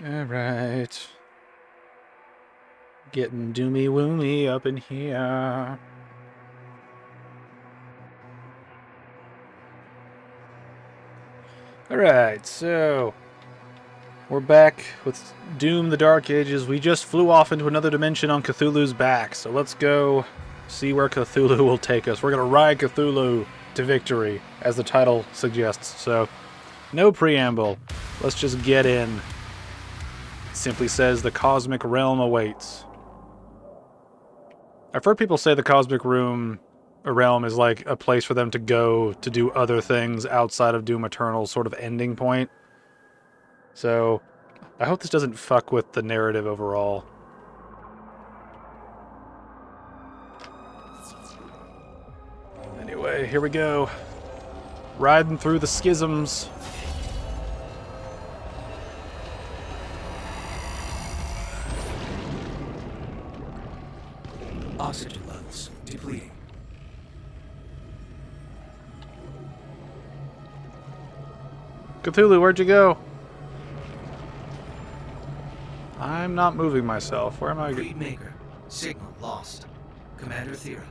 Alright. Getting doomy-woomy up in here. Alright, so... we're back with Doom the Dark Ages. We just flew off into another dimension on Cthulhu's back, so let's go see where Cthulhu will take us. We're gonna ride Cthulhu to victory, as the title suggests, so... no preamble. Let's just get in. It simply says the cosmic realm awaits. I've heard people say the cosmic realm is like a place for them to go to do other things outside of Doom Eternal's sort of ending point. So, I hope this doesn't fuck with the narrative overall. Anyway, here we go. Riding through the schisms. Oxygen levels depleting. Cthulhu, where'd you go? I'm not moving myself. Where am I? Read Maker. Signal lost. Commander Thera.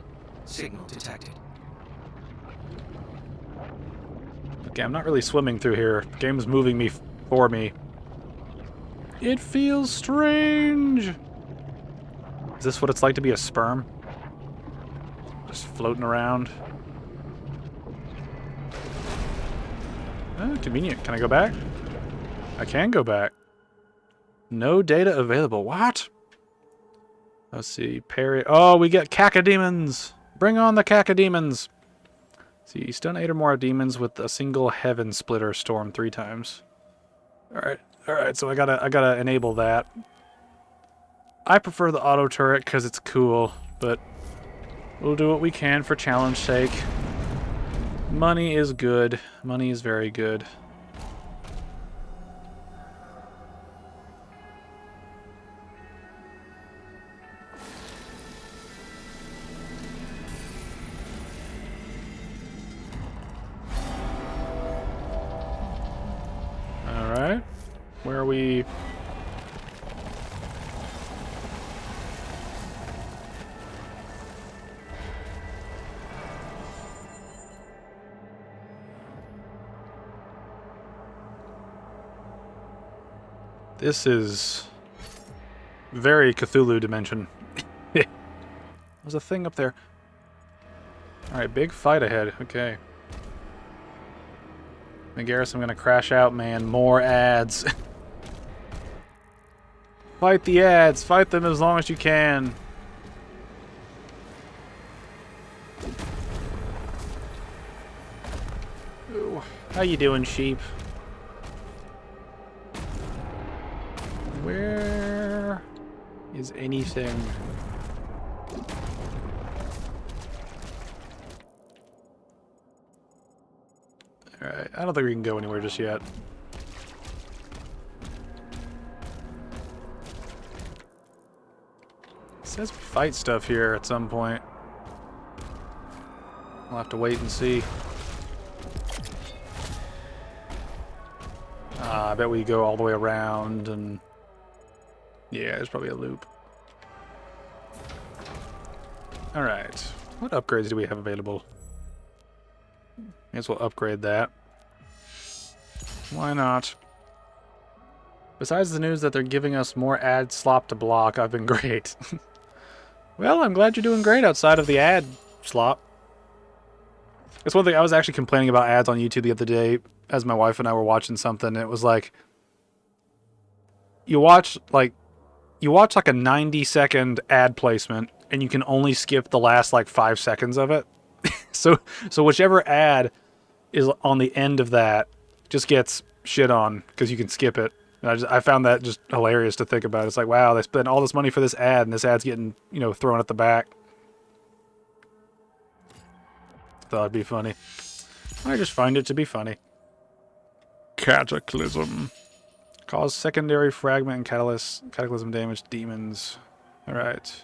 Signal detected. Okay, I'm not really swimming through here. The game's moving me for me. It feels strange. Is this what it's like to be a sperm? Just floating around. Oh, convenient. Can I go back? I can go back. No data available. What? Let's see. Parry. Oh, we get cacodemons. Bring on the cacodemons. See, stun 8 or more demons with a single heaven splitter storm 3 times. Alright, so I gotta enable that. I prefer the auto turret because it's cool, but we'll do what we can for challenge sake. Money is good. Money is very good. Alright. Where are we? This is very Cthulhu dimension. There's a thing up there. Alright, big fight ahead. Okay. I guess I'm gonna crash out, man. More ads. Fight the ads. Fight them as long as you can. Ooh. How you doing, sheep? Where is anything? Alright, I don't think we can go anywhere just yet. It says we fight stuff here at some point. We'll have to wait and see. I bet we go all the way around and... yeah, there's probably a loop. Alright. What upgrades do we have available? Guess we'll upgrade that. Why not? Besides the news that they're giving us more ad slop to block, I've been great. Well, I'm glad you're doing great outside of the ad slop. It's one thing, I was actually complaining about ads on YouTube the other day as my wife and I were watching something, and it was like... You watch like a 90-second ad placement, and you can only skip the last, like, 5 seconds of it. So whichever ad is on the end of that just gets shit on, because you can skip it. And I found that just hilarious to think about. It's like, wow, they spent all this money for this ad, and this ad's getting, you know, thrown at the back. Thought it'd be funny. I just find it to be funny. Cataclysm. Cause secondary fragment and cataclysm damage to demons. Alright.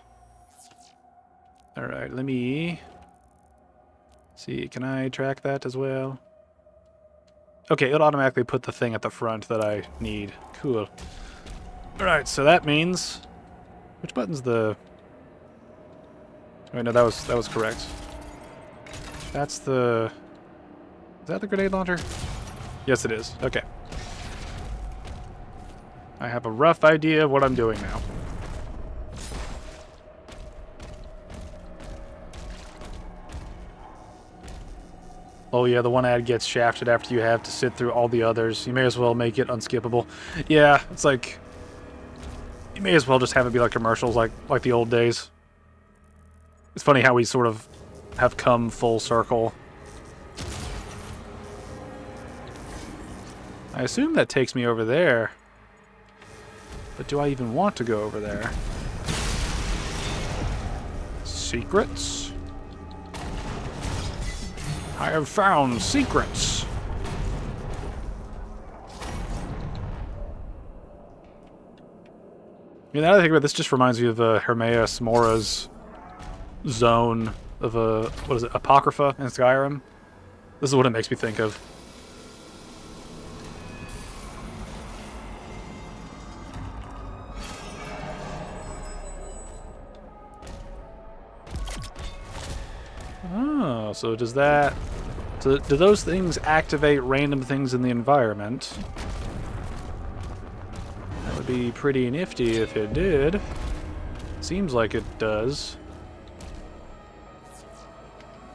Alright, let me... see, can I track that as well? Okay, it'll automatically put the thing at the front that I need. Cool. Alright, so that means... Which button's the... Wait, no, that was correct. That's the... Is that the grenade launcher? Yes, it is. Okay. I have a rough idea of what I'm doing now. Oh yeah, the one ad gets shafted after you have to sit through all the others. You may as well make it unskippable. Yeah, it's like... You may as well just have it be like commercials, like the old days. It's funny how we sort of have come full circle. I assume that takes me over there. But do I even want to go over there? Secrets? I have found secrets. You know, now that I think about it, this just reminds me of Hermaeus Mora's zone of what is it, Apocrypha in Skyrim? This is what it makes me think of. Oh, so does that... So do those things activate random things in the environment? That would be pretty nifty if it did. Seems like it does.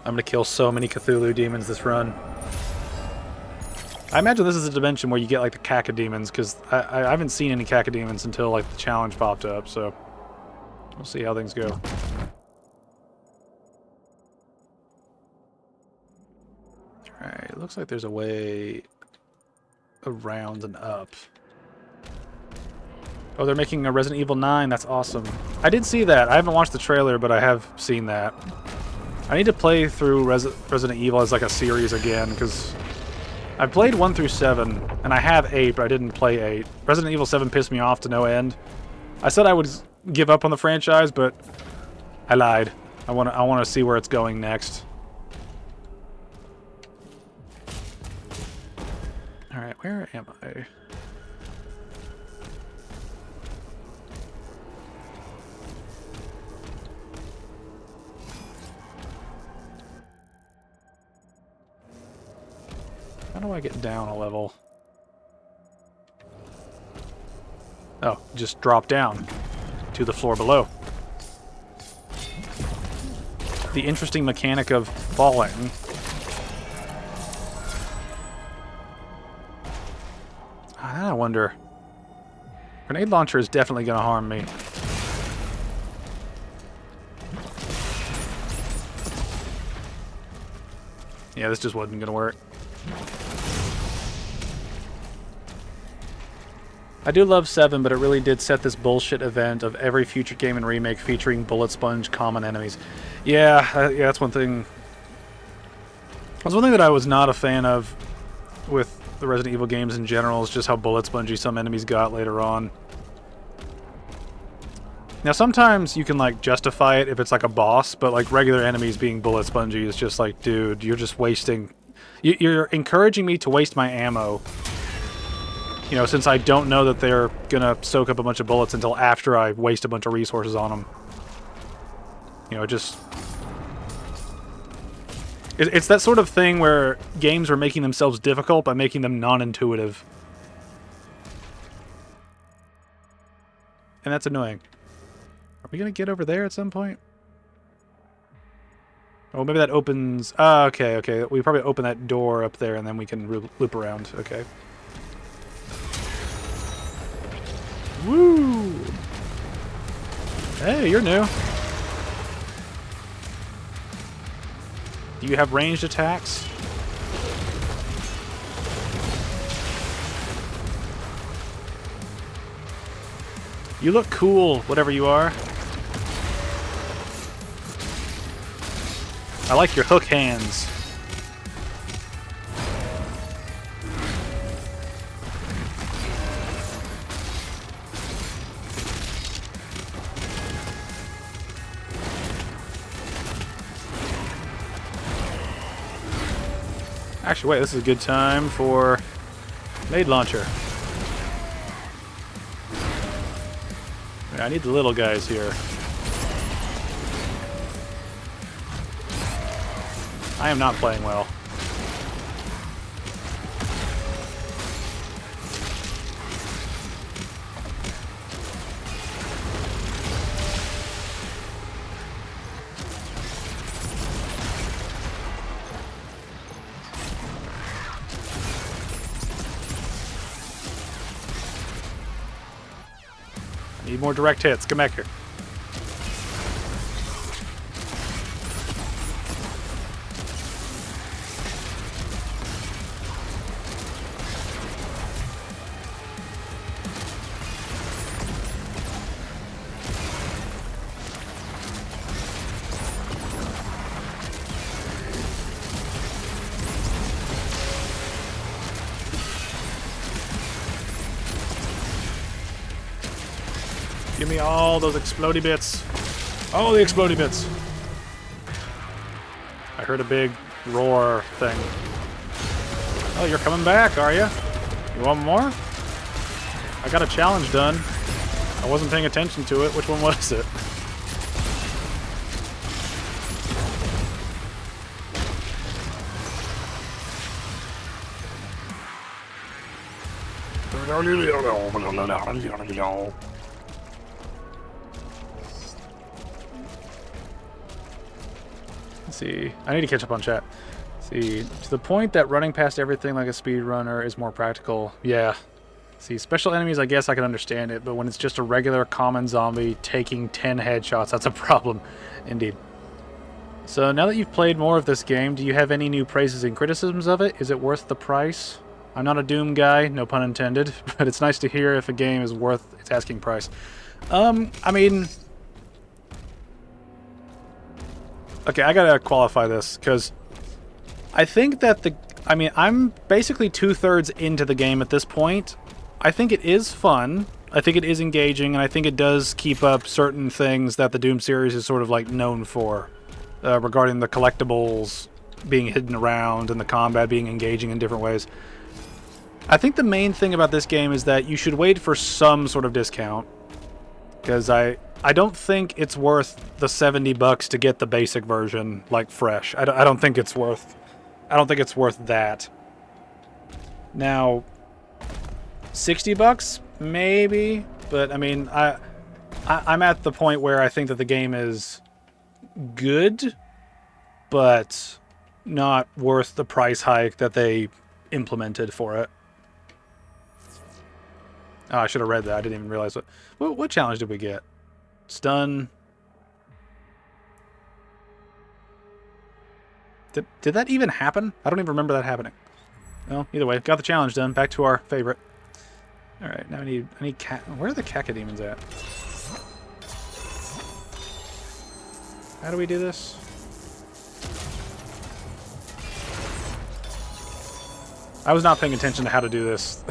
I'm gonna kill so many Cthulhu demons this run. I imagine this is a dimension where you get like the cacodemons, because I haven't seen any cacodemons until like the challenge popped up, so we'll see how things go. Alright, it looks like there's a way around and up. Oh, they're making a Resident Evil 9. That's awesome. I did see that. I haven't watched the trailer, but I have seen that. I need to play through Resident Evil as like a series again, because I've played 1 through 7, and I have 8, but I didn't play 8. Resident Evil 7 pissed me off to no end. I said I would give up on the franchise, but I lied. I want to see where it's going next. Alright, where am I? How do I get down a level? Oh, just drop down to the floor below. The interesting mechanic of falling. I wonder. Grenade launcher is definitely going to harm me. Yeah, this just wasn't going to work. I do love 7, but it really did set this bullshit event of every future game and remake featuring bullet sponge common enemies. Yeah, that's one thing. That's one thing that I was not a fan of with the Resident Evil games in general, is just how bullet spongy some enemies got later on. Now, sometimes you can, like, justify it if it's like a boss, but, like, regular enemies being bullet spongy is just like, dude, you're just wasting... You're encouraging me to waste my ammo. You know, since I don't know that they're gonna soak up a bunch of bullets until after I waste a bunch of resources on them. You know, it just... It's that sort of thing where games are making themselves difficult by making them non-intuitive. And that's annoying. Are we gonna get over there at some point? Oh, maybe that opens... okay. We probably open that door up there and then we can loop around. Okay. Woo! Hey, you're new. Do you have ranged attacks? You look cool, whatever you are. I like your hook hands. Actually, wait, this is a good time for grenade launcher. I need the little guys here. I am not playing well. Need more direct hits. Come back here. Give me all those explodey bits. All the explodey bits. I heard a big roar thing. Oh, you're coming back, are you? You want more? I got a challenge done. I wasn't paying attention to it. Which one was it? Let's see. I need to catch up on chat. Let's see. To the point that running past everything like a speedrunner is more practical. Yeah. See, special enemies, I guess I can understand it, but when it's just a regular common zombie taking 10 headshots, that's a problem. Indeed. So now that you've played more of this game, do you have any new praises and criticisms of it? Is it worth the price? I'm not a Doom guy, no pun intended, but it's nice to hear if a game is worth its asking price. I mean... Okay, I gotta qualify this, because I think that I'm basically 2/3 into the game at this point. I think it is fun, I think it is engaging, and I think it does keep up certain things that the Doom series is sort of like known for, regarding the collectibles being hidden around and the combat being engaging in different ways. I think the main thing about this game is that you should wait for some sort of discount, because I don't think it's worth the $70 to get the basic version, like, fresh. I don't think it's worth... I don't think it's worth that. Now, $60? Maybe. But, I mean, I'm at the point where I think that the game is good, but not worth the price hike that they implemented for it. Oh, I should have read that. I didn't even realize what challenge did we get? Stun. Did that even happen? I don't even remember that happening. Well, either way, got the challenge done. Back to our favorite. All right, now I need where are the cacodemons at? How do we do this? I was not paying attention to how to do this.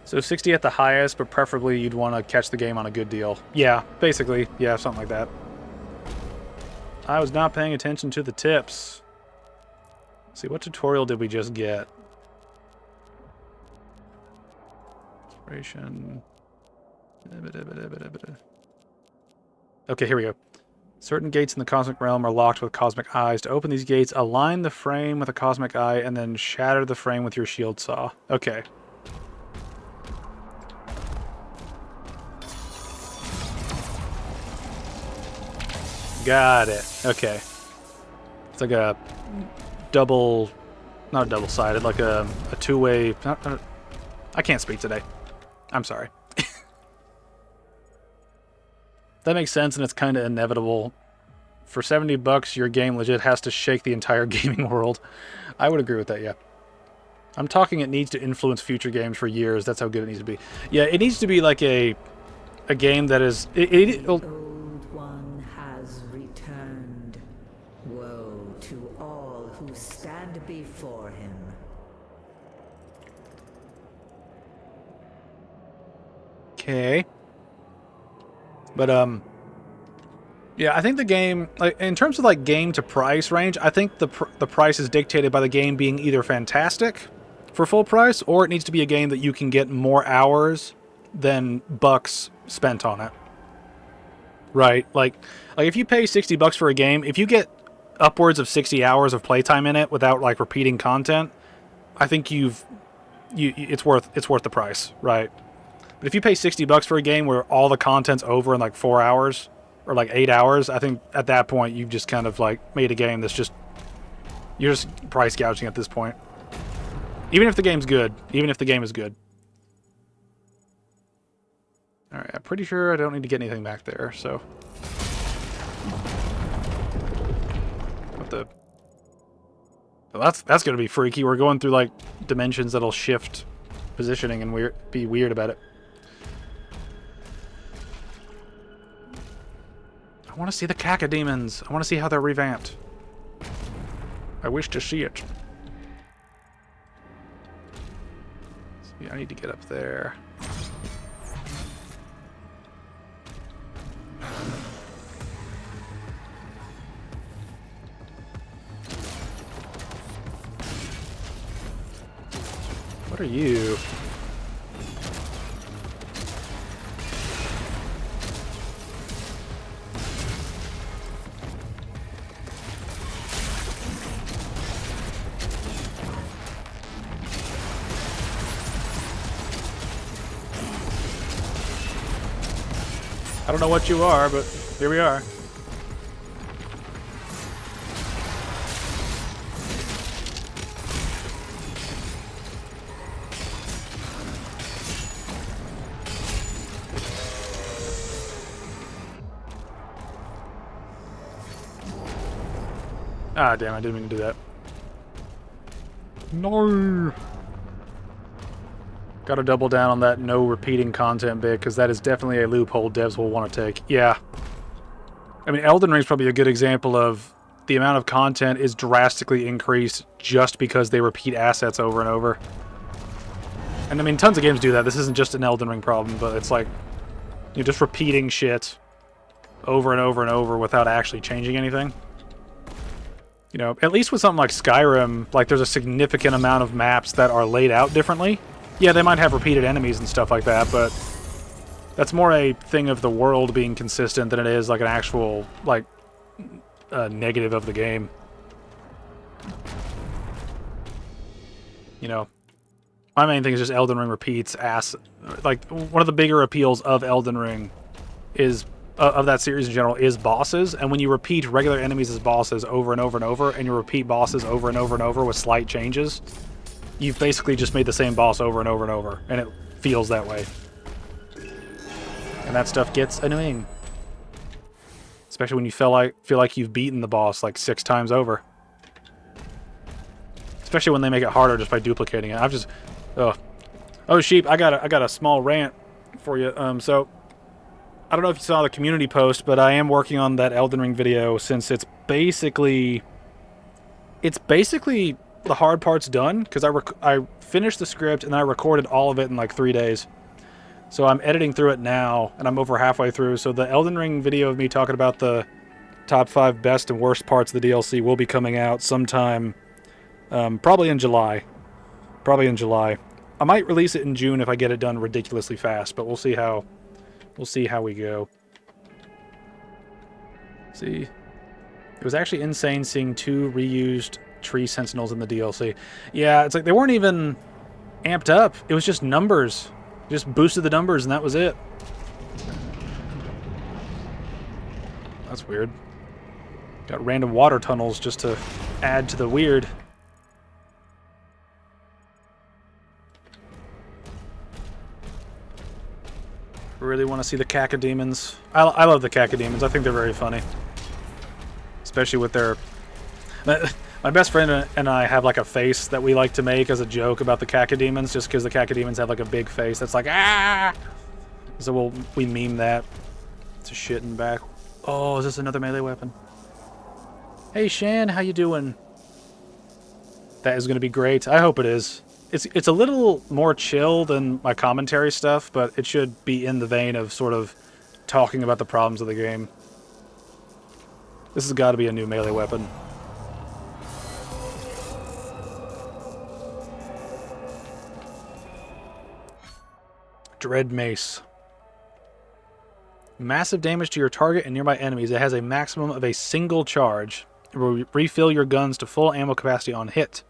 So 60 at the highest, but preferably you'd want to catch the game on a good deal. Yeah, basically. Yeah, something like that. I was not paying attention to the tips. Let's see, what tutorial did we just get? Inspiration. Okay, here we go. Certain gates in the cosmic realm are locked with cosmic eyes. To open these gates, align the frame with a cosmic eye and then shatter the frame with your shield saw. Okay. Got it. Okay. It's like a double... Not a double-sided, like a two-way... I can't speak today. I'm sorry. That makes sense, and it's kind of inevitable. For $70, your game legit has to shake the entire gaming world. I would agree with that, yeah. I'm talking it needs to influence future games for years. That's how good it needs to be. Yeah, it needs to be like a game that is... The old one has returned. Woe to all who stand before him. Okay. But, Yeah, I think the game, like in terms of like game to price range, I think the price is dictated by the game being either fantastic for full price, or it needs to be a game that you can get more hours than bucks spent on it. Right? Like if you pay $60 for a game, if you get upwards of 60 hours of playtime in it without like repeating content, I think it's worth the price, right? But if you pay $60 for a game where all the content's over in like 4 hours or like 8 hours, I think at that point you've just kind of like made a game that's just, you're just price gouging at this point. Even if the game's good, even if the game is good. All right, I'm pretty sure I don't need to get anything back there, so. What the? Well, that's gonna be freaky. We're going through like dimensions that'll shift positioning and be weird about it. I want to see the cacodemons. I want to see how they're revamped. I wish to see it. See, I need to get up there. What are you? I don't know what you are, but here we are. Ah, damn, I didn't mean to do that. No! Gotta double down on that no repeating content bit, because that is definitely a loophole devs will want to take. Yeah. I mean, Elden Ring's probably a good example of the amount of content is drastically increased just because they repeat assets over and over. And I mean, tons of games do that. This isn't just an Elden Ring problem, but it's like, you're just repeating shit over and over and over without actually changing anything. You know, at least with something like Skyrim, like there's a significant amount of maps that are laid out differently. Yeah, they might have repeated enemies and stuff like that, but that's more a thing of the world being consistent than it is like an actual, like, negative of the game. You know, my main thing is just Elden Ring repeats ass. Like, one of the bigger appeals of Elden Ring is, of that series in general, is bosses. And when you repeat regular enemies as bosses over and over and over, and you repeat bosses over and over and over with slight changes, you've basically just made the same boss over and over and over, and it feels that way. And that stuff gets annoying. Especially when you feel like you've beaten the boss like 6 times over. Especially when they make it harder just by duplicating it. I've just... Oh, Sheep, I got a small rant for you. So, I don't know if you saw the community post, but I am working on that Elden Ring video since it's basically the hard part's done, because I finished the script and I recorded all of it in like 3 days. So I'm editing through it now, and I'm over halfway through. So the Elden Ring video of me talking about the top 5 best and worst parts of the DLC will be coming out sometime, probably in July. I might release it in June if I get it done ridiculously fast, but we'll see how we go. See, it was actually insane seeing 2 reused tree sentinels in the DLC. Yeah, it's like they weren't even amped up. It was just numbers. Just boosted the numbers and that was it. That's weird. Got random water tunnels just to add to the weird. Really want to see the cacodemons. I love the cacodemons. I think they're very funny. Especially with their... My best friend and I have like a face that we like to make as a joke about the cacodemons, just because the cacodemons have like a big face that's like, ah! So we meme that. It's a shit in back. Oh, is this another melee weapon? Hey Shan, how you doing? That is going to be great. I hope it is. It's a little more chill than my commentary stuff, but it should be in the vein of sort of talking about the problems of the game. This has got to be a new melee weapon. Dread Mace. Massive damage to your target and nearby enemies. It has a maximum of a single charge. It will refill your guns to full ammo capacity on hit.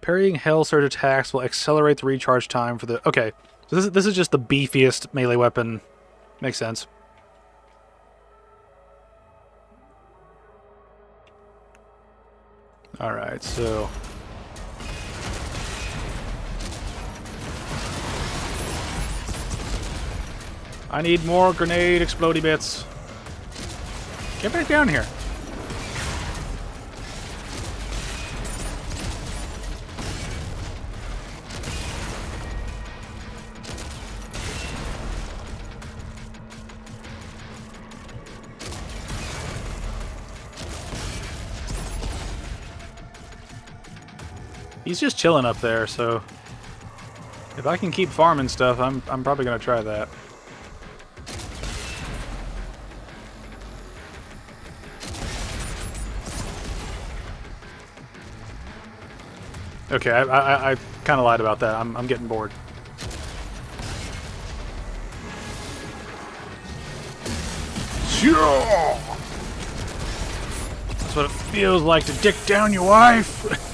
Parrying Hell Surge attacks will accelerate the recharge time for the... Okay, so this is just the beefiest melee weapon. Makes sense. Alright, so... I need more grenade explodey bits. Get back down here. He's just chilling up there, so if I can keep farming stuff, I'm probably gonna try that. Okay, I kind of lied about that. I'm getting bored. That's what it feels like to dick down your wife.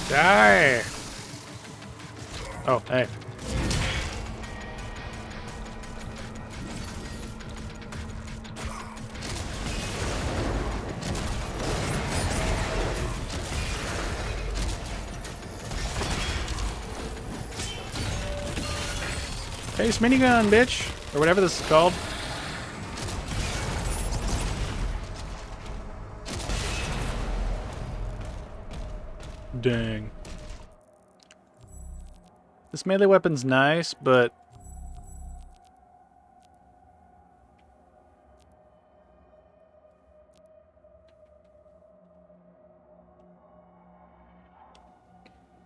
Die! Oh, hey. Ace minigun, bitch! Or whatever this is called. Dang. This melee weapon's nice, but...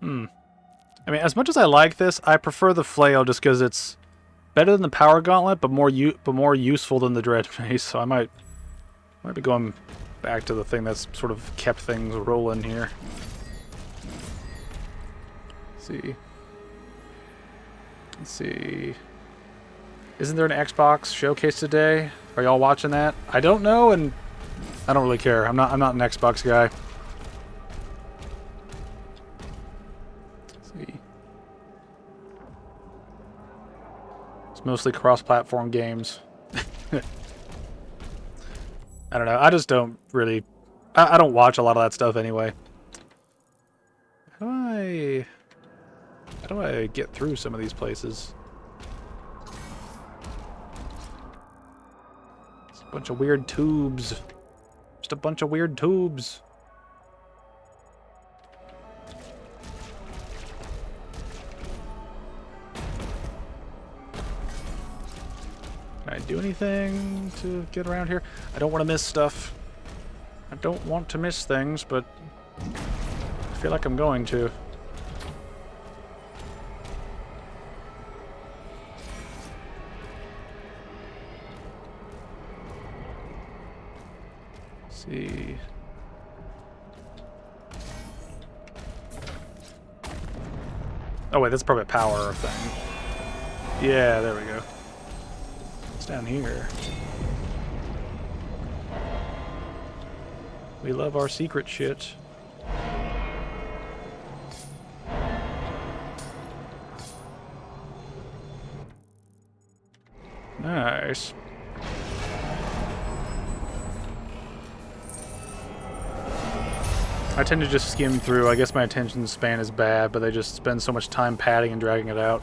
I mean, as much as I like this, I prefer the flail just because it's better than the power gauntlet, but more useful than the dread mace. So I might be going back to the thing that's sort of kept things rolling here. Let's see. Isn't there an Xbox showcase today? Are y'all watching that? I don't know, and I don't really care. I'm not an Xbox guy. Let's see. It's mostly cross-platform games. I don't know. I just don't really... I don't watch a lot of that stuff anyway. How do I get through some of these places? It's a bunch of weird tubes. Just a bunch of weird tubes. Can I do anything to get around here? I don't want to miss stuff. I don't want to miss things, but I feel like I'm going to. See. Oh wait, that's probably a power thing. Yeah, there we go. It's down here. We love our secret shit. Nice. I tend to just skim through. I guess my attention span is bad, but they just spend so much time padding and dragging it out.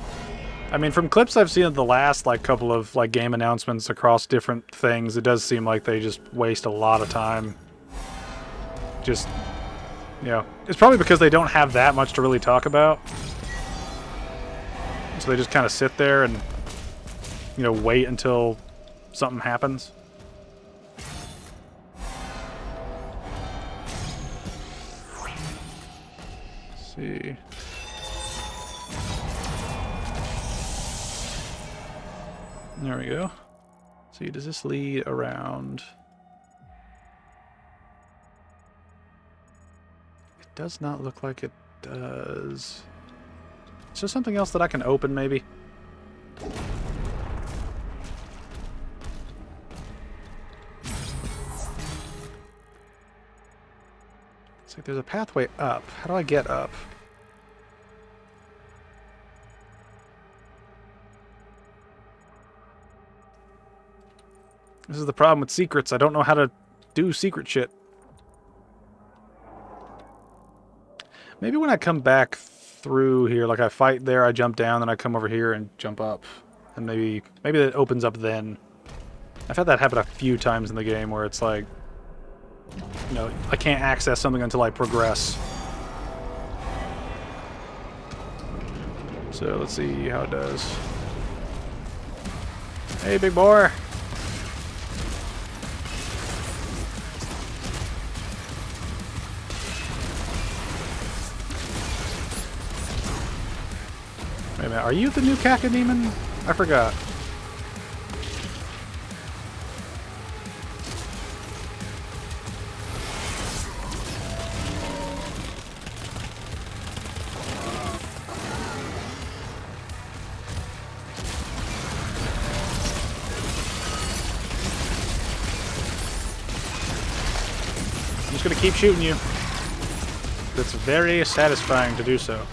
I mean, from clips I've seen of the last couple of game announcements across different things, it does seem like they just waste a lot of time. Just, you know, it's probably because they don't have that much to really talk about. So they just kind of sit there and, you know, wait until something happens. see. There we go. See, does this lead around? It does not look like it does. Is there something else that I can open, maybe? It's like there's a pathway up. How do I get up? This is the problem with secrets. I don't know how to do secret shit. Maybe when I come back through here, like I fight there, I jump down, then I come over here and jump up. And maybe that opens up then. I've had that happen a few times in the game where it's like, you know, I can't access something until I progress. So let's see how it does. Hey, big boy! Wait a minute, are you the new Cacodemon? I forgot. I'm just gonna keep shooting you. It's very satisfying to do so.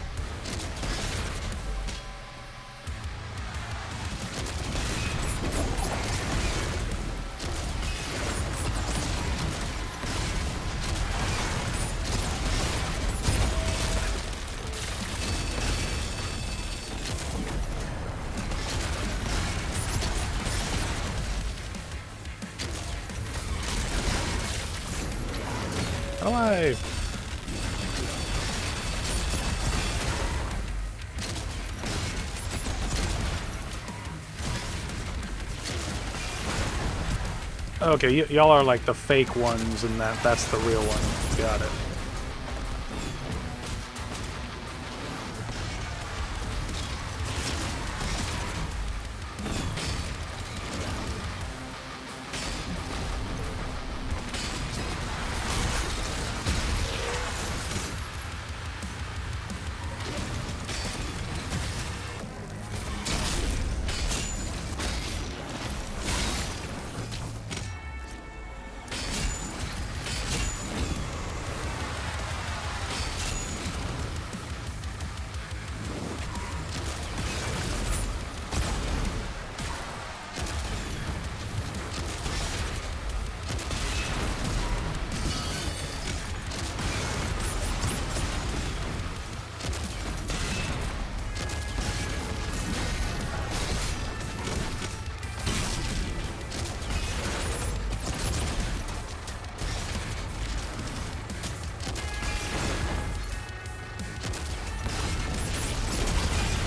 Alive! Okay, y'all are like the fake ones, and that's the real one. Got it.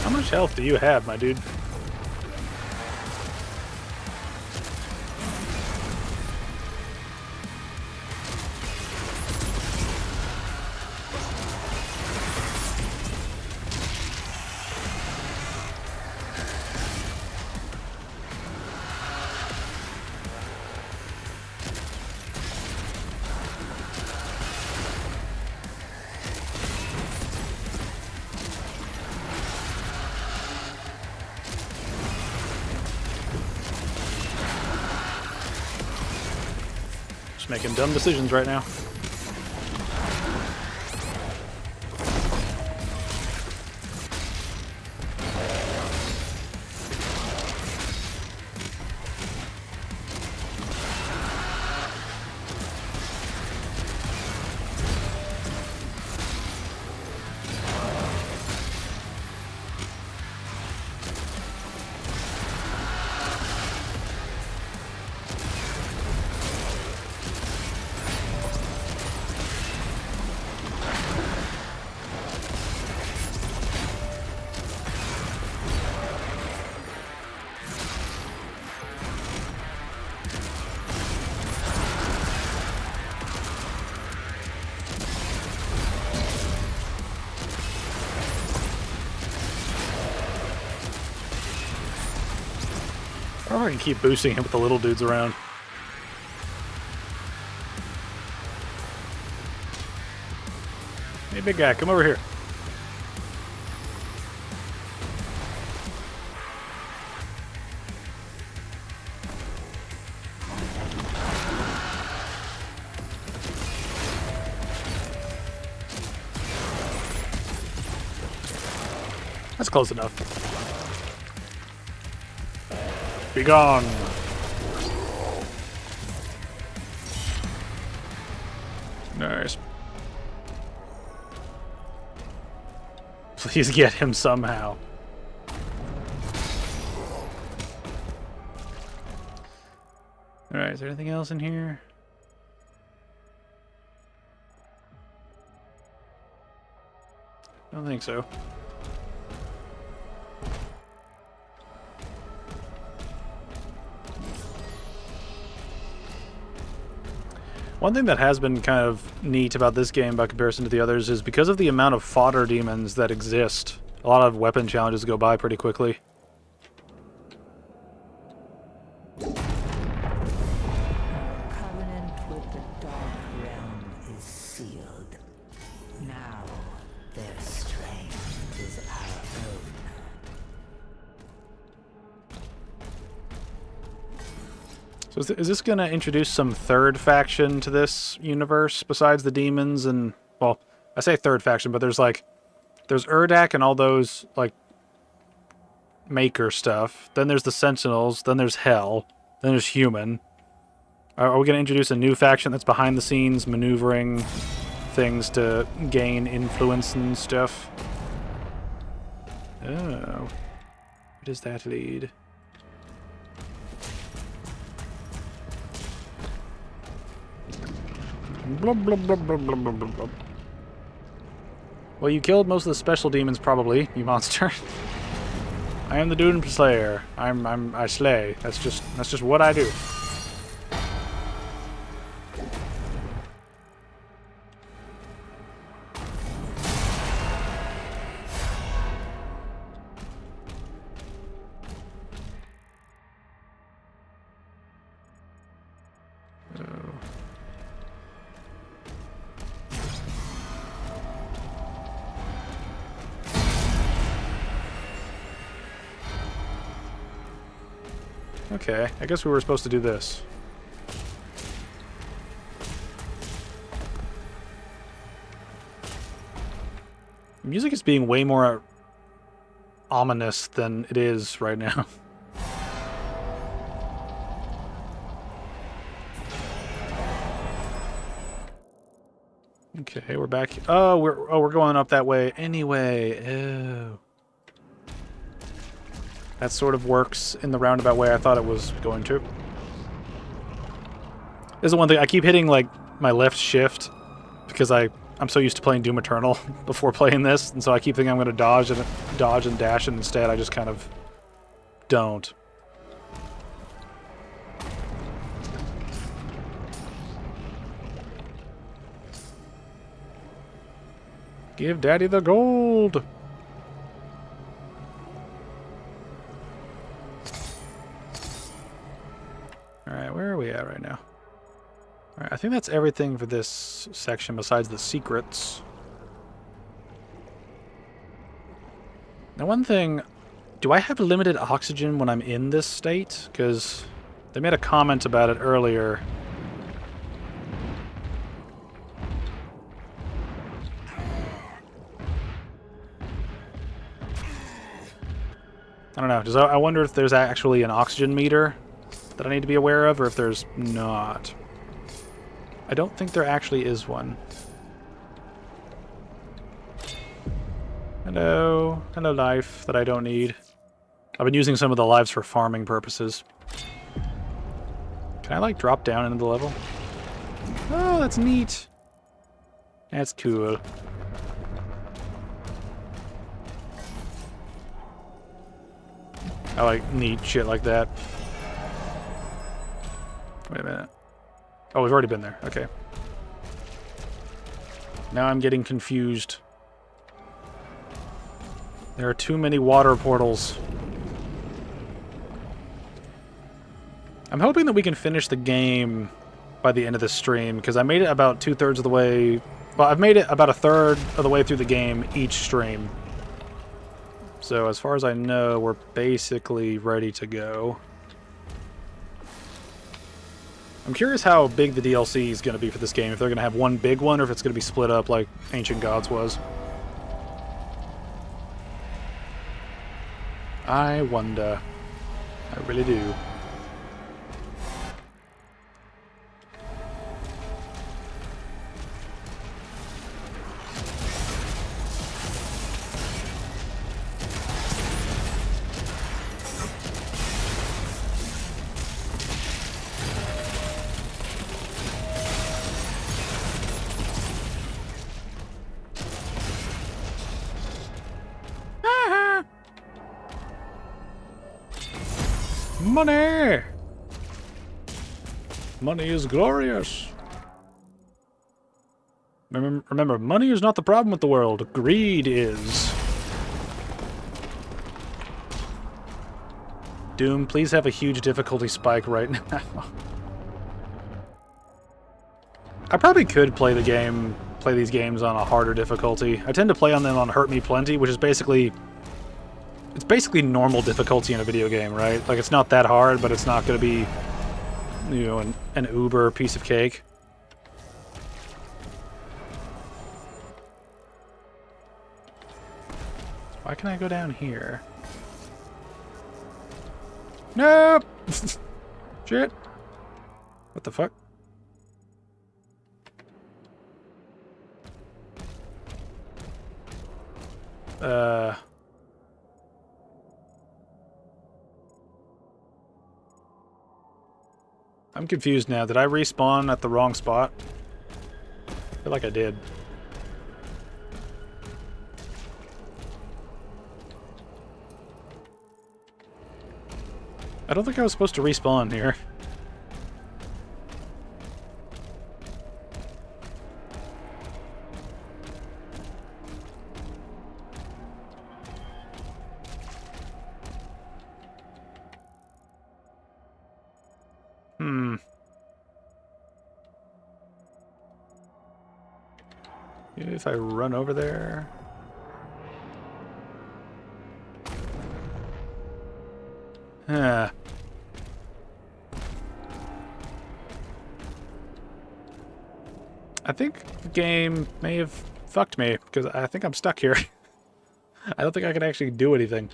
How much health do you have, my dude? Just making dumb decisions right now. I wonder if I can keep boosting him with the little dudes around. Hey, big guy, come over here. That's close enough. Be gone. Nice. Please get him somehow. Alright, is there anything else in here? I don't think so. One thing that has been kind of neat about this game by comparison to the others is because of the amount of fodder demons that exist, a lot of weapon challenges go by pretty quickly. Covenant with the Dark Realm is sealed. Now their strength is our own. So is this going to introduce some third faction to this universe besides the demons and, well, I say third faction, but there's Urdak and all those, like, Maker stuff. Then there's the Sentinels. Then there's Hell. Then there's Human. Are we going to introduce a new faction that's behind the scenes, maneuvering things to gain influence and stuff? Oh. Where does that lead? Blub, blub, blub, blub, blub, blub, blub. Well, you killed most of the special demons, probably, you monster. I am the Doom Slayer. I slay. That's just what I do. Okay, I guess we were supposed to do this. The music is being way more ominous than it is right now. Okay, we're back. Oh, we're going up that way anyway. Ew. That sort of works in the roundabout way I thought it was going to. This is the one thing I keep hitting, like, my left shift because I'm so used to playing Doom Eternal before playing this, and so I keep thinking I'm going to dodge and dash, and instead I just kind of don't. Give Daddy the gold! Alright, where are we at right now? Alright, I think that's everything for this section besides the secrets. Now one thing, do I have limited oxygen when I'm in this state? Because they made a comment about it earlier. I don't know, I wonder if there's actually an oxygen meter that I need to be aware of, or if there's not. I don't think there actually is one. Hello. Hello, life that I don't need. I've been using some of the lives for farming purposes. Can I, like, drop down into the level? Oh, that's neat. That's cool. I like neat shit like that. Wait a minute. Oh, we've already been there. Okay. Now I'm getting confused. There are too many water portals. I'm hoping that we can finish the game by the end of this stream, because I made it about 2/3 of the way... Well, I've made it about 1/3 of the way through the game each stream. So as far as I know, we're basically ready to go. I'm curious how big the DLC is going to be for this game. If they're going to have one big one, or if it's going to be split up like Ancient Gods was. I wonder. I really do. Money! Money is glorious. Remember, money is not the problem with the world. Greed is. Doom, please have a huge difficulty spike right now. I probably could play these games on a harder difficulty. I tend to play on them on Hurt Me Plenty, which is basically... It's basically normal difficulty in a video game, right? Like, it's not that hard, but it's not going to be, you know, an uber piece of cake. Why can I go down here? Nope! Shit! What the fuck? I'm confused now. Did I respawn at the wrong spot? I feel like I did. I don't think I was supposed to respawn here. Maybe if I run over there... Huh. I think the game may have fucked me, because I think I'm stuck here. I don't think I can actually do anything.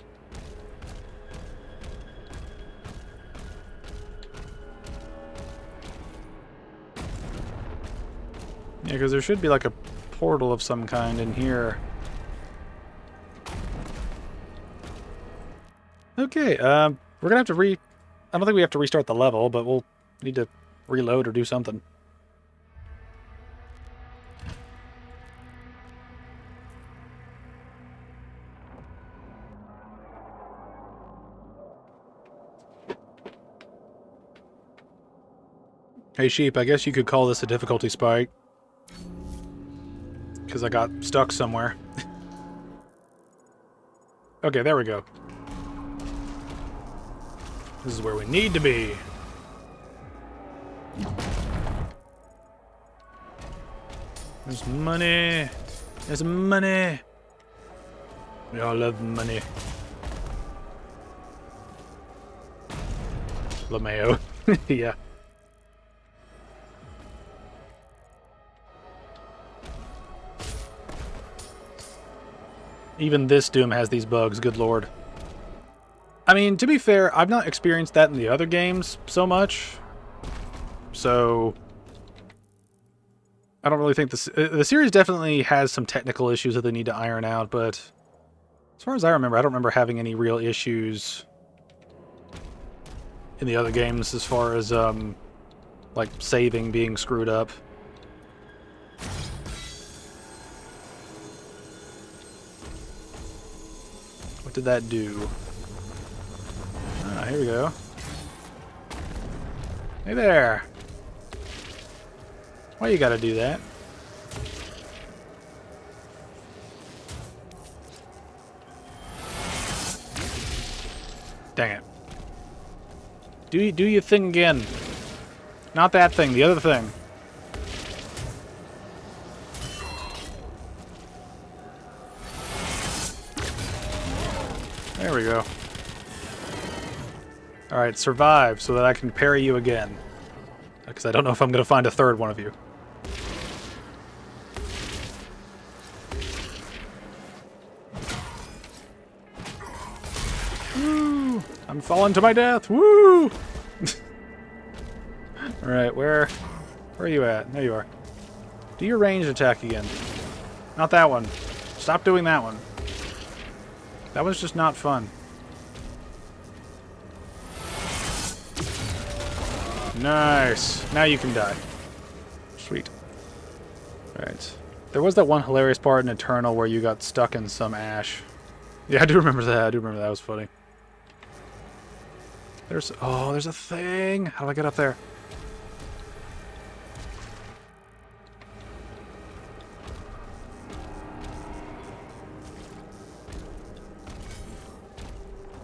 Yeah, because there should be like a portal of some kind in here. Okay, we're gonna have to I don't think we have to restart the level, but we'll need to reload or do something. Hey Sheep, I guess you could call this a difficulty spike. Because I got stuck somewhere. Okay, there we go. This is where we need to be. There's money. There's money. We all love money. LeMayo. Yeah. Even this Doom has these bugs, good lord. I mean, to be fair, I've not experienced that in the other games so much. So... I don't really think the series definitely has some technical issues that they need to iron out, but... As far as I remember, I don't remember having any real issues in the other games as far as, like, saving being screwed up. What did that do? Ah, here we go. Hey there! Why you gotta do that? Dang it. Do your thing again. Not that thing, the other thing. There we go. Alright, survive so that I can parry you again. Because I don't know if I'm going to find a third one of you. Woo! I'm falling to my death! Woo! Alright, where are you at? There you are. Do your ranged attack again. Not that one. Stop doing that one. That was just not fun. Nice. Now you can die. Sweet. Alright. There was that one hilarious part in Eternal where you got stuck in some ash. Yeah, I do remember that. I do remember that. That was funny. There's a thing. How do I get up there?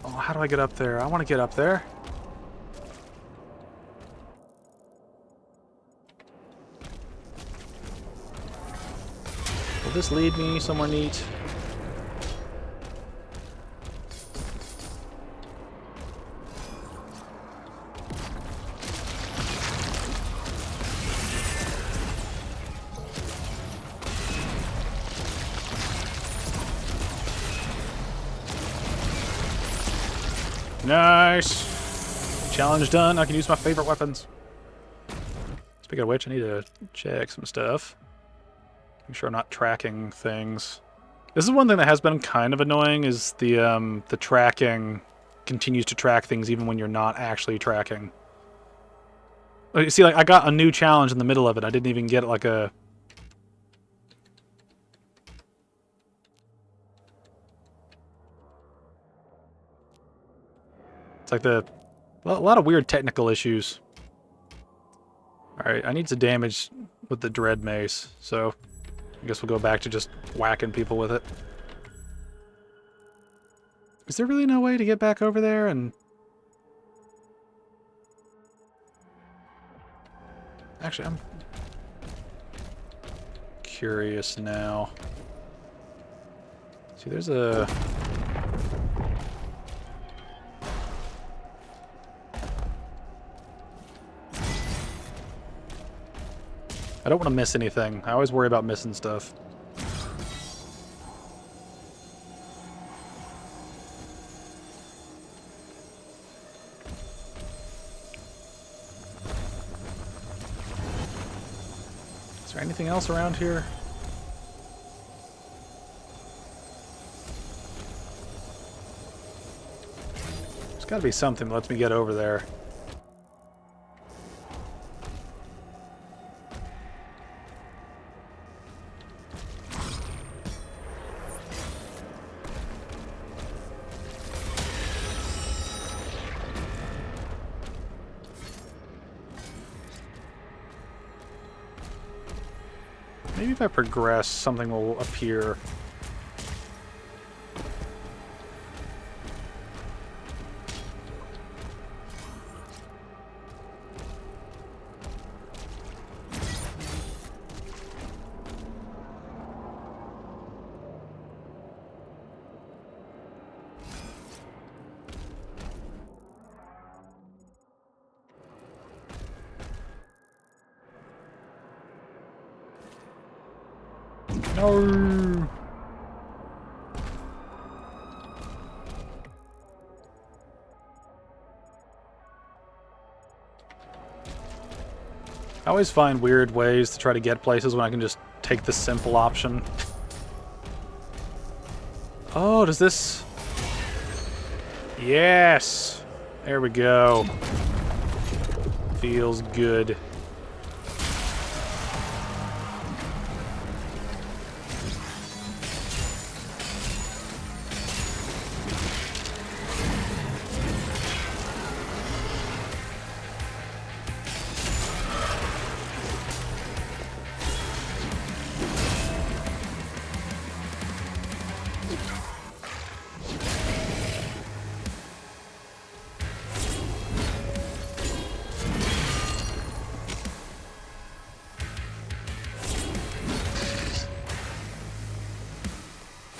Oh, how do I get up there? I want to get up there. Will this lead me somewhere neat? Nice! Challenge done. I can use my favorite weapons. Speaking of which, I need to check some stuff. Make sure I'm not tracking things. This is one thing that has been kind of annoying, is the tracking continues to track things even when you're not actually tracking. You see, like, I got a new challenge in the middle of it. I didn't even get, like, a... It's like a lot of weird technical issues. Alright, I need to damage with the Dread Mace, so I guess we'll go back to just whacking people with it. Is there really no way to get back over there and... Actually, I'm curious now. See, there's a... I don't want to miss anything. I always worry about missing stuff. Is there anything else around here? There's got to be something that lets me get over there. Maybe if I progress, something will appear. No. I always find weird ways to try to get places when I can just take the simple option. Oh, does this... Yes! There we go. Feels good.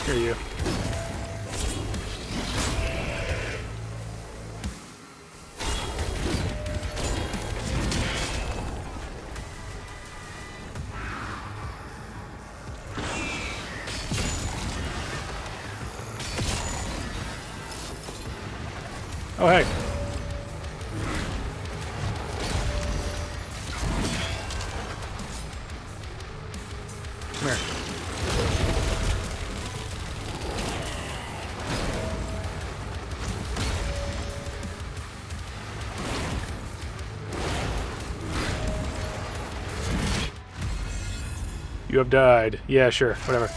Hear you. Oh, hey. Come here. You have died. Yeah, sure. Whatever.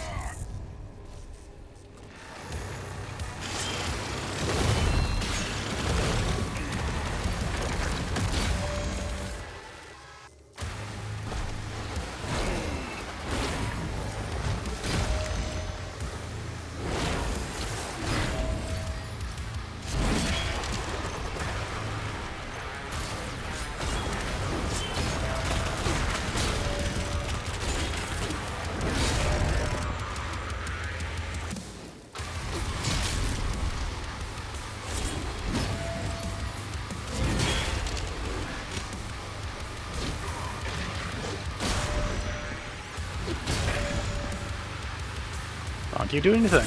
Don't you do anything.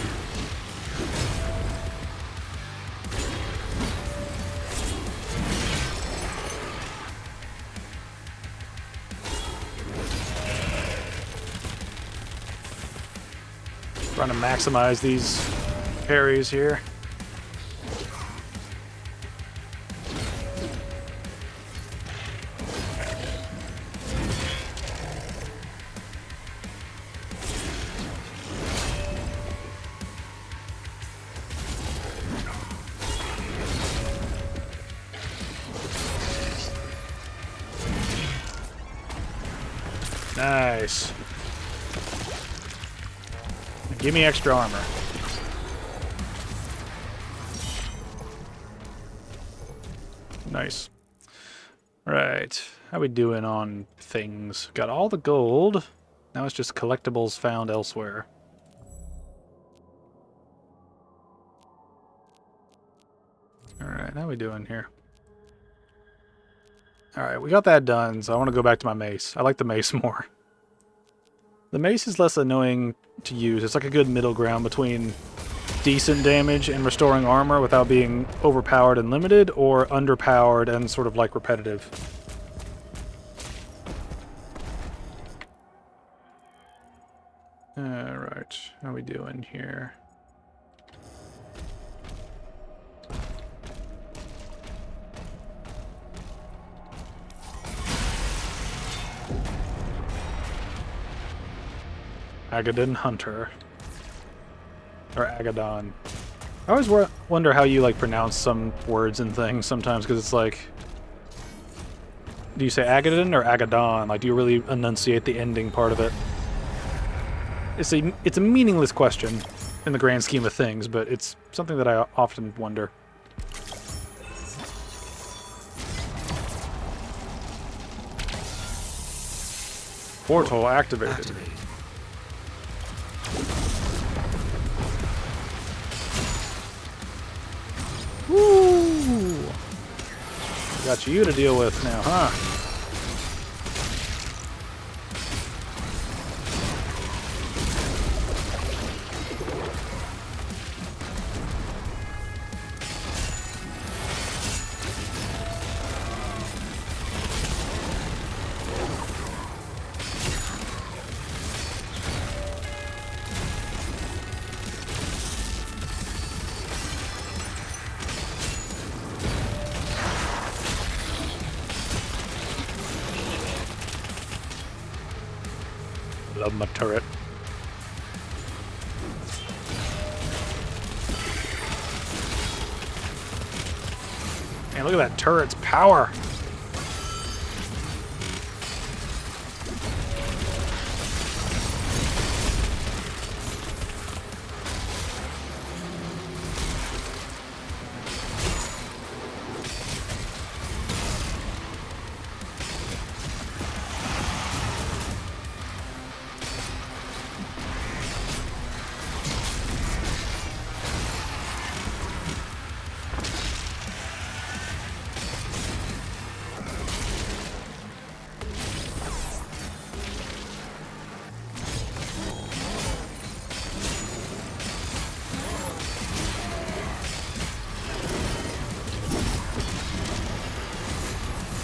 Trying to maximize these parries here. Nice. Give me extra armor. Nice. Alright. How we doing on things? Got all the gold. Now it's just collectibles found elsewhere. Alright, how we doing here? Alright, we got that done, so I want to go back to my mace. I like the mace more. The mace is less annoying to use. It's like a good middle ground between decent damage and restoring armor without being overpowered and limited, or underpowered and sort of like repetitive. Alright, how we doing here? Agadon Hunter. Or Agadon. I always wonder how you, like, pronounce some words and things sometimes, because it's like... Do you say Agadon or Agadon? Like, do you really enunciate the ending part of it? It's a meaningless question in the grand scheme of things, but it's something that I often wonder. Portal activated. Woo! Got you to deal with now, huh? Love my turret. Man, look at that turret's power.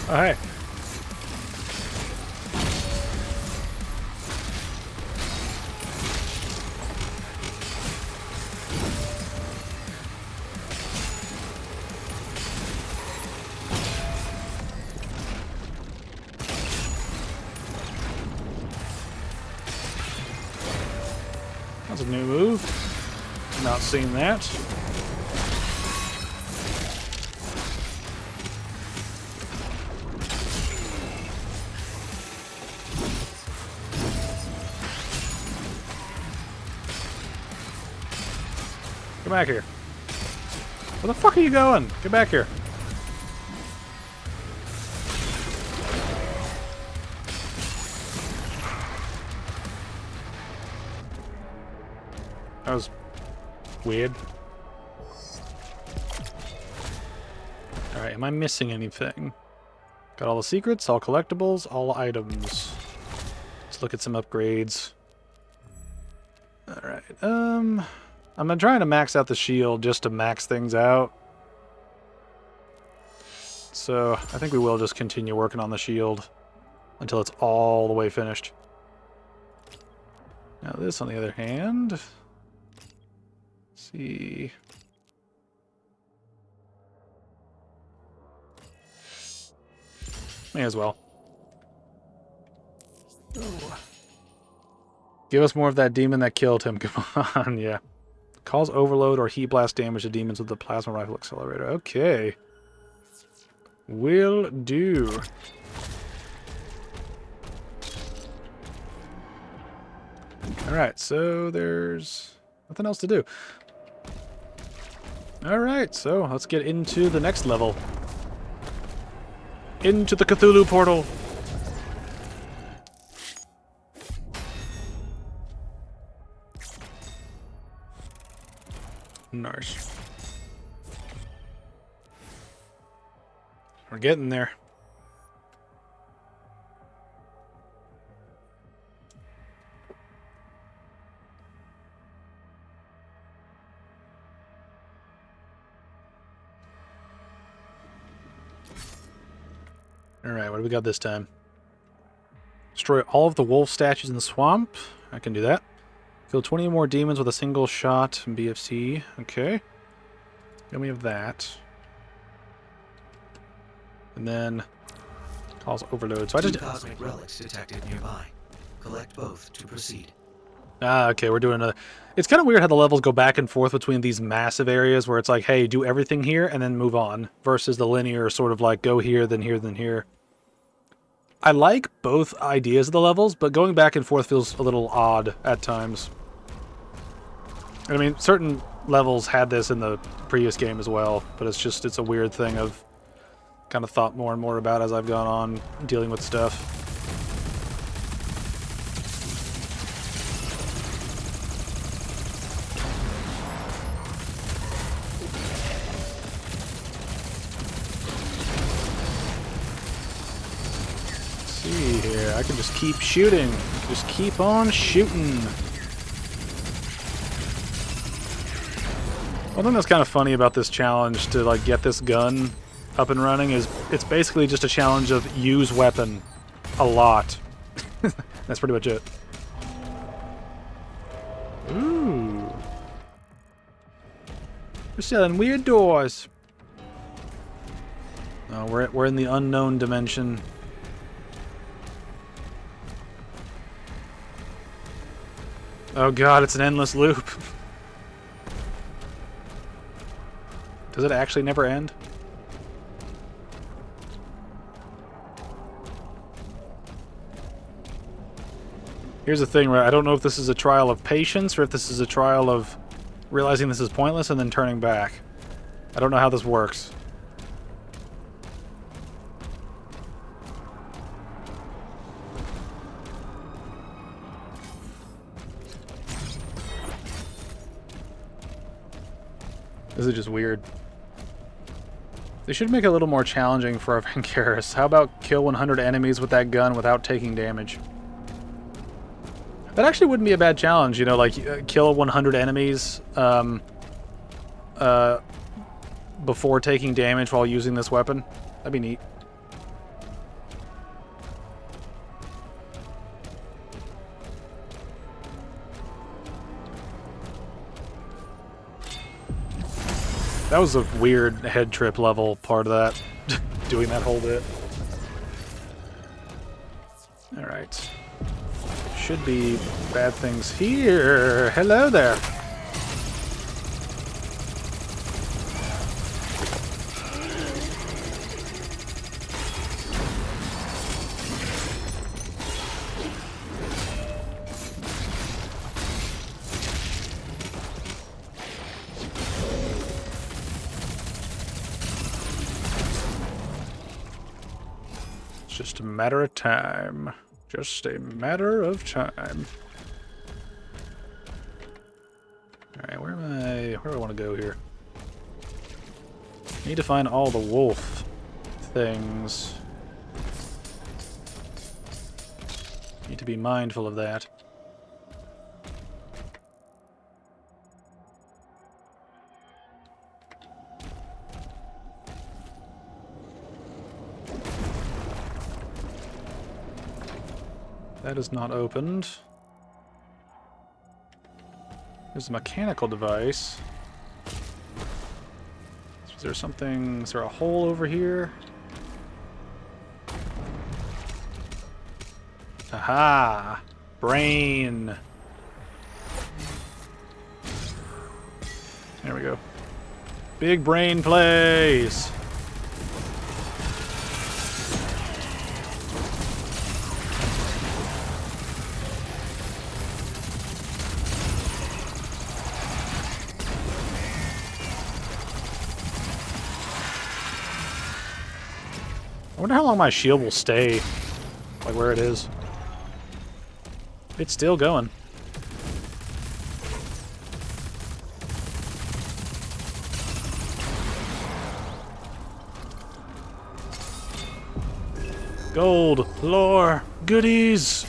Oh, hey. That's a new move. Not seen that. Come back here. Where the fuck are you going? Get back here. That was weird. Alright, am I missing anything? Got all the secrets, all collectibles, all items. Let's look at some upgrades. Alright, I'm trying to max out the shield just to max things out. So, I think we will just continue working on the shield until it's all the way finished. Now this, on the other hand... Let's see... May as well. Oh. Give us more of that demon that killed him. Come on, yeah. Cause overload or heat blast damage to demons with the plasma rifle accelerator. Okay. Will do. Alright, so there's nothing else to do. Alright, so let's get into the next level. Into the Cthulhu portal. Nice. We're getting there. Alright, what do we got this time? Destroy all of the wolf statues in the swamp. I can do that. Kill 20 more demons with a single shot in BFC. Okay. Then we have that. And then cause overload. So I just cosmic relics detected nearby. Collect both to proceed. Ah, okay, we're doing a... It's kind of weird how the levels go back and forth between these massive areas where it's like, hey, do everything here and then move on, versus the linear sort of like go here, then here, then here. I like both ideas of the levels, but going back and forth feels a little odd at times. I mean, certain levels had this in the previous game as well, but it's a weird thing I've kind of thought more and more about as I've gone on dealing with stuff. Here, I can just keep shooting. Just keep on shooting. One thing that's kind of funny about this challenge to like get this gun up and running is it's basically just a challenge of use weapon a lot. That's pretty much it. Ooh. We're selling weird doors. Oh, we're in the unknown dimension. Oh god, it's an endless loop. Does it actually never end? Here's the thing, right? I don't know if this is a trial of patience or if this is a trial of realizing this is pointless and then turning back. I don't know how this works. This is just weird. They should make it a little more challenging for our Vancaris. How about kill 100 enemies with that gun without taking damage? That actually wouldn't be a bad challenge, you know, like kill 100 enemies before taking damage while using this weapon. That'd be neat. That was a weird head trip level part of that. Doing that whole bit. Alright. Should be bad things here. Hello there. Just a matter of time. Just a matter of time. Alright, where am I? Where do I want to go here? Need to find all the wolf things. Need to be mindful of that. That is not opened. There's a mechanical device. Is there something... Is there a hole over here? Aha! Brain! There we go. Big brain plays! I wonder how long my shield will stay, like where it is. It's still going. Gold, lore, goodies!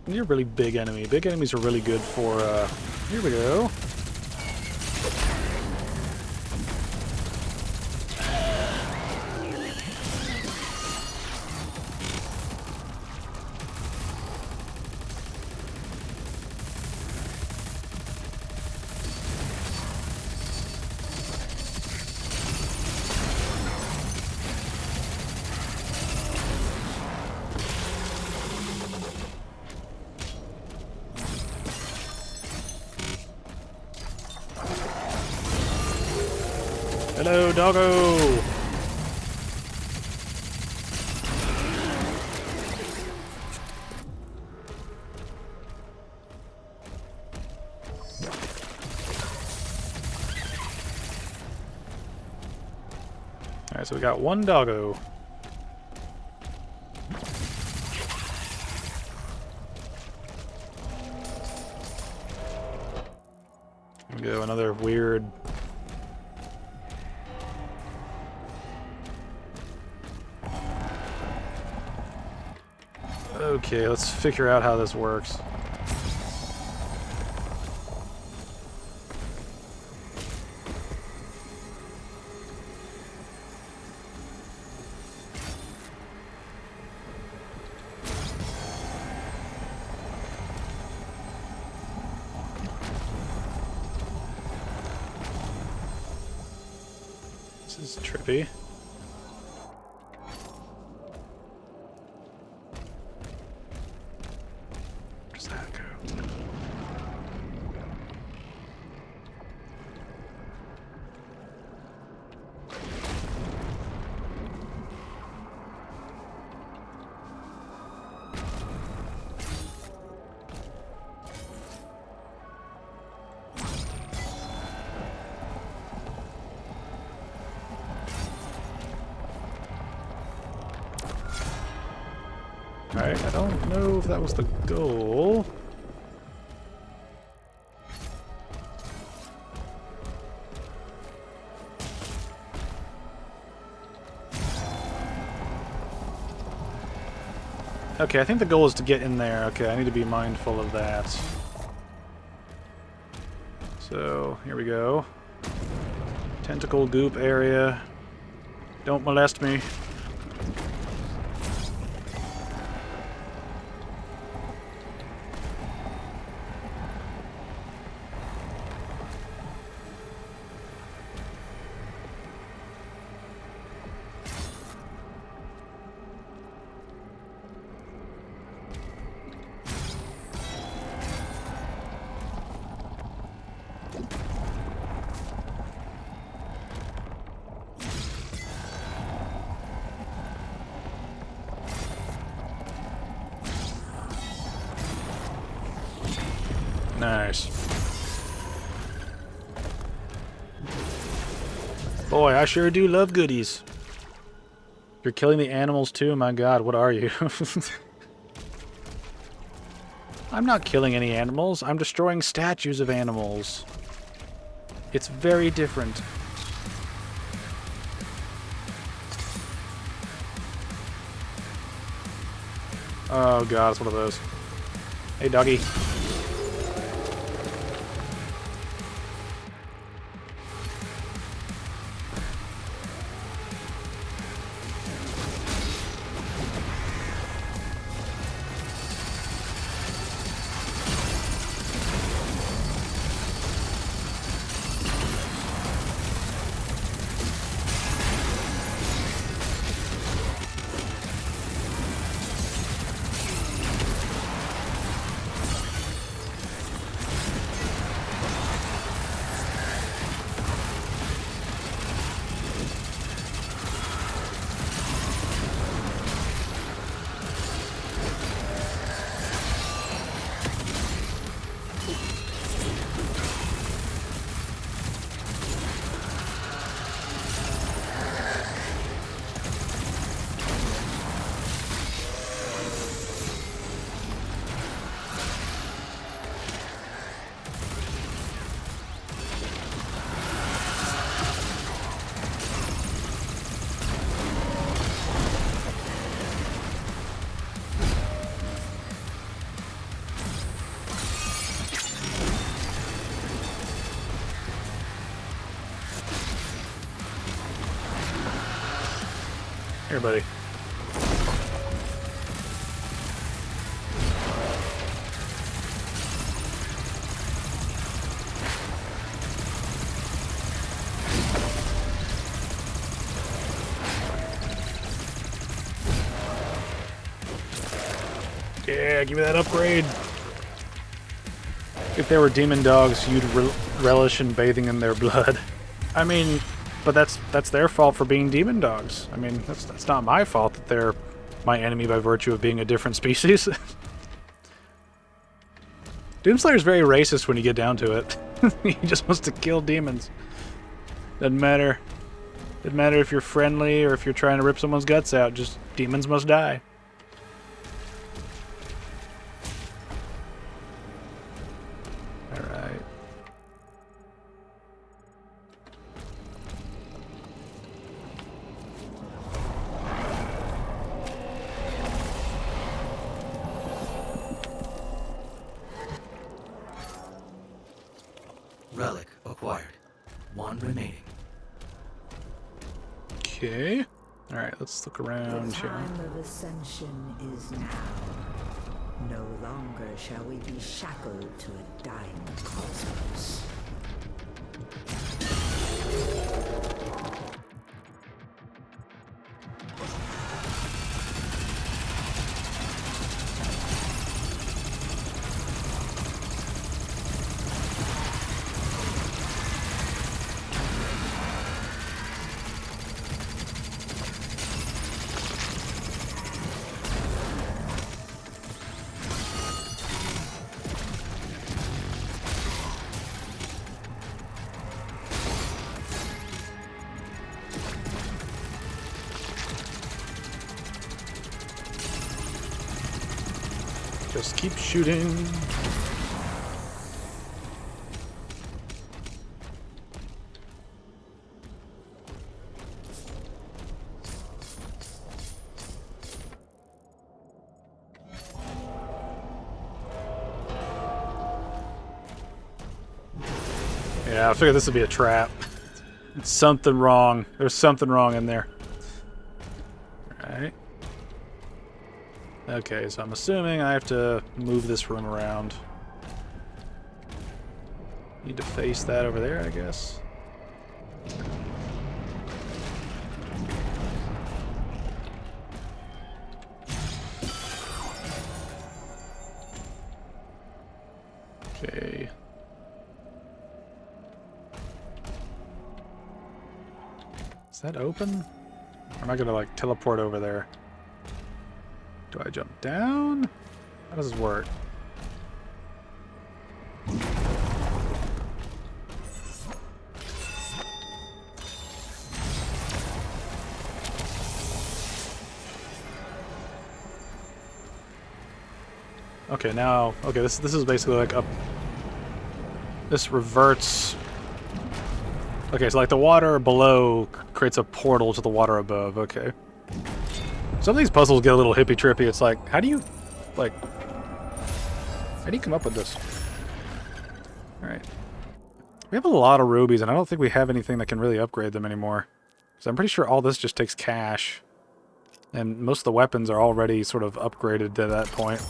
You're a really big enemy. Big enemies are really good for, here we go. Hello, doggo! Alright, so we got one doggo. There we go, another weird... Okay, let's figure out how this works. This is trippy. Where does that go? Alright, I don't know if that was the goal. Okay, I think the goal is to get in there. Okay, I need to be mindful of that. So, here we go. Tentacle goop area. Don't molest me. Nice. Boy, I sure do love goodies. You're killing the animals too? My god, what are you? I'm not killing any animals. I'm destroying statues of animals. It's very different. Oh god, it's one of those. Hey, doggy. Here, buddy. Yeah, give me that upgrade. If they were demon dogs, you'd relish in bathing in their blood. I mean, but that's their fault for being demon dogs. I mean, that's not my fault that they're my enemy by virtue of being a different species. Doomslayer's very racist when you get down to it. He just wants to kill demons. Doesn't matter. Doesn't matter if you're friendly or if you're trying to rip someone's guts out. Just demons must die. Alright. Relic acquired. One remaining. Okay. Alright, let's look around The here. time of ascension is now. No longer shall we be shackled to a dying cosmos. Just keep shooting. Yeah, I figured this would be a trap. It's something wrong. There's something wrong in there. Alright. Okay, so I'm assuming I have to move this room around. Need to face that over there, I guess. Okay. Is that open? Or am I gonna, like, teleport over there? Do I jump down? How does this work? Okay, now... Okay, this is basically like up... This reverts... Okay, so like the water below creates a portal to the water above. Okay. Some of these puzzles get a little hippy-trippy. It's like, how do you... Like... How do you come up with this? Alright. We have a lot of rubies, and I don't think we have anything that can really upgrade them anymore. So I'm pretty sure all this just takes cash. And most of the weapons are already sort of upgraded to that point.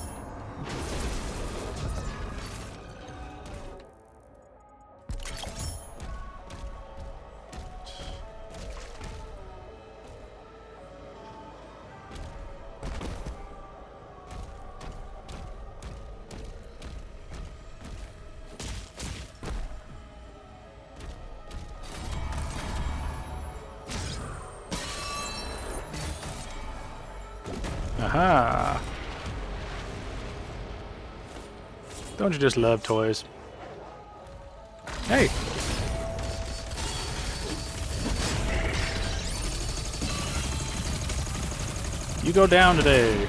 Aha! Don't you just love toys? Hey! You go down today!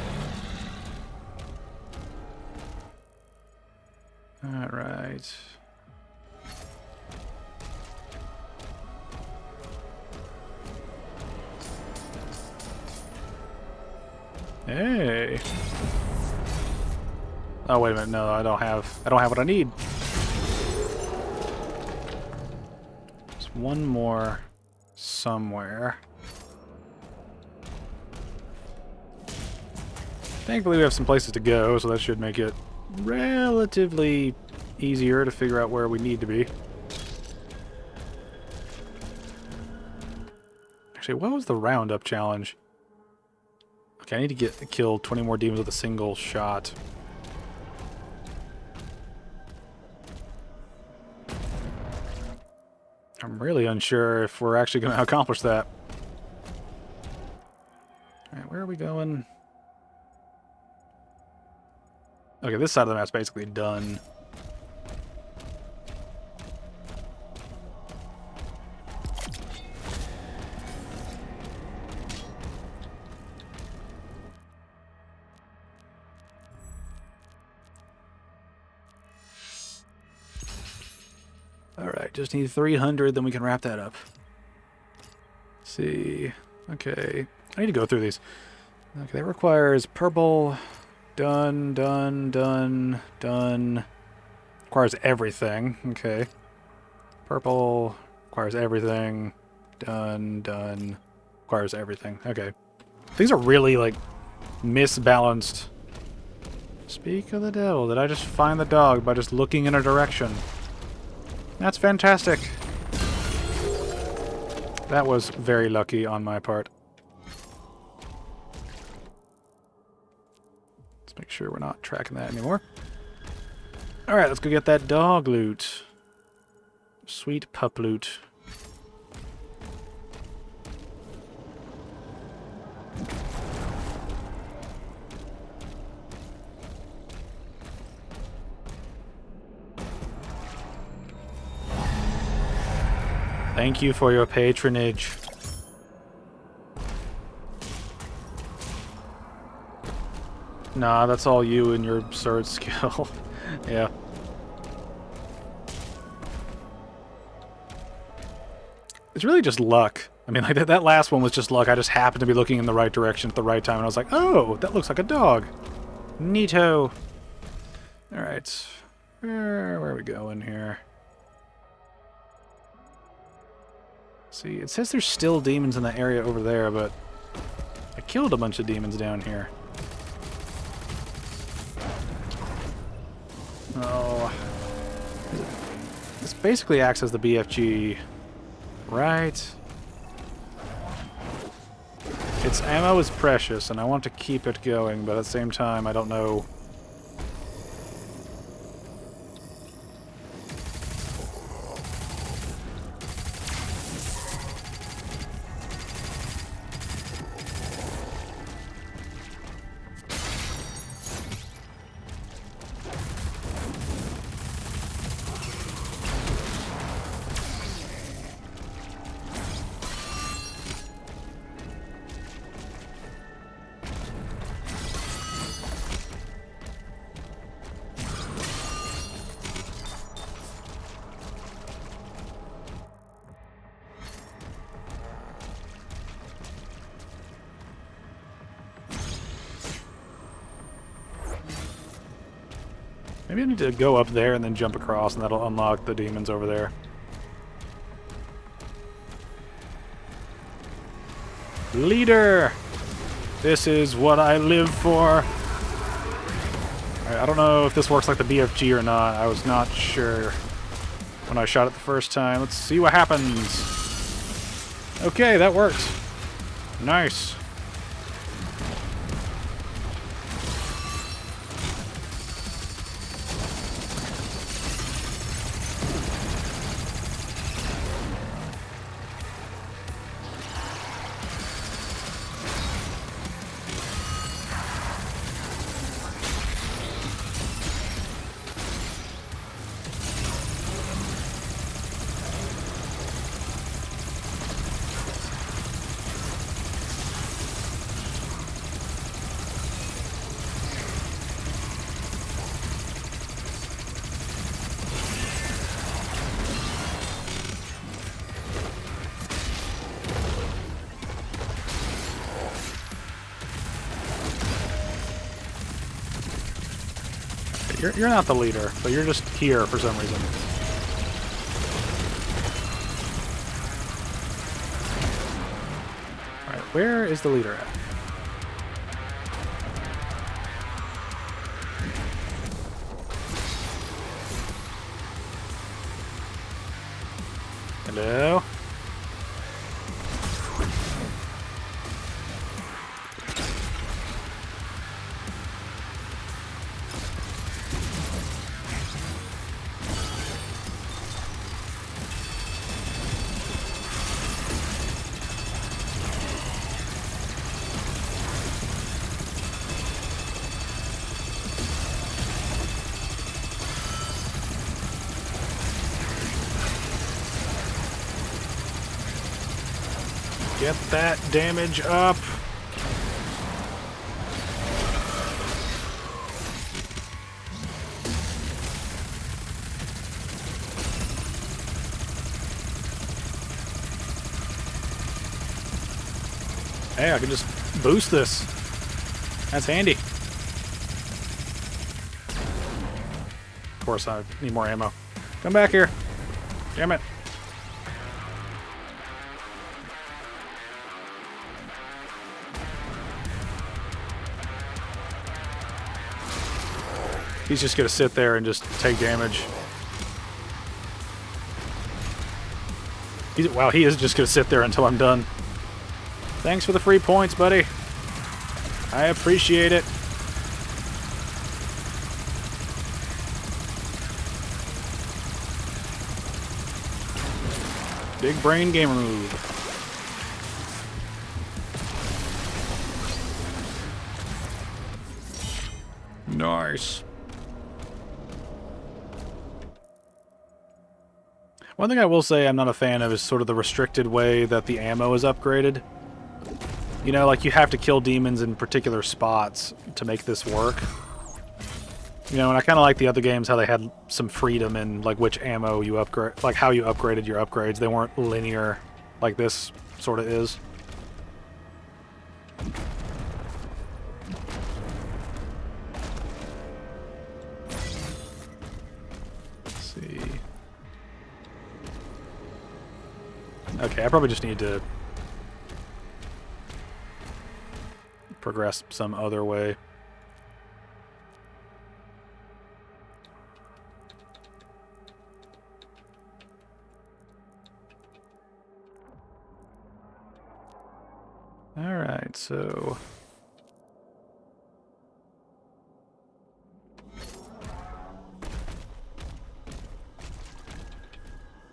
Alright. Hey. Oh wait a minute, no, I don't have what I need. There's one more somewhere. Thankfully we have some places to go, so that should make it relatively easier to figure out where we need to be. Actually, what was the roundup challenge? Okay, I need to kill 20 more demons with a single shot. I'm really unsure if we're actually going to accomplish that. Alright, where are we going? Okay, this side of the map's basically done. Alright, just need 300, then we can wrap that up. Let's see. Okay. I need to go through these. Okay, that requires purple. Done, done, done, done. Requires everything. Okay. Purple. Requires everything. Done, done. Requires everything. Okay. These are really, like, misbalanced. Speak of the devil. Did I just find the dog by just looking in a direction? That's fantastic. That was very lucky on my part. Let's make sure we're not tracking that anymore. Alright, let's go get that dog loot. Sweet pup loot. Thank you for your patronage. Nah, that's all you and your sword skill. Yeah. It's really just luck. I mean, like, that last one was just luck. I just happened to be looking in the right direction at the right time, and I was like, oh, that looks like a dog. Neato. Alright. Where are we going here? See, it says there's still demons in that area over there, but I killed a bunch of demons down here. Oh. This basically acts as the BFG, right? Its ammo is precious, and I want to keep it going, but at the same time, I don't know. Maybe I need to go up there and then jump across, and that'll unlock the demons over there. Leader! This is what I live for! Alright, I don't know if this works like the BFG or not. I was not sure when I shot it the first time. Let's see what happens. Okay, that worked. Nice. You're not the leader, but you're just here for some reason. Alright, where is the leader at? Hello? Get that damage up. Hey, I can just boost this. That's handy. Of course, I need more ammo. Come back here. Damn it. He's just gonna sit there and just take damage. Wow, he is just gonna sit there until I'm done. Thanks for the free points, buddy. I appreciate it. Big brain gamer move. Nice. One thing I will say I'm not a fan of is sort of the restricted way that the ammo is upgraded. You know, like you have to kill demons in particular spots to make this work. You know, and I kind of like the other games how they had some freedom in like which ammo you upgrade, like how you upgraded your upgrades. They weren't linear like this sort of is. Let's see. Okay, I probably just need to progress some other way. Alright, so...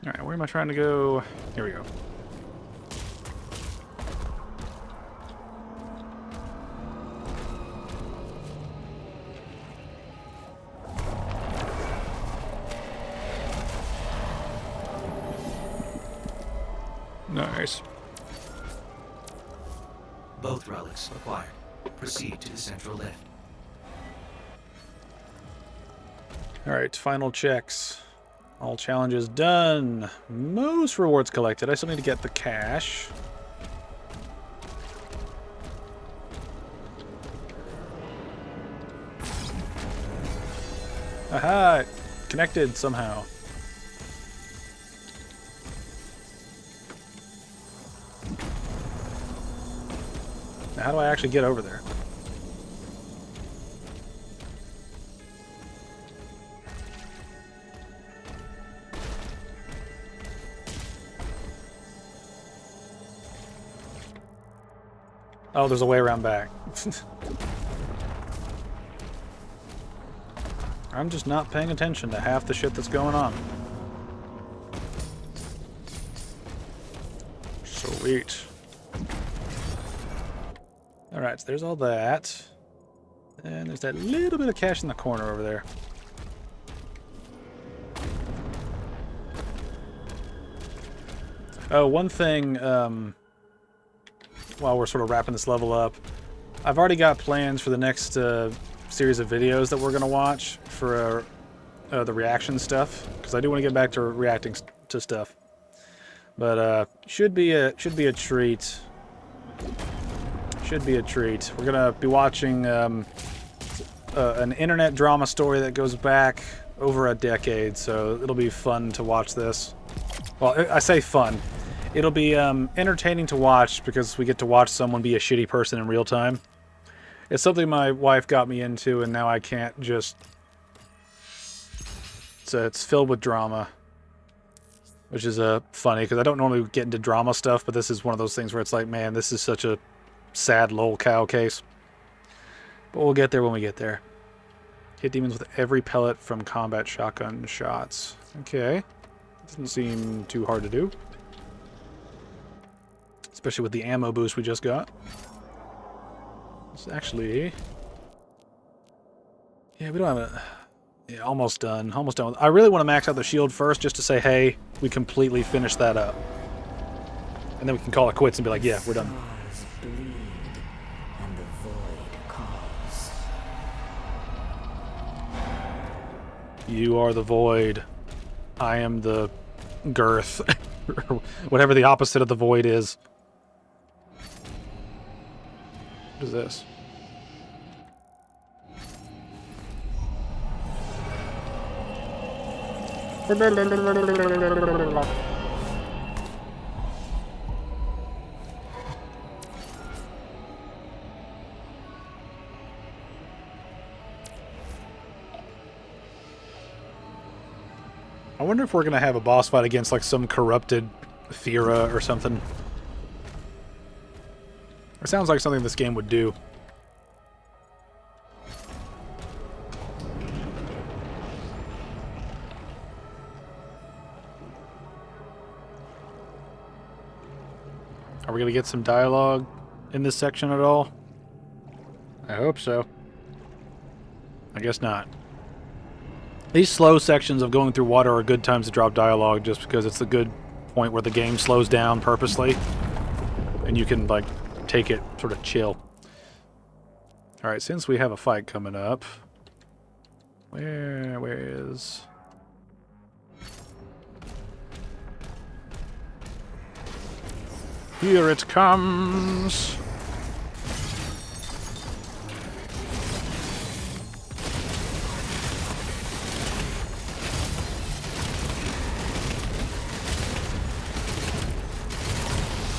Alright, where am I trying to go? Here we go. Nice. Both relics acquired. Proceed to the central lift. Alright, final checks. All challenges done. Most rewards collected. I still need to get the cash. Aha! Connected somehow. Now, how do I actually get over there? Oh, there's a way around back. I'm just not paying attention to half the shit that's going on. Sweet. Alright, so there's all that. And there's that little bit of cash in the corner over there. Oh, one thing, while we're sort of wrapping this level up, I've already got plans for the next series of videos that we're going to watch for the reaction stuff, because I do want to get back to reacting to stuff. But should be a treat. Should be a treat. We're gonna be watching an internet drama story that goes back over a decade, so it'll be fun to watch this. Well, I say fun. It'll be entertaining to watch because we get to watch someone be a shitty person in real time. It's something my wife got me into, and now I can't just... So it's filled with drama, which is funny because I don't normally get into drama stuff, but this is one of those things where it's like, man, this is such a sad lol cow case. But we'll get there when we get there. Hit demons with every pellet from combat shotgun shots. Okay. Doesn't seem too hard to do. Especially with the ammo boost we just got. It's actually... Yeah, we don't have a... Yeah, almost done. Almost done. I really want to max out the shield first just to say, hey, we completely finished that up. And then we can call it quits and be like, yeah, we're done. You are the void. I am the girth. Whatever the opposite of the void is. What is this? I wonder if we're going to have a boss fight against like some corrupted Thera or something. It sounds like something this game would do. Are we going to get some dialogue in this section at all? I hope so. I guess not. These slow sections of going through water are good times to drop dialogue just because it's a good point where the game slows down purposely. And you can, like, take it sort of chill. Alright, since we have a fight coming up, where is... Here it comes!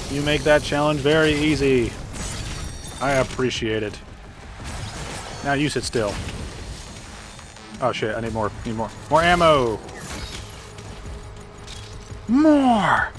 You make that challenge very easy. I appreciate it. Now you sit still. Oh shit, I need more. Need more. More ammo! More!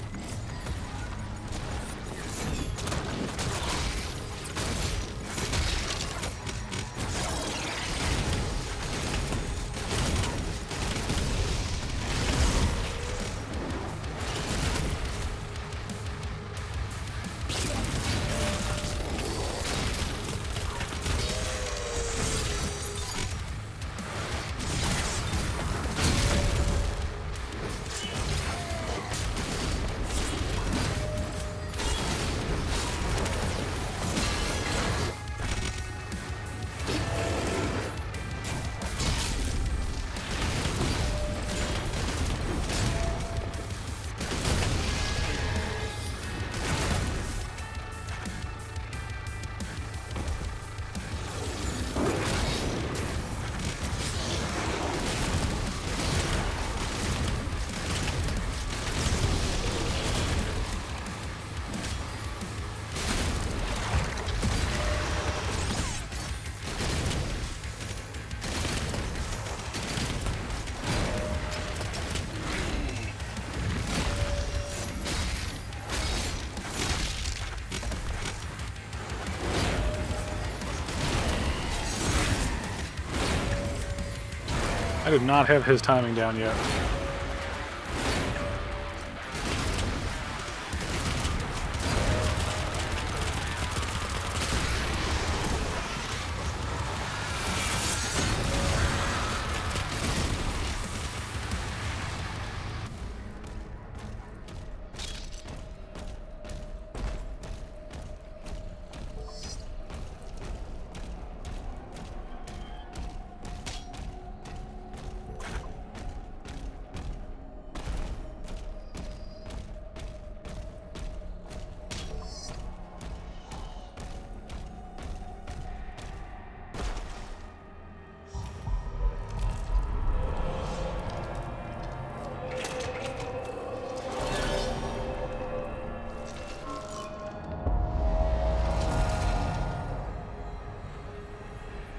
I did not have his timing down yet.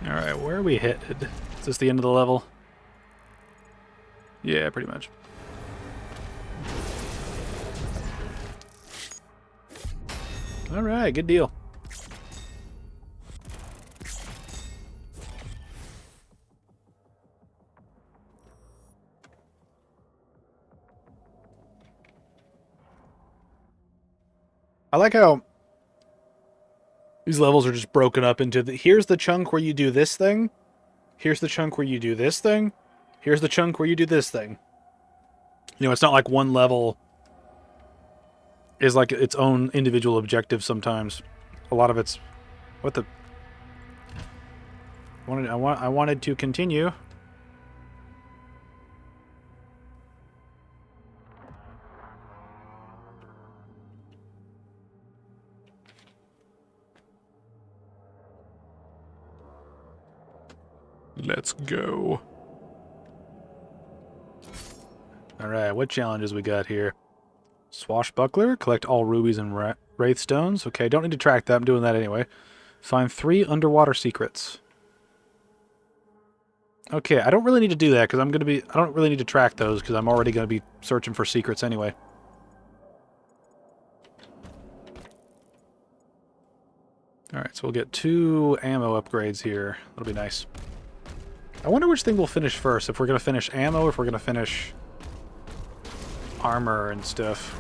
Alright, where are we headed? Is this the end of the level? Yeah, pretty much. Alright, good deal. I like how these levels are just broken up into here's the chunk where you do this thing, here's the chunk where you do this thing, here's the chunk where you do this thing. You know, it's not like one level is like its own individual objective sometimes. A lot of it's... What the... I wanted to continue. Let's go. Alright, what challenges we got here? Swashbuckler, collect all rubies and wraith stones. Okay, don't need to track that, I'm doing that anyway. Find 3 underwater secrets. Okay, I don't really need to do that, because I don't really need to track those, because I'm already going to be searching for secrets anyway. Alright, so we'll get 2 ammo upgrades here. That'll be nice. I wonder which thing we'll finish first. If we're going to finish ammo, or if we're going to finish armor and stuff.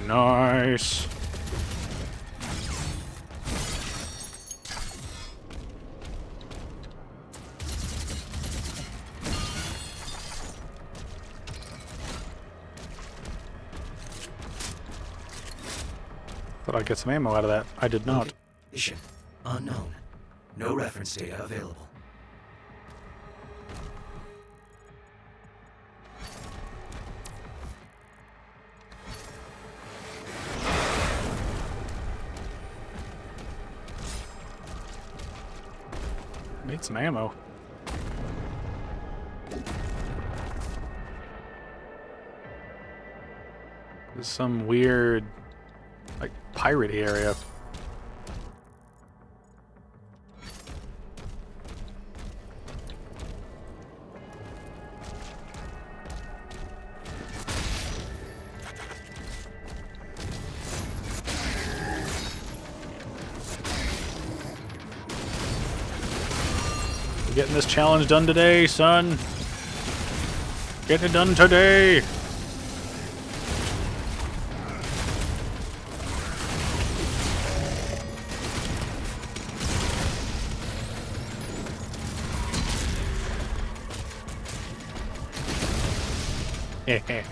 Nice. Thought I'd get some ammo out of that. I did not. Location unknown. No reference data available. Need some ammo. This is some weird, like, piratey area. We're getting this challenge done today, son. Getting it done today. Heh.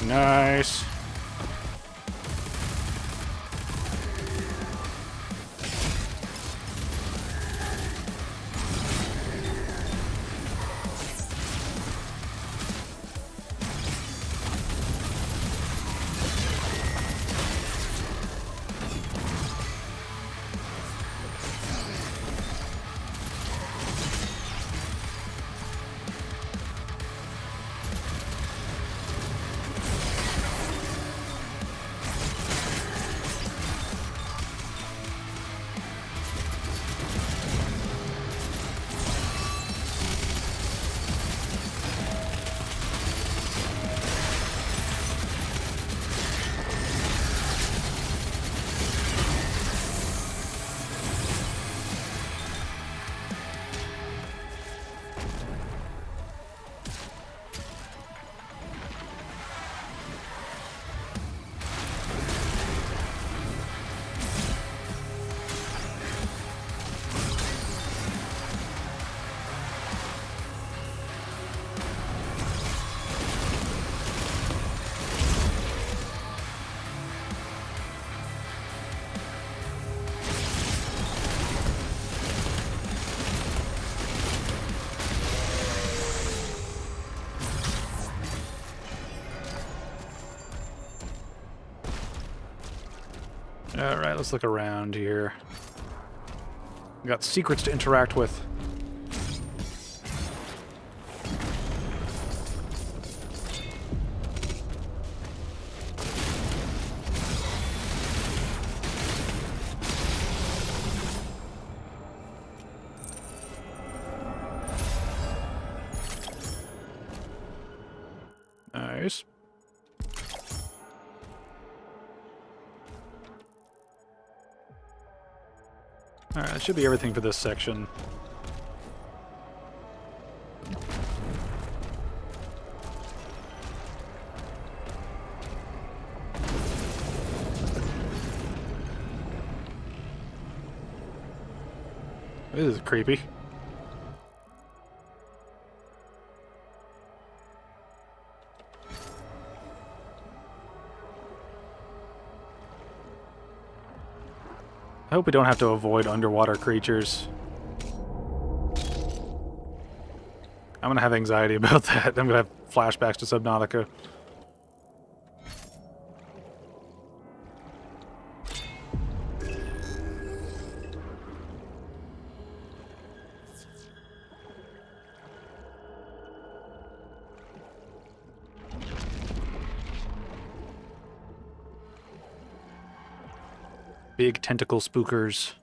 Nice. Alright, let's look around here. We got secrets to interact with. Nice. Alright, that should be everything for this section. This is creepy. I hope we don't have to avoid underwater creatures. I'm gonna have anxiety about that. I'm gonna have flashbacks to Subnautica. Big tentacle spookers.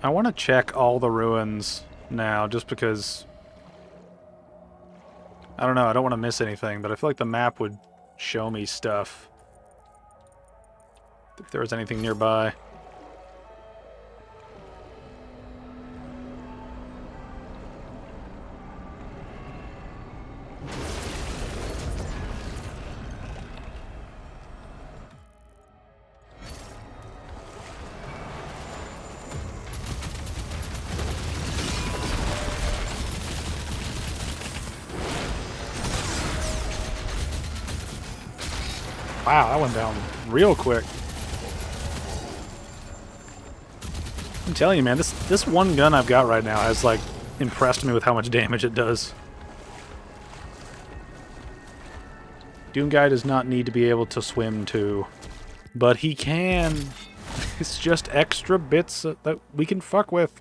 I want to check all the ruins now, just because... I don't know, I don't want to miss anything, but I feel like the map would show me stuff. If there was anything nearby. Wow, that went down real quick. I'm telling you, man, this one gun I've got right now has, like, impressed me with how much damage it does. Doom Guy does not need to be able to swim, too. But he can. It's just extra bits that we can fuck with.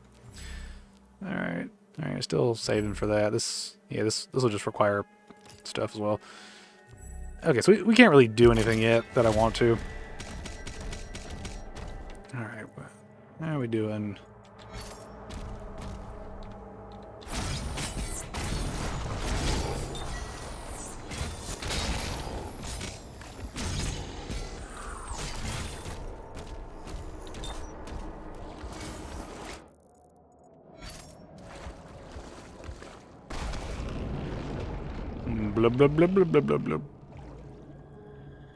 Alright. Alright, still saving for that. This will just require stuff as well. Okay, so we can't really do anything yet that I want to. Alright, how are we doing? Blub, blub, blub, blub, blub, blub, blub.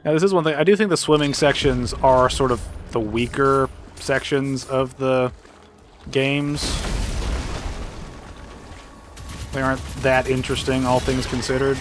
Now, this is one thing. I do think the swimming sections are sort of the weaker sections of the games. They aren't that interesting, all things considered.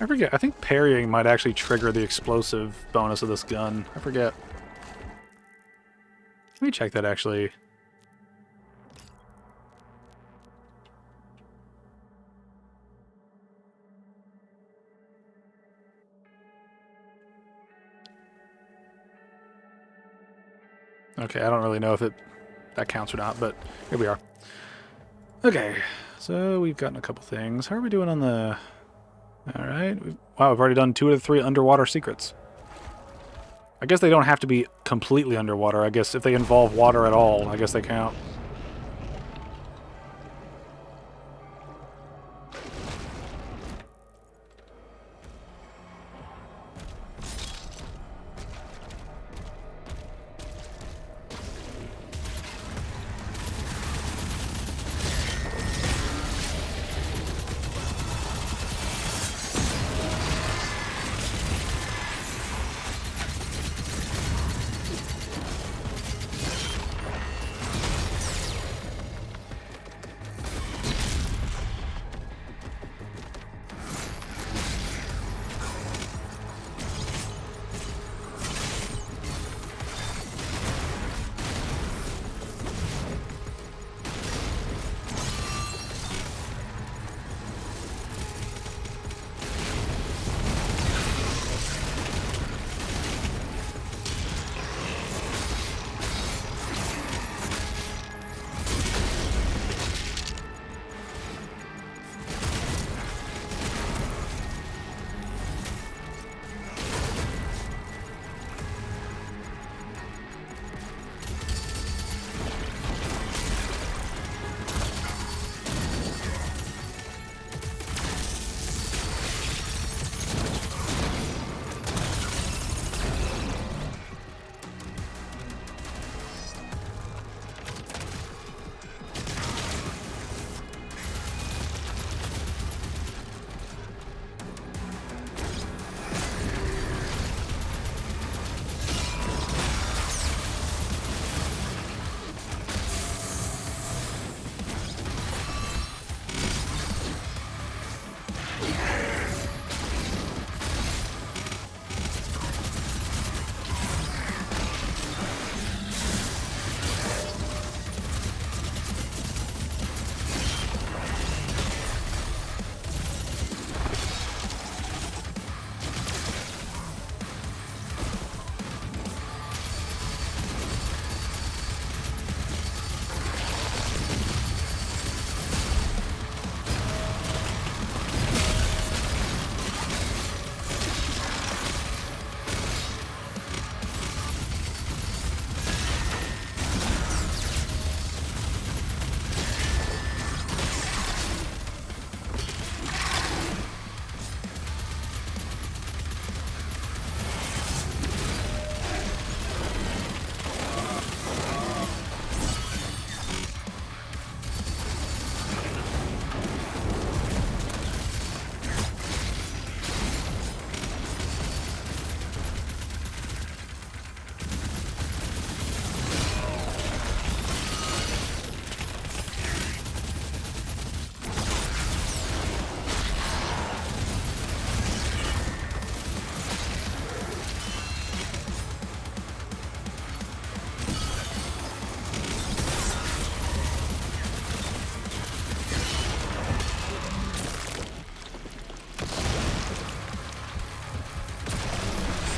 I forget. I think parrying might actually trigger the explosive bonus of this gun. I forget. Let me check that, actually. Okay, I don't really know if that counts or not, but here we are. Okay, so we've gotten a couple things. How are we doing on the... Alright. Wow, we've already done 2 of the 3 underwater secrets. I guess they don't have to be completely underwater. I guess if they involve water at all, I guess they count.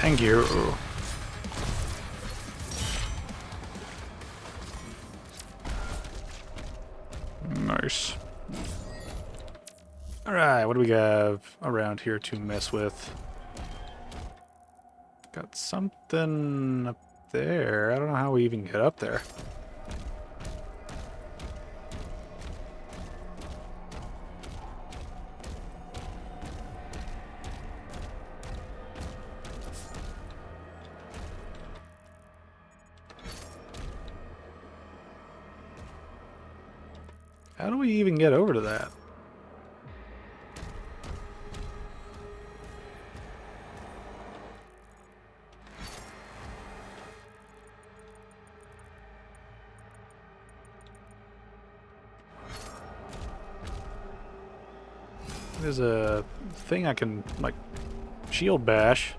Thank you. Nice. Alright, what do we have around here to mess with? Got something up there. I don't know how we even get up there. How do we even get over to that? There's a thing I can, like, shield bash.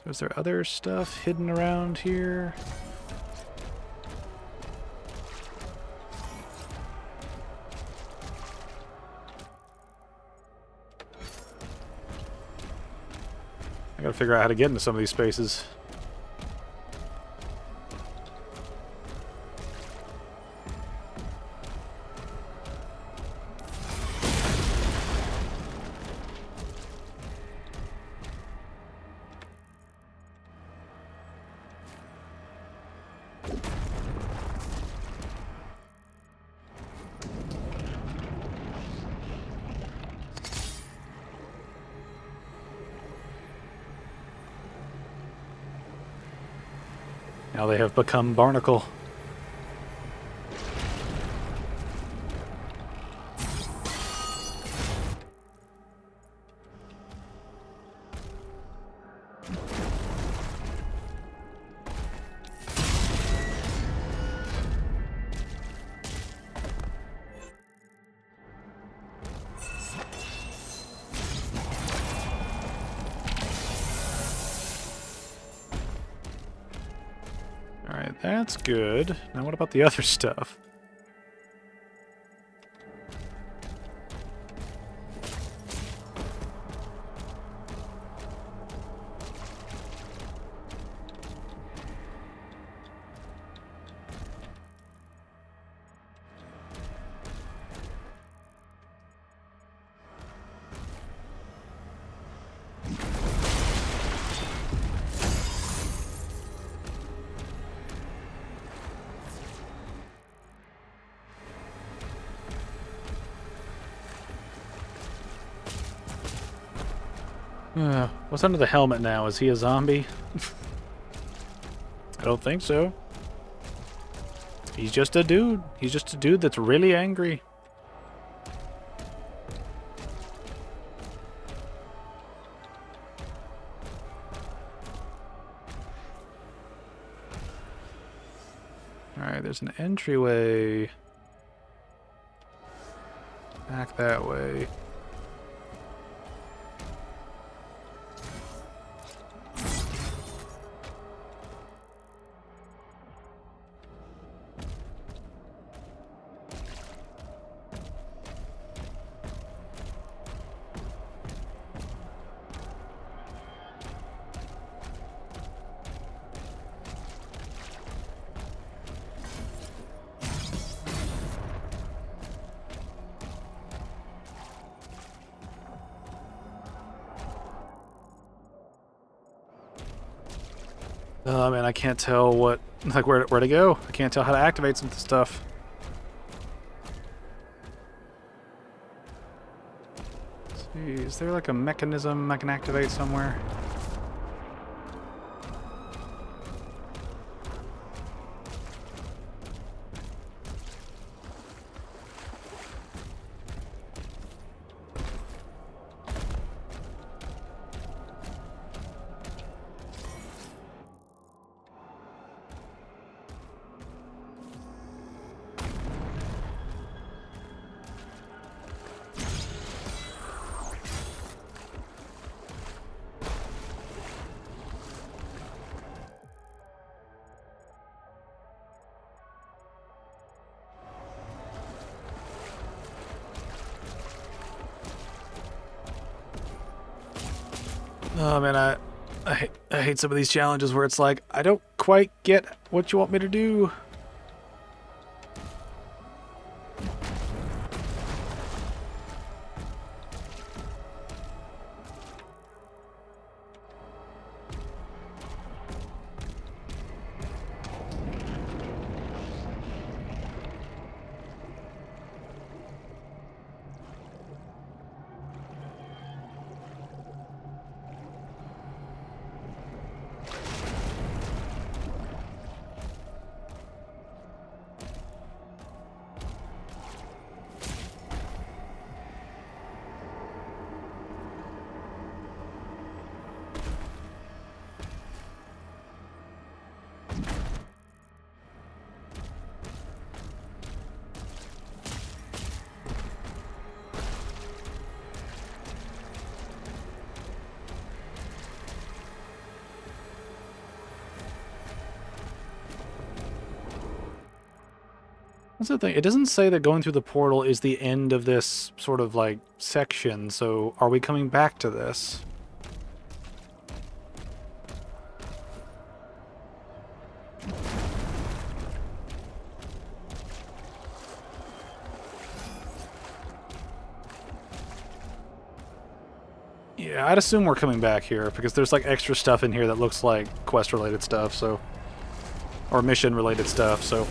So is there other stuff hidden around here? I gotta figure out how to get into some of these spaces. Now they have become barnacle. Alright, that's good. Now what about the other stuff? What's under the helmet now? Is he a zombie? I don't think so. He's just a dude. He's just a dude that's really angry. Alright, there's an entryway back that way. Oh man, I can't tell what, like where to go. I can't tell how to activate some of the stuff. Let's see, is there like a mechanism I can activate somewhere? Oh man, I hate some of these challenges where it's like, I don't quite get what you want me to do. That's the thing. It doesn't say that going through the portal is the end of this sort of like section, so are we coming back to this? Yeah, I'd assume we're coming back here because there's like extra stuff in here that looks like quest related stuff, so or mission related stuff, so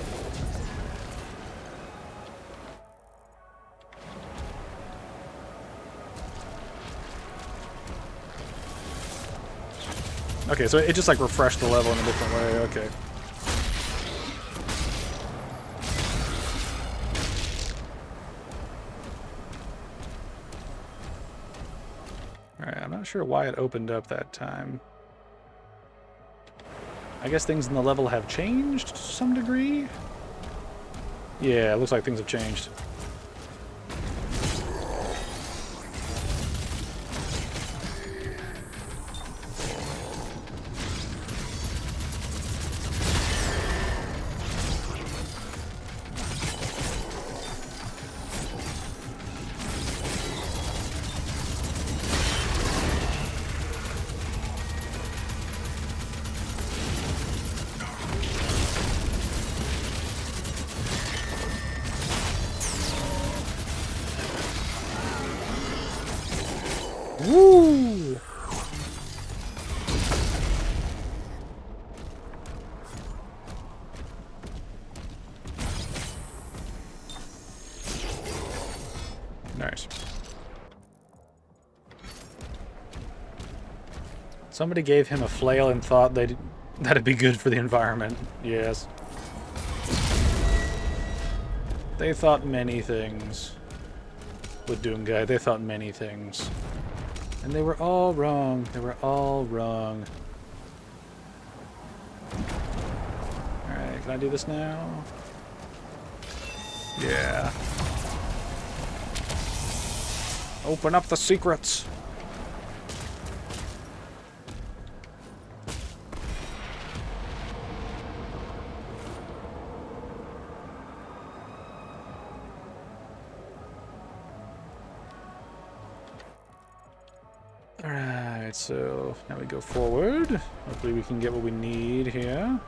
okay, so it just like refreshed the level in a different way. Okay. Alright, I'm not sure why it opened up that time. I guess things in the level have changed to some degree? Yeah, it looks like things have changed. Woo! Nice. Somebody gave him a flail and thought that'd be good for the environment. Yes. They thought many things. With Doomguy, they thought many things. And they were all wrong. They were all wrong. Alright, can I do this now? Yeah. Open up the secrets! Alright, so now we go forward. Hopefully we can get what we need here.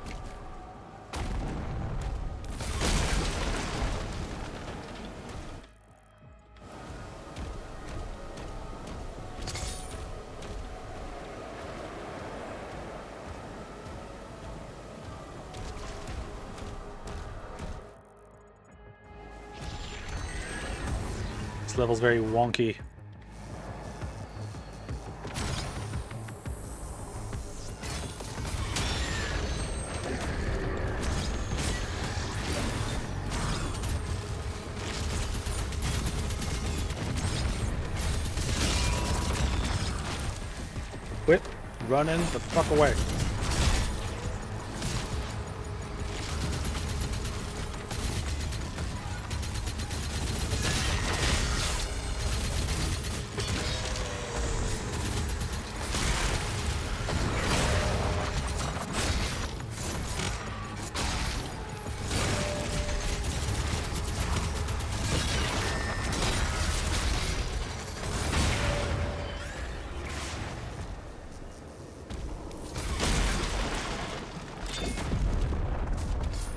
This level's very wonky. Quit running the fuck away.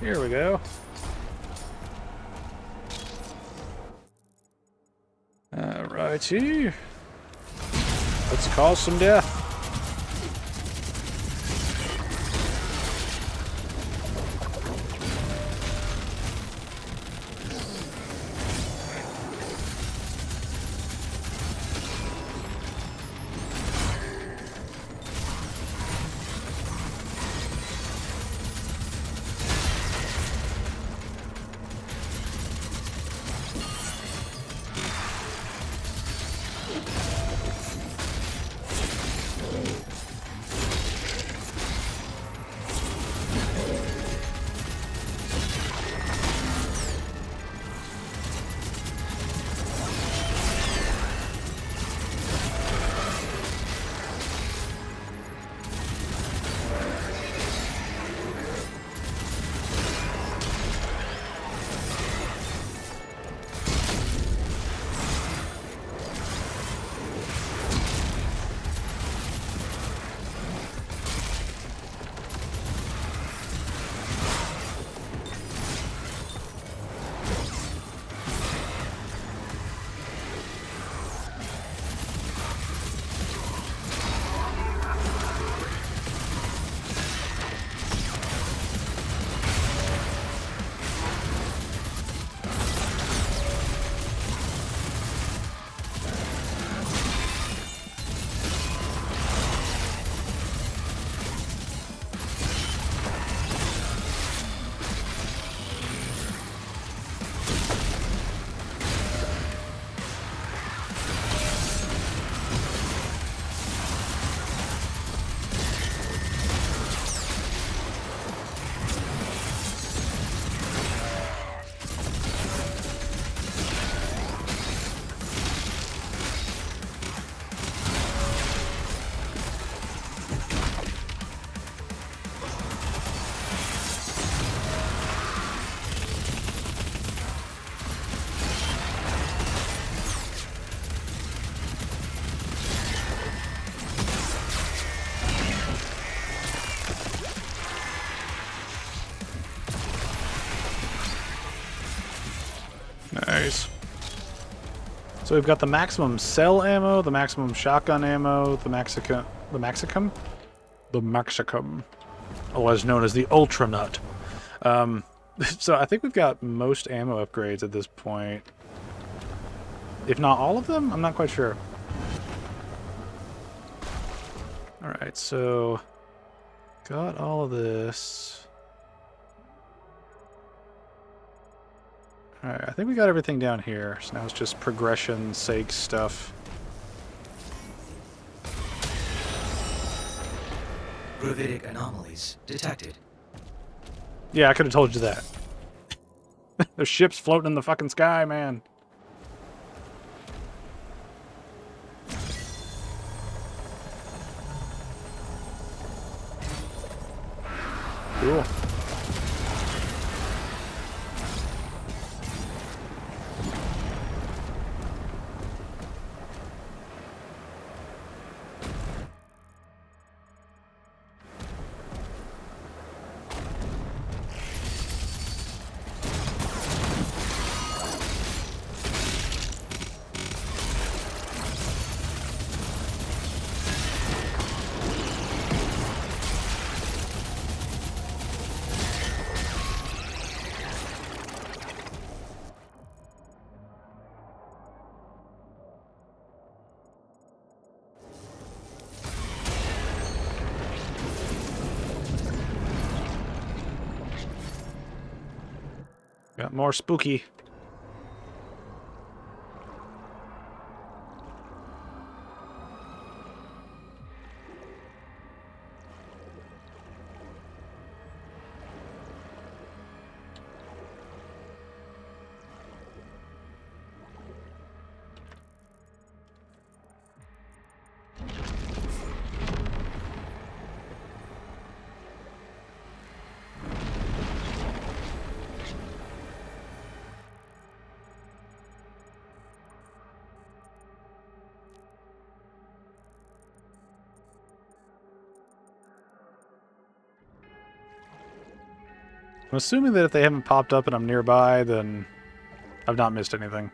Here we go. Alrighty. Let's cause some death. Nice. So we've got the maximum cell ammo, the maximum shotgun ammo, the Maxicum, otherwise known as the Ultra Nut. So I think we've got most ammo upgrades at this point. If not all of them, I'm not quite sure. Alright, so got all of this. Alright, I think we got everything down here. So now it's just progression sake stuff. Gravitic anomalies detected. Yeah, I could have told you that. There's ships floating in the fucking sky, man. Cool. Got more spooky. I'm assuming that if they haven't popped up and I'm nearby, then I've not missed anything.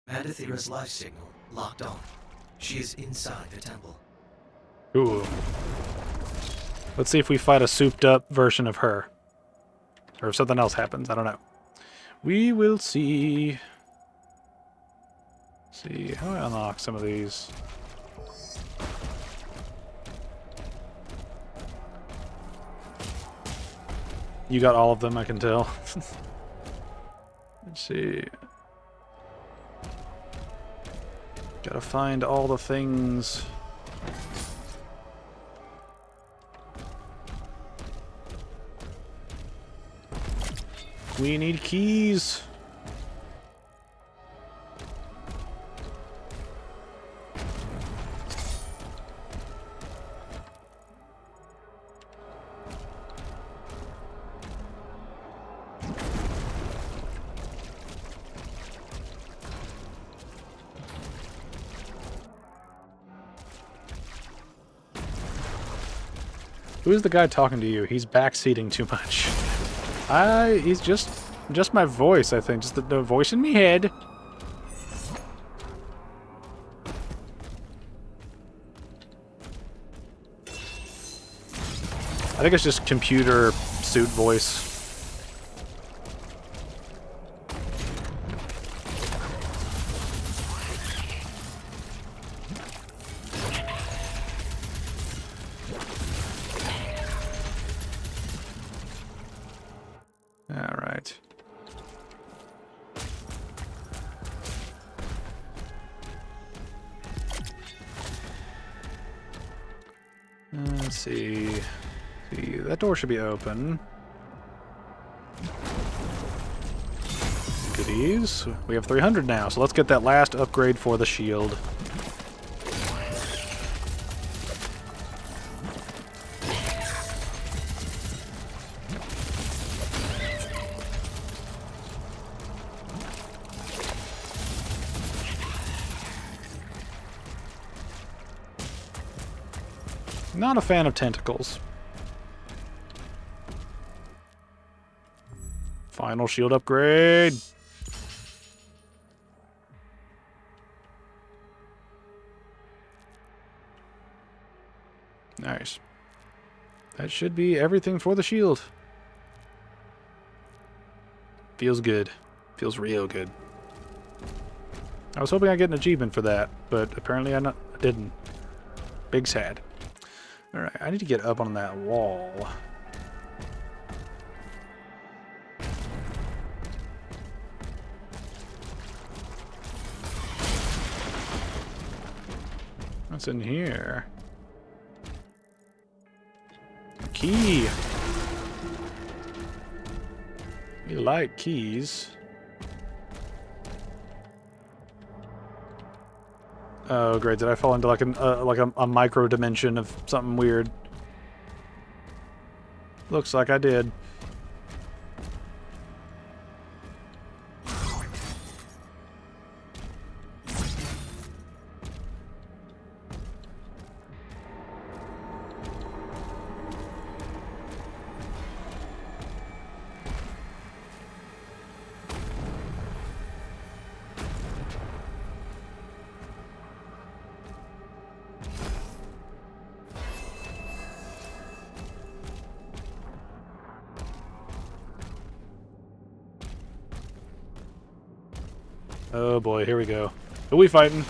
Commander Thera's life signal locked on. She is inside the temple. Ooh. Let's see if we fight a souped-up version of her. Or if something else happens. I don't know. We will see. Let's see, how do I unlock some of these? You got all of them, I can tell. Let's see. Gotta find all the things. We need keys. Who is the guy talking to you? He's backseating too much. He's just my voice, I think. Just the voice in me head. I think it's just computer suit voice. All right. Let's see. That door should be open. Goodies. We have 300 now, so let's get that last upgrade for the shield. Not a fan of tentacles. Final shield upgrade. Nice. That should be everything for the shield. Feels good. Feels real good. I was hoping I'd get an achievement for that, but apparently I didn't. Big sad. Alright, I need to get up on that wall. What's in here? Key. We like keys. Oh, great! Did I fall into like a micro dimension of something weird? Looks like I did. Oh boy, here we go. Who we fighting?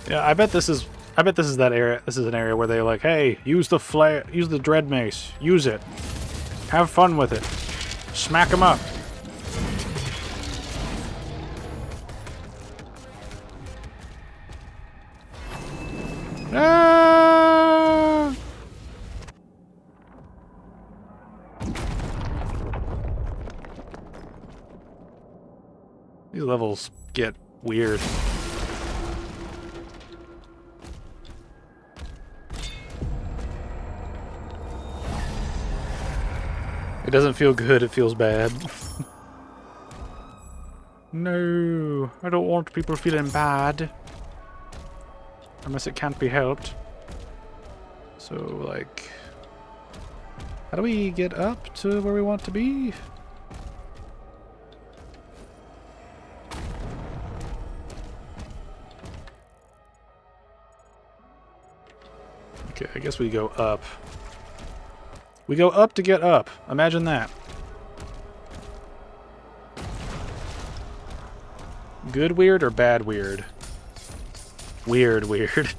Yeah, I bet this is that area. This is an area where they're like, "Hey, use the flare, use the dread mace, use it, have fun with it, smack them up." Ah! These levels get weird. It doesn't feel good, it feels bad. No, I don't want people feeling bad. Unless it can't be helped. So, like... How do we get up to where we want to be? Okay, I guess we go up. We go up to get up. Imagine that. Good weird or bad weird? Weird weird.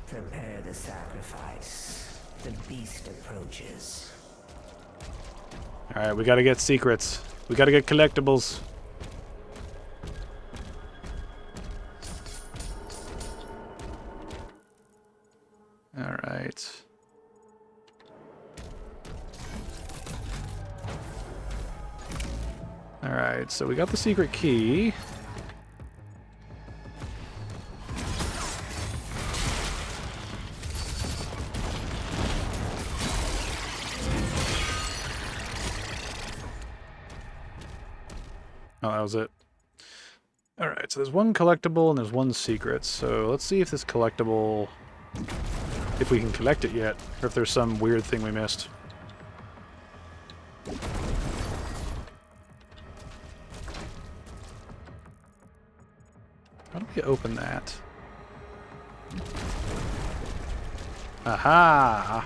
Prepare the sacrifice. The beast approaches. Alright, we gotta get secrets. We gotta get collectibles. Alright. Alright, so we got the secret key. Oh, that was it. Alright, so there's one collectible and there's one secret. So let's see if this collectible... if we can collect it yet, or if there's some weird thing we missed. How do we open that? Aha!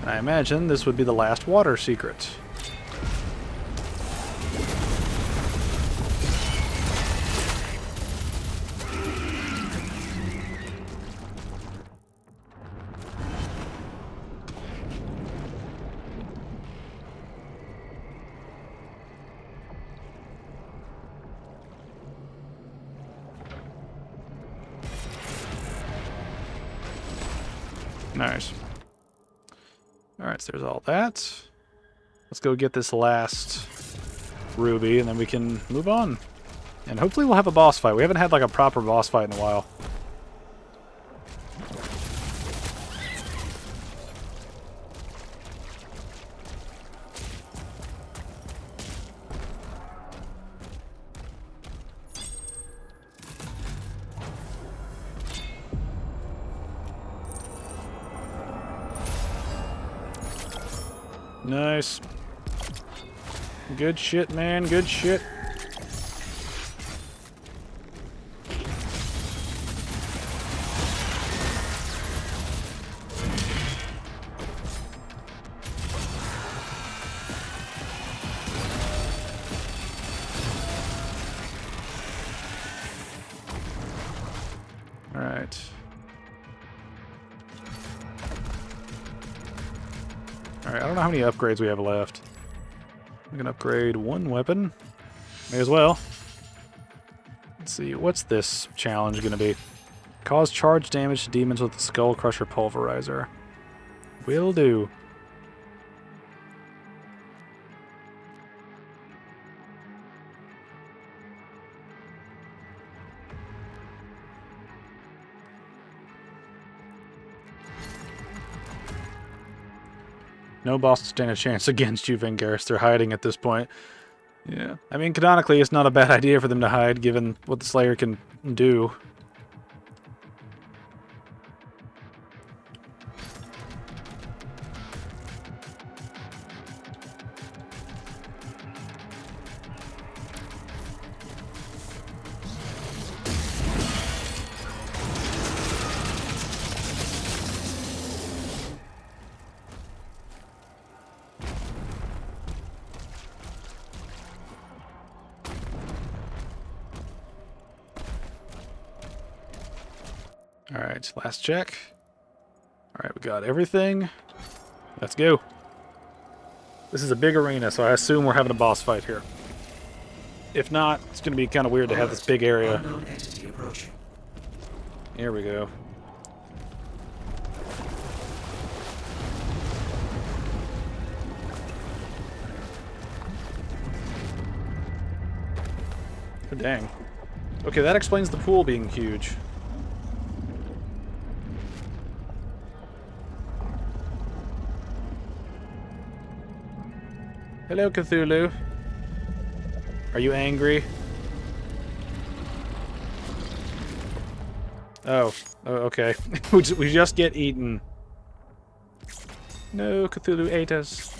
I imagine this would be the last water secret. Nice. Alright, so there's all that. Let's go get this last ruby, and then we can move on. And hopefully we'll have a boss fight. We haven't had like a proper boss fight in a while. Nice. Good shit, man. Good shit. All right. Alright, I don't know how many upgrades we have left. We can upgrade one weapon. May as well. Let's see, what's this challenge going to be? Cause charge damage to demons with the Skull Crusher Pulverizer. Will do. No boss to stand a chance against you, Vingaris. They're hiding at this point. Yeah. I mean, canonically, it's not a bad idea for them to hide, given what the Slayer can do. Alright, last check. Alright, we got everything. Let's go. This is a big arena, so I assume we're having a boss fight here. If not, it's going to be kind of weird to have this big area. Unknown entity approaching. Here we go. Oh, dang. Okay, that explains the pool being huge. Hello, Cthulu. Are you angry? Oh, okay. we just get eaten. No, Cthulhu ate us.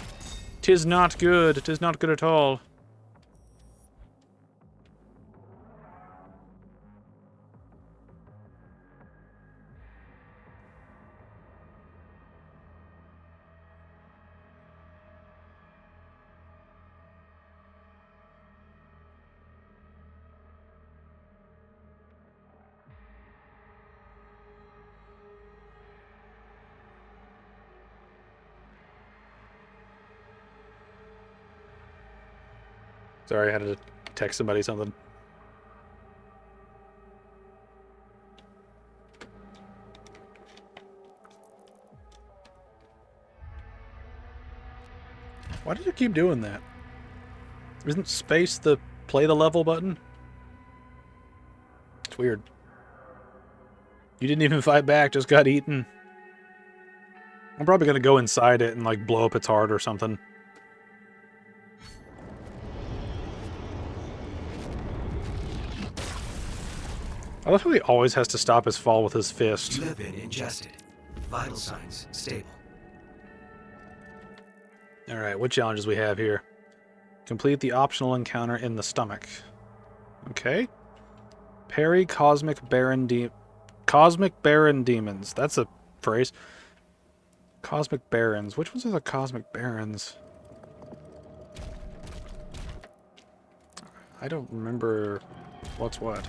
'Tis not good. 'Tis not good at all. Sorry, I had to text somebody something. Why did you keep doing that? Isn't space the play the level button? It's weird. You didn't even fight back, just got eaten. I'm probably gonna go inside it and like blow up its heart or something. I love how he always has to stop his fall with his fist. You have been ingested. Vital signs stable. Alright, what challenges we have here? Complete the optional encounter in the stomach. Okay. Parry Cosmic Baron Demons. That's a phrase. Cosmic Barons. Which ones are the Cosmic Barons? I don't remember what's what.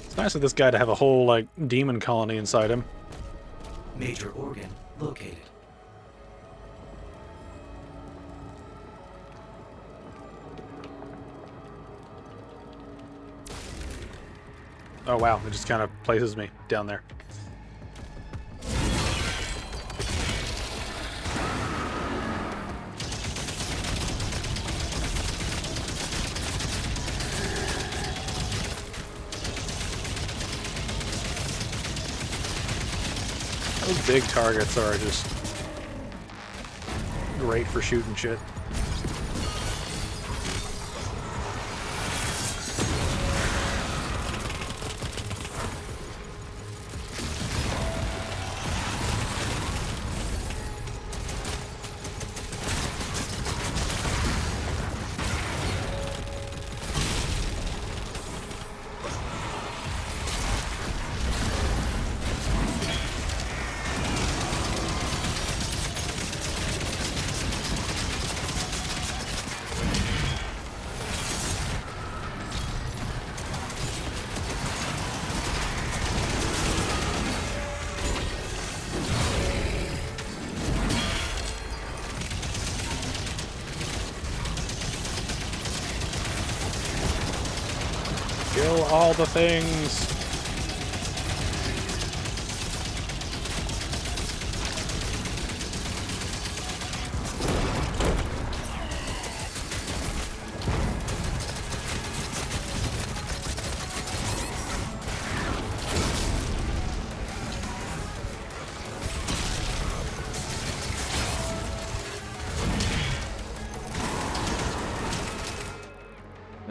It's nice of this guy to have a whole, like, demon colony inside him. Major organ located. Oh wow, it just kind of places me down there. Those big targets are just great for shooting shit. Kill all the things.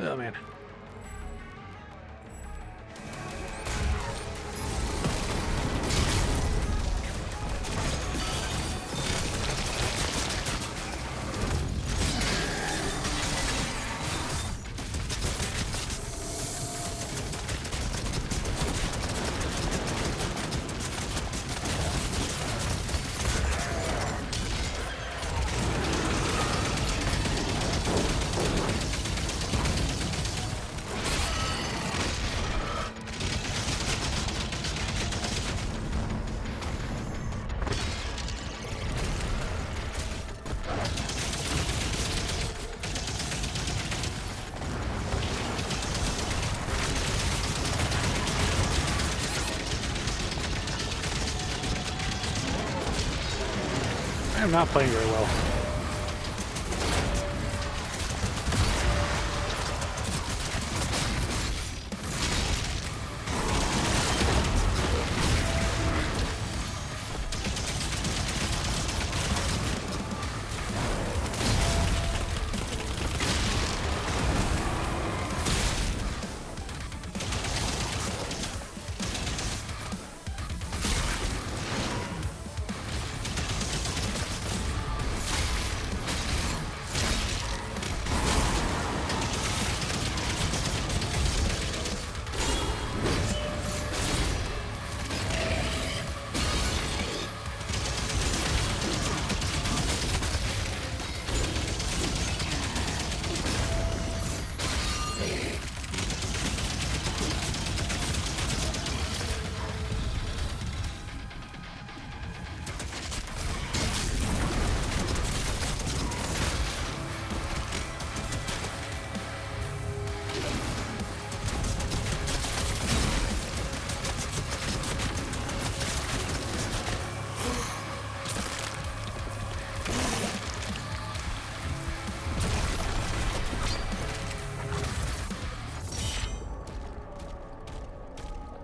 Oh man. I am not playing very well.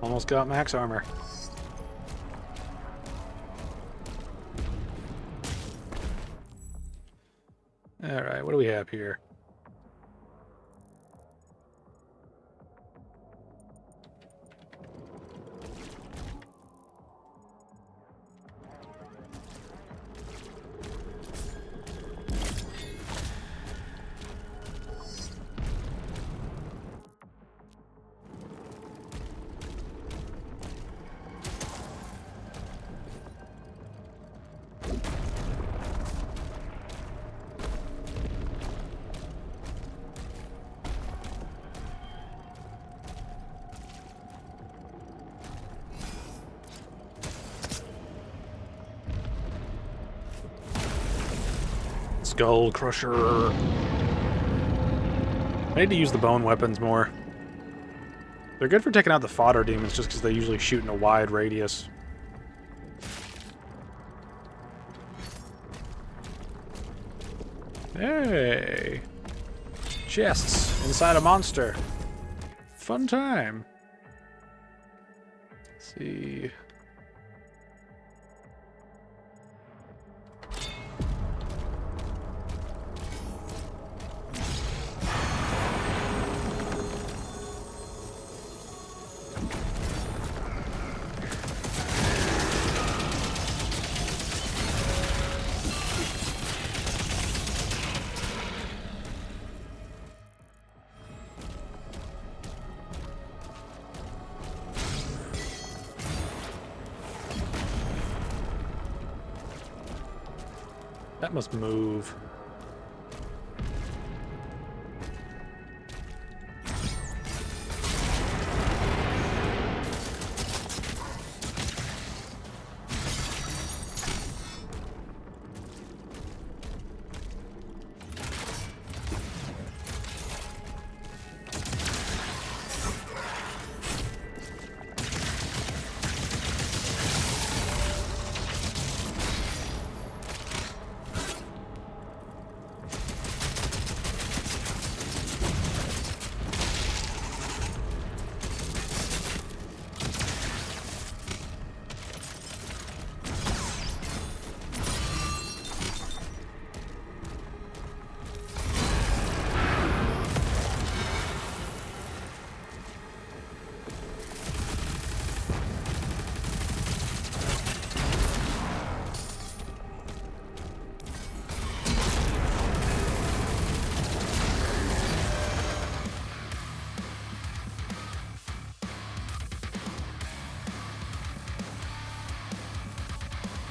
Almost got max armor. Alright, what do we have here? Skull Crusher. I need to use the bone weapons more. They're good for taking out the fodder demons just because they usually shoot in a wide radius. Hey! Chests inside a monster. Fun time. Let's see. That must move.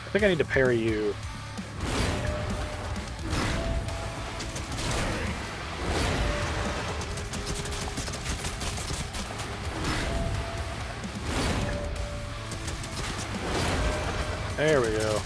I think I need to parry you. There we go.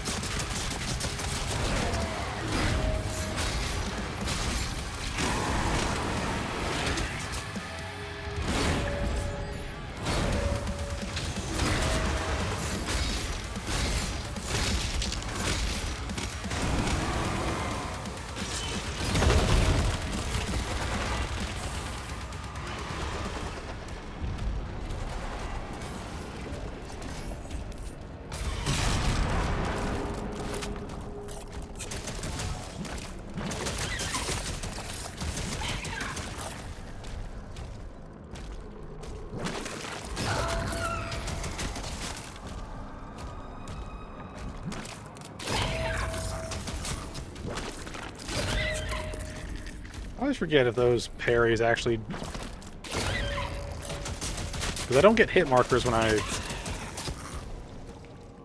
I always forget if those parries actually... Because I don't get hit markers when I...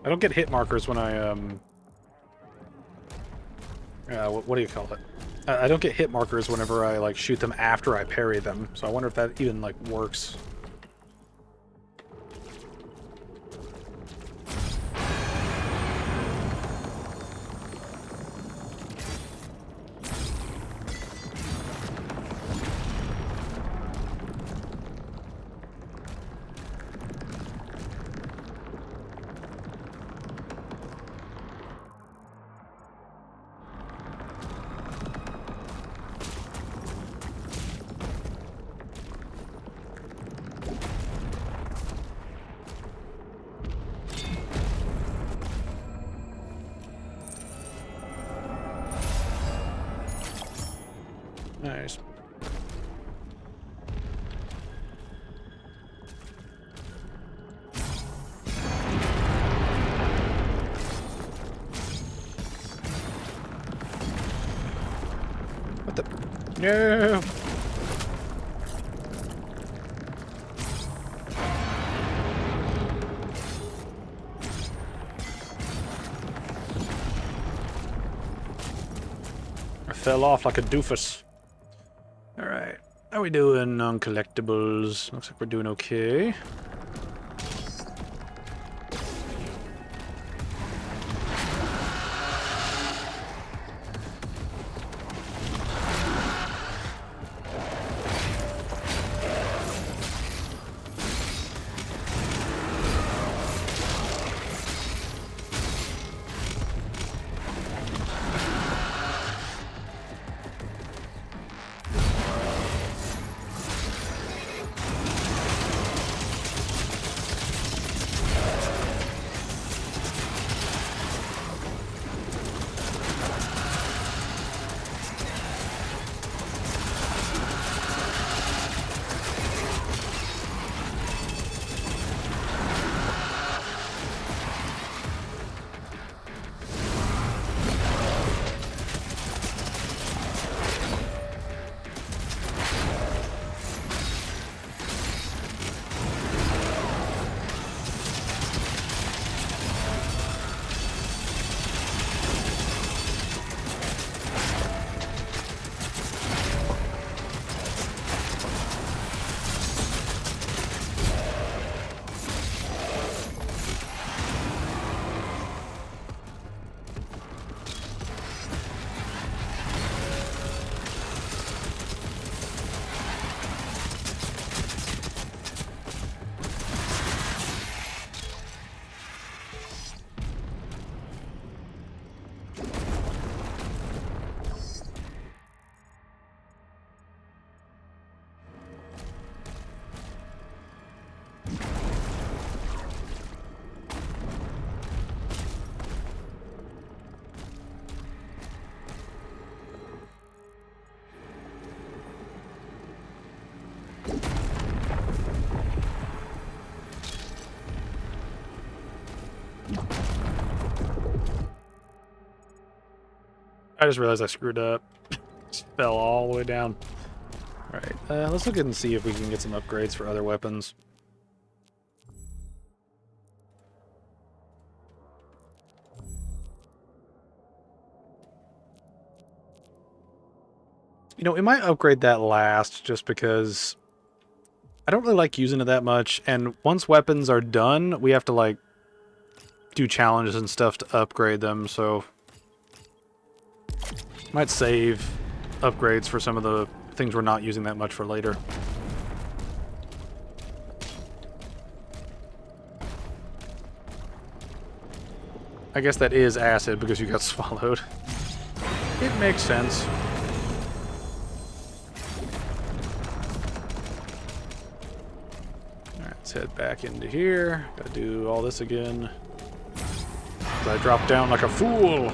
I don't get hit markers when I, what do you call it? I don't get hit markers whenever I, like, shoot them after I parry them. So I wonder if that even, like, works. Nice. What the? No! I fell off like a doofus. Alright, how are we doing on collectibles? Looks like we're doing okay. I just realized I screwed up. Just fell all the way down. Alright, let's look and see if we can get some upgrades for other weapons. You know, we might upgrade that last, just because I don't really like using it that much, and once weapons are done, we have to, like, do challenges and stuff to upgrade them, so might save upgrades for some of the things we're not using that much for later. I guess that is acid because you got swallowed. It makes sense. Alright, let's head back into here. Gotta do all this again. I dropped down like a fool.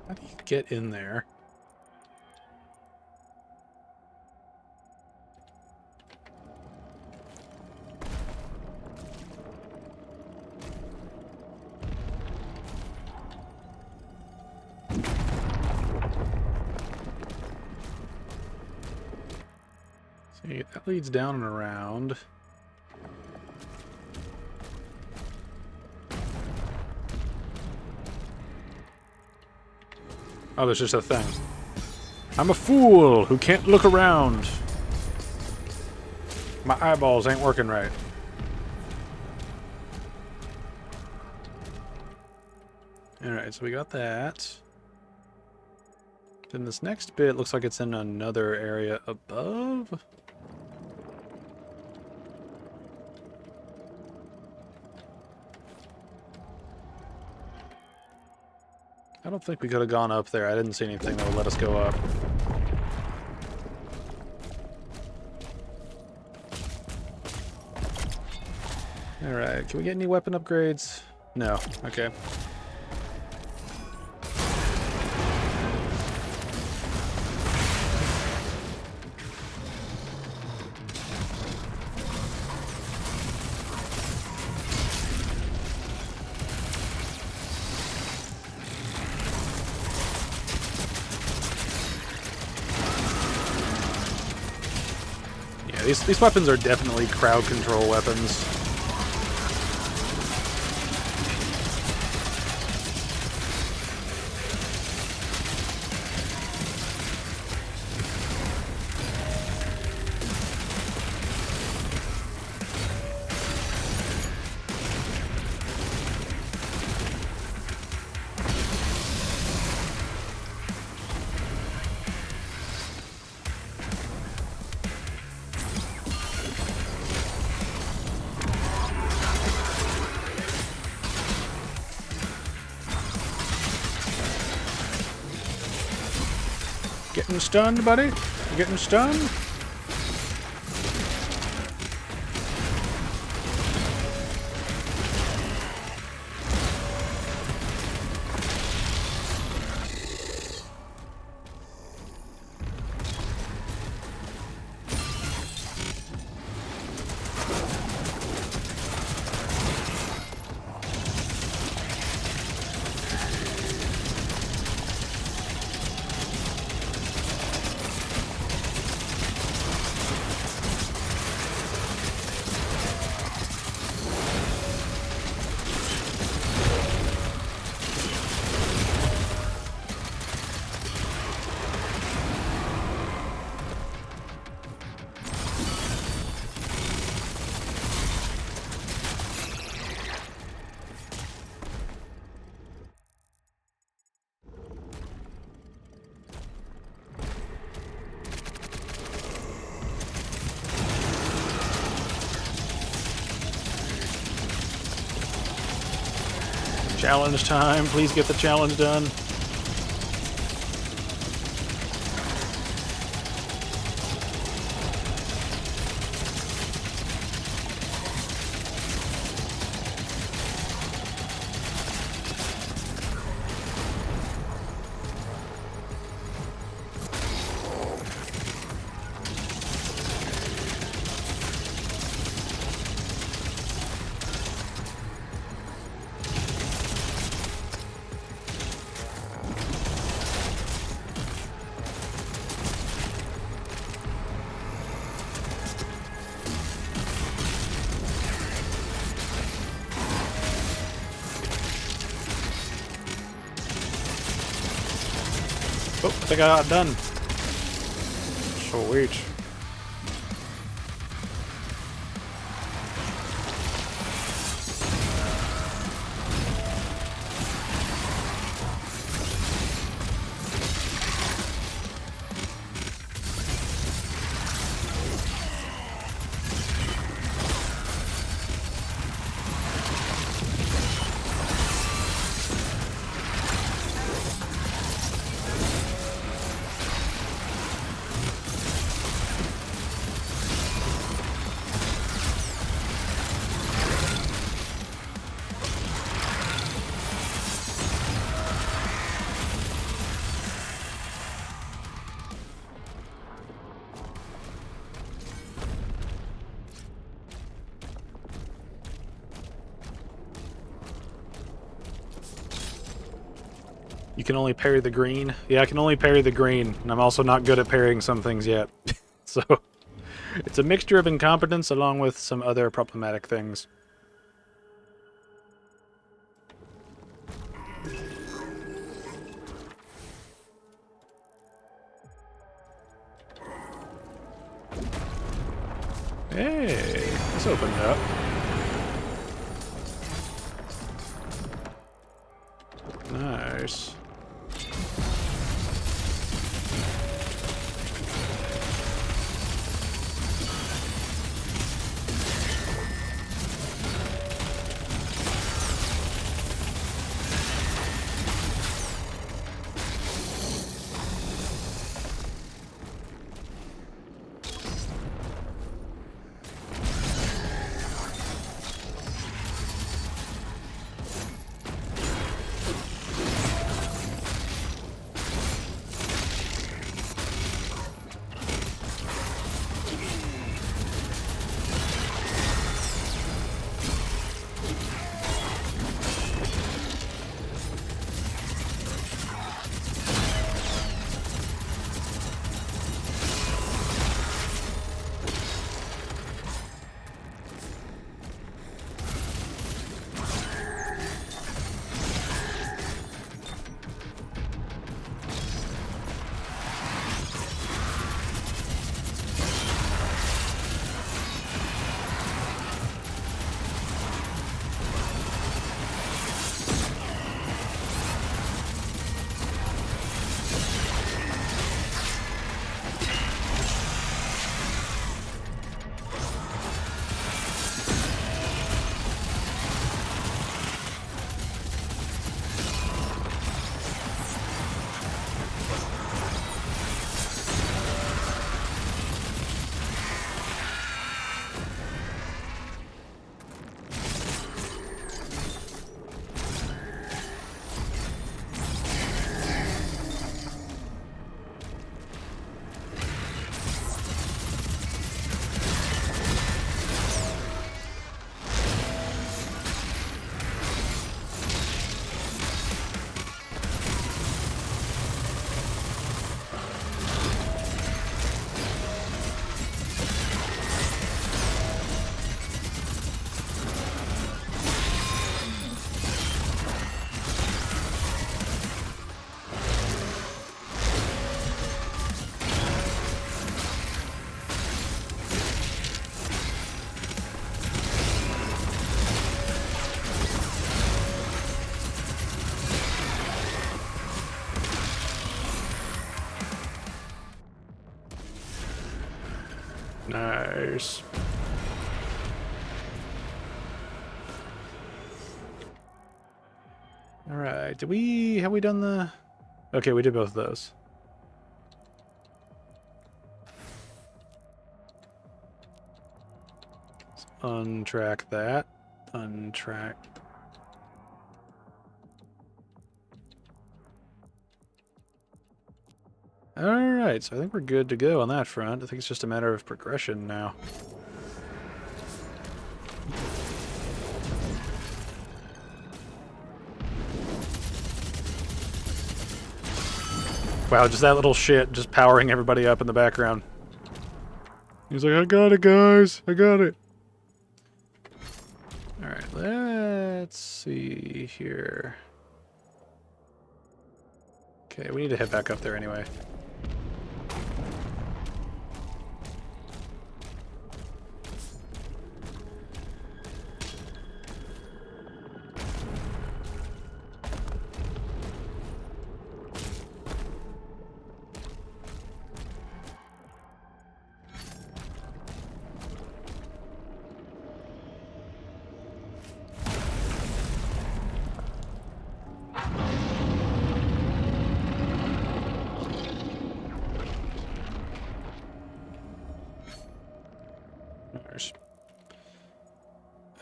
How do you get in there? See, that leads down and around. Oh, there's just a thing. I'm a fool who can't look around. My eyeballs ain't working right. Alright, so we got that. Then this next bit looks like it's in another area above. I don't think we could have gone up there. I didn't see anything that would let us go up. Alright, can we get any weapon upgrades? No. Okay. These weapons are definitely crowd control weapons. Getting stunned, buddy? You getting stunned? Challenge time. Please get the challenge done. Oh, I think I got it done. Sweet. You can only parry the green. Yeah, I can only parry the green, and I'm also not good at parrying some things yet. So, it's a mixture of incompetence along with some other problematic things. Hey, this opened up. Nice. Nice. Alright, have we done the... Okay, we did both of those. Let's untrack that. Untrack. Alright, so I think we're good to go on that front. I think it's just a matter of progression now. Wow, just that little shit just powering everybody up in the background. He's like, I got it, guys. I got it. Alright, let's see here. Okay, we need to head back up there anyway.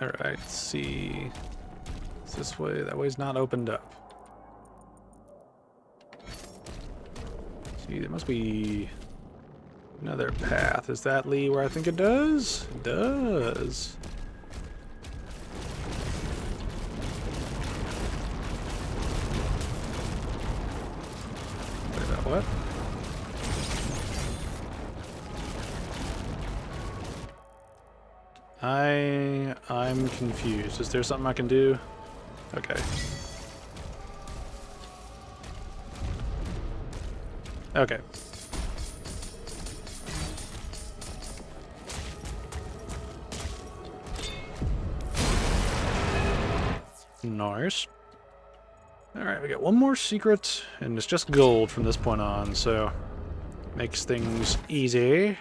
Alright, let's see. It's this way. That way's not opened up. See, there must be another path. Does that lead where I think it does? It does. Wait, that what? I'm confused. Is there something I can do? Okay. Okay. Nice. Alright, we got one more secret, and it's just gold from this point on, so makes things easy.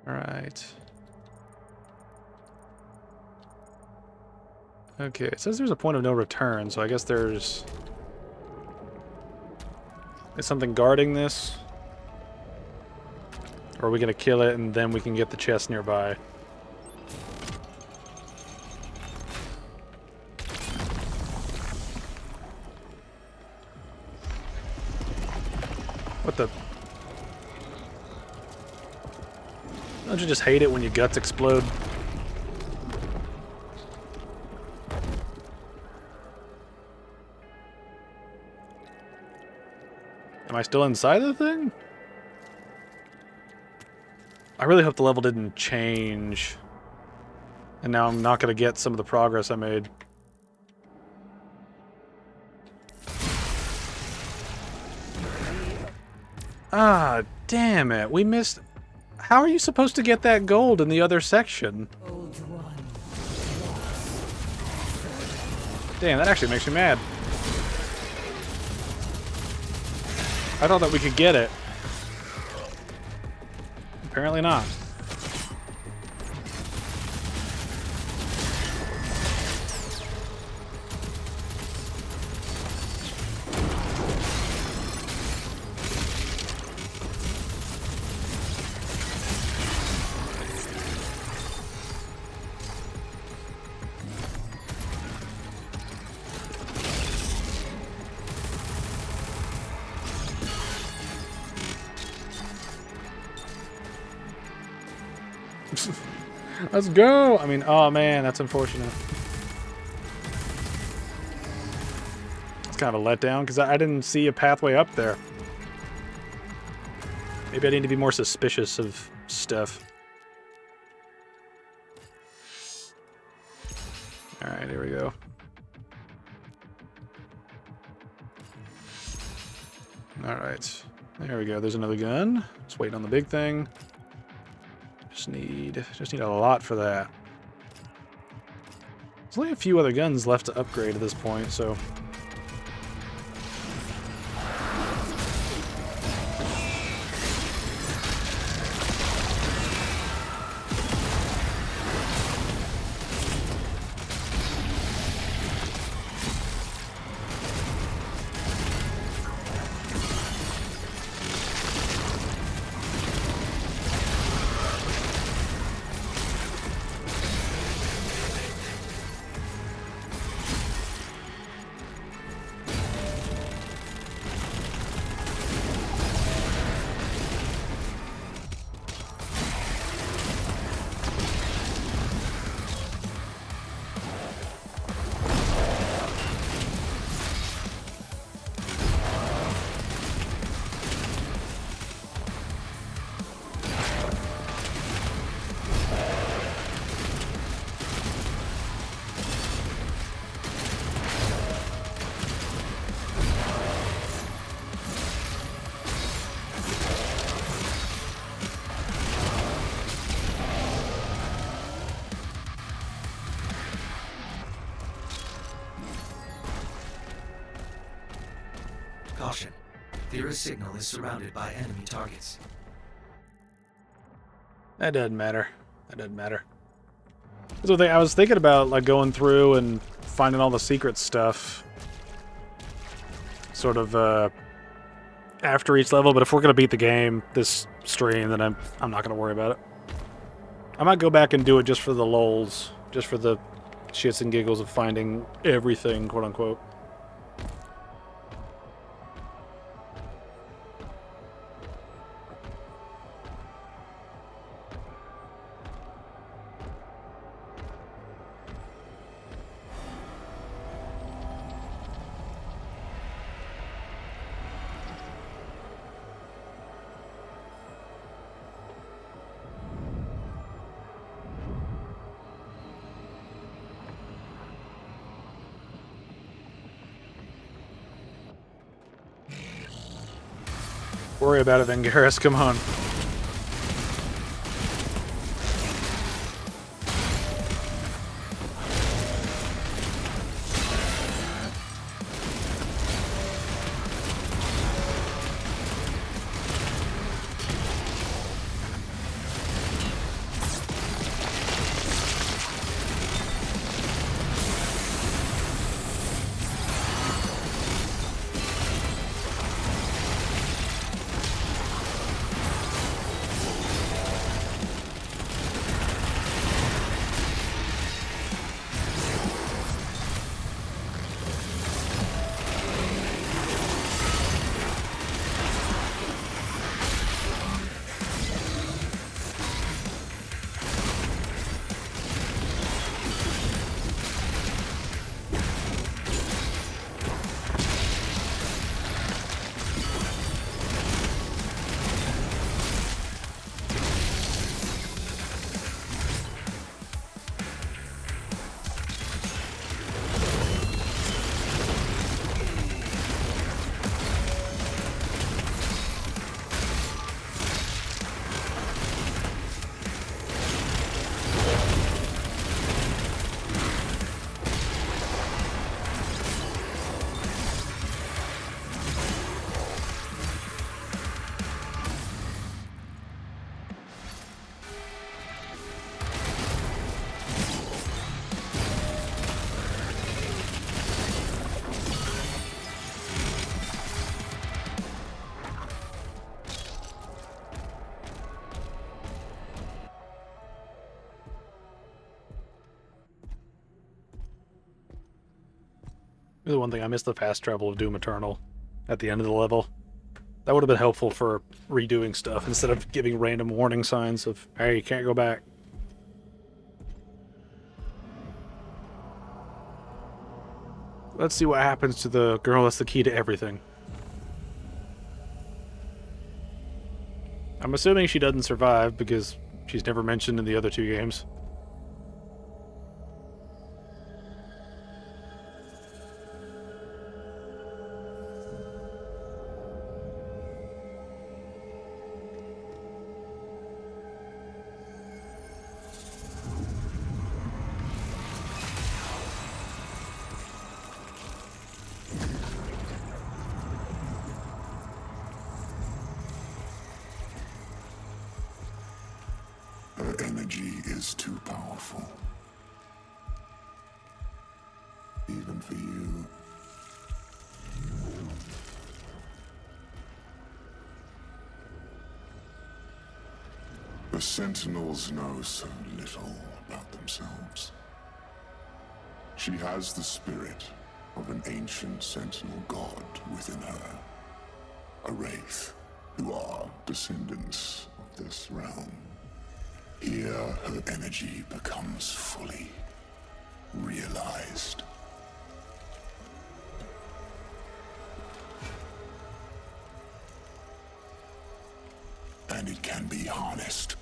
Alright. Okay, it says there's a point of no return, so I guess there's... Is something guarding this? Or are we gonna kill it and then we can get the chest nearby? What the... Don't you just hate it when your guts explode? Am I still inside the thing? I really hope the level didn't change. And now I'm not going to get some of the progress I made. Ah, damn it. We missed... How are you supposed to get that gold in the other section? Damn, that actually makes me mad. I thought that we could get it. Apparently not. Let's go! I mean, oh man, that's unfortunate. It's kind of a letdown, because I didn't see a pathway up there. Maybe I need to be more suspicious of stuff. Alright, here we go. Alright. There we go. There's another gun. Just waiting on the big thing. Just need a lot for that. There's only a few other guns left to upgrade at this point, so... Caution. Thera's signal is surrounded by enemy targets. That doesn't matter. That doesn't matter. So I was thinking about like going through and finding all the secret stuff, sort of after each level. But if we're gonna beat the game this stream, then I'm not gonna worry about it. I might go back and do it just for the lulz, just for the shits and giggles of finding everything, quote unquote. Worry about it, Vengaris. Come on. The one thing I missed the fast travel of Doom Eternal at the end of the level. That would have been helpful for redoing stuff instead of giving random warning signs of, hey, you can't go back. Let's see what happens to the girl that's the key to everything. I'm assuming she doesn't survive because she's never mentioned in the other two games. too powerful. Even for you. The Sentinels know so little about themselves. She has the spirit of an ancient Sentinel god within her. A wraith who are descendants of this realm. Here, her energy becomes fully realized. And it can be harnessed.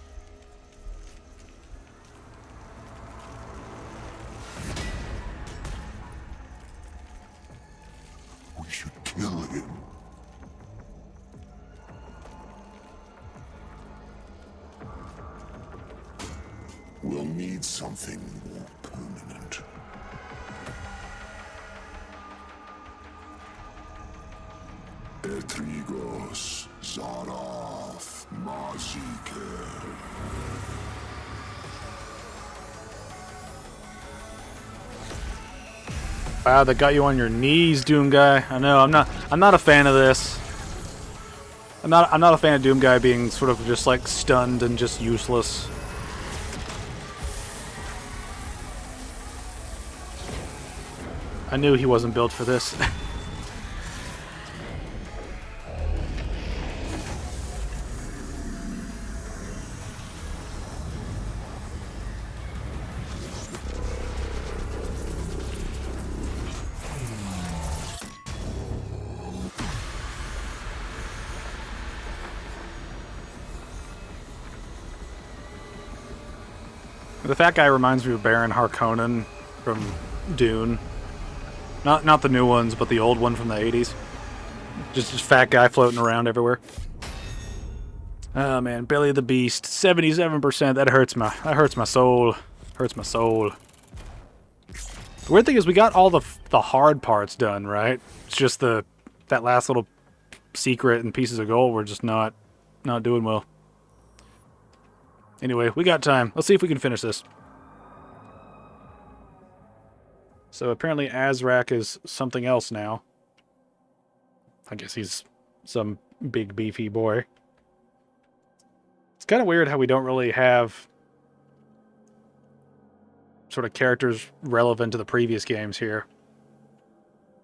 We should kill him. We'll need something more permanent. Etrigos, Zarath, Maziker. Wow, that got you on your knees, Doom Guy. I know. I'm not a fan of this. I'm not a fan of Doom Guy being sort of just like stunned and just useless. I knew he wasn't built for this. The fat guy reminds me of Baron Harkonnen from Dune. Not the new ones, but the old one from the 80s. Just fat guy floating around everywhere. Oh man, Belly of the Beast, 77%. That hurts my soul. Hurts my soul. The weird thing is we got all the hard parts done, right? It's just that last little secret and pieces of gold we're just not doing well. Anyway, we got time. Let's see if we can finish this. So apparently Azrak is something else now. I guess he's some big beefy boy. It's kind of weird how we don't really have sort of characters relevant to the previous games here.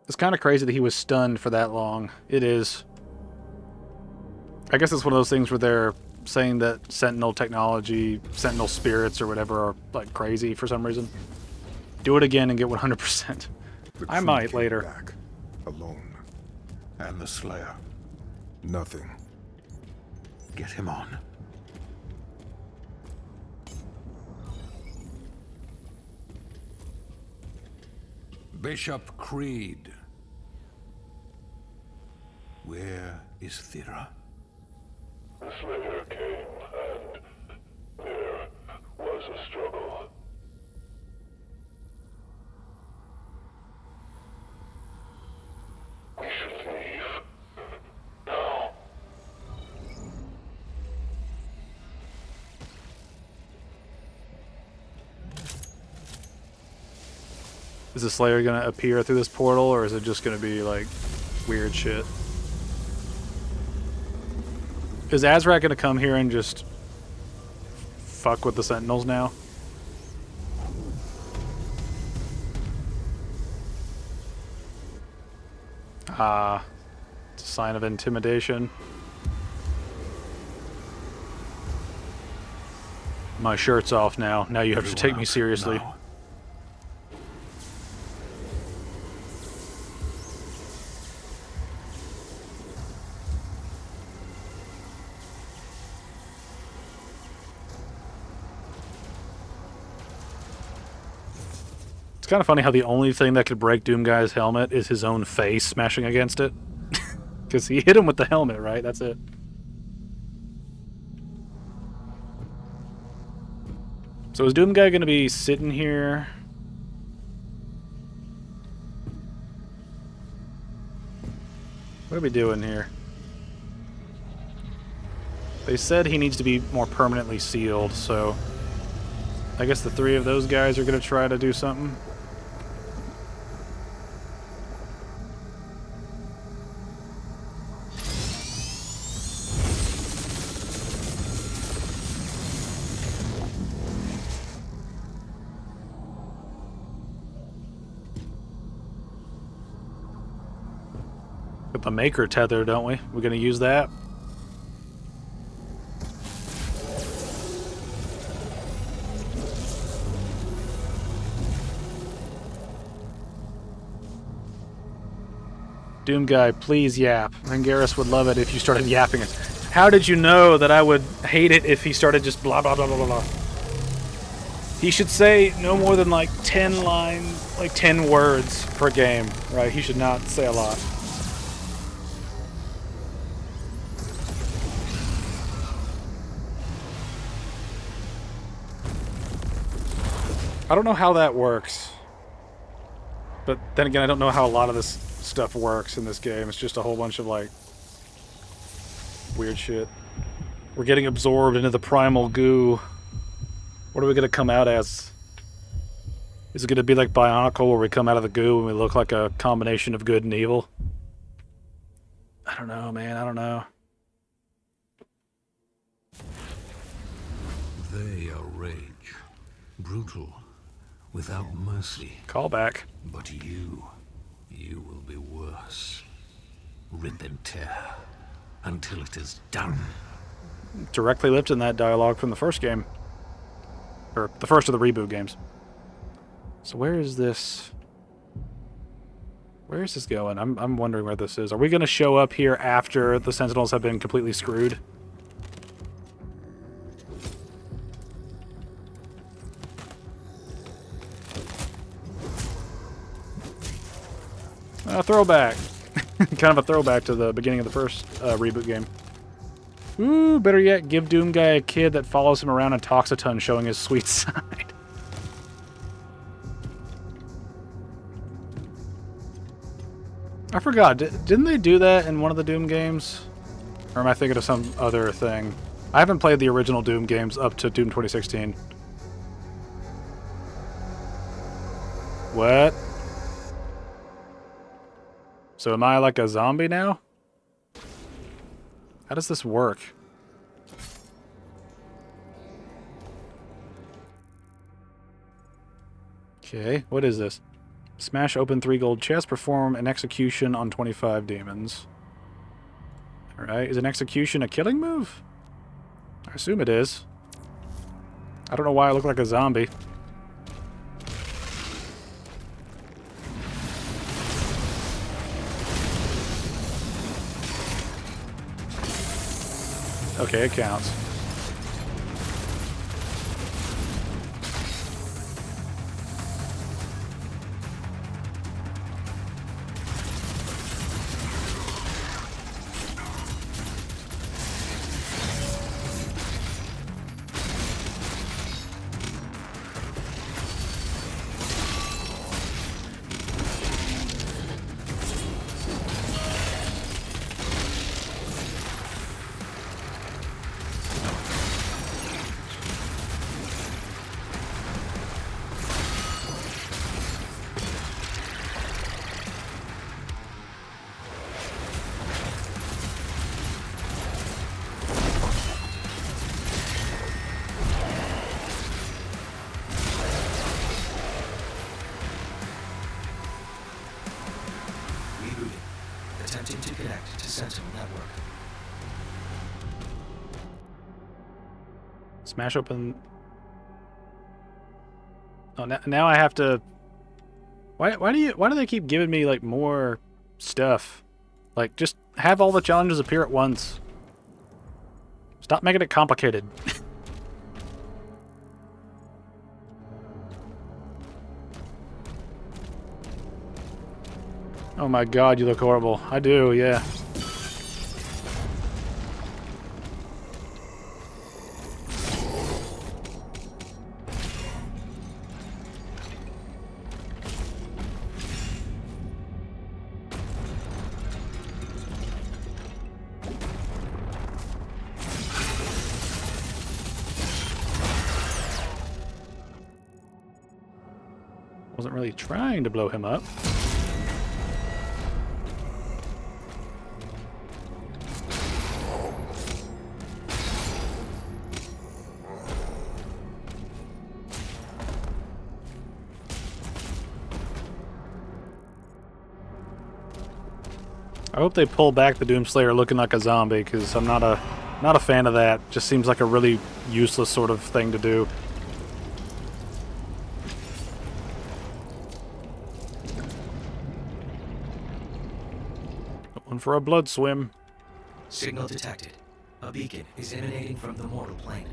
It's kind of crazy that he was stunned for that long. It is. I guess it's one of those things where they're saying that Sentinel technology, Sentinel spirits or whatever are like crazy for some reason. Do it again and get 100%. I might later. Back, alone. And the Slayer. Nothing. Get him on. Bishop Creed. Where is Thera? The Slayer came, and there was a struggle. We should leave. Now. Is the Slayer gonna appear through this portal, or is it just gonna be like weird shit? Is Azrak gonna come here and just fuck with the Sentinels now? Ah, it's a sign of intimidation. My shirt's off now. Now you have to take me seriously. Now. It's kind of funny how the only thing that could break Doomguy's helmet is his own face smashing against it. Because he hit him with the helmet, right? That's it. So is Doomguy going to be sitting here? What are we doing here? They said he needs to be more permanently sealed, so I guess the 3 of those guys are gonna try to do something. Got the maker tether, don't we? We're gonna use that. Doom guy, please yap. Angaris would love it if you started yapping it. How did you know that I would hate it if he started just blah blah blah blah blah blah? He should say no more than like 10 lines, like 10 words per game, right? He should not say a lot. I don't know how that works. But then again, I don't know how a lot of this stuff works in this game. It's just a whole bunch of, like, weird shit. We're getting absorbed into the primal goo. What are we going to come out as? Is it going to be like Bionicle, where we come out of the goo and we look like a combination of good and evil? I don't know, man. I don't know. They are rage. Brutal. Without mercy. Callback. But you will be worse. Rip and tear. Until it is done. Directly lifted that dialogue from the first game. Or the first of the reboot games. So where is this? Where is this going? I'm wondering where this is. Are we going to show up here after the Sentinels have been completely screwed? Throwback. Kind of a throwback to the beginning of the first reboot game. Ooh, better yet, give Doom Guy a kid that follows him around and talks a ton, showing his sweet side. I forgot, didn't they do that in one of the Doom games? Or am I thinking of some other thing? I haven't played the original Doom games up to Doom 2016. What? So am I like a zombie now? How does this work? Okay, what is this? Smash open 3 gold chests, perform an execution on 25 demons. Alright, is an execution a killing move? I assume it is. I don't know why I look like a zombie. Okay, it counts. Attempting to connect to Sentinel Network. Smash open... Oh, now I have to... Why do they keep giving me, like, more stuff? Like, just have all the challenges appear at once. Stop making it complicated. Oh my god, you look horrible. I do, yeah. Wasn't really trying to blow him up. I hope they pull back the Doomslayer looking like a zombie, because I'm not a fan of that. Just seems like a really useless sort of thing to do. Going for a blood swim. Signal detected. A beacon is emanating from the mortal plane.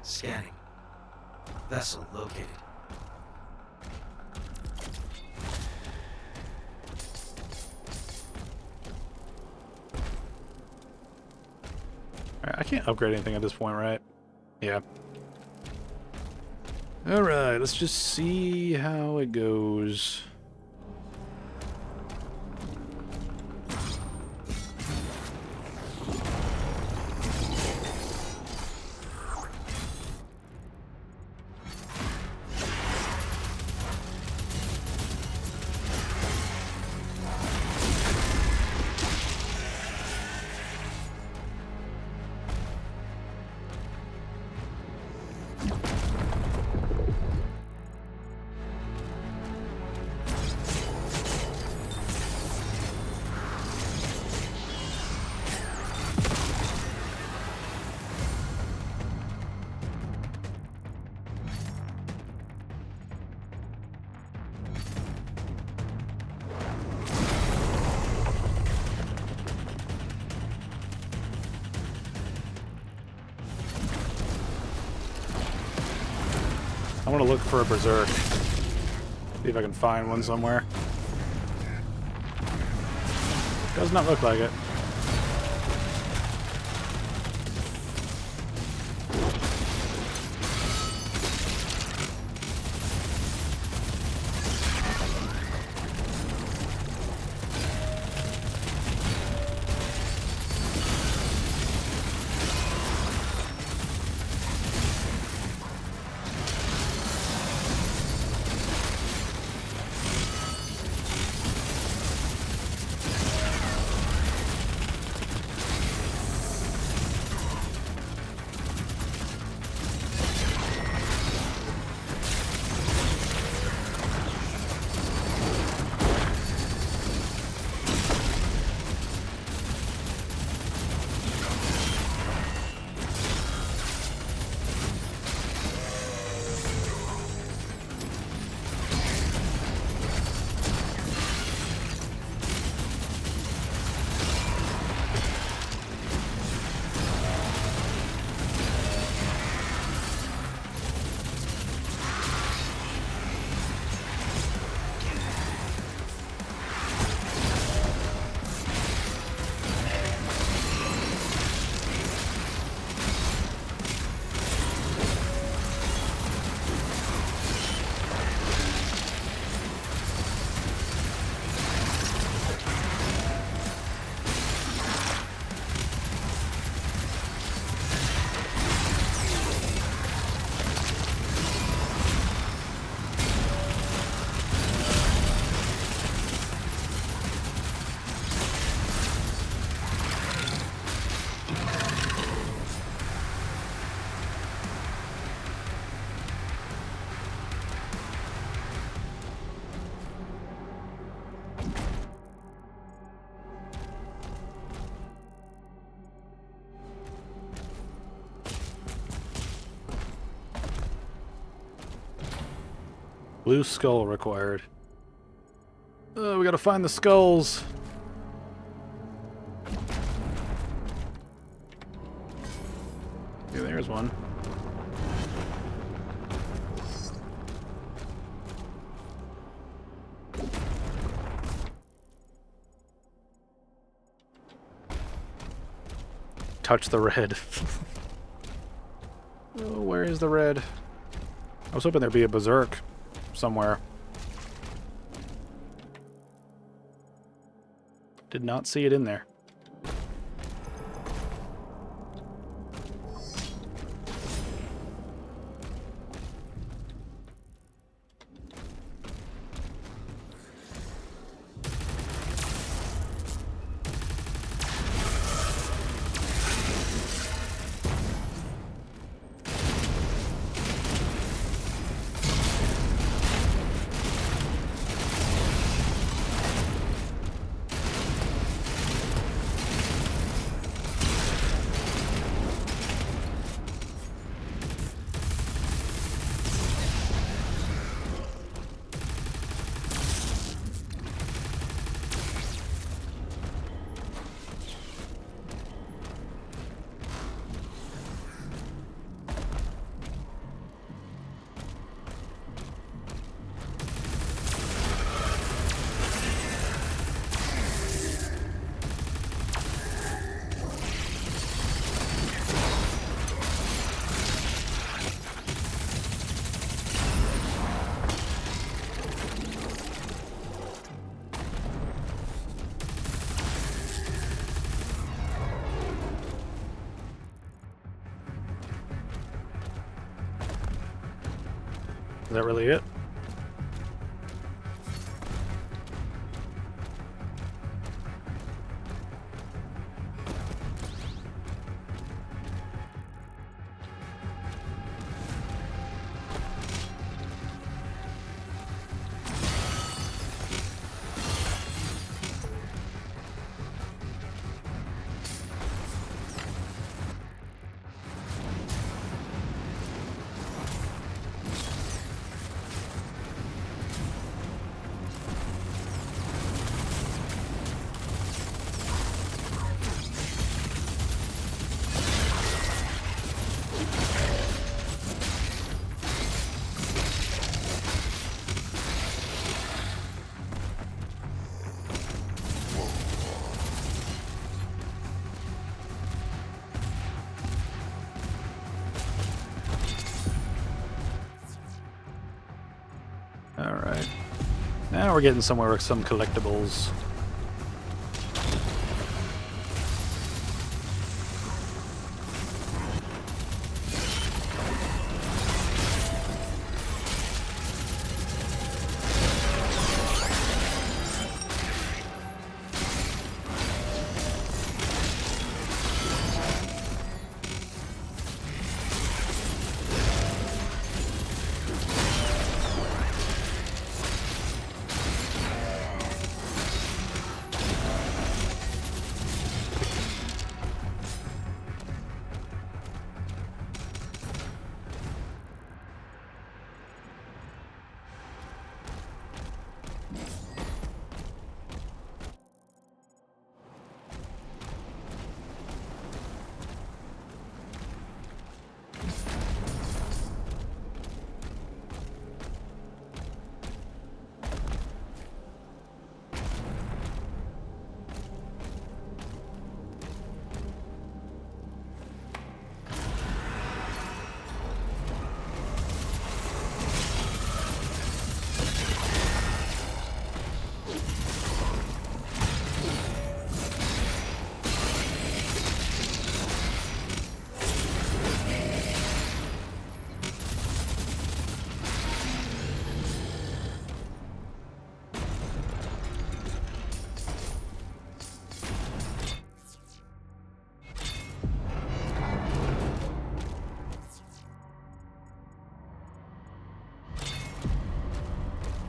Scanning. Vessel located. Alright, I can't upgrade anything at this point, right? Yeah. Alright, let's just see how it goes. I want to look for a berserk. See if I can find one somewhere. Does not look like it. Blue skull required. We gotta find the skulls. Yeah, there's one. Touch the red. Oh, where is the red? I was hoping there'd be a berserk somewhere. Did not see it in there. Is that really it? Alright. Now we're getting somewhere with some collectibles.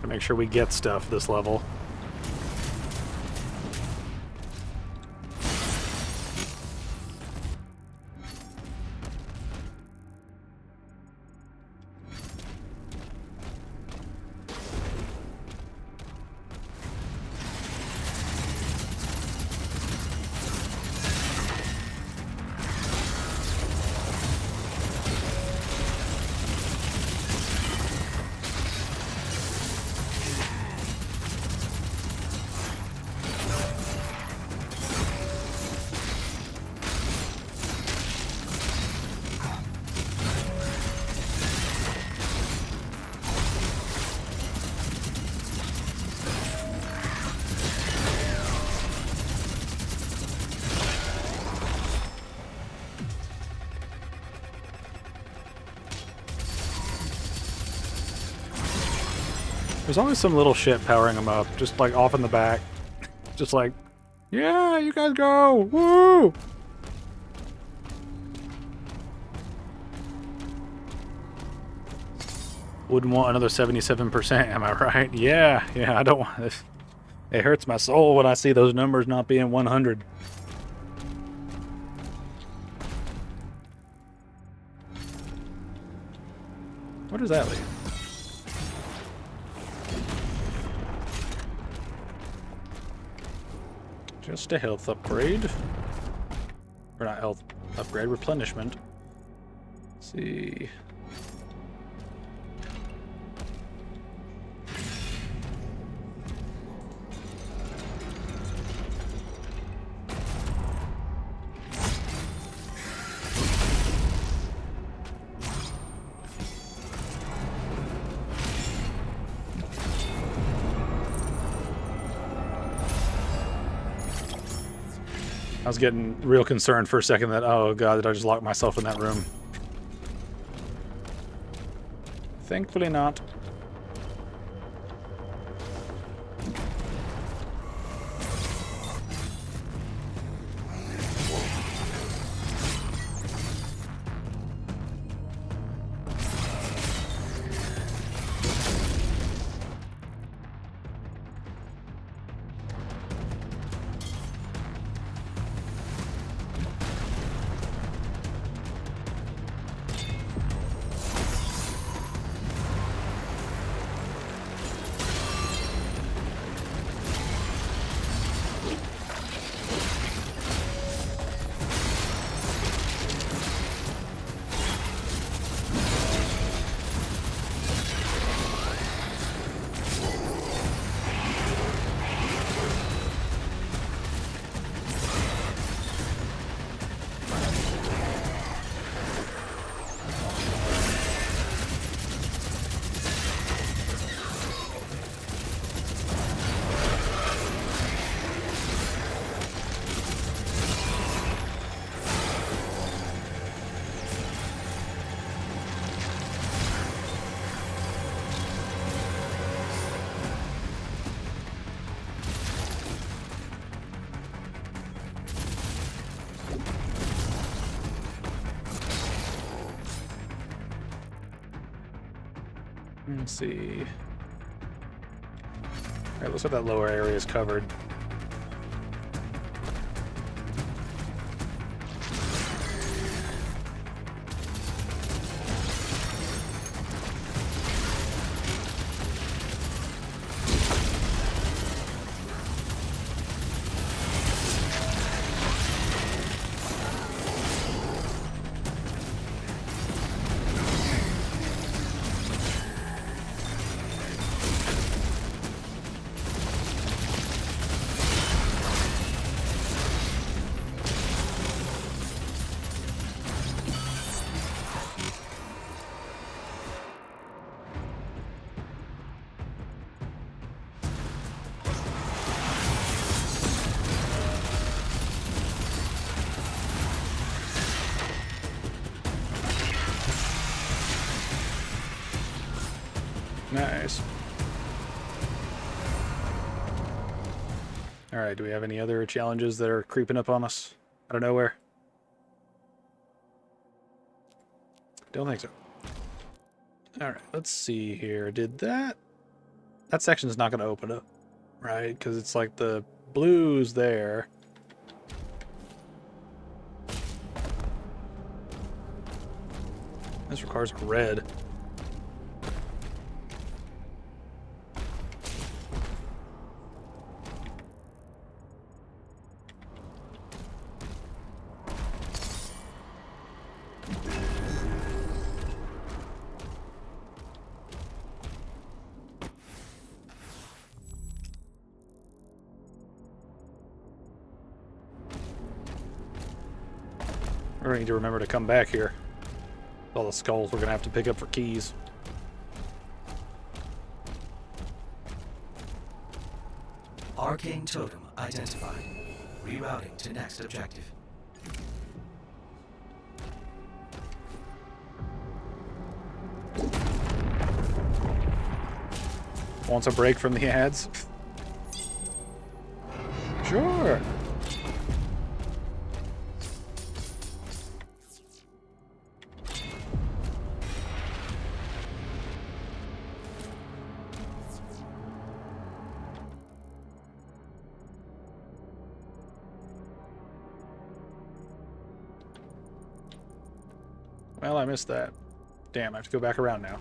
To make sure we get stuff this level. There's always some little shit powering them up, just like off in the back. Just like, yeah, you guys go! Woo! Wouldn't want another 77%, am I right? Yeah, I don't want this. It hurts my soul when I see those numbers not being 100. Where does that lead? Just a health upgrade. Or not health upgrade, replenishment. Let's see. I was getting real concerned for a second that, oh god, did I just lock myself in that room? Thankfully not. Let's see. Alright, looks like that lower area is covered. Nice. Alright, do we have any other challenges that are creeping up on us out of nowhere? Don't think so. Alright, let's see here. Did that section's not going to open up, right? Because it's like the blue's there. This requires a red. We're going to need to remember to come back here. All the skulls we're going to have to pick up for keys. Arcane totem identified. Rerouting to next objective. Wants a break from the ads? Sure. Well, I missed that. Damn, I have to go back around now.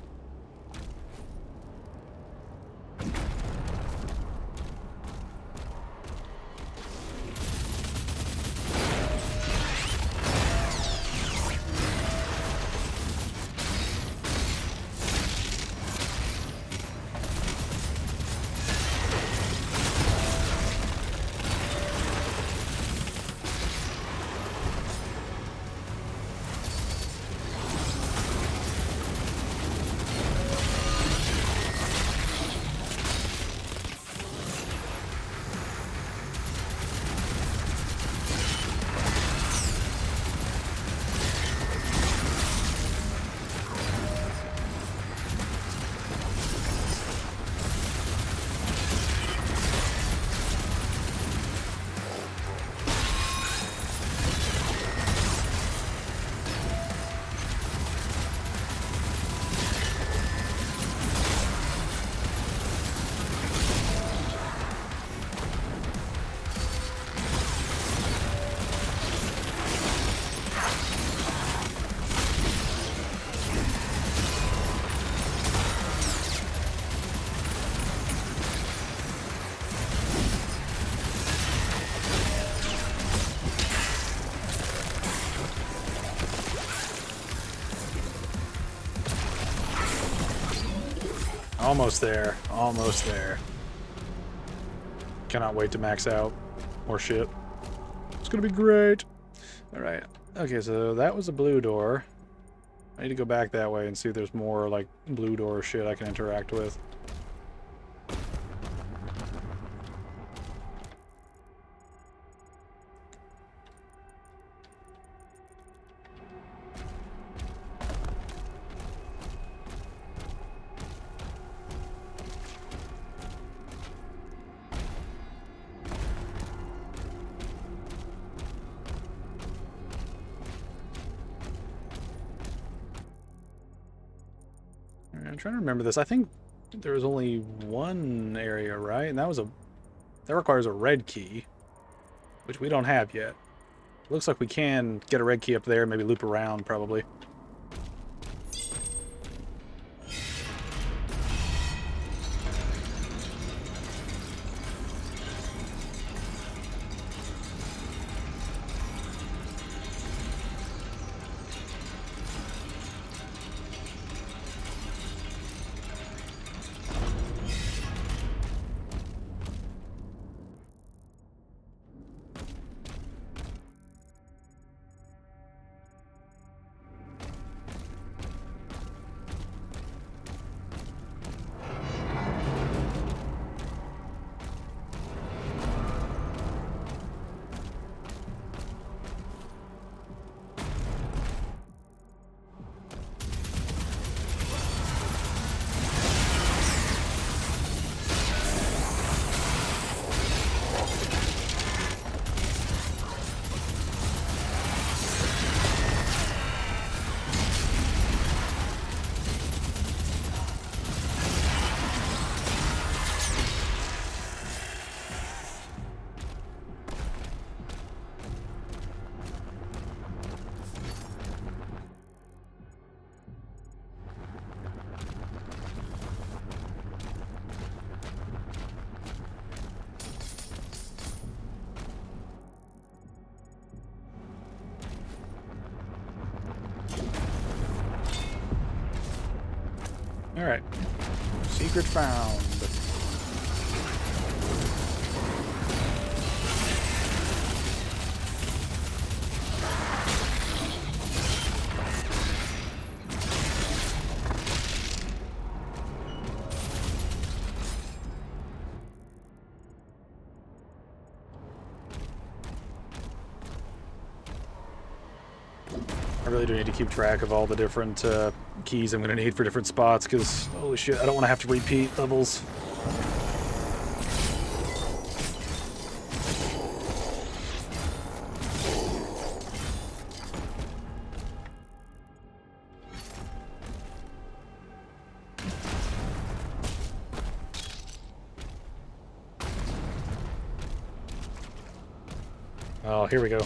Almost there. Almost there. Cannot wait to max out more shit. It's gonna be great. Alright. Okay, so that was a blue door. I need to go back that way and see if there's more, like, blue door shit I can interact with. I'm trying to remember this. I think there was only one area, right? And that requires a red key, which we don't have yet. Looks like we can get a red key up there and maybe loop around, probably. Alright. Secret found. I really do need to keep track of all the different keys I'm going to need for different spots, because, holy shit, I don't want to have to repeat levels. Oh, here we go.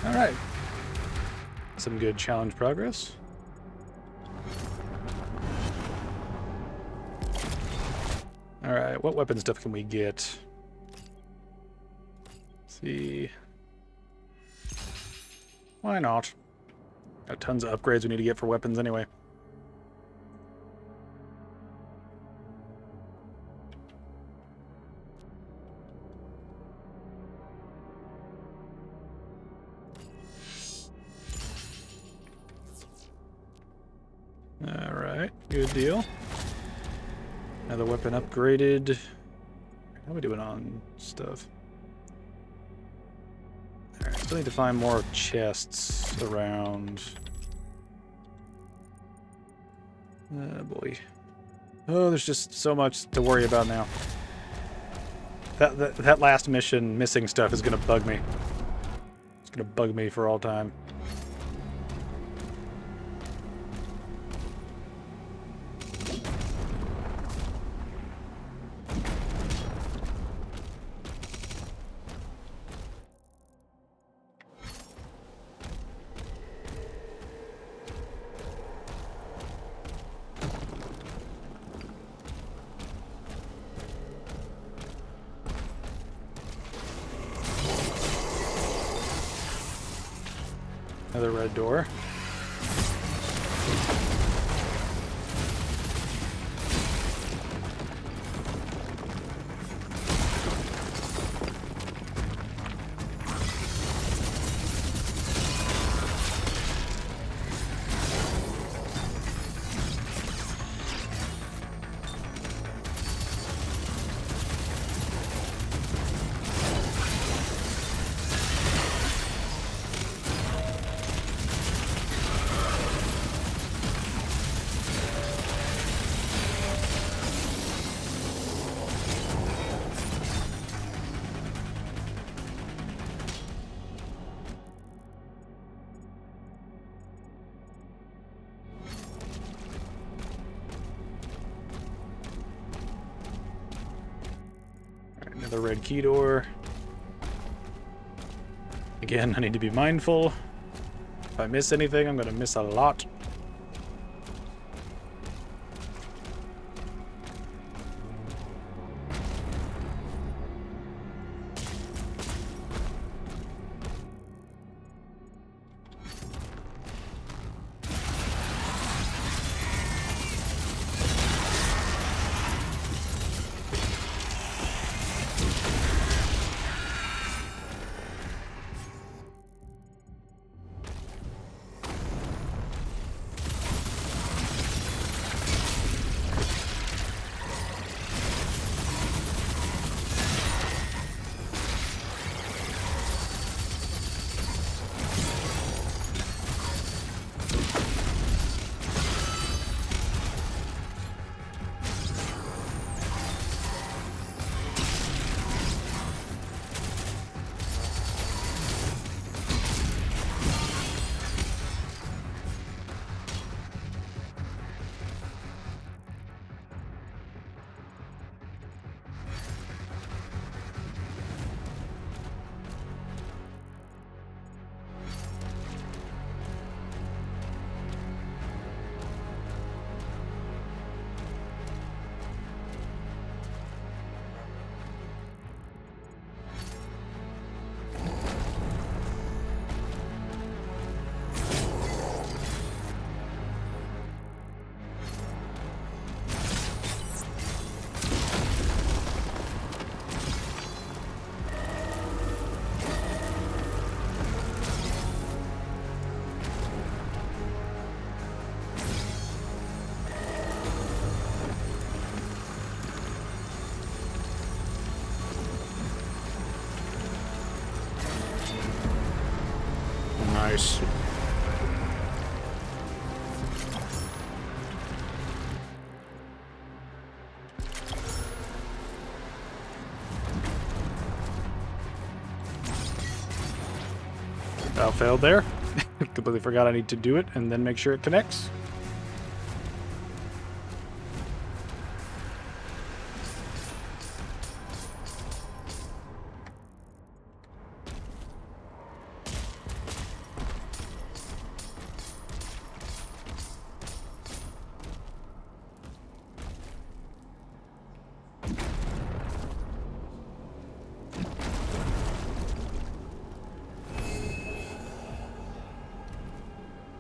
All right. Some good challenge progress. All right, what weapon stuff can we get? Let's see. Why not? Got tons of upgrades we need to get for weapons anyway. Alright, good deal. Another weapon upgraded. How are we doing on stuff? Alright, still need to find more chests around. Oh boy. Oh, there's just so much to worry about now. That last mission missing stuff is gonna bug me. It's gonna bug me for all time. Another red door. Another red key door. Again, I need to be mindful. If I miss anything, I'm going to miss a lot. Nice. Oh, failed there. Completely forgot I need to do it and then make sure it connects.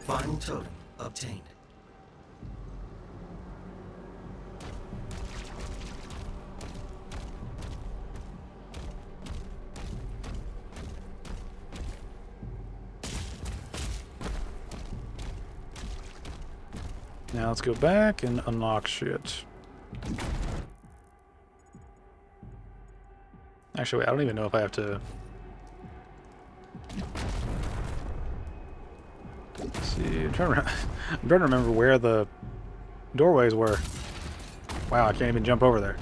Final totem obtained. Now let's go back and unlock shit. Actually, wait, I don't even know if I have to... Let's see, I'm trying to remember where the doorways were. Wow, I can't even jump over there.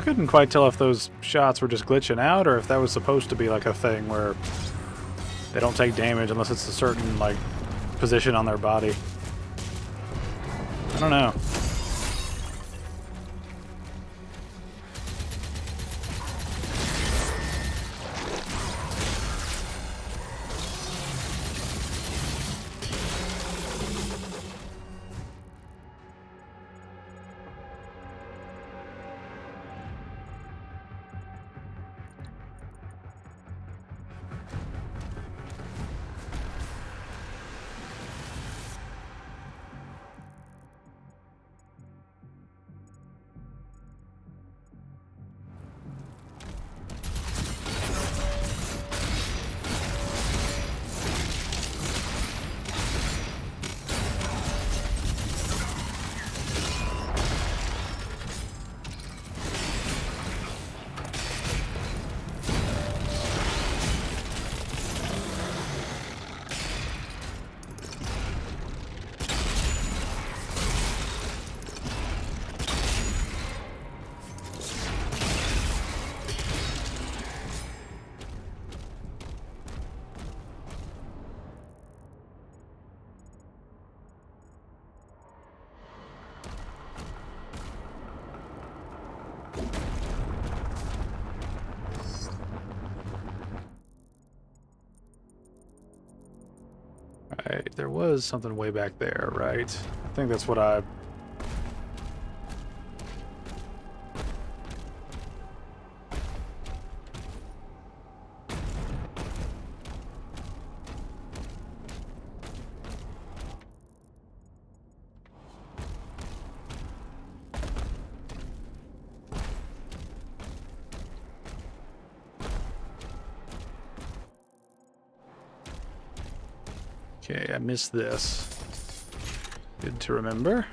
couldn't quite tell if those shots were just glitching out or if that was supposed to be like a thing where they don't take damage unless it's a certain like position on their body. I don't know. Right, there was something way back there, right? I think that's what I... Okay, I missed this. Good to remember.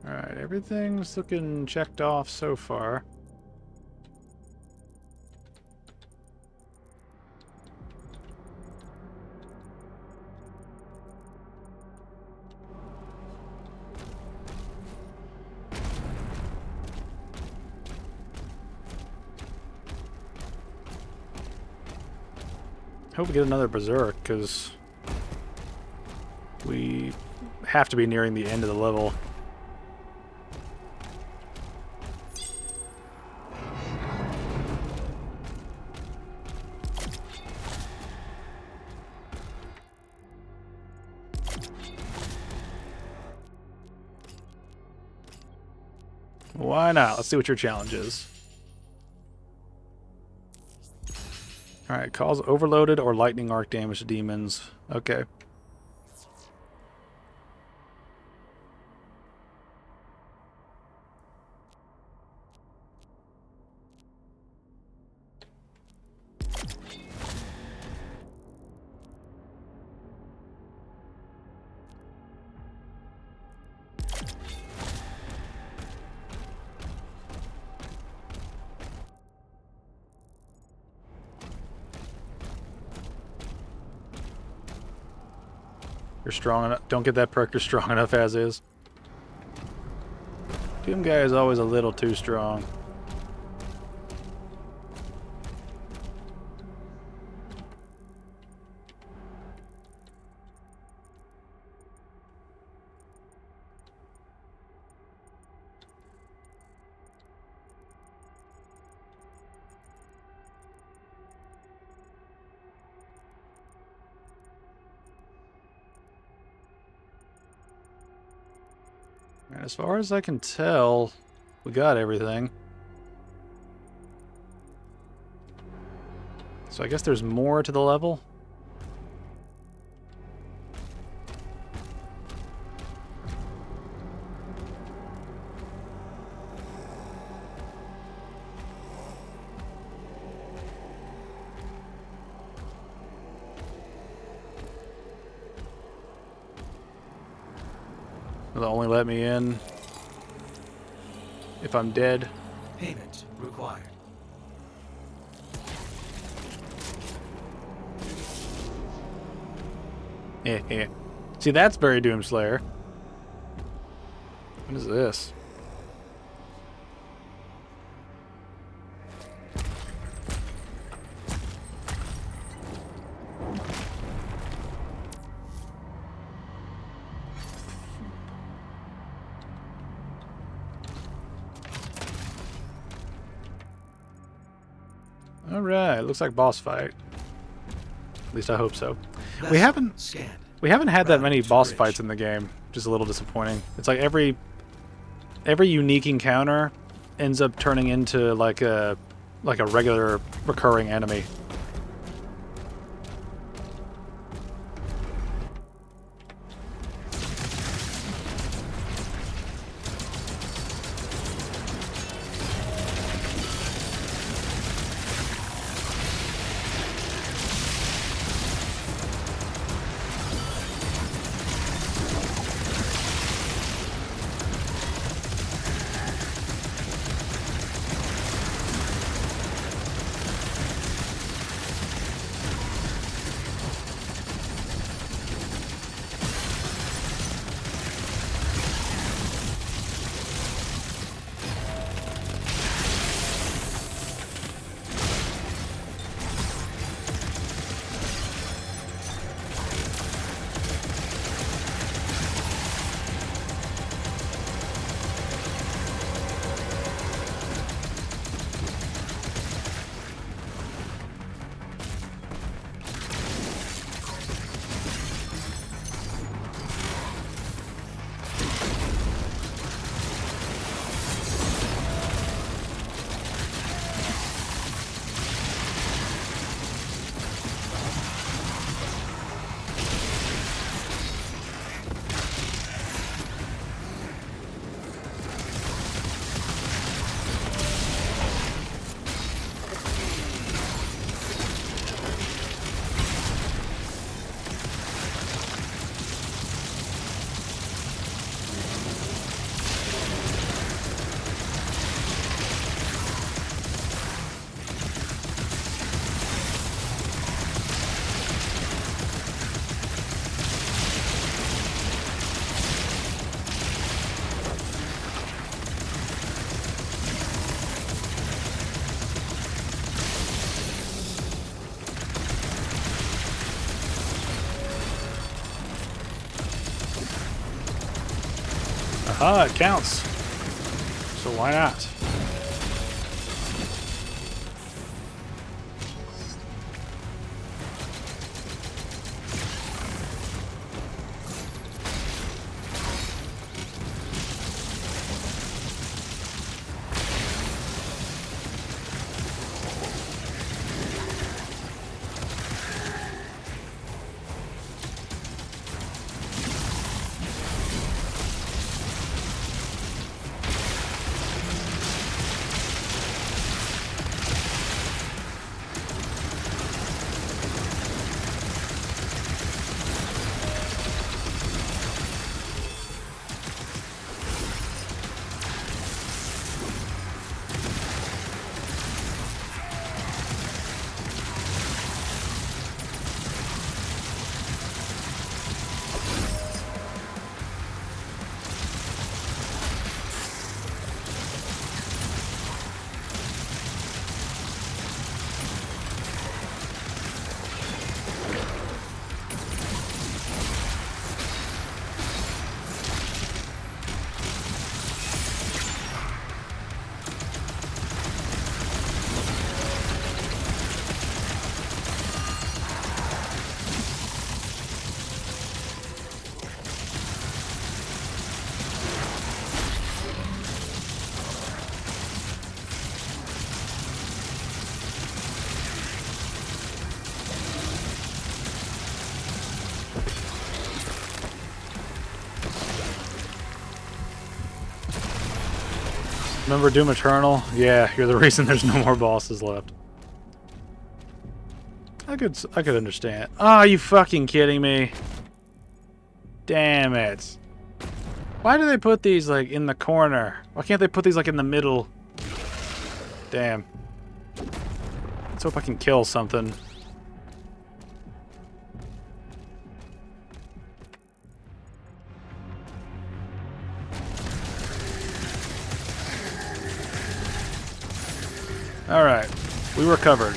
Alright, everything's looking checked off so far. Hope we get another Berserk, because we have to be nearing the end of the level. Why not? Let's see what your challenge is. Alright, cause overloaded or lightning arc damage to demons. Okay. You're strong enough. Don't get that perk. You're strong enough as is. Doom guy is always a little too strong. As far as I can tell, we got everything. So I guess there's more to the level. They'll only let me in if I'm dead. Payment required. See, that's very Doomslayer. What is this? Alright, looks like boss fight. At least I hope so. Vessel We haven't scanned. had that many Routed to boss bridge. fights in the game, which is a little disappointing. It's like every unique encounter ends up turning into like a regular recurring enemy. Aha, it counts. So why not? Remember Doom Eternal? Yeah, you're the reason there's no more bosses left. I could understand. Ah, you fucking kidding me? Damn it. Why do they put these like in the corner? Why can't they put these like in the middle? Damn. Let's hope I can kill something. Alright. We recovered.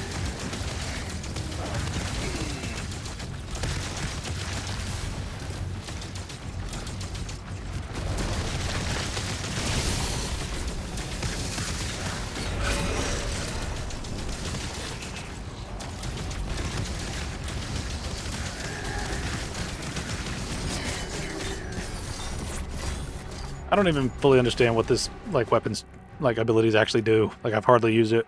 I don't even fully understand what this, like, weapons, like, abilities actually do. Like, I've hardly used it.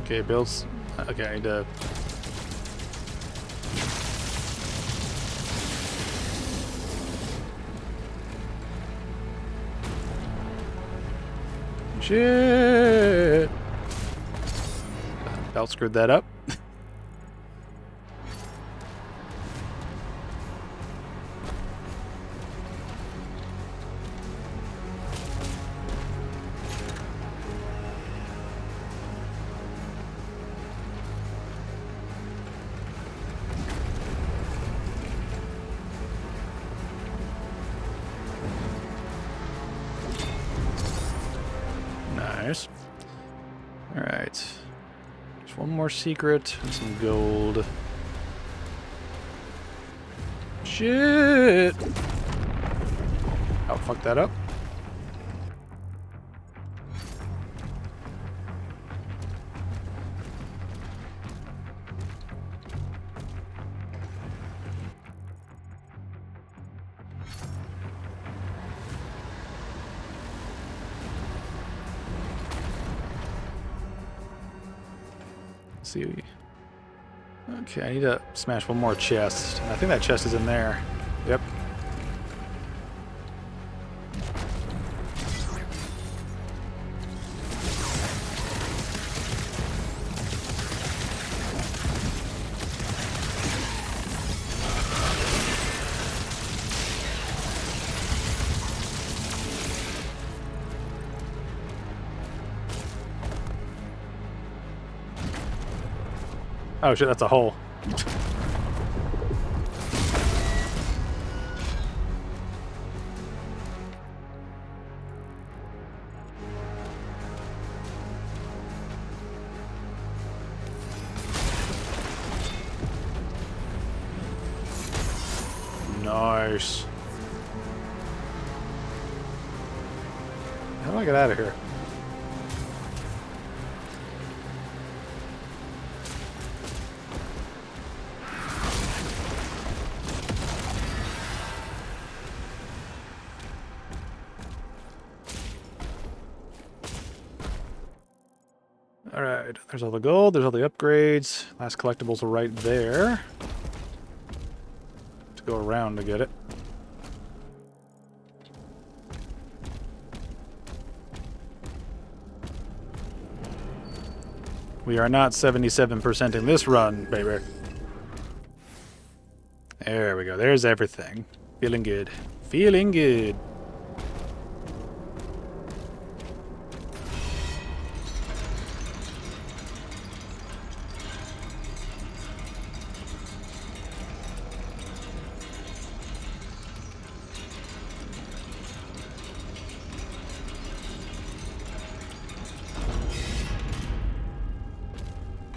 Okay, Bill's... Okay, I need to... Shit! Belt screwed that up. Nice. Alright. Just one more secret and some gold. Shit! Oh, fuck that up. See. Okay, I need to smash one more chest. I think that chest is in there. Yep. Oh shit, that's a hole. Nice. How do I get out of here? Alright, there's all the gold, there's all the upgrades. Last collectibles are right there. To go around to get it. We are not 77% in this run, baby. There we go, there's everything. Feeling good. Feeling good.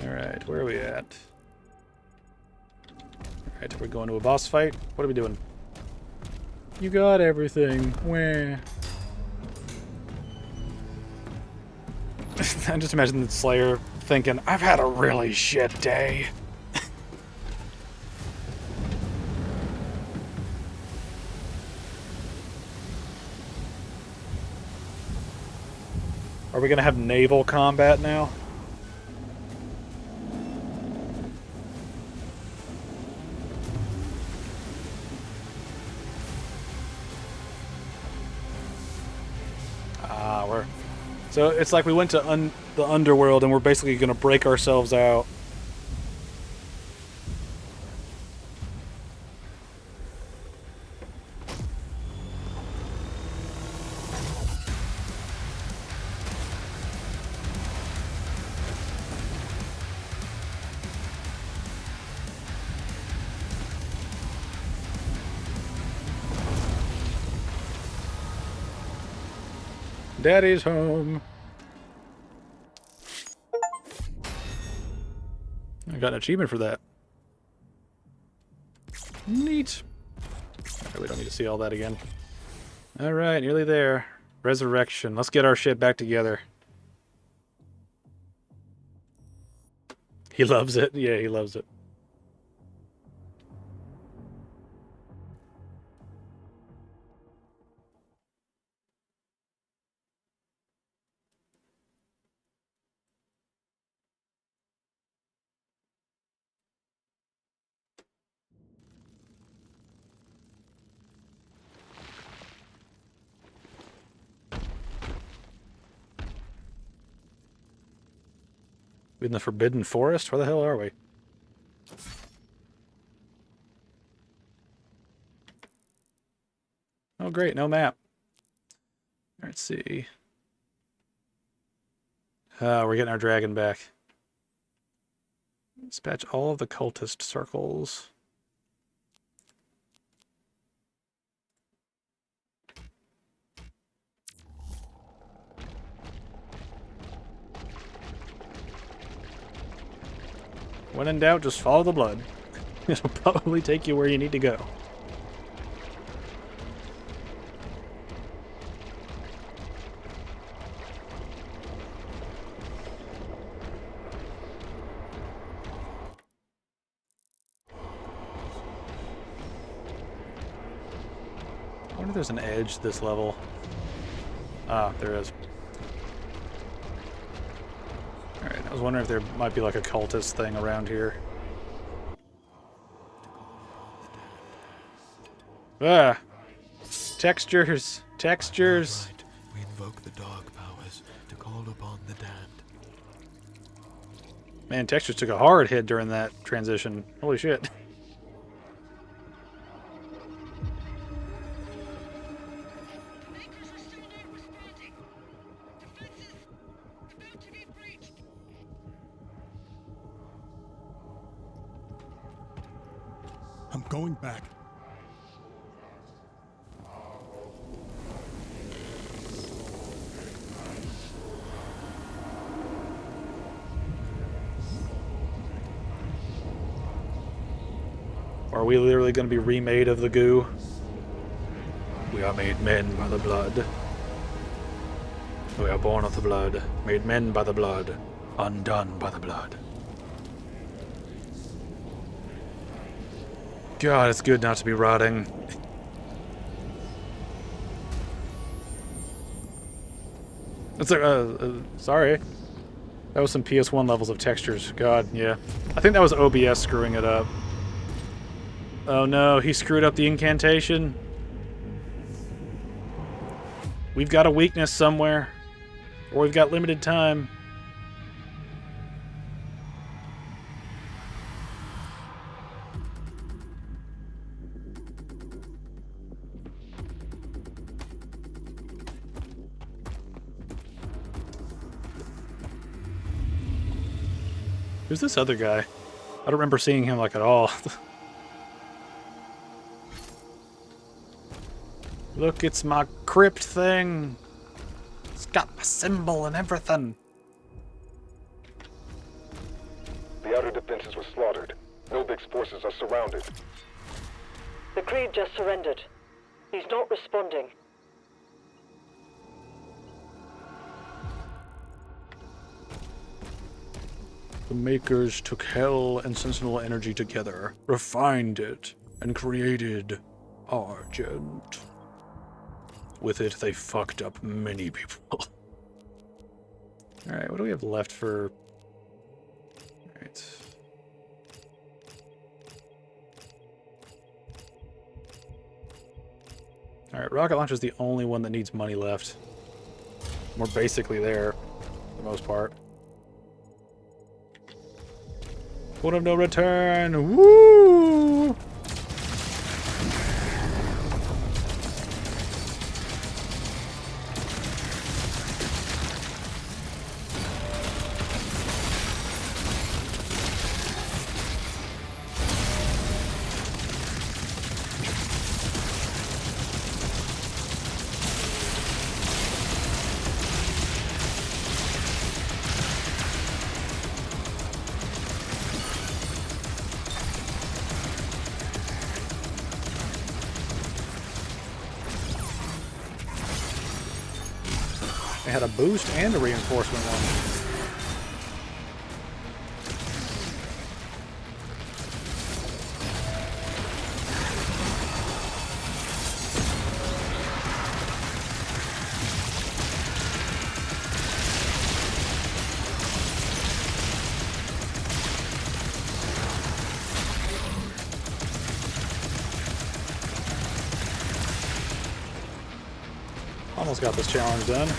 Alright, where are we at? Alright, we're going to a boss fight. What are we doing? You got everything. Wah. I just imagine the Slayer thinking, I've had a really shit day. Are we gonna have naval combat now? So it's like we went to the underworld and we're basically going to break ourselves out. Daddy's home. I got an achievement for that. Neat. Okay, we don't need to see all that again. Alright, nearly there. Resurrection. Let's get our shit back together. He loves it. Yeah, he loves it. We in the Forbidden Forest? Where the hell are we? Oh, great. No map. Let's see. We're getting our dragon back. Dispatch all of the cultist circles. When in doubt, just follow the blood. It'll probably take you where you need to go. I wonder if there's an edge to this level. Ah, there is. Alright, I was wondering if there might be like a cultist thing around here. Ah! Textures! Textures! Right. We invoke the dark powers to call upon the damned. Man, textures took a hard hit during that transition. Holy shit. I'm going back. Are we literally going to be remade of the goo? We are made men by the blood. We are born of the blood, made men by the blood, undone by the blood. God, it's good not to be rotting. It's sorry. That was some PS1 levels of textures. God, yeah. I think that was OBS screwing it up. Oh no, he screwed up the incantation. We've got a weakness somewhere. Or we've got limited time. Who's this other guy? I don't remember seeing him like at all. Look, it's my crypt thing. It's got my symbol and everything. The outer defenses were slaughtered. Novic's forces are surrounded. The Creed just surrendered. He's not responding. The Makers took Hell and Sentinel energy together, refined it, and created Argent. With it, they fucked up many people. Alright, what do we have left for... Alright. Alright, rocket launcher is the only one that needs money left. We're basically there, for the most part. Point of no return! Woo! They had a boost and a reinforcement one. Almost got this challenge done.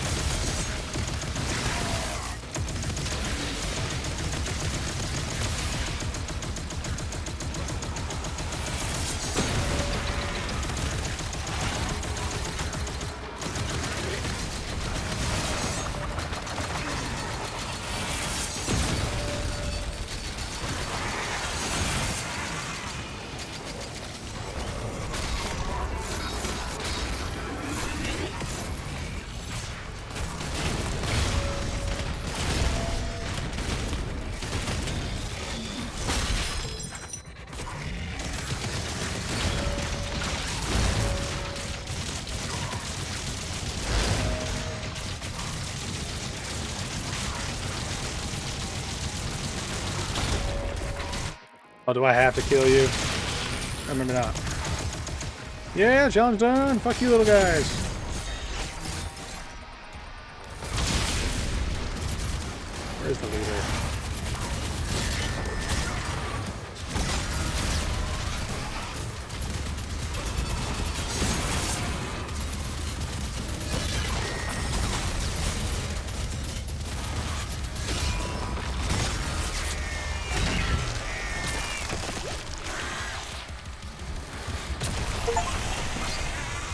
Oh, do I have to kill you? I remember not. Yeah, challenge done! Fuck you little guys! Where's the leader?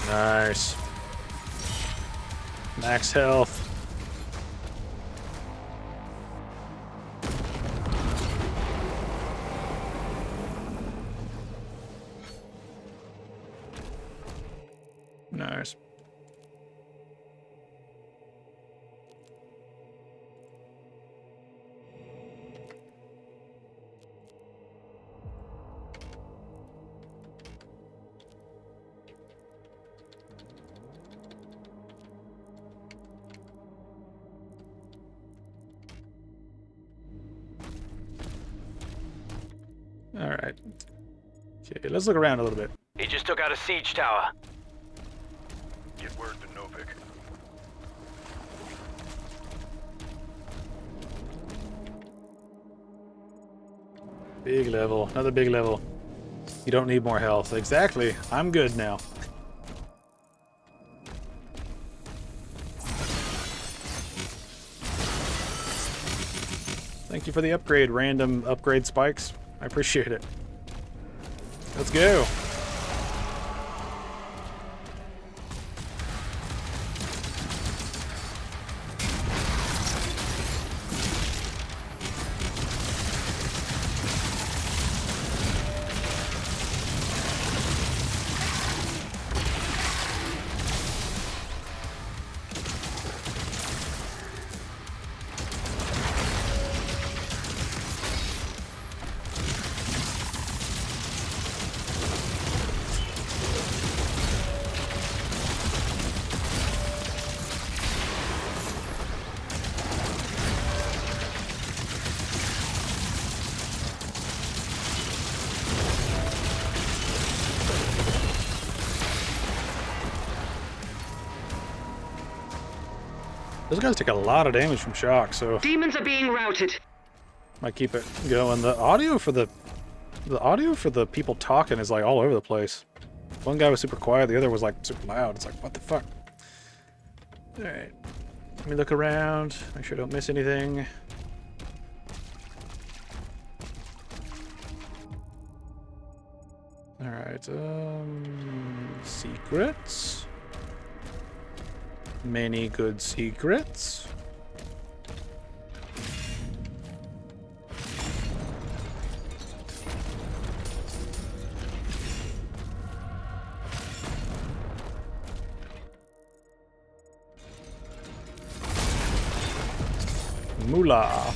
Nice. Max health. Nice. All right. Okay, let's look around a little bit. He just took out a siege tower. Get word to Novik. Big level. Another big level. You don't need more health. Exactly. I'm good now. Thank you for the upgrade, random upgrade spikes. I appreciate it. Let's go. Those guys take a lot of damage from shock, so Demons are being routed. might keep it going. The audio for the people talking is like all over the place. One guy was super quiet, the other was like super loud. It's like, what the fuck? Alright. Let me look around, make sure I don't miss anything. Alright, secrets. Many good secrets. Moolah.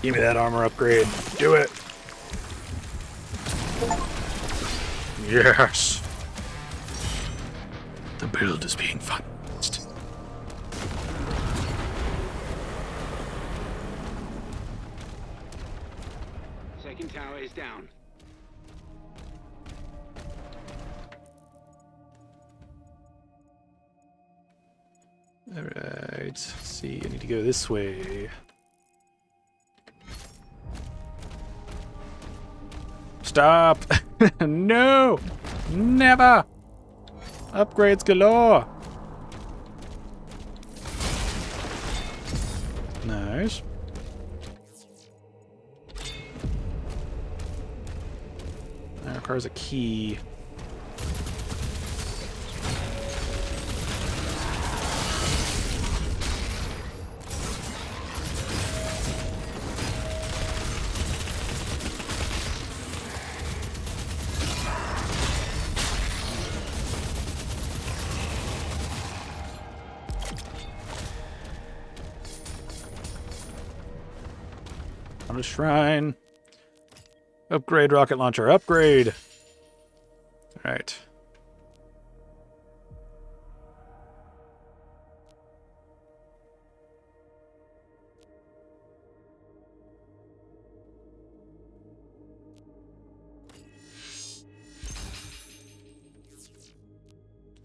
Give me that armor upgrade. Do it. Yes. The build is being financed. Second tower is down. Alright, let's see, I need to go this way. Stop! No! Never! Upgrades galore! Nice. That requires a key. On a shrine. Upgrade rocket launcher. Upgrade. All right.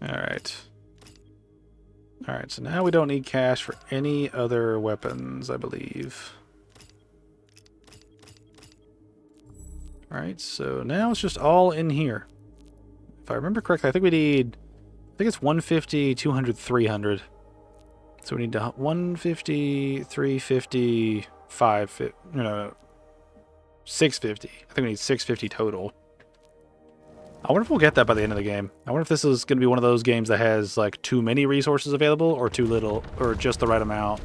All right. All right. So now we don't need cash for any other weapons, I believe. Alright, so now it's just all in here. If I remember correctly, I think it's 150, 200, 300. So we need to 150, 350, 550, no, 650. I think we need 650 total. I wonder if we'll get that by the end of the game. I wonder if this is going to be one of those games that has like too many resources available or too little, or just the right amount.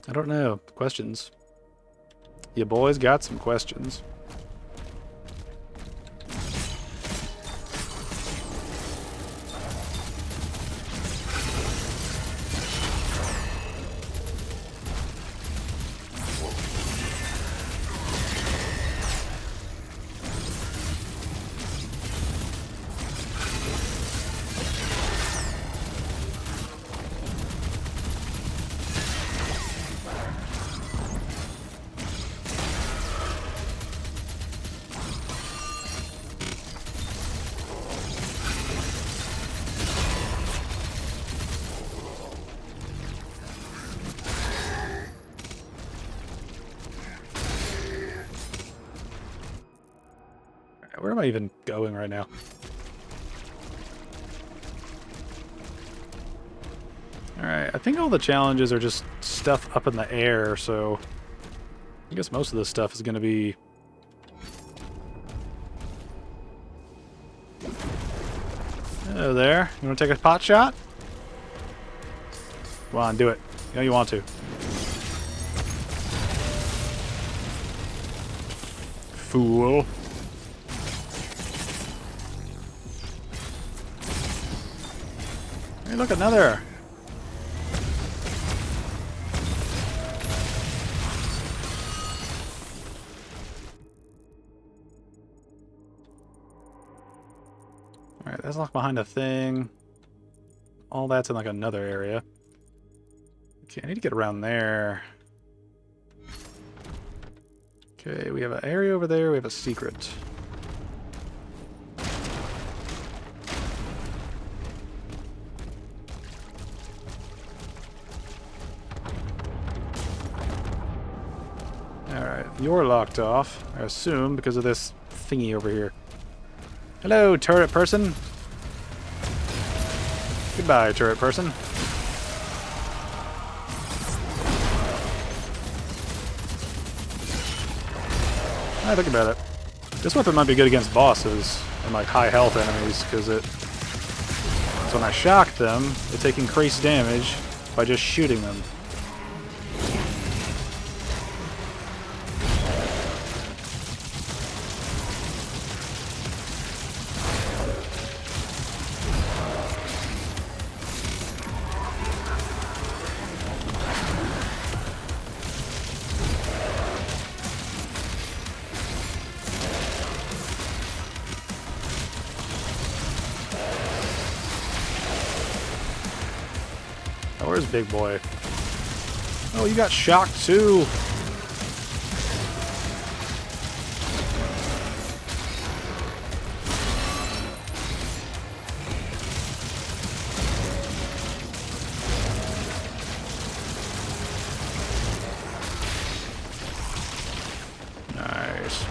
I don't know. Questions. You boys got some questions. Where am I even going right now? Alright, I think all the challenges are just stuff up in the air, so I guess most of this stuff is going to be... Hello there. You want to take a pot shot? Come on, do it. You know you want to. Fool. Hey, look, another. Alright, that's locked behind a thing. All that's in like another area. Okay, I need to get around there. Okay, we have an area over there, we have a secret. Alright, you're locked off, I assume, because of this thingy over here. Hello, turret person. Goodbye, turret person. I think about it. This weapon might be good against bosses and like high health enemies, because so when I shock them, they take increased damage by just shooting them. Where's Big Boy? Oh, you got shocked too. Nice.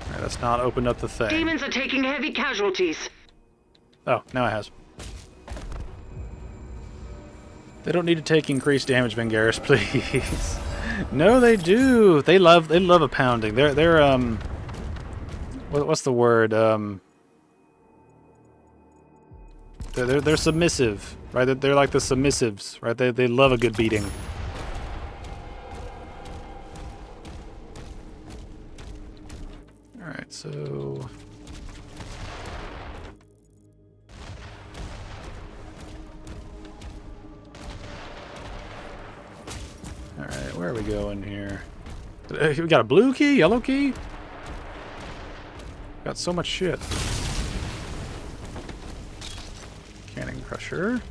Alright, that's not opened up the thing. Demons are taking heavy casualties. Oh, now it has. They don't need to take increased damage, Vengaris, please. No, they do. They love a pounding. They're what's the word? They're submissive, right? They're like the submissives, right? They love a good beating. All right, so. Alright, where are we going here? We got a blue key, yellow key? Got so much shit. Cannon crusher.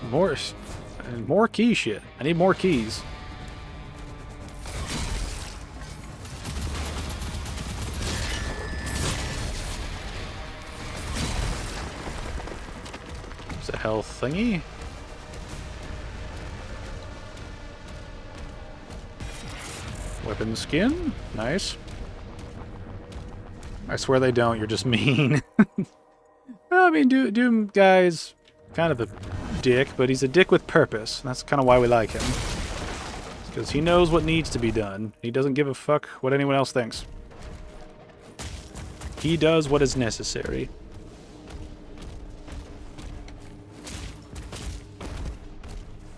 More key shit. I need more keys. A health thingy. Weapon skin. Nice. I swear they don't. You're just mean. Well, I mean, Doom guy's kind of a dick, but he's a dick with purpose. That's kind of why we like him. Because he knows what needs to be done. He doesn't give a fuck what anyone else thinks. He does what is necessary.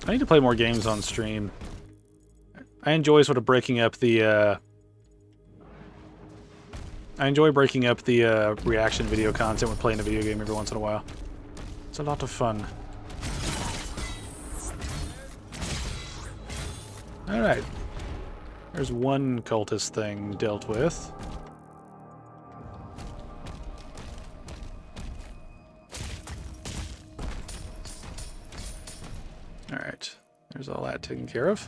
I need to play more games on stream. I enjoy sort of breaking up the, I enjoy breaking up the, reaction video content when playing a video game every once in a while. It's a lot of fun. Alright. There's one cultist thing dealt with. Alright, there's all that taken care of.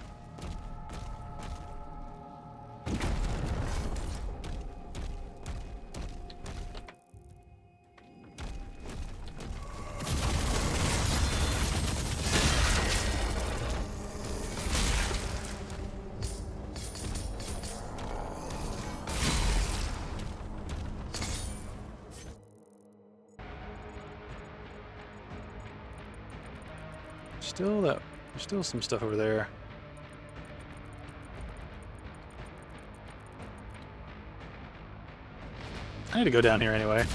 There's still some stuff over there. I need to go down here anyway.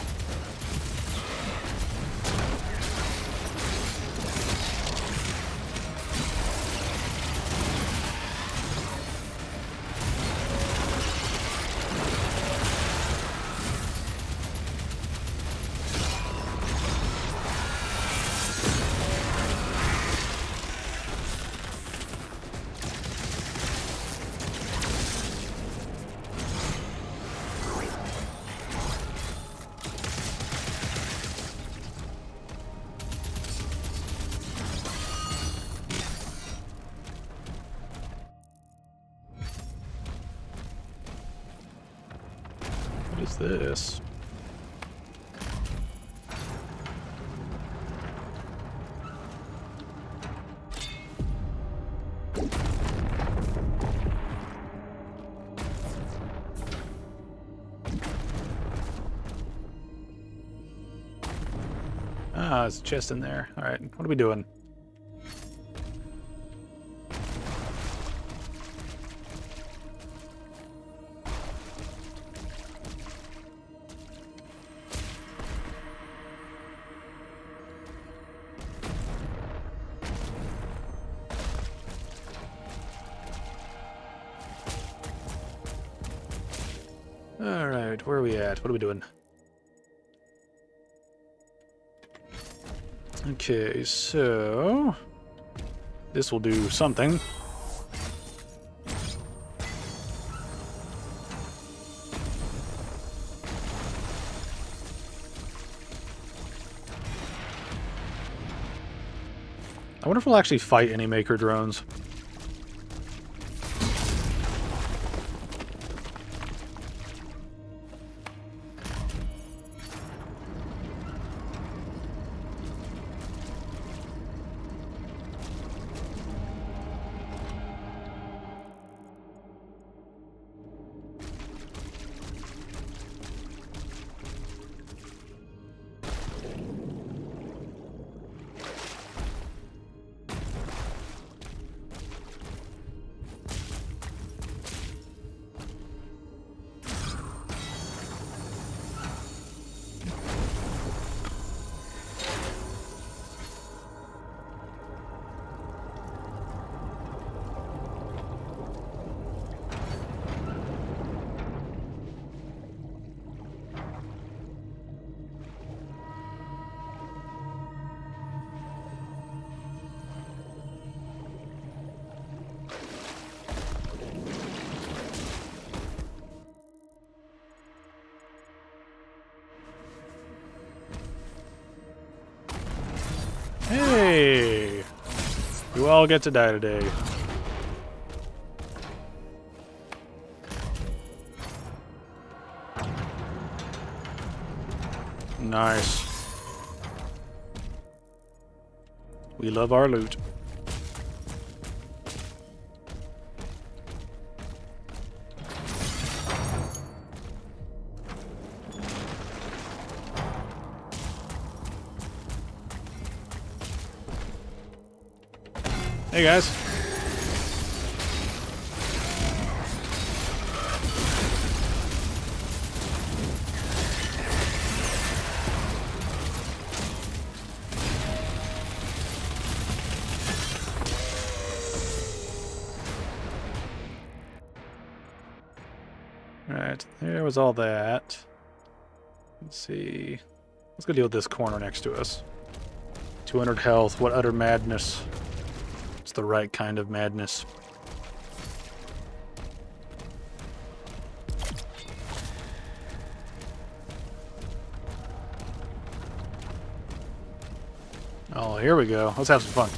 What is this? Ah, there's a chest in there. Alright, what are we doing? Alright, where are we at? What are we doing? Okay, so this will do something. I wonder if we'll actually fight any Maker drones. Hey! You all get to die today. Nice. We love our loot. Hey guys. Alright, there was all that. Let's see. Let's go deal with this corner next to us. 200 health, what utter madness. It's the right kind of madness. Oh, here we go. Let's have some fun.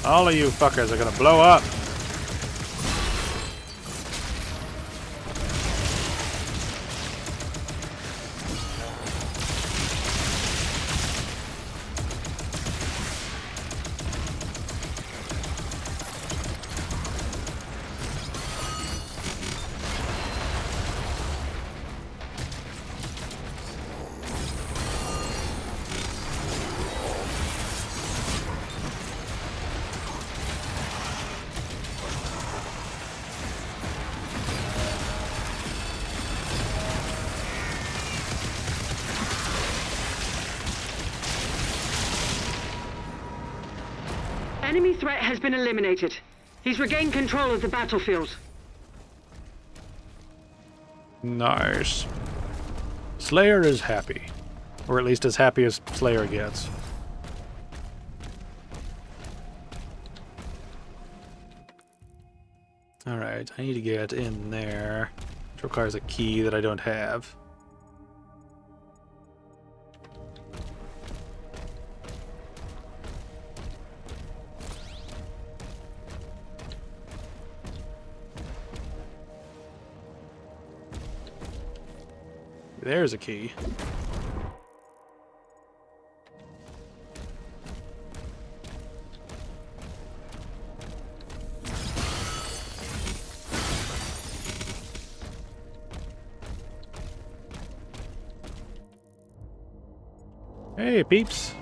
All of you fuckers are gonna blow up. Enemy threat has been eliminated. He's regained control of the battlefield. Nice. Slayer is happy. Or at least as happy as Slayer gets. Alright, I need to get in there. Which requires a key that I don't have. There's a key. Hey, peeps.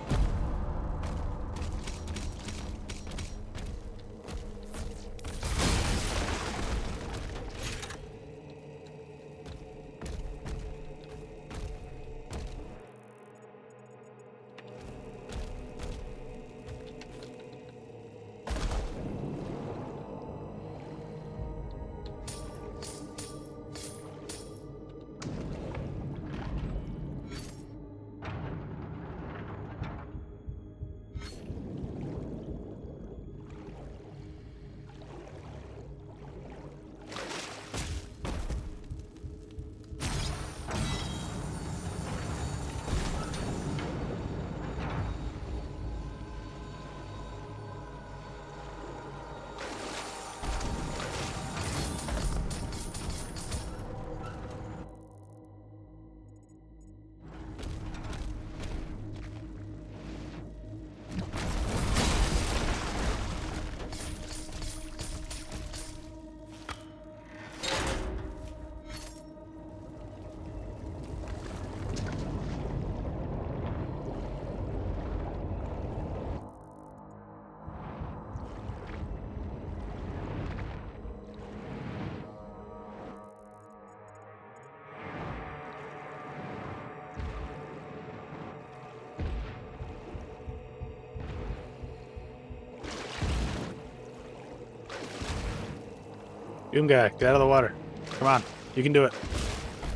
Doom guy, get out of the water. Come on, you can do it.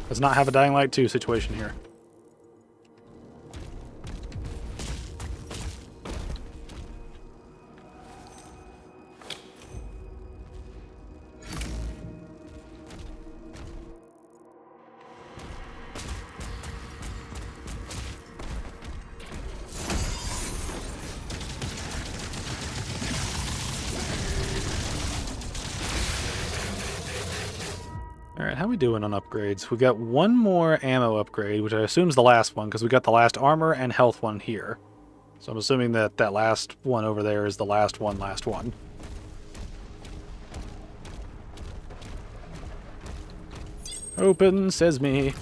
Let's not have a Dying Light 2 situation here. Alright, how we doing on upgrades? We got one more ammo upgrade, which I assume is the last one, because we got the last armor and health one here. So I'm assuming that that last one over there is the last one, last one. Open sesame.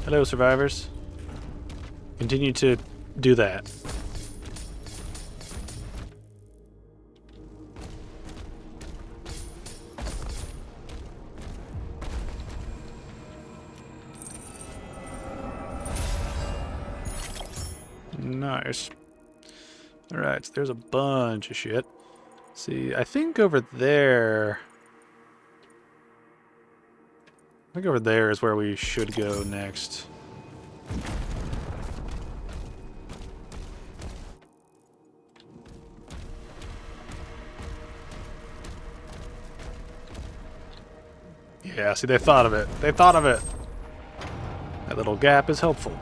Hello, survivors. Continue to do that. Nice. Alright, so there's a bunch of shit. See, I think over there... I think over there is where we should go next. Yeah, see, they thought of it. They thought of it. That little gap is helpful.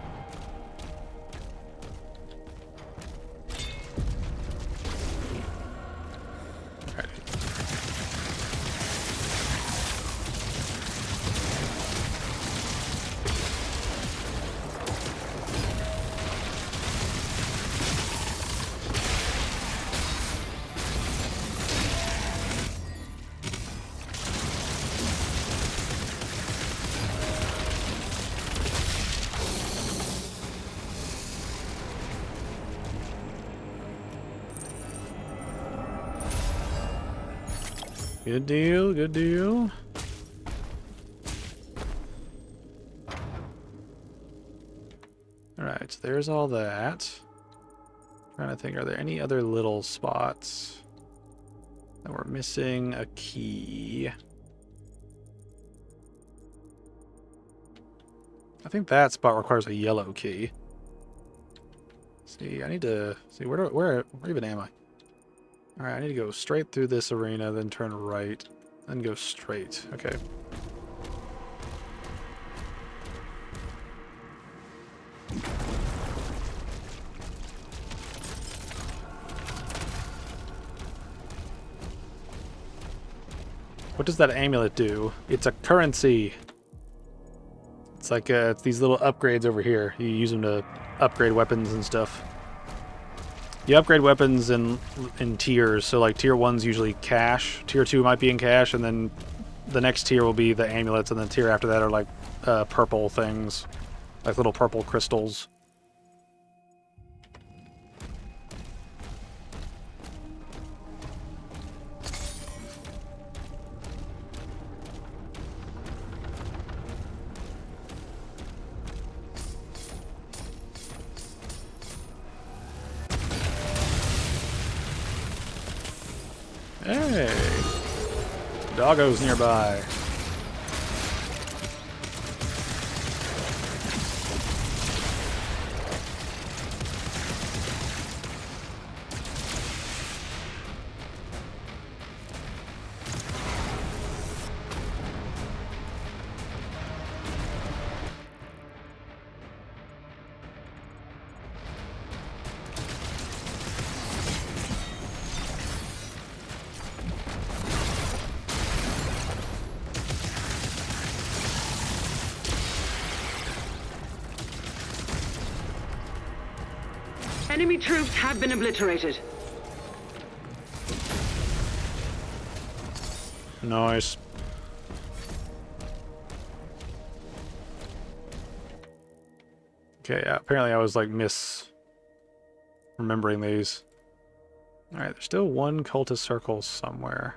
Good deal, good deal. Alright, so there's all that. Trying to think, are there any other little spots that we're missing a key? I think that spot requires a yellow key. See, I need to see where even am I? Alright, I need to go straight through this arena, then turn right, then go straight. Okay. What does that amulet do? It's a currency. It's like it's these little upgrades over here. You use them to upgrade weapons and stuff. You upgrade weapons in tiers, so like tier 1's usually cash, tier 2 might be in cash, and then the next tier will be the amulets, and the tier after that are like purple things, like little purple crystals. Hey! Doggo's nearby. Enemy troops have been obliterated. Nice. Okay, yeah, apparently I was like remembering these. Alright, there's still one cultist circle somewhere.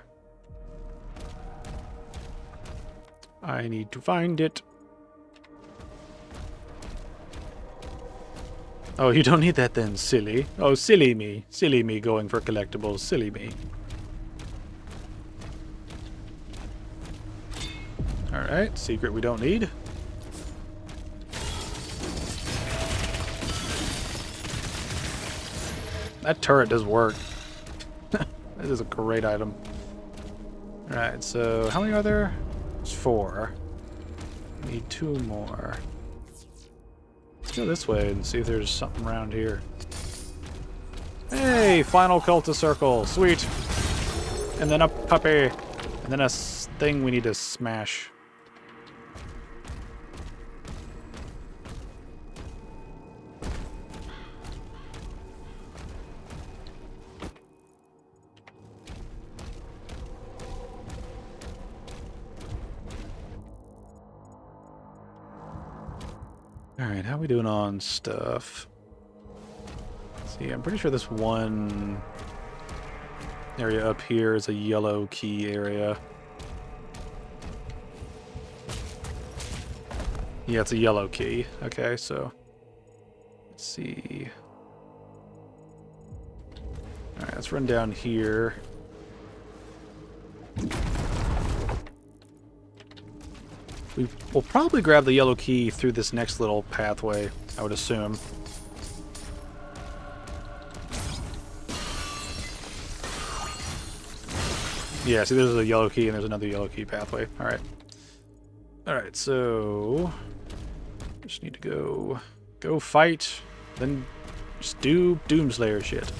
I need to find it. Oh, you don't need that then, silly. Oh, silly me. Silly me going for collectibles. Silly me. Alright, secret we don't need. That turret does work. That is a great item. Alright, so how many are there? There's 4. Need 2 more. Let's go this way and see if there's something around here. Hey, final cultist circle. Sweet. And then a puppy. And then a thing we need to smash. Alright, how we doing on stuff? Let's see, I'm pretty sure this one area up here is a yellow key area. Yeah, it's a yellow key. Okay, so let's see. Alright, let's run down here. We'll probably grab the yellow key through this next little pathway, I would assume. Yeah, see there's a yellow key and there's another yellow key pathway. Alright. Alright, so just need to go fight, then just do Doomslayer shit.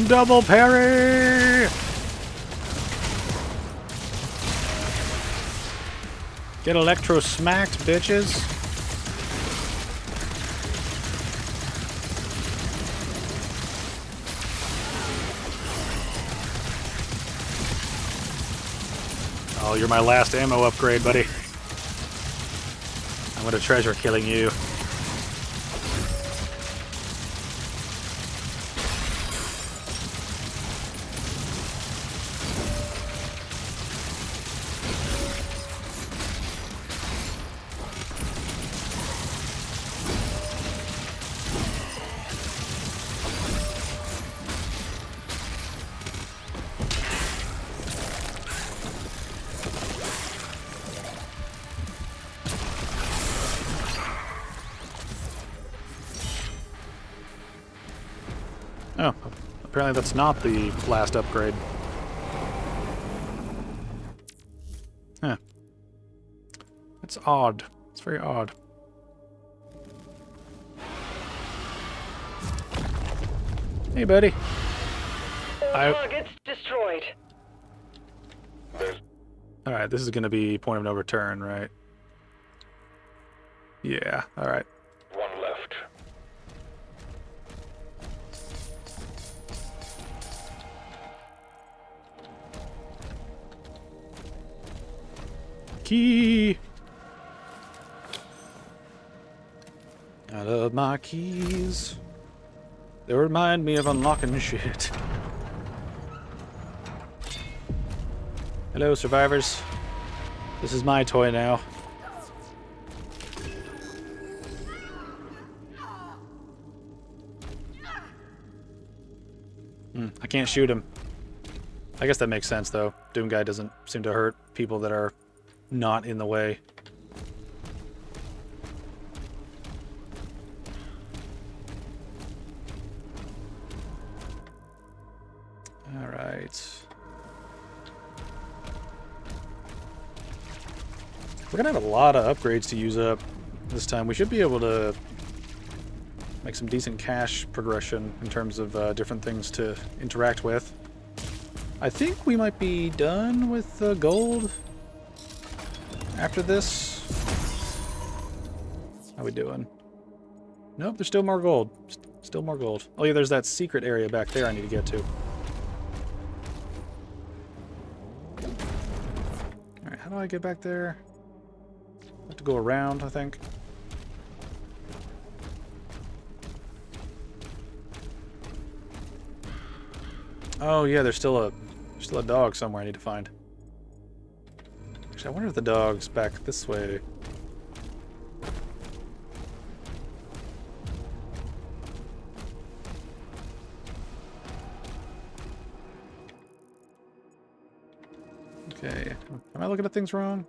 Double parry! Get electro smacked, bitches. Oh, you're my last ammo upgrade, buddy. I'm gonna treasure killing you. Oh, apparently that's not the last upgrade. Huh. That's odd. It's very odd. Hey, buddy. Target's destroyed. Alright, this is going to be point of no return, right? Yeah, alright. One left. Key! I love my keys. They remind me of unlocking shit. Hello, survivors. This is my toy now. I can't shoot him. I guess that makes sense, though. Doom Guy doesn't seem to hurt people that are not in the way. Alright. We're gonna have a lot of upgrades to use up this time. We should be able to make some decent cash progression in terms of different things to interact with. I think we might be done with the gold after this. How we doing? Nope, there's still more gold. Still more gold. Oh yeah, there's that secret area back there I need to get to. Alright, how do I get back there? I have to go around, I think. Oh yeah, there's still a dog somewhere I need to find. Actually, I wonder if the dog's back this way. Okay, am I looking at things wrong?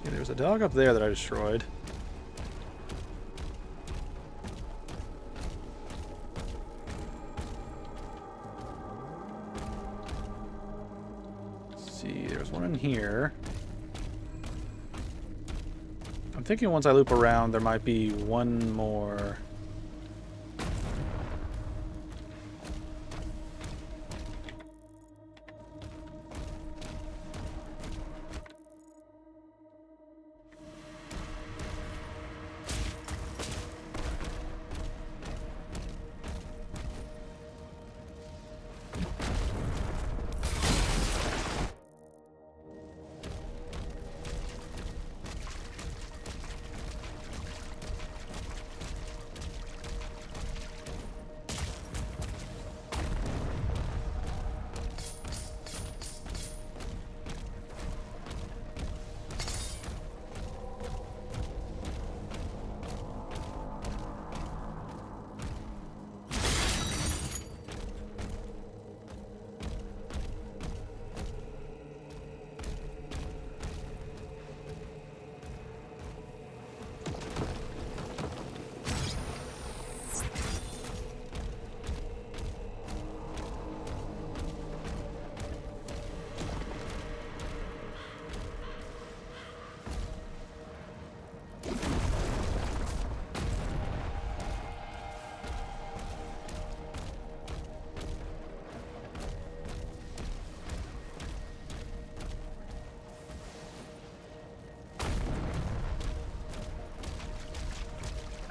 Okay, there's a dog up there that I destroyed. Let's see, there's one in here. I'm thinking once I loop around, there might be one more.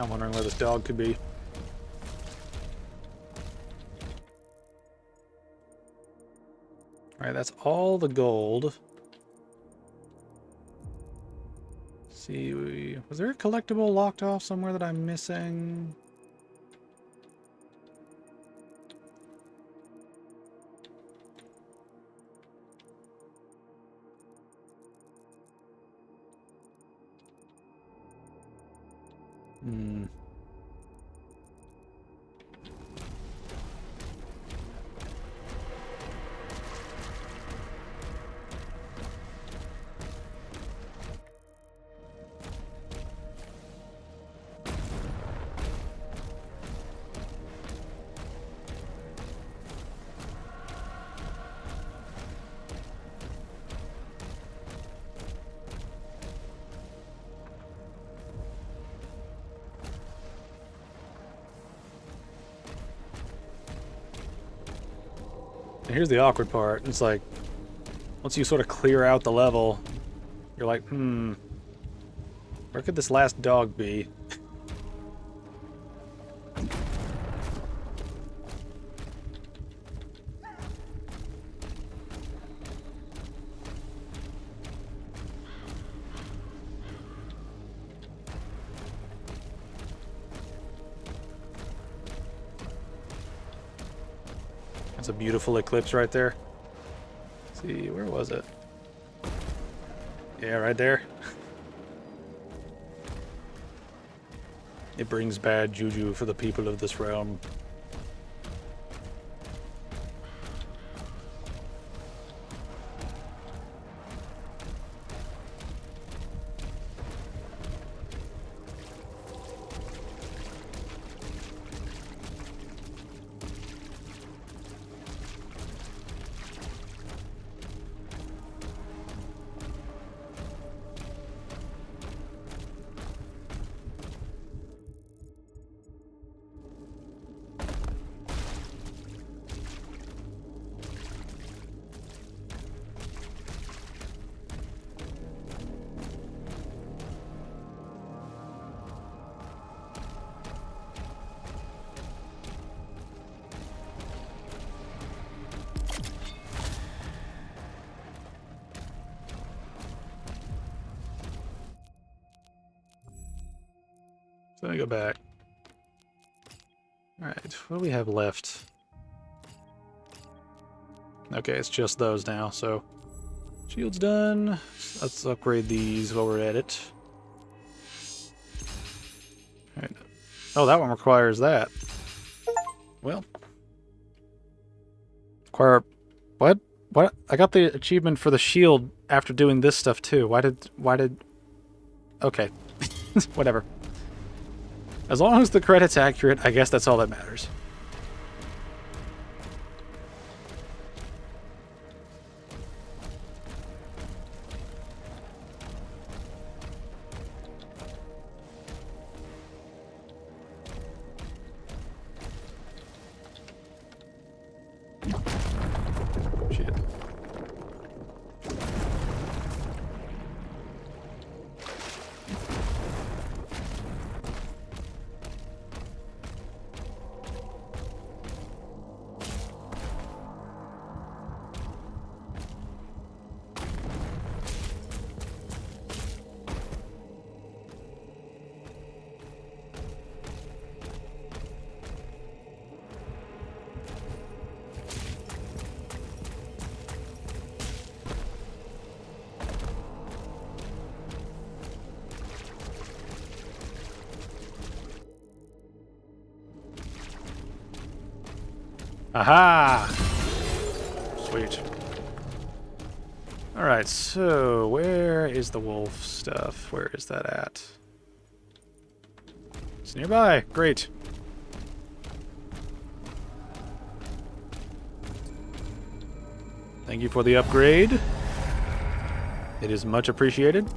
I'm wondering where this dog could be. Alright, that's all the gold. Let's see, was there a collectible locked off somewhere that I'm missing? Hmm. And here's the awkward part. It's like, once you sort of clear out the level, you're like, where could this last dog be? That's a beautiful eclipse right there. Let's see, where was it? Yeah, right there. It brings bad juju for the people of this realm. So let me go back. Alright, what do we have left? Okay, it's just those now, so... Shield's done. Let's upgrade these while we're at it. Alright. Oh, that one requires that. Well. Require... What? What? I got the achievement for the shield after doing this stuff too. Why did... Okay. Whatever. As long as the credit's accurate, I guess that's all that matters. Shit. Aha! Sweet. Alright, so where is the wolf stuff? Where is that at? It's nearby. Great. Thank you for the upgrade. It is much appreciated.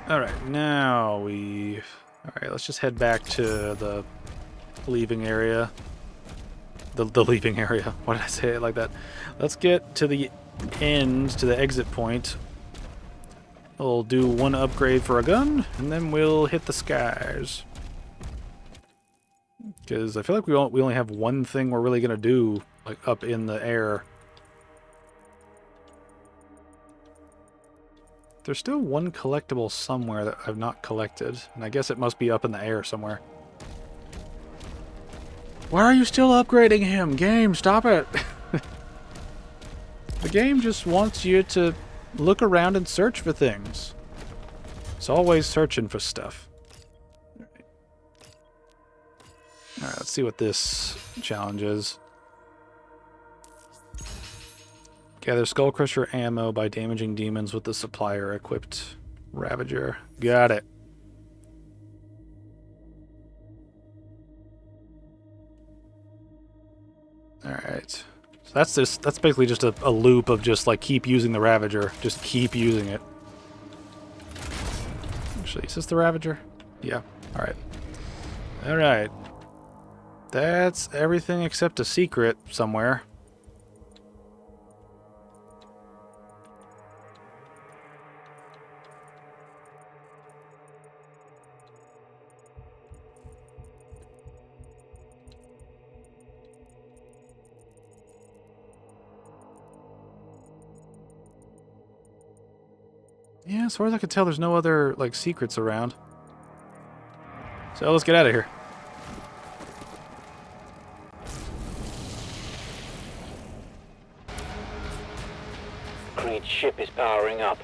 Alright, now we... Alright, let's just head back to the leaving area. The leaving area. Why did I say it like that? Let's get to the end, to the exit point. We'll do one upgrade for a gun, and then we'll hit the skies. Because I feel like we only have one thing we're really going to do, like, up in the air. There's still one collectible somewhere that I've not collected, and I guess it must be up in the air somewhere. Why are you still upgrading him? Game, stop it! The game just wants you to look around and search for things. It's always searching for stuff. Alright, let's see what this challenge is. Gather Skullcrusher ammo by damaging demons with the supplier-equipped Ravager. Got it. Alright. So that's basically just a loop of just like keep using the Ravager. Just keep using it. Actually, is this the Ravager? Yeah. Alright. Alright. That's everything except a secret somewhere. Yeah, as far as I can tell, there's no other, like, secrets around. So let's get out of here. Creed's ship is powering up.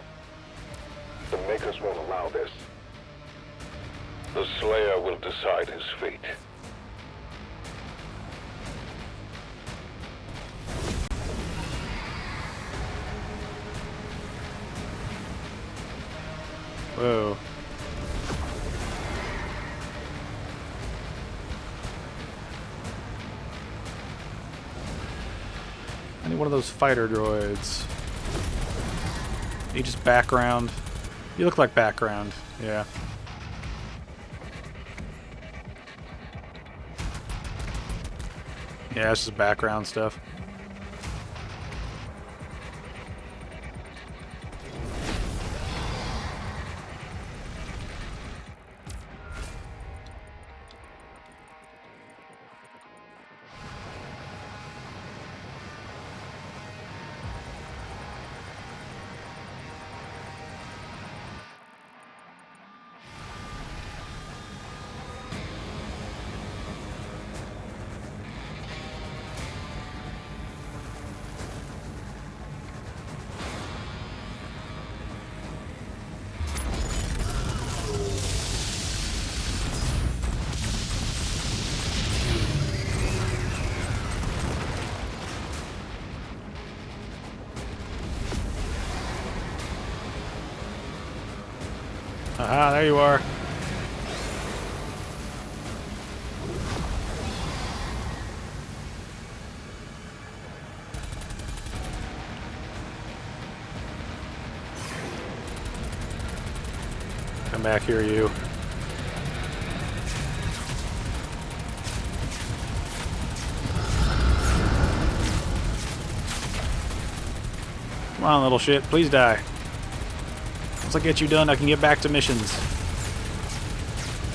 The Makers won't allow this. The Slayer will decide his fate. Whoa. I need one of those fighter droids. You just background. You look like background. Yeah. Yeah, it's just background stuff. Aha, there you are. Come back here, you. Come on, little shit. Please die. Once I get you done, I can get back to missions.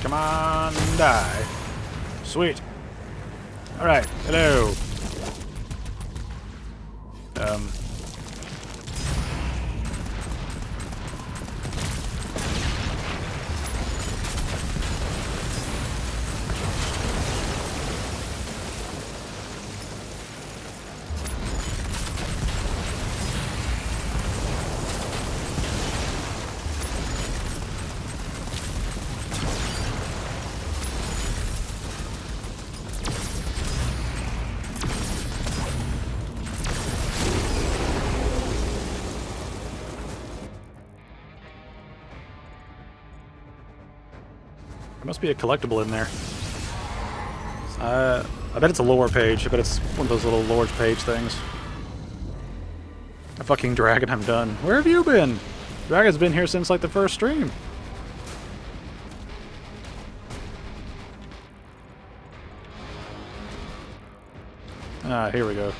Come on, die. Sweet. Alright, hello. There must be a collectible in there. I bet it's a lore page. I bet it's one of those little lore page things. A fucking dragon, I'm done. Where have you been? Dragon's been here since like the first stream. Ah, here we go.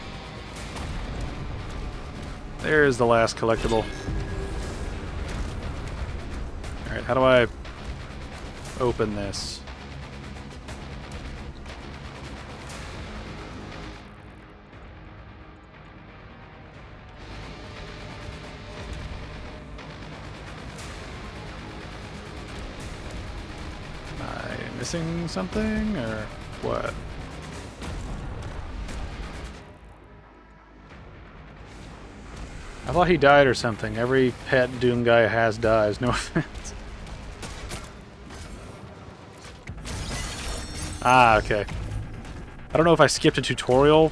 There's the last collectible. Alright, how do I open this? Am I missing something or what? I thought he died or something. Every pet Doom guy has dies, no offense. Ah, okay. I don't know if I skipped a tutorial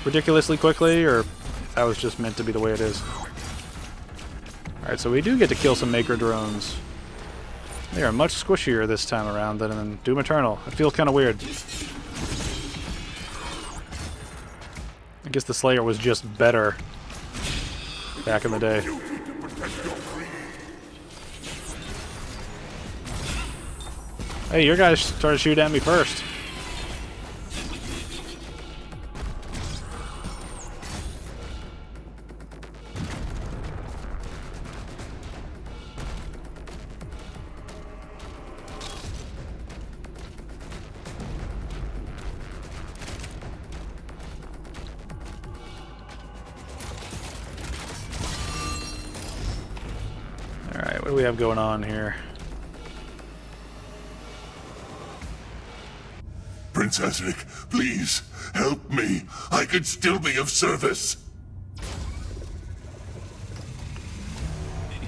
ridiculously quickly, or if that was just meant to be the way it is. Alright, so we do get to kill some Maker drones. They are much squishier this time around than in Doom Eternal. It feels kind of weird. I guess the Slayer was just better back in the day. Hey, your guys started shooting at me first. Alright, what do we have going on here? Prince Ezric, please, help me. I could still be of service.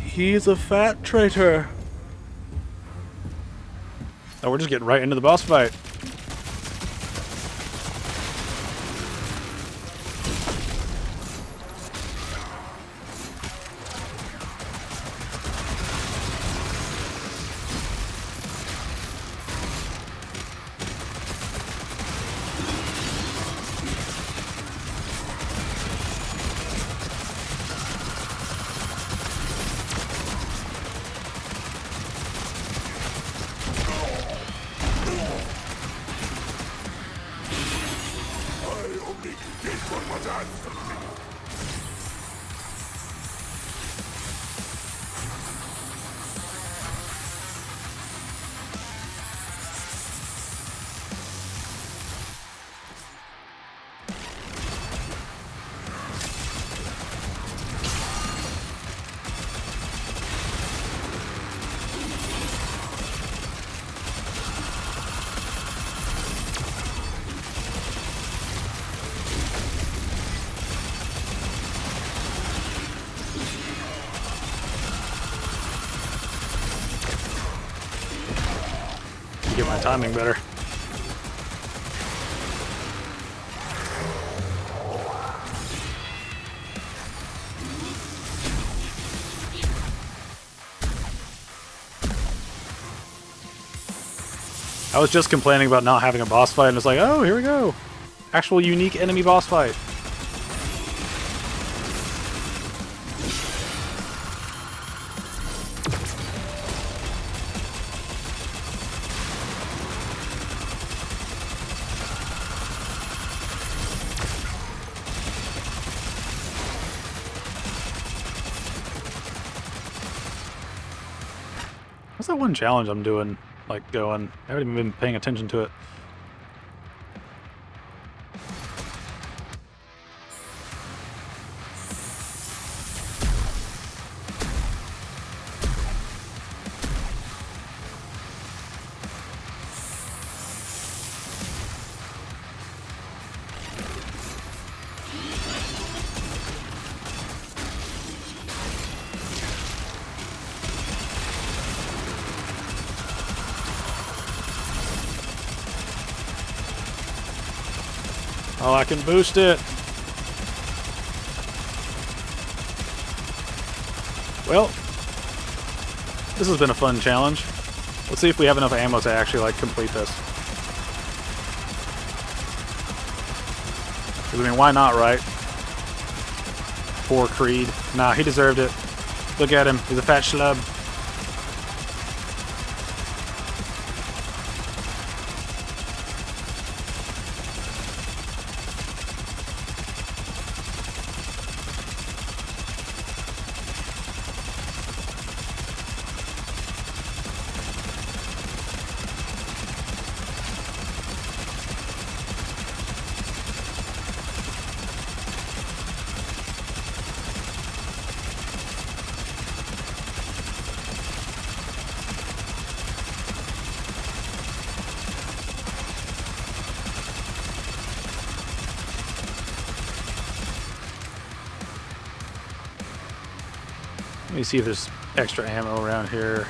He's a fat traitor. Oh, we're just getting right into the boss fight. Get my timing better. I was just complaining about not having a boss fight, and it's like, oh, here we go. Actual unique enemy boss fight. What's that one challenge I'm doing? Like going? I haven't even been paying attention to it. Oh, I can boost it. Well, this has been a fun challenge. Let's see if we have enough ammo to actually, like, complete this. 'Cause, I mean, why not, right? Poor Creed. Nah, he deserved it. Look at him. He's a fat schlub. Let me see if there's extra ammo around here.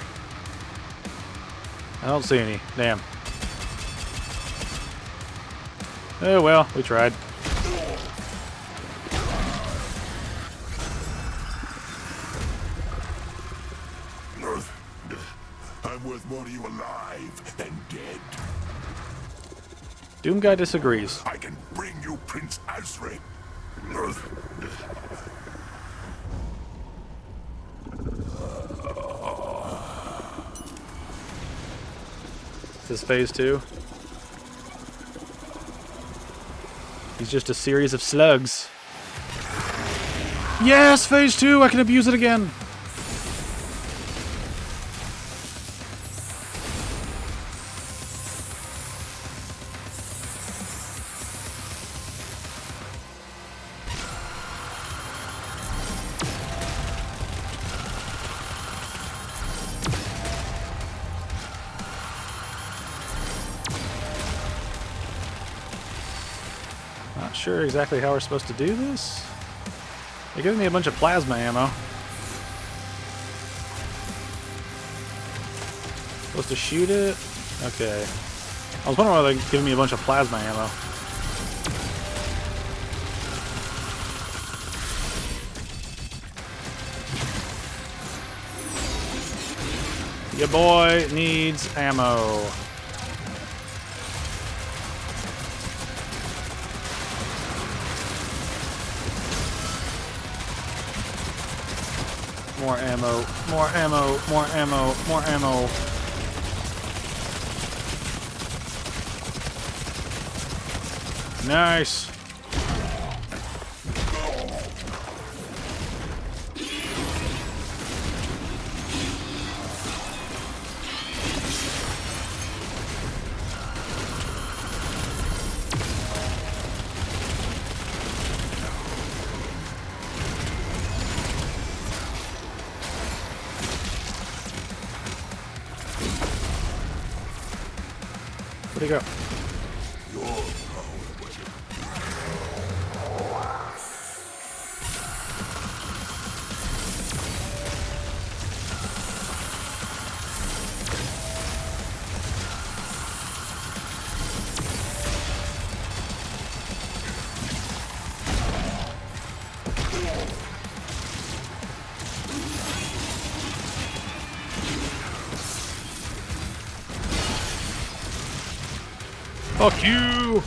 I don't see any. Damn. Oh well, we tried. I'm worth more to you alive than dead. Doom Guy disagrees. I can bring you Prince Asric. Is this phase 2? He's just a series of slugs. Yes, phase 2! I can abuse it again! Not sure exactly how we're supposed to do this. They're giving me a bunch of plasma ammo. Supposed to shoot it? Okay. I was wondering why they're giving me a bunch of plasma ammo. Your boy needs ammo. More ammo, more ammo, more ammo, more ammo. Nice. Where'd he go? Fuck you!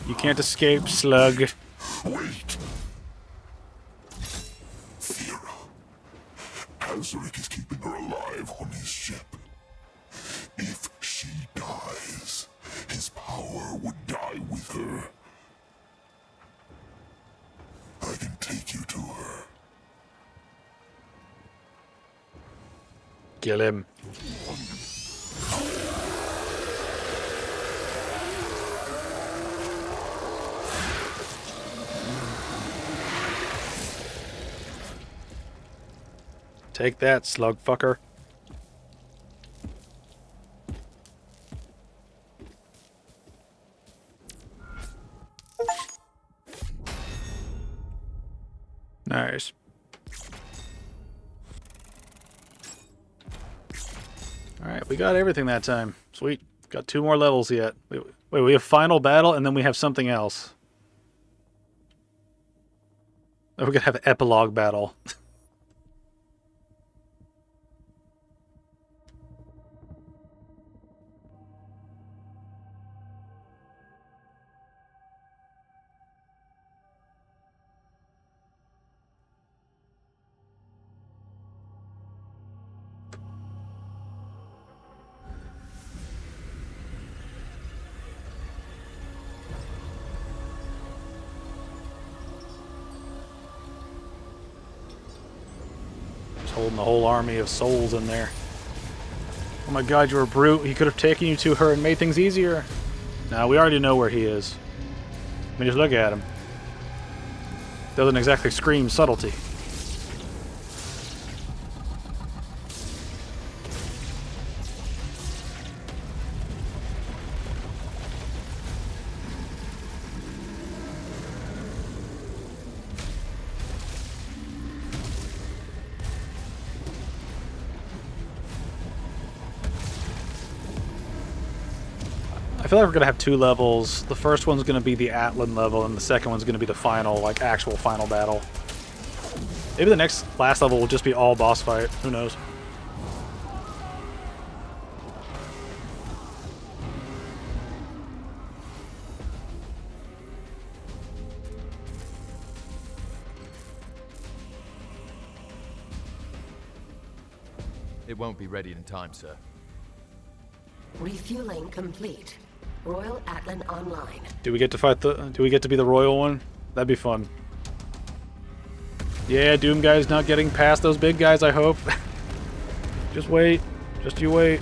You can't escape, slug. Wait. Thera. Azaric is keeping her alive on his ship. If she dies, his power would die with her. I can take you to her. Kill him. Take that, slug fucker. Nice. Alright, we got everything that time. Sweet. Got 2 more levels yet. Wait, we have final battle and then we have something else. We're gonna have epilogue battle. Holding the whole army of souls in there. Oh my god, you're a brute. He could have taken you to her and made things easier. Now we already know where he is. I mean, just look at him. Doesn't exactly scream subtlety. I feel like we're gonna have 2 levels. The first one's gonna be the Atlan level, and the second one's gonna be the final, like, actual final battle. Maybe the last level will just be all boss fight. Who knows? It won't be ready in time, sir. Refueling complete. Royal Atlan online. Do we get to fight the... Do we get to be the royal one? That'd be fun. Yeah, Doom guy's not getting past those big guys, I hope. Just wait. Just you wait.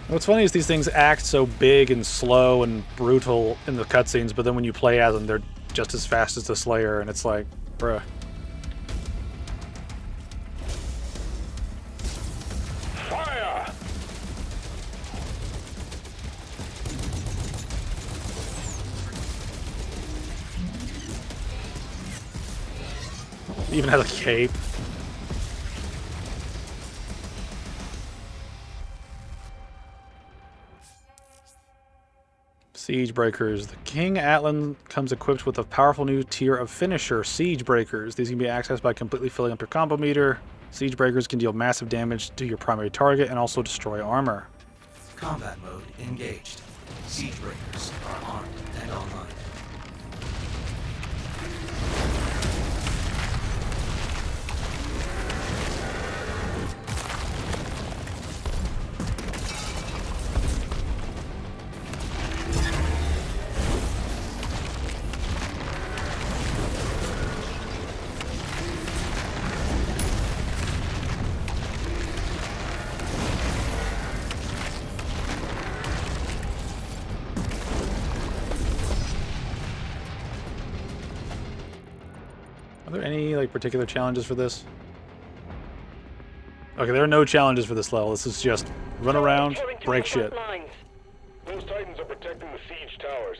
What's funny is these things act so big and slow and brutal in the cutscenes, but then when you play as them, they're just as fast as the Slayer, and it's like, bruh. Fire! Even has a cape. Siege Breakers. The King Atlan comes equipped with a powerful new tier of finisher, Siege Breakers. These can be accessed by completely filling up your combo meter. Siege Breakers can deal massive damage to your primary target and also destroy armor. Combat mode engaged. Siege breakers are armed and online. Are there any like particular challenges for this? Okay, there are no challenges for this level. This is just run around, break shit. Those Titans are protecting the siege towers.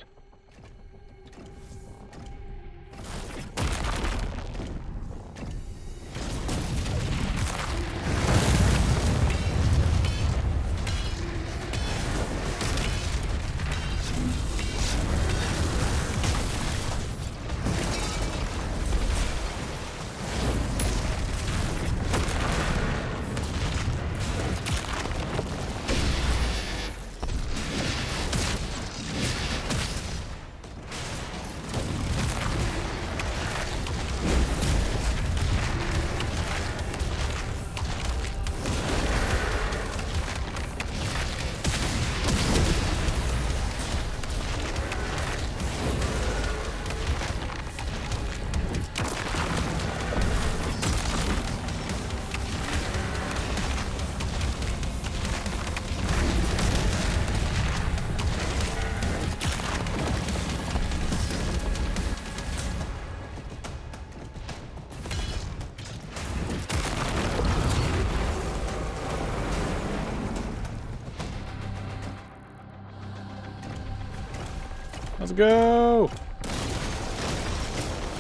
Let's go!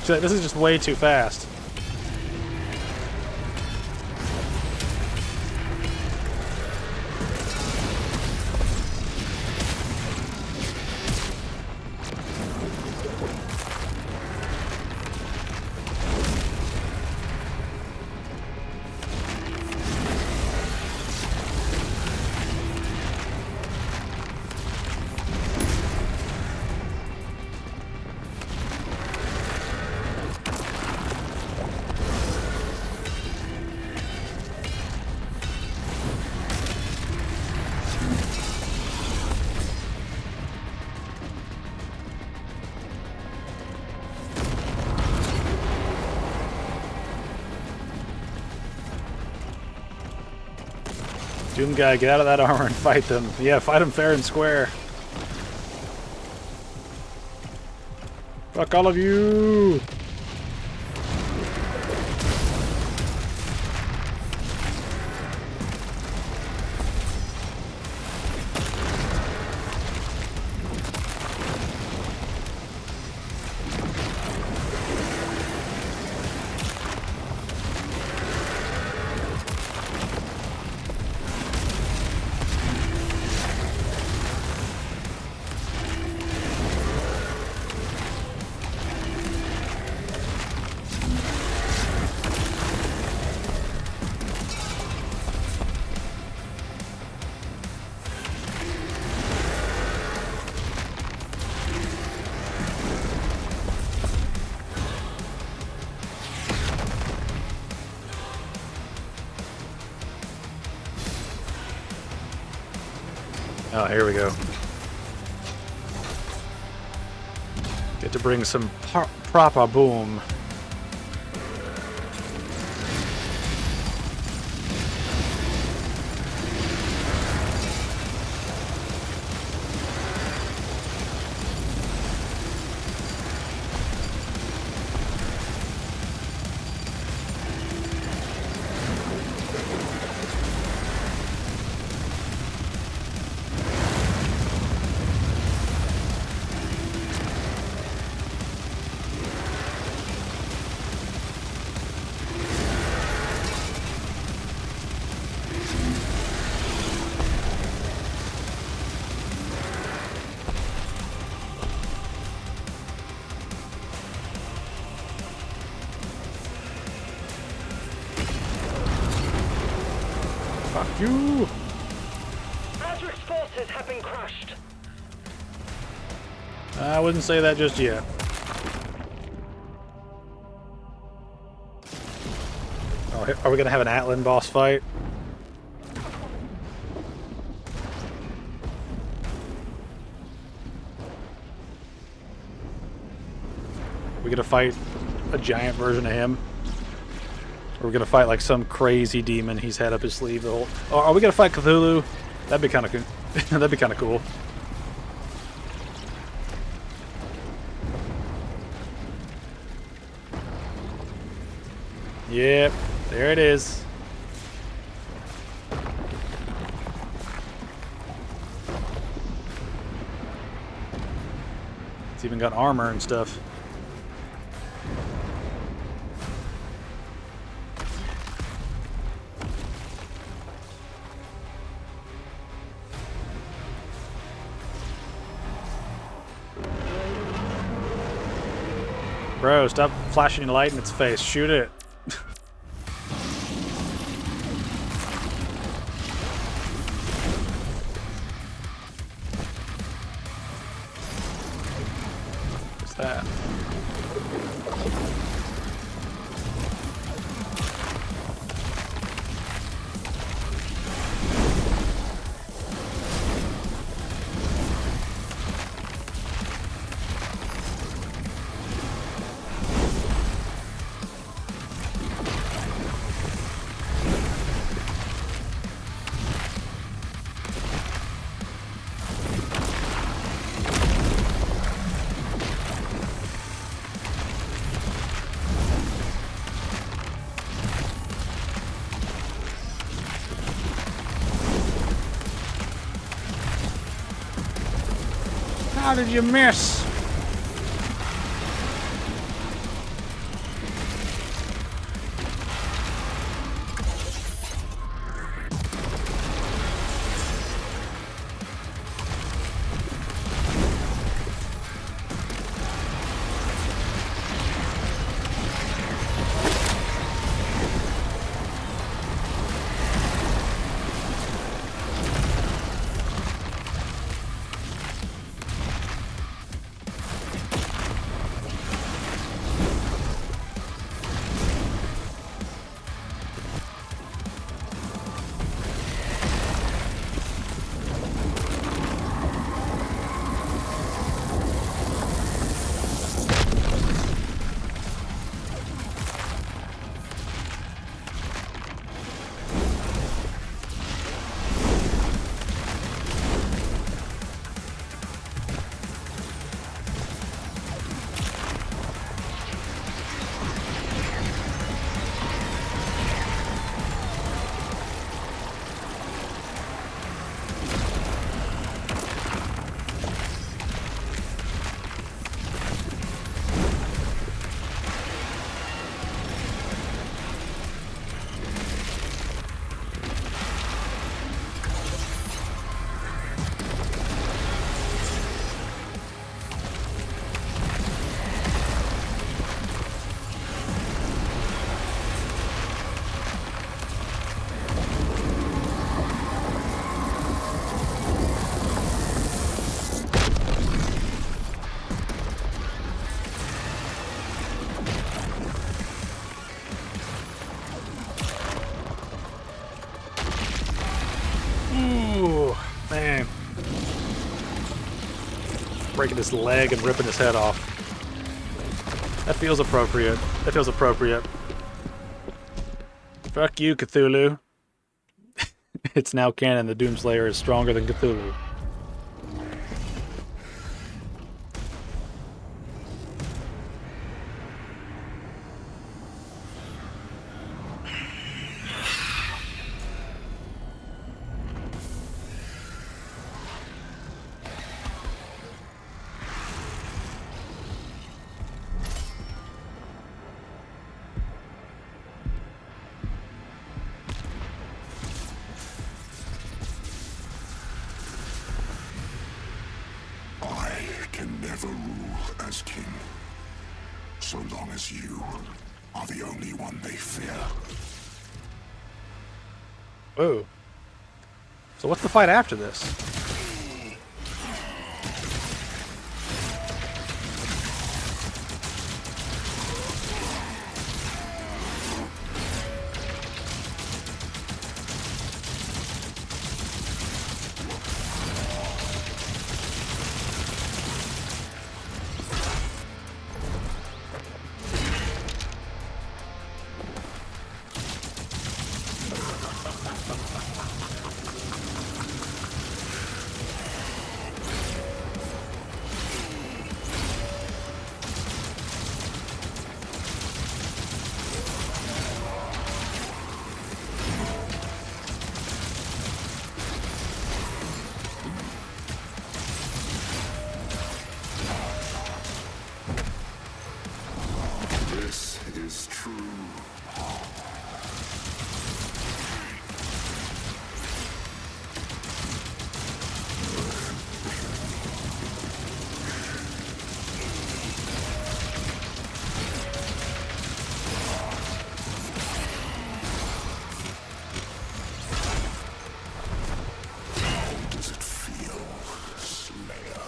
See, this is just way too fast. Doom guy, get out of that armor and fight them. Yeah, fight them fair and square. Fuck all of you! Oh, here we go. Get to bring some proper boom. Fuck you! Adric's forces have been crushed. I wouldn't say that just yet. Oh, are we gonna have an Atlan boss fight? We gonna fight a giant version of him? Or we're gonna fight like some crazy demon he's had up his sleeve the whole. Oh, are we gonna fight Cthulhu? That'd be kind of cool. That'd be kind of cool. Yep, there it is. It's even got armor and stuff. Bro, stop flashing light in its face. Shoot it. What's that? How did you miss? breaking his leg and ripping his head off. That feels appropriate. That feels appropriate. Fuck you, Cthulhu. It's now canon the Doomslayer is stronger than Cthulhu. Never rule as king, so long as you are the only one they fear. Whoa. So what's the fight after this? This is true. How does it feel, Slayer?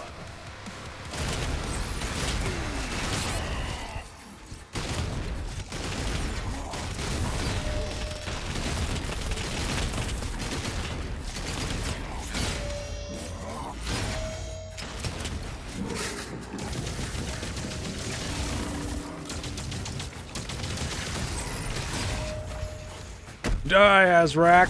Die, Azrak!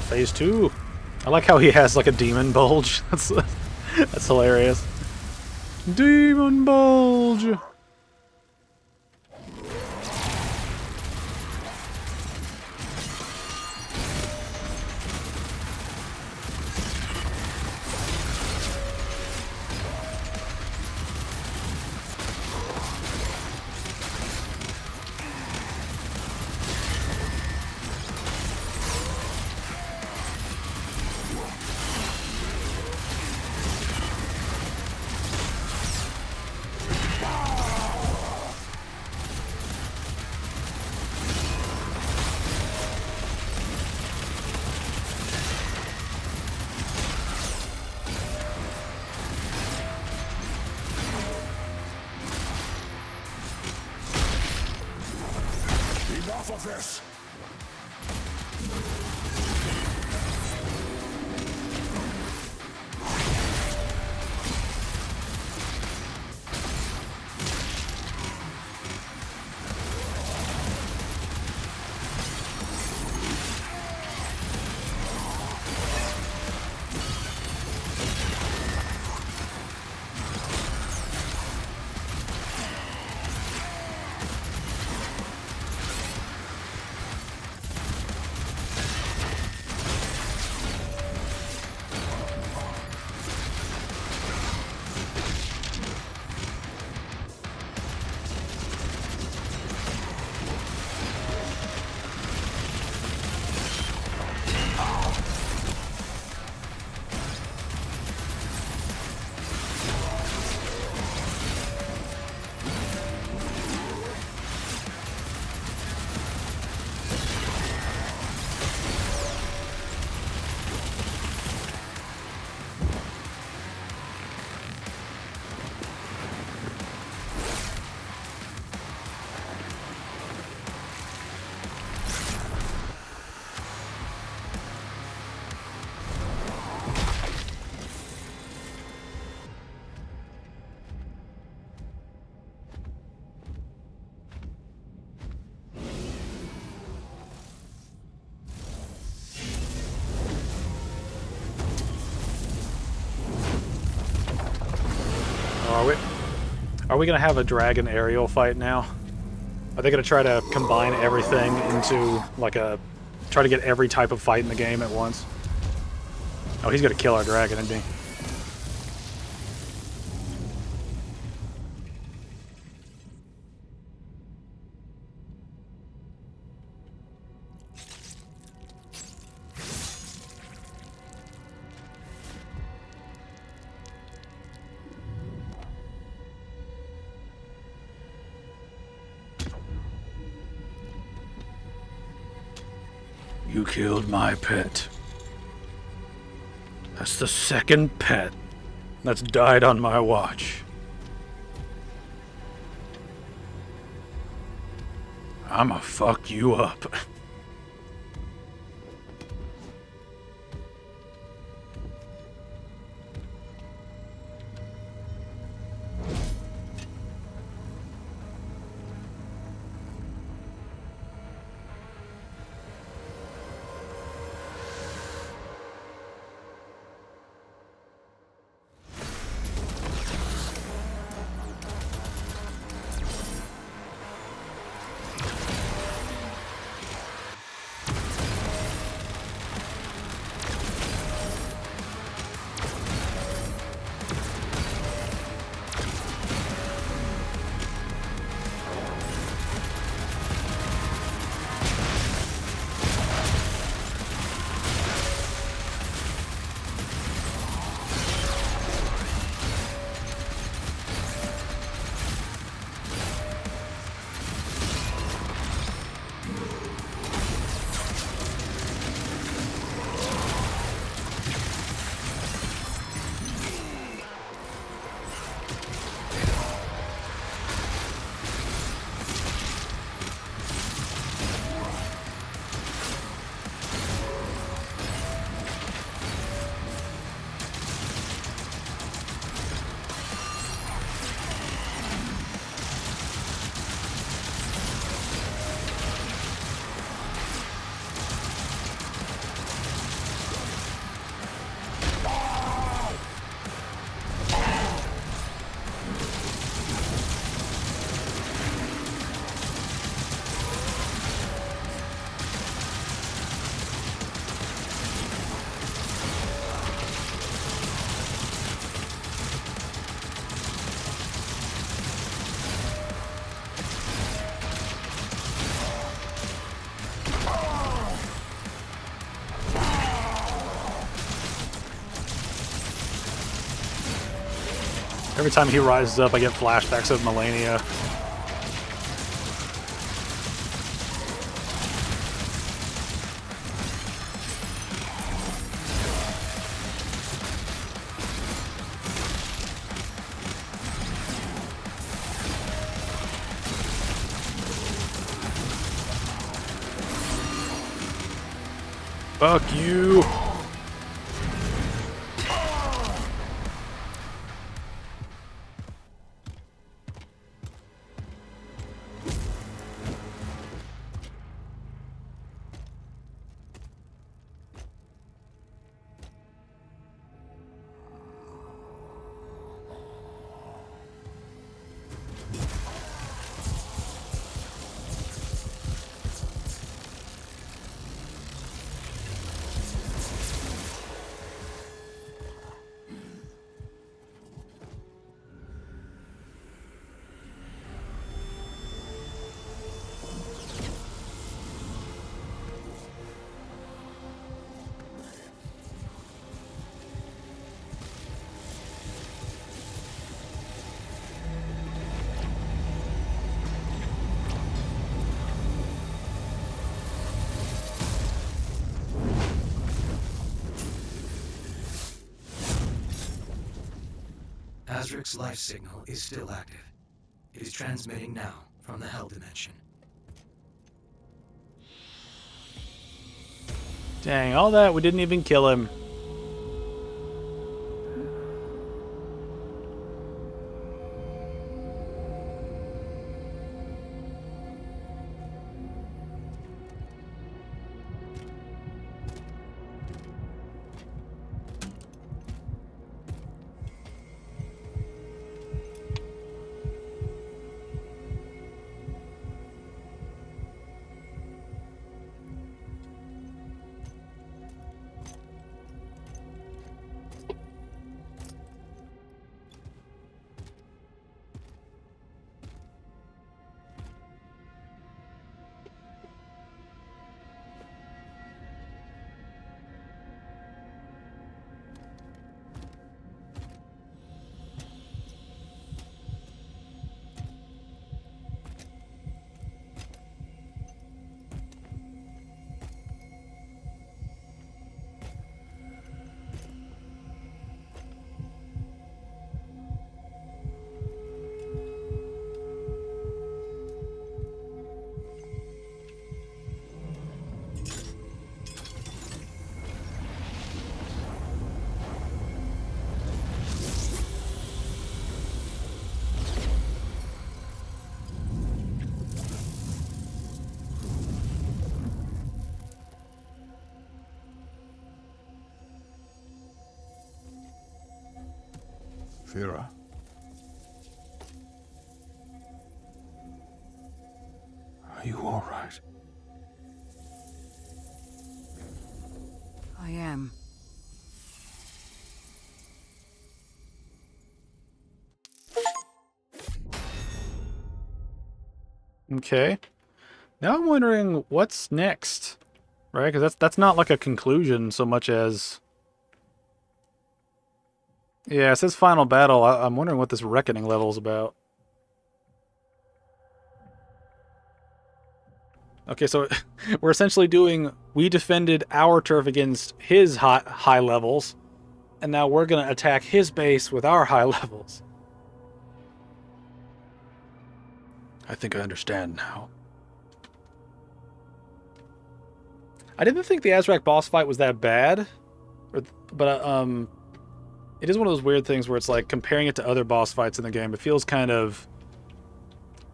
Phase 2. I like how he has like a demon bulge. That's hilarious. Demon bulge. Are we gonna have a dragon aerial fight now? Are they gonna try to combine everything into like a try to get every type of fight in the game at once? Oh, he's gonna kill our dragon, isn't he? You killed my pet. That's the second pet that's died on my watch. I'ma fuck you up. Every time he rises up, I get flashbacks of Melania. Fuck you. Azric's life signal is still active. It is transmitting now from the Hell Dimension. Dang, all that, we didn't even kill him. Fira. Are you all right? I am. Okay. Now I'm wondering what's next, right? Because that's not like a conclusion so much as... Yeah, it says final battle. I'm wondering what this reckoning level is about. Okay, so we're essentially doing... We defended our turf against his high levels, and now we're going to attack his base with our high levels. I think I understand now. I didn't think the Azrak boss fight was that bad, but it is one of those weird things where it's like comparing it to other boss fights in the game. It feels kind of...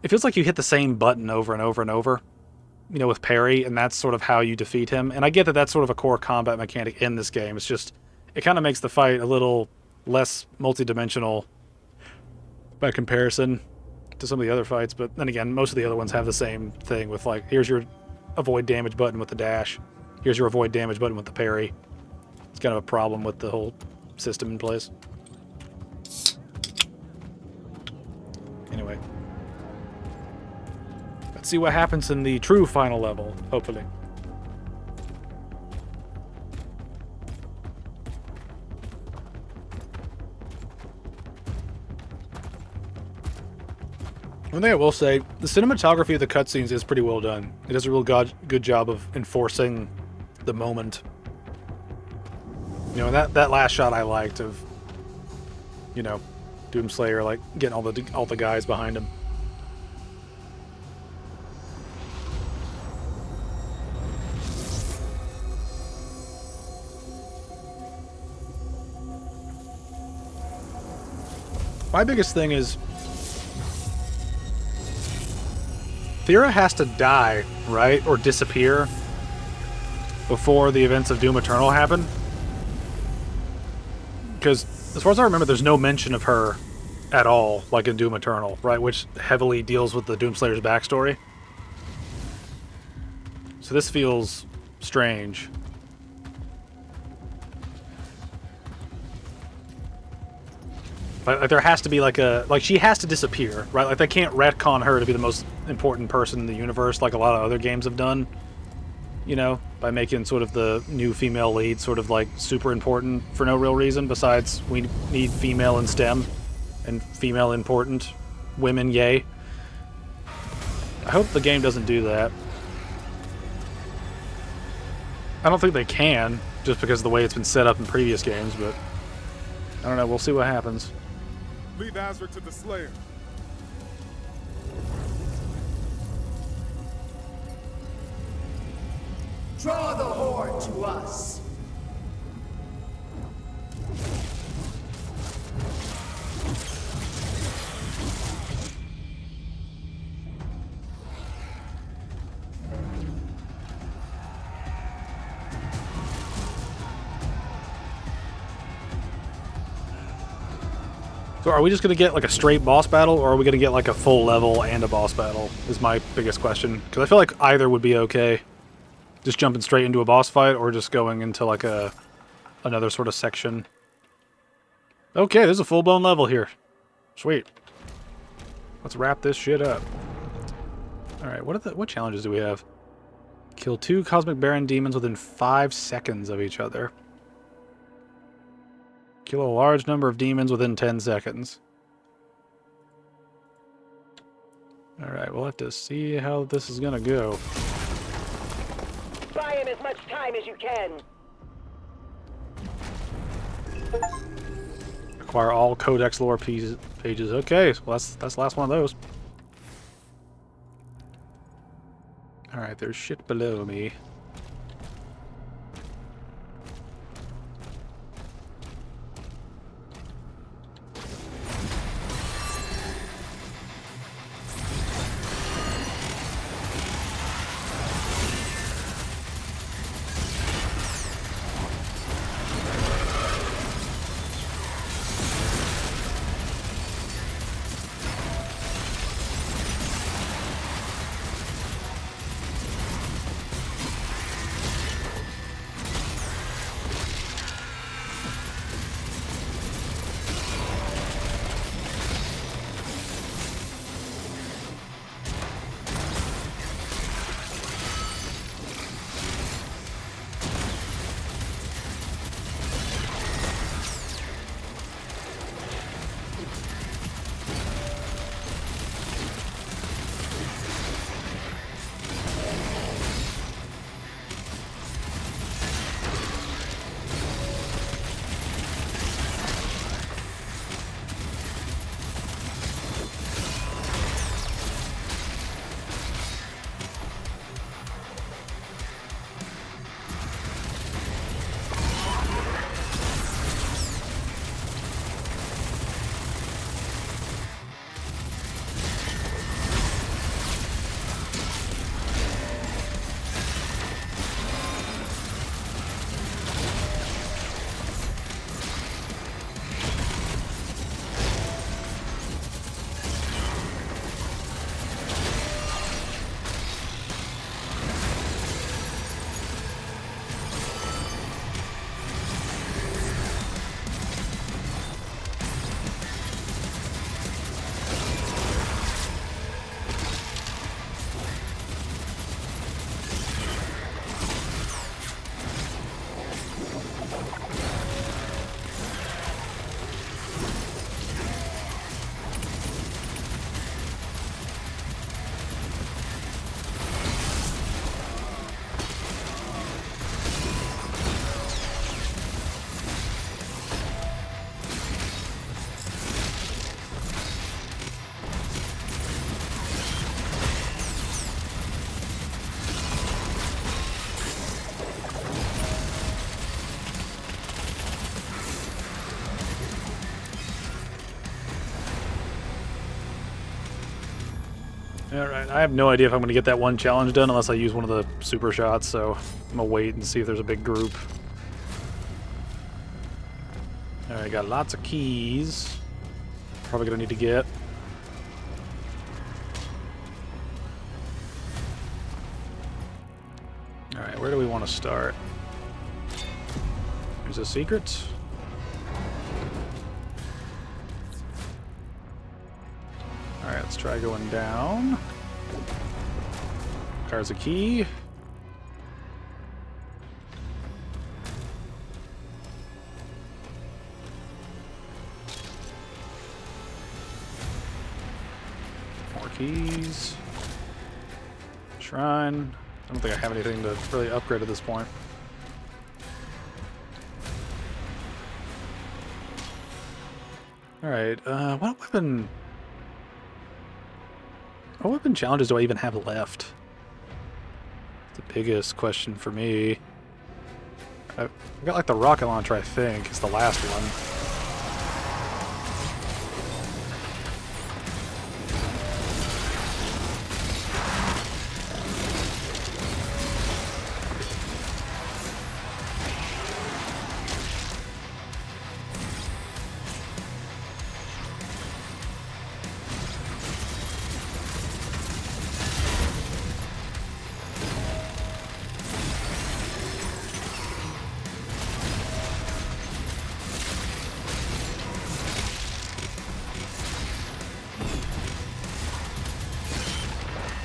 It feels like you hit the same button over and over and over, you know, with parry, and that's sort of how you defeat him. And I get that that's sort of a core combat mechanic in this game. It's just, it kind of makes the fight a little less multi-dimensional by comparison to some of the other fights. But then again, most of the other ones have the same thing with like, here's your avoid damage button with the dash. Here's your avoid damage button with the parry. It's kind of a problem with the whole system in place. Anyway. Let's see what happens in the true final level, hopefully. One thing I will say, the cinematography of the cutscenes is pretty well done. It does a real good job of enforcing the moment. You know, that last shot I liked of, you know, Doomslayer, like, getting all the guys behind him. My biggest thing is Thera has to die, right? Or disappear before the events of Doom Eternal happen. Because, as far as I remember, there's no mention of her at all, like in Doom Eternal, right? Which heavily deals with the Doomslayer's backstory. So this feels strange. Like there has to be like she has to disappear, right? Like they can't retcon her to be the most important person in the universe like a lot of other games have done, you know, by making sort of the new female lead sort of like super important for no real reason besides we need female in STEM and female important women, yay. I hope the game doesn't do that. I don't think they can, just because of the way it's been set up in previous games, but I don't know, we'll see what happens. Leave Azrak to the Slayer. Draw the horde to us. So are we just going to get like a straight boss battle, or are we going to get like a full level and a boss battle is my biggest question. Because I feel like either would be okay. Just jumping straight into a boss fight, or just going into like another sort of section. Okay, there's a full-blown level here. Sweet. Let's wrap this shit up. Alright, what challenges do we have? Kill 2 Cosmic Baron demons within 5 seconds of each other. Kill a large number of demons within 10 seconds. Alright, we'll have to see how this is gonna go. Buy him as much time as you can. Acquire all Codex lore pages. Okay, well that's the last one of those. Alright, there's shit below me. Alright, I have no idea if I'm going to get that one challenge done unless I use one of the super shots, so I'm going to wait and see if there's a big group. Alright, got lots of keys. Probably going to need to get. Alright, where do we want to start? There's a secret. Alright, let's try going down. There's a key. More keys. Shrine. I don't think I have anything to really upgrade at this point. Alright, what weapon challenges do I even have left? The biggest question for me. I've got like the rocket launcher, I think. It's the last one.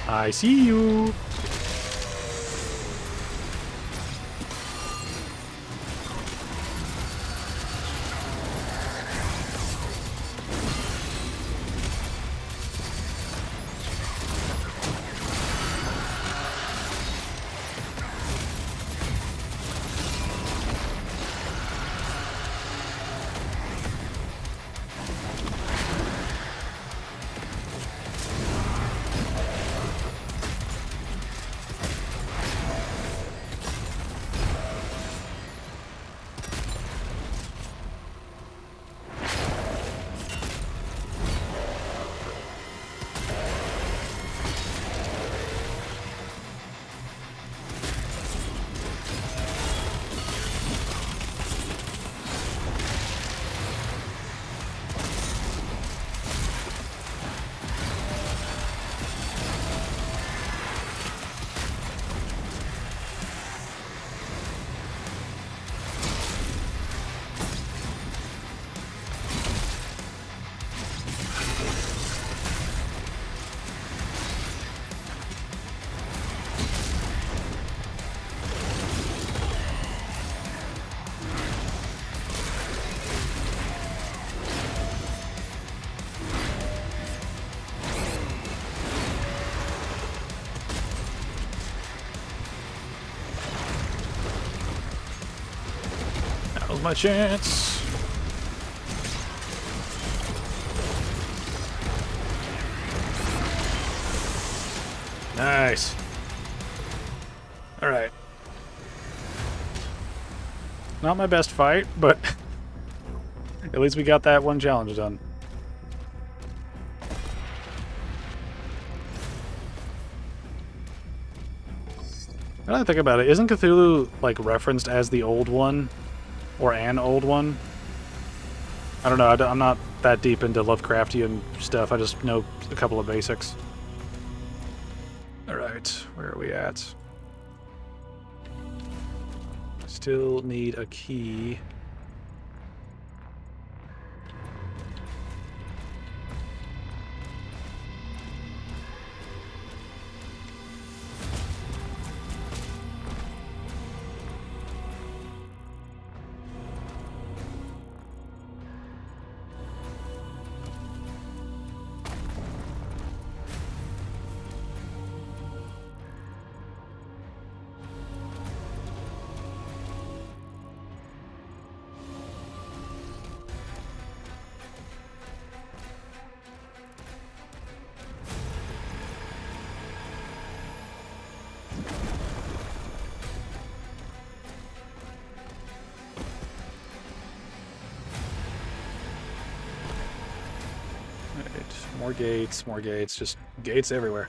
I see you. Now's my chance. Nice. All right. Not my best fight, but at least we got that one challenge done. Now that I think about it, isn't Cthulhu like referenced as the old one? Or an old one? I don't know, I'm not that deep into Lovecraftian stuff, I just know a couple of basics. Alright, where are we at? Still need a key. More gates, just gates everywhere.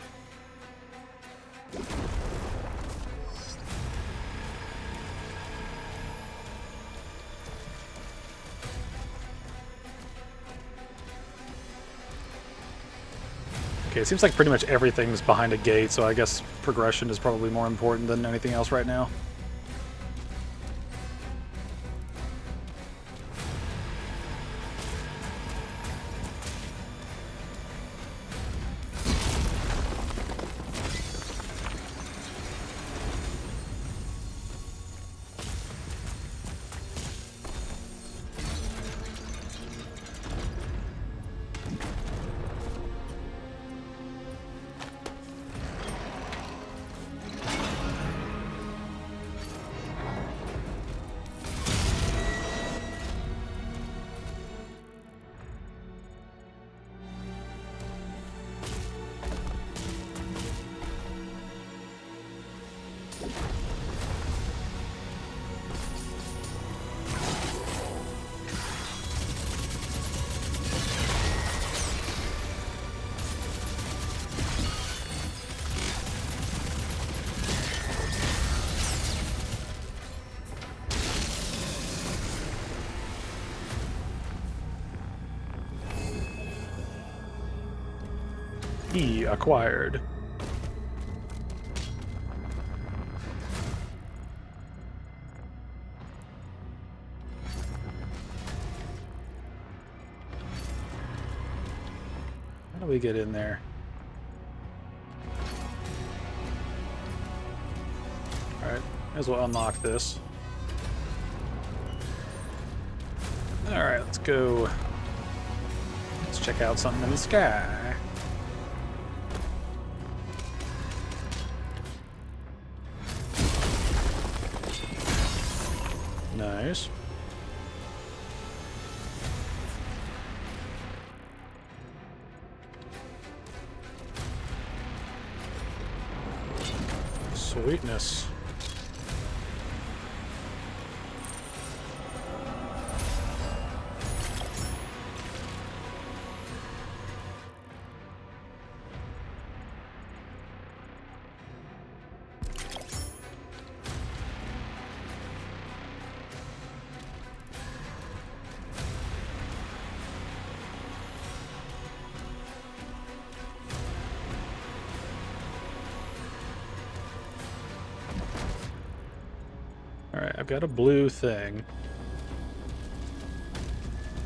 Okay, it seems like pretty much everything's behind a gate, so I guess progression is probably more important than anything else right now. Key acquired. How do we get in there? Alright, may as well unlock this. Alright, let's go. Let's check out something in the sky. Nice. Sweetness. Alright, I've got a blue thing.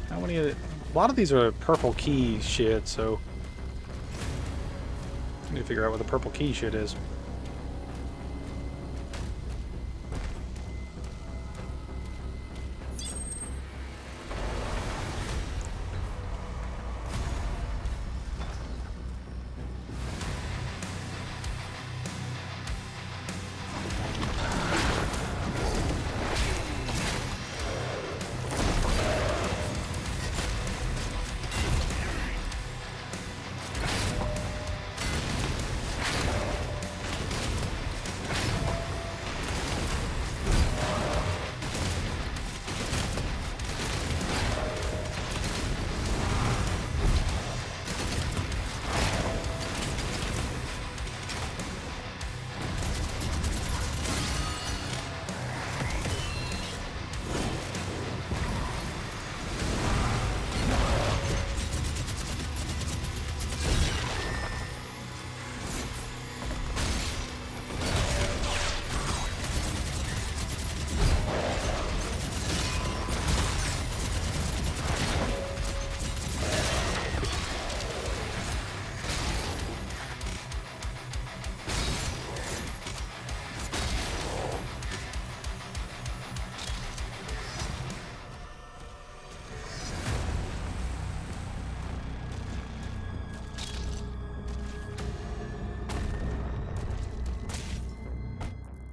How many of the... A lot of these are purple key shit, so... I need to figure out what the purple key shit is.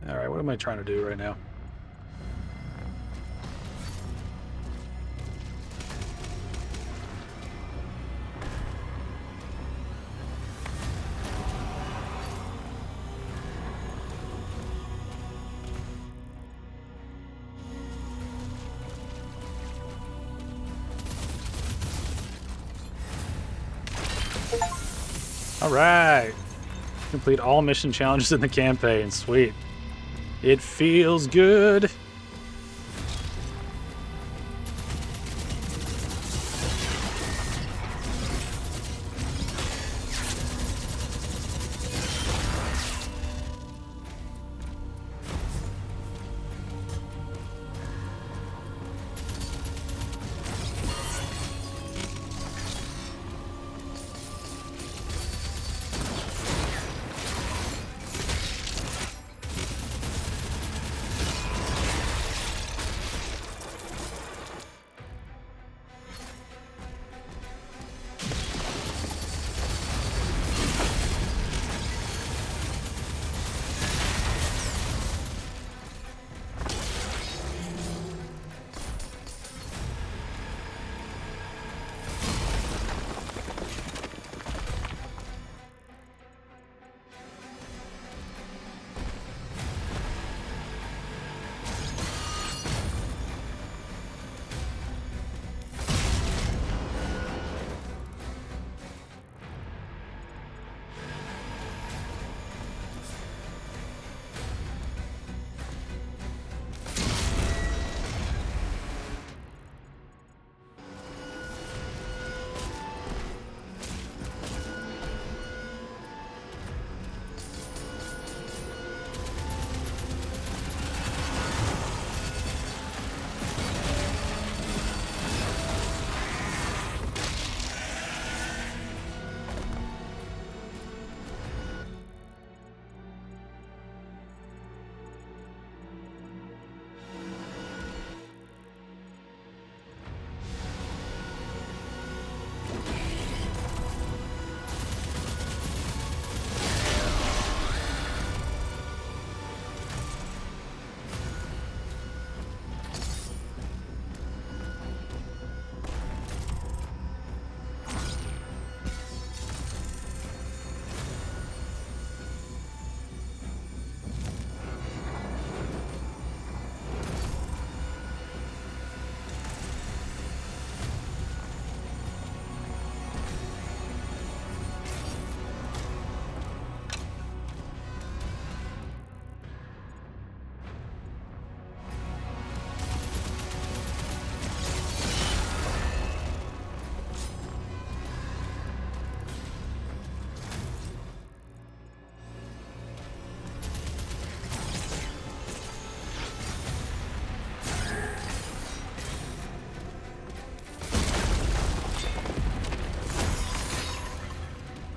Alright, what am I trying to do right now? Alright. Complete all mission challenges in the campaign. Sweet. It feels good.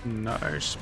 Nice.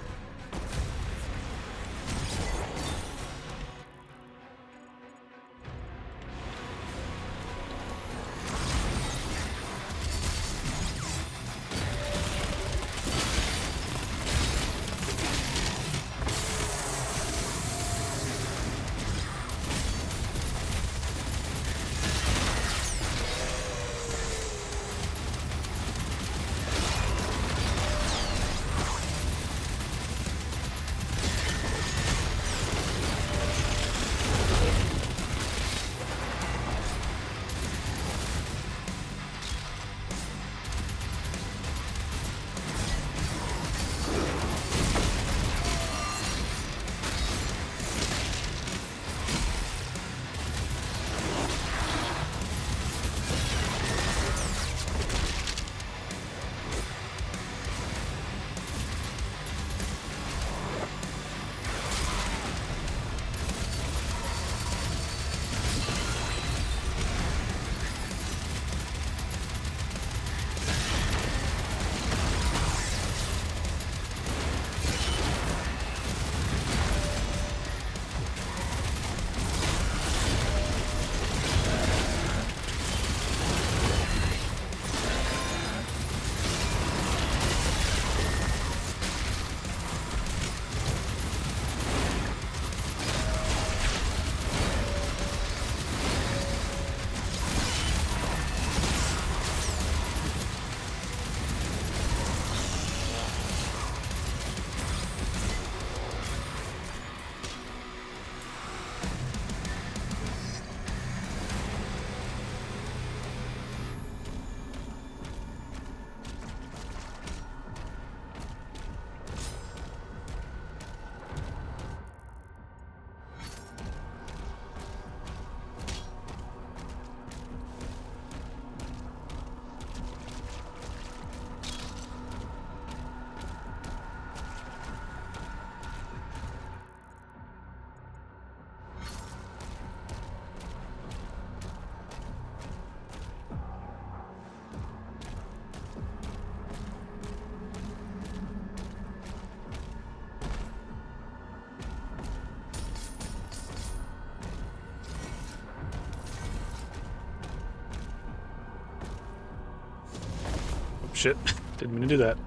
shit. Didn't mean to do that.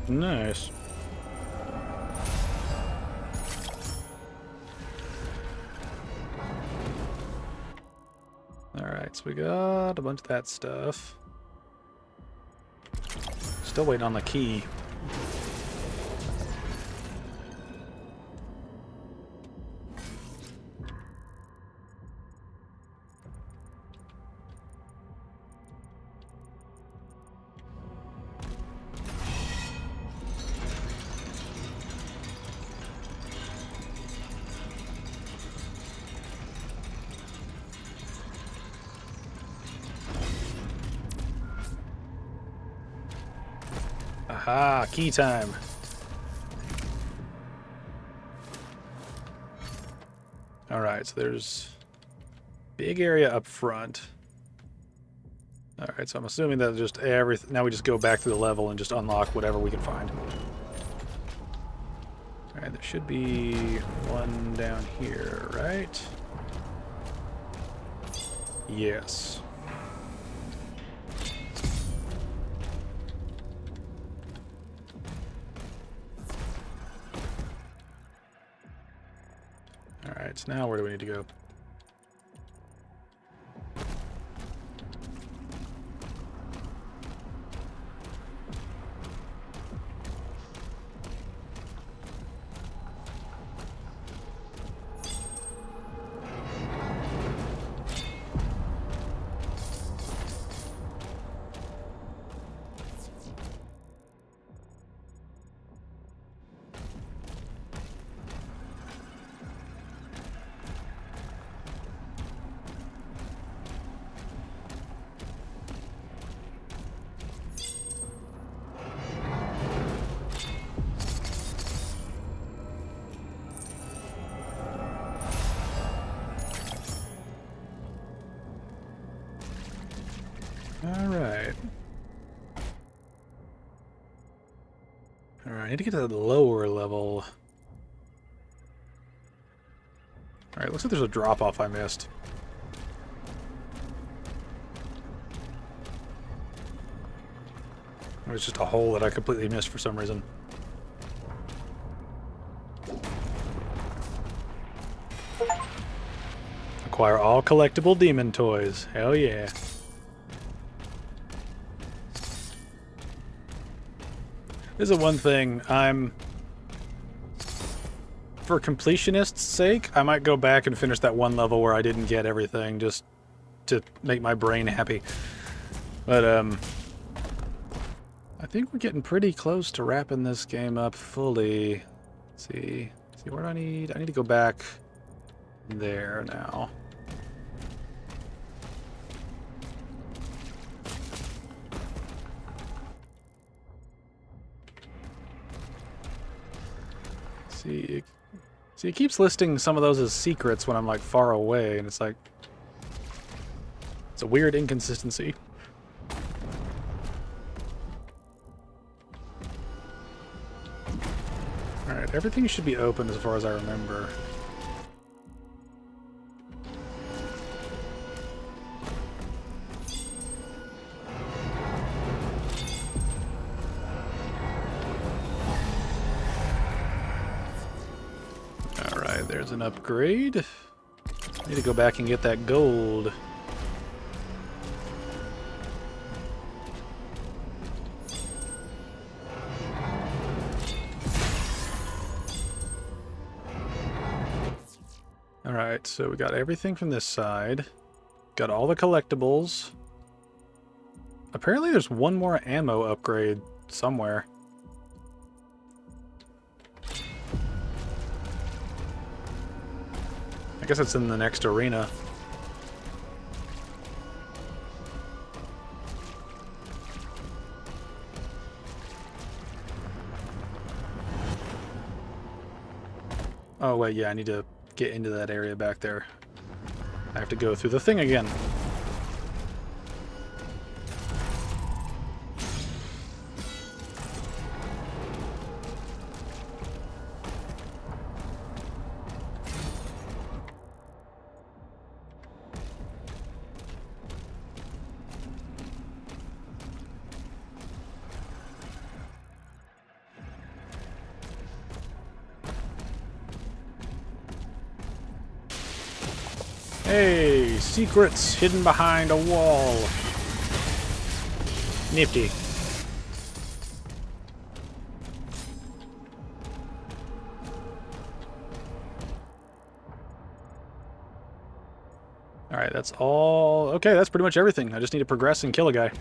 Nice. Alright, so we got a bunch of that stuff. Still waiting on the key. Aha, key time. Alright, so there's a big area up front. Alright, so I'm assuming that just everything. Now we just go back through the level and just unlock whatever we can find. Alright, there should be one down here, right? Yes. Alright, so now where do we need to go? Alright. Alright, I need to get to the lower level. Alright, looks like there's a drop-off I missed. It was just a hole that I completely missed for some reason. Acquire all collectible demon toys. Hell yeah. This is one thing, for completionist's sake, I might go back and finish that one level where I didn't get everything, just to make my brain happy. But, I think we're getting pretty close to wrapping this game up fully. Let's see, where do I need? I need to go back there now. See, it keeps listing some of those as secrets when I'm like far away, and it's like, it's a weird inconsistency. Alright, everything should be open as far as I remember. Alright, there's an upgrade. Need to go back and get that gold. Alright, so we got everything from this side. Got all the collectibles. Apparently there's one more ammo upgrade somewhere. I guess it's in the next arena. Oh wait, yeah, I need to get into that area back there. I have to go through the thing again. Hey, secrets hidden behind a wall. Nifty. Alright, that's all. Okay, that's pretty much everything. I just need to progress and kill a guy.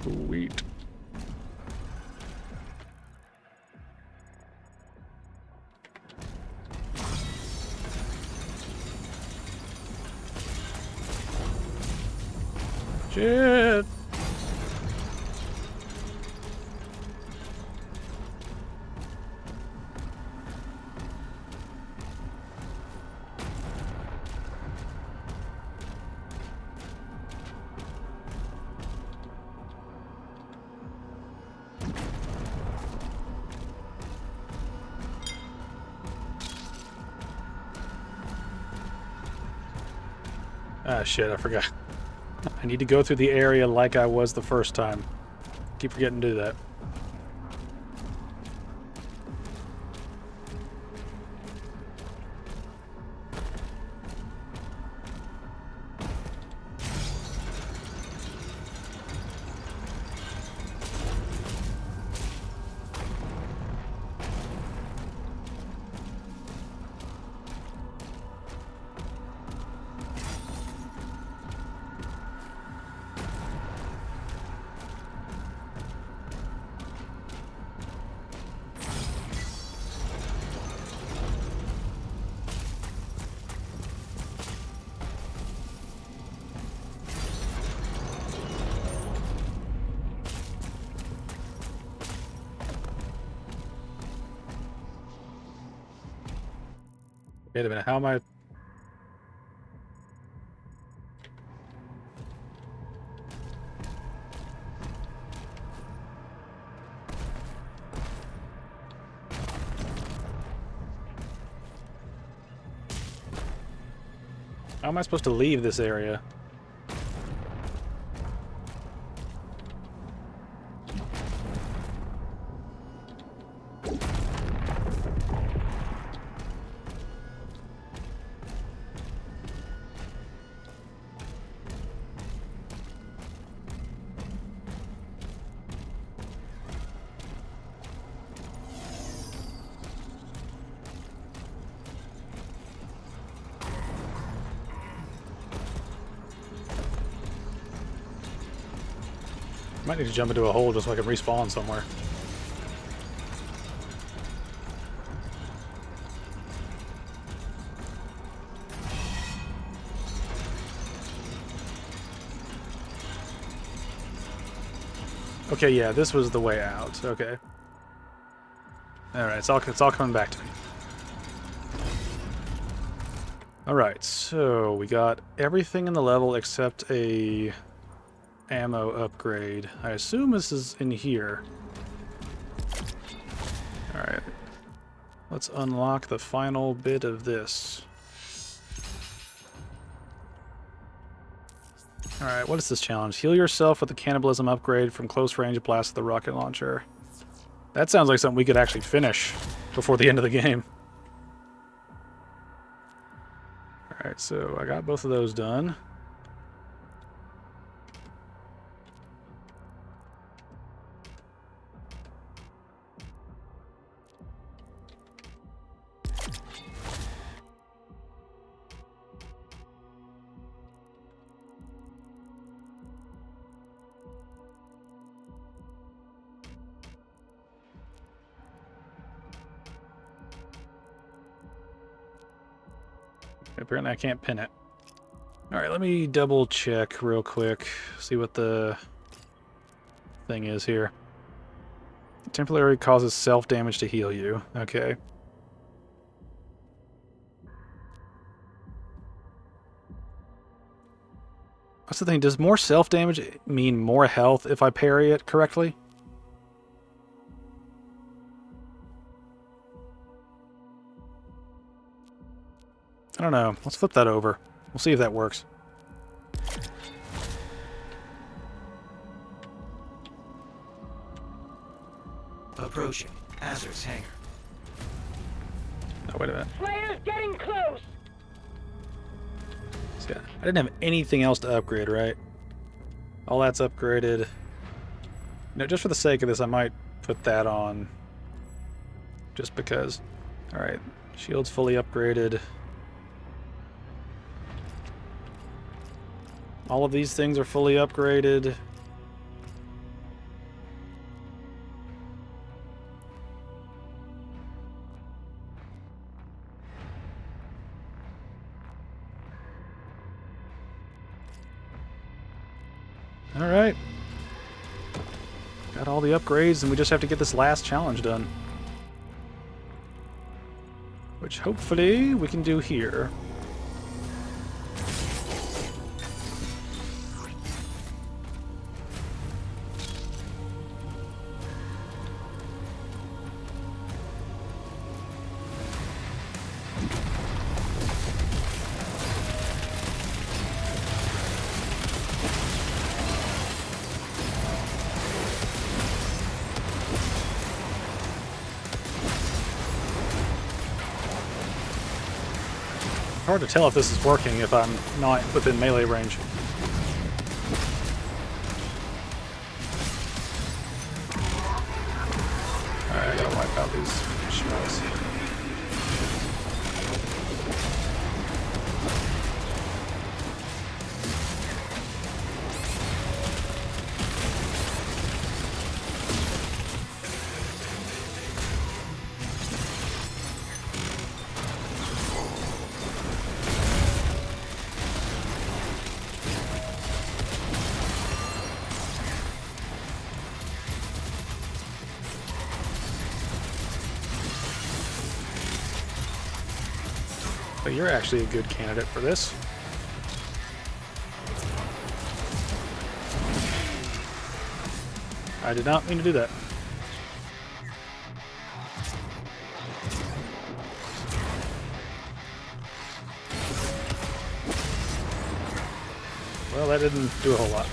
Sweet. Shit. Ah, shit, I forgot. I need to go through the area like I was the first time. Keep forgetting to do that. Wait a minute, how am I... How am I supposed to leave this area? Might need to jump into a hole just so I can respawn somewhere. Okay, yeah, this was the way out. Okay. Alright, it's all coming back to me. Alright, so we got everything in the level except a ammo upgrade. I assume this is in here. Alright. Let's unlock the final bit of this. Alright, what is this challenge? Heal yourself with the cannibalism upgrade from close range blast of the rocket launcher. That sounds like something we could actually finish before the end of the game. Alright, so I got both of those done. Apparently I can't pin it. Alright, let me double check real quick. See what the thing is here. Temporarily causes self-damage to heal you. Okay. That's the thing. Does more self-damage mean more health if I parry it correctly? I don't know. Let's flip that over. We'll see if that works. Approaching Azur's hangar. Oh, wait a minute. Slayer's getting close! See, I didn't have anything else to upgrade, right? All that's upgraded. No, just for the sake of this, I might put that on. Just because. Alright. Shield's fully upgraded. All of these things are fully upgraded. Alright. Got all the upgrades, and we just have to get this last challenge done. Which hopefully we can do here. Hard to tell if this is working if I'm not within melee range. Alright, I gotta wipe out these schmucks. But you're actually a good candidate for this. I did not mean to do that. Well, that didn't do a whole lot.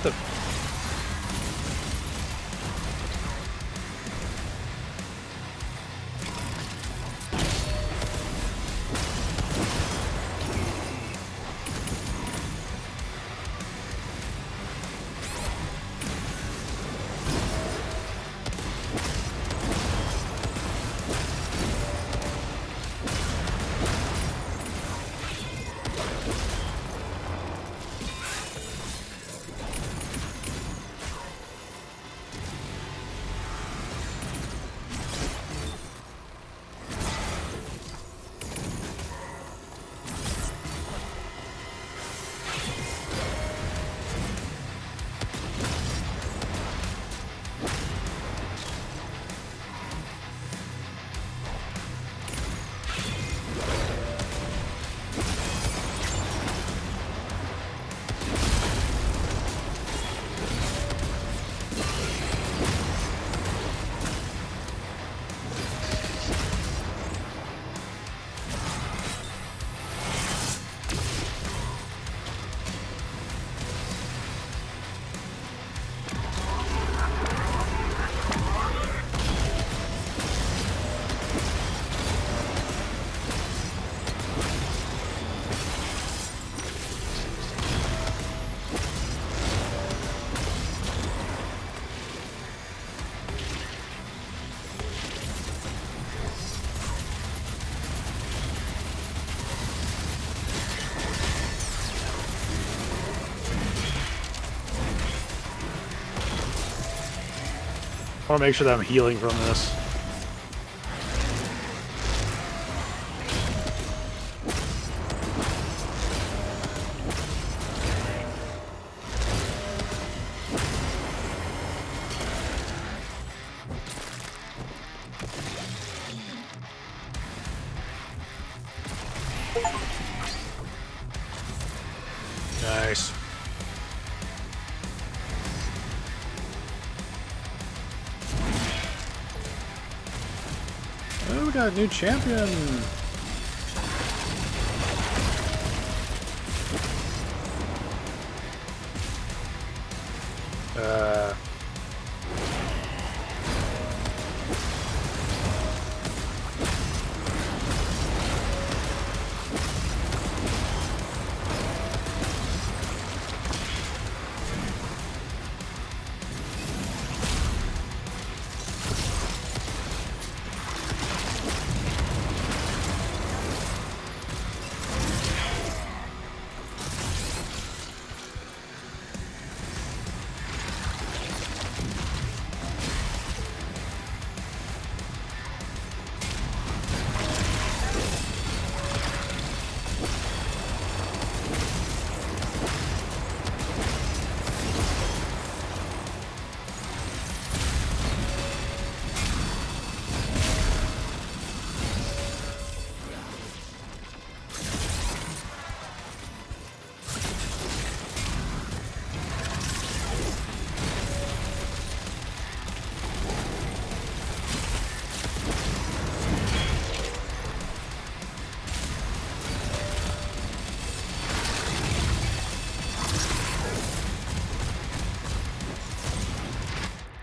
the? I want to make sure that I'm healing from this. Nice. Oh, we got a new champion.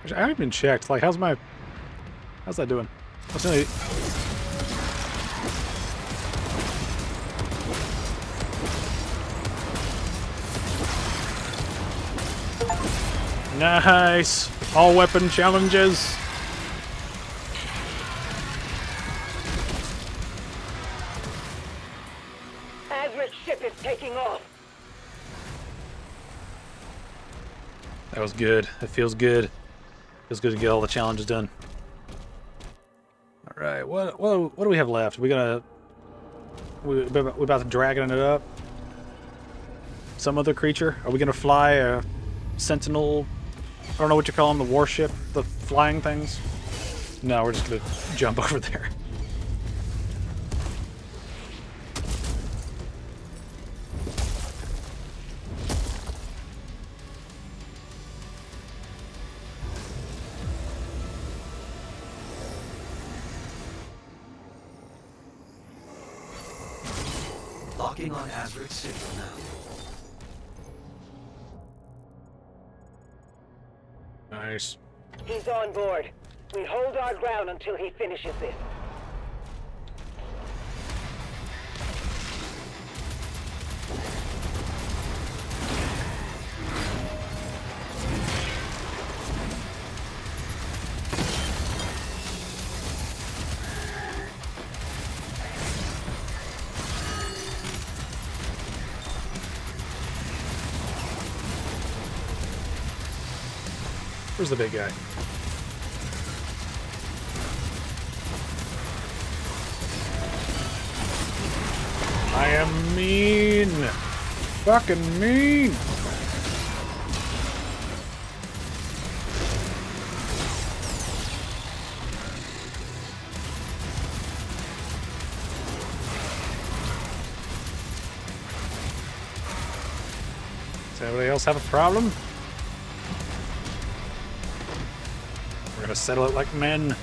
I haven't even checked. Like, how's that doing? What's in it? Nice! All weapon challenges! Azric's ship is taking off. That was good. That feels good. Feels good to get all the challenges done. All right, what do we have left? We about to dragon it up? Some other creature? Are we gonna fly a sentinel? I don't know what you call them, the warship, the flying things. No, we're just gonna jump over there. Locking on Azric's signal now. Nice. He's on board. We hold our ground until he finishes this. Where's the big guy? I am mean. Fucking mean. Does anybody else have a problem? We're gonna settle it like men.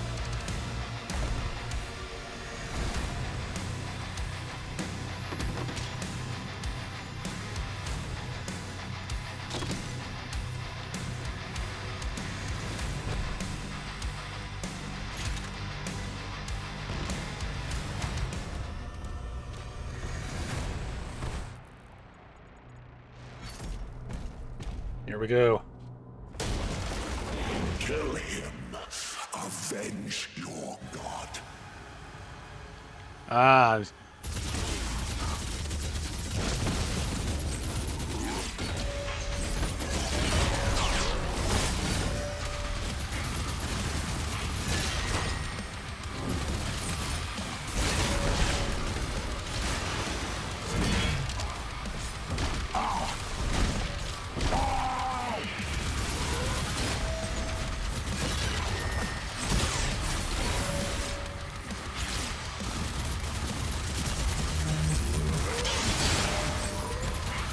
Here we go. Kill him. Avenge your god. Ah.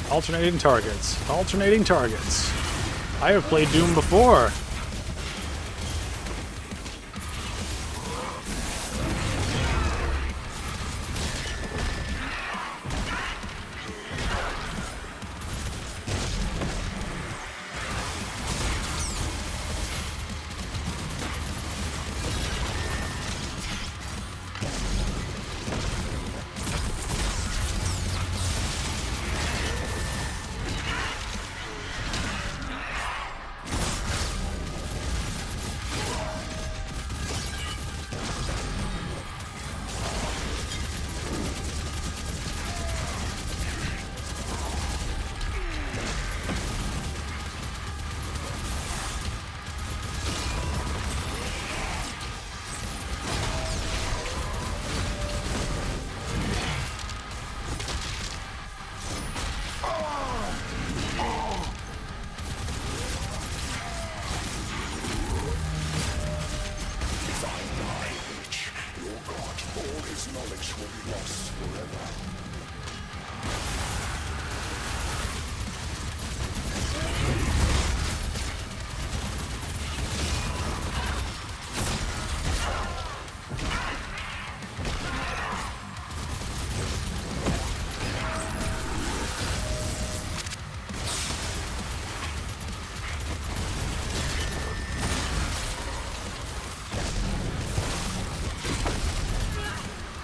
Alternating targets. Alternating targets. I have played Doom before.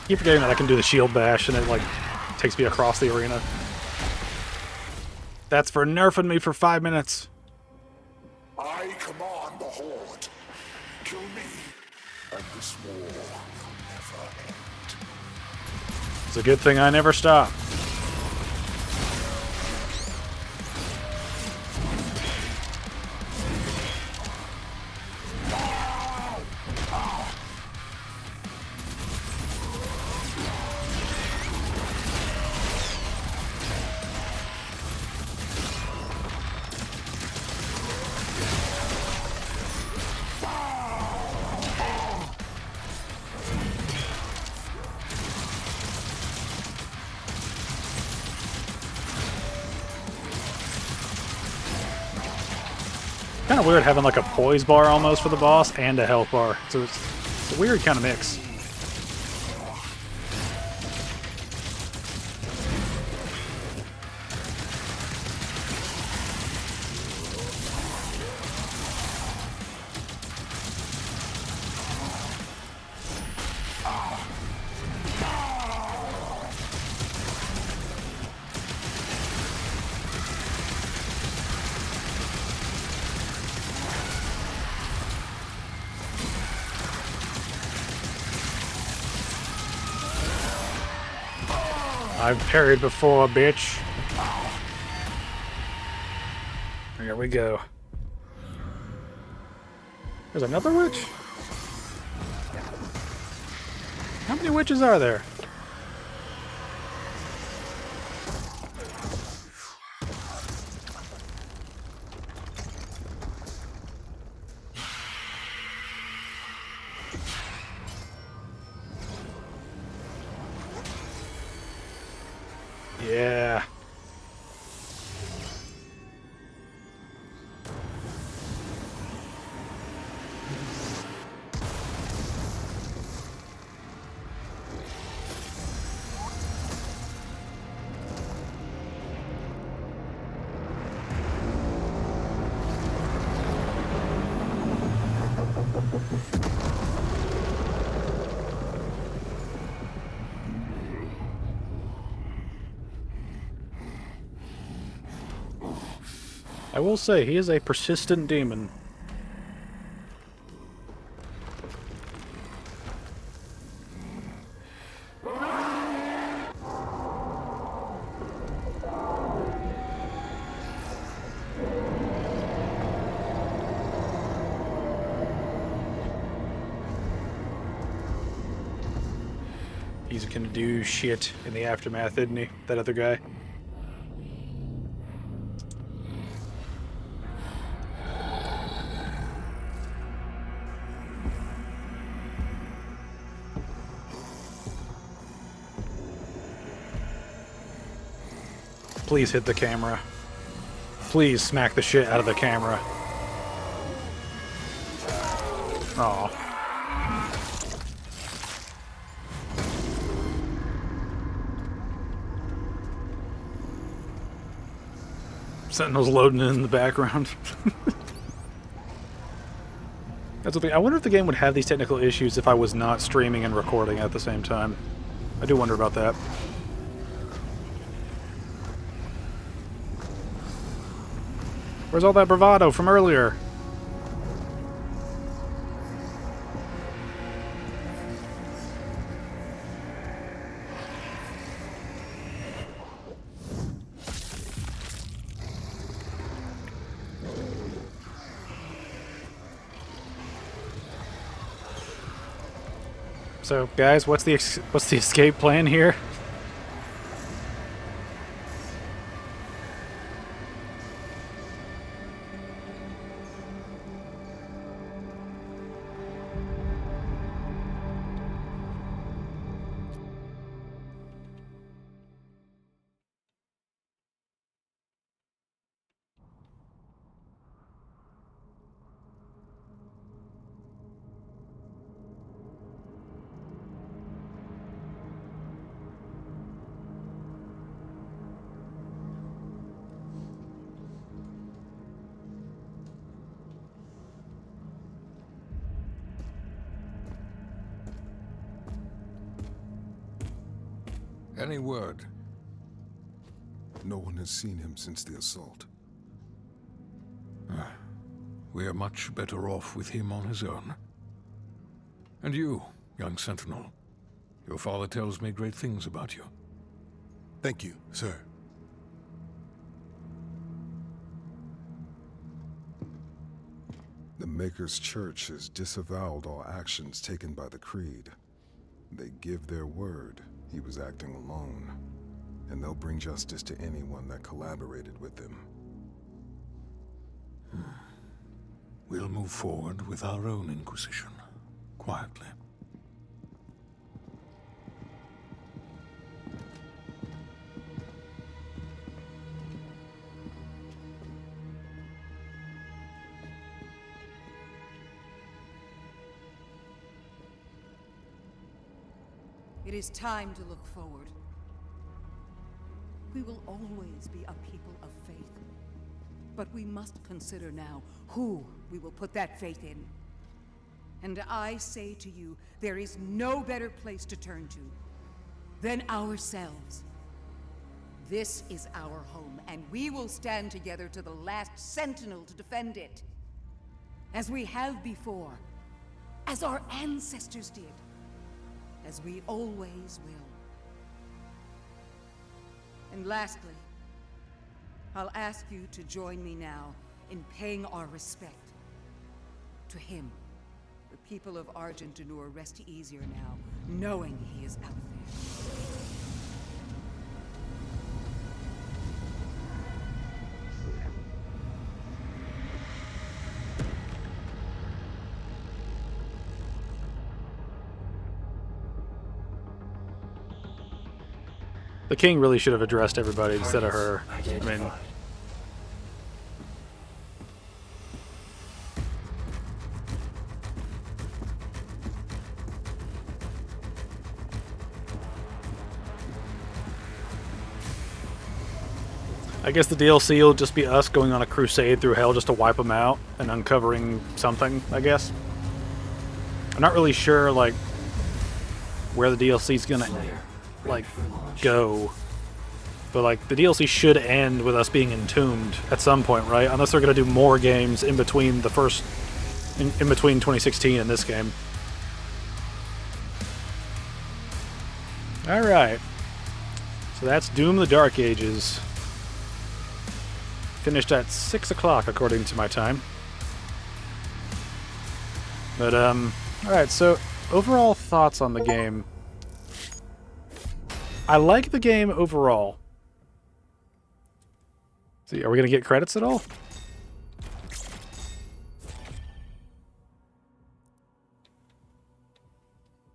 Keep forgetting that I can do the shield bash and it like takes me across the arena. That's for nerfing me for 5 minutes. I command the Horde. Kill me, and this war will never end. It's a good thing I never stop. Kind of weird having like a poise bar almost for the boss and a health bar. So it's a weird kind of mix. I've parried before, bitch. Here we go. There's another witch? How many witches are there? Yeah. I will say, he is a persistent demon. He's gonna do shit in the aftermath, isn't he? That other guy. Please hit the camera. Please smack the shit out of the camera. Aw. Sentinel's loading in the background. That's the thing. I wonder if the game would have these technical issues if I was not streaming and recording at the same time. I do wonder about that. Where's all that bravado from earlier? So, guys, what's the escape plan here? Any word? No one has seen him since the assault. We are much better off with him on his own. And you, young Sentinel. Your father tells me great things about you. Thank you, sir. The Maker's Church has disavowed all actions taken by the Creed. They give their word he was acting alone, and they'll bring justice to anyone that collaborated with them. We'll move forward with our own Inquisition, quietly. It is time to look forward. We will always be a people of faith. But we must consider now who we will put that faith in. And I say to you, there is no better place to turn to than ourselves. This is our home, and we will stand together to the last sentinel to defend it. As we have before, as our ancestors did. As we always will. And lastly, I'll ask you to join me now in paying our respect to him. The people of Argentanur rest easier now, knowing he is out there. The king really should have addressed everybody instead of her. I mean, I guess the DLC will just be us going on a crusade through hell just to wipe them out and uncovering something, I guess. I'm not really sure, like, where the DLC's gonna, like, go. But, like, the DLC should end with us being entombed at some point, right? Unless they're gonna do more games in between the first... in between 2016 and this game. Alright. So that's Doom the Dark Ages. Finished at 6 o'clock, according to my time. But, alright, so overall thoughts on the game. I like the game overall. See, are we going to get credits at all?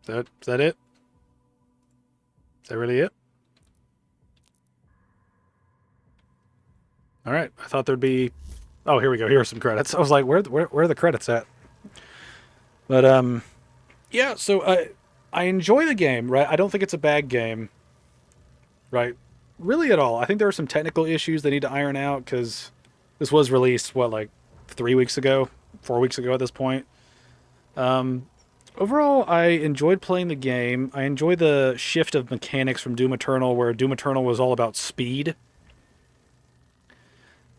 Is that it? Is that really it? Alright, I thought there'd be... Oh, here we go. Here are some credits. I was like, where are the credits at? But, yeah, so I enjoy the game, right? I don't think it's a bad game, right? Really at all. I think there are some technical issues they need to iron out, because this was released, what, like 3 weeks ago? 4 weeks ago at this point. Overall, I enjoyed playing the game. I enjoyed the shift of mechanics from Doom Eternal, where Doom Eternal was all about speed.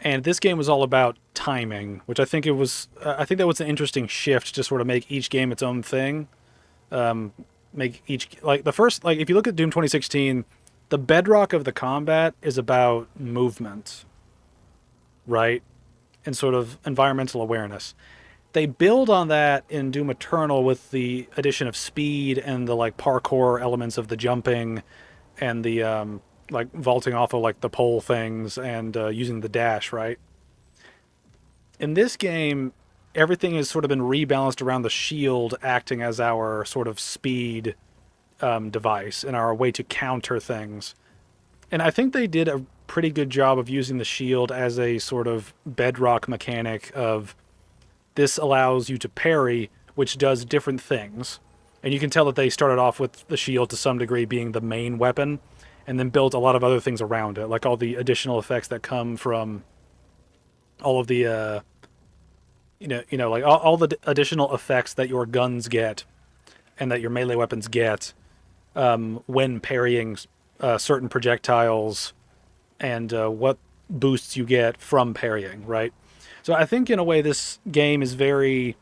And this game was all about timing, which I think it was. I think that was an interesting shift to sort of make each game its own thing. Make each, like, the first, like, if you look at Doom 2016, the bedrock of the combat is about movement, right? And sort of environmental awareness. They build on that in Doom Eternal with the addition of speed and the, like, parkour elements of the jumping and the like vaulting off of, like, the pole things and using the dash, right? In this game, everything has sort of been rebalanced around the shield acting as our sort of speed device and our way to counter things. And I think they did a pretty good job of using the shield as a sort of bedrock mechanic of this allows you to parry, which does different things. And you can tell that they started off with the shield to some degree being the main weapon, and then built a lot of other things around it, like all the additional effects that come from all of the, like all the additional effects that your guns get and that your melee weapons get when parrying certain projectiles and what boosts you get from parrying, right? So I think in a way this game is very...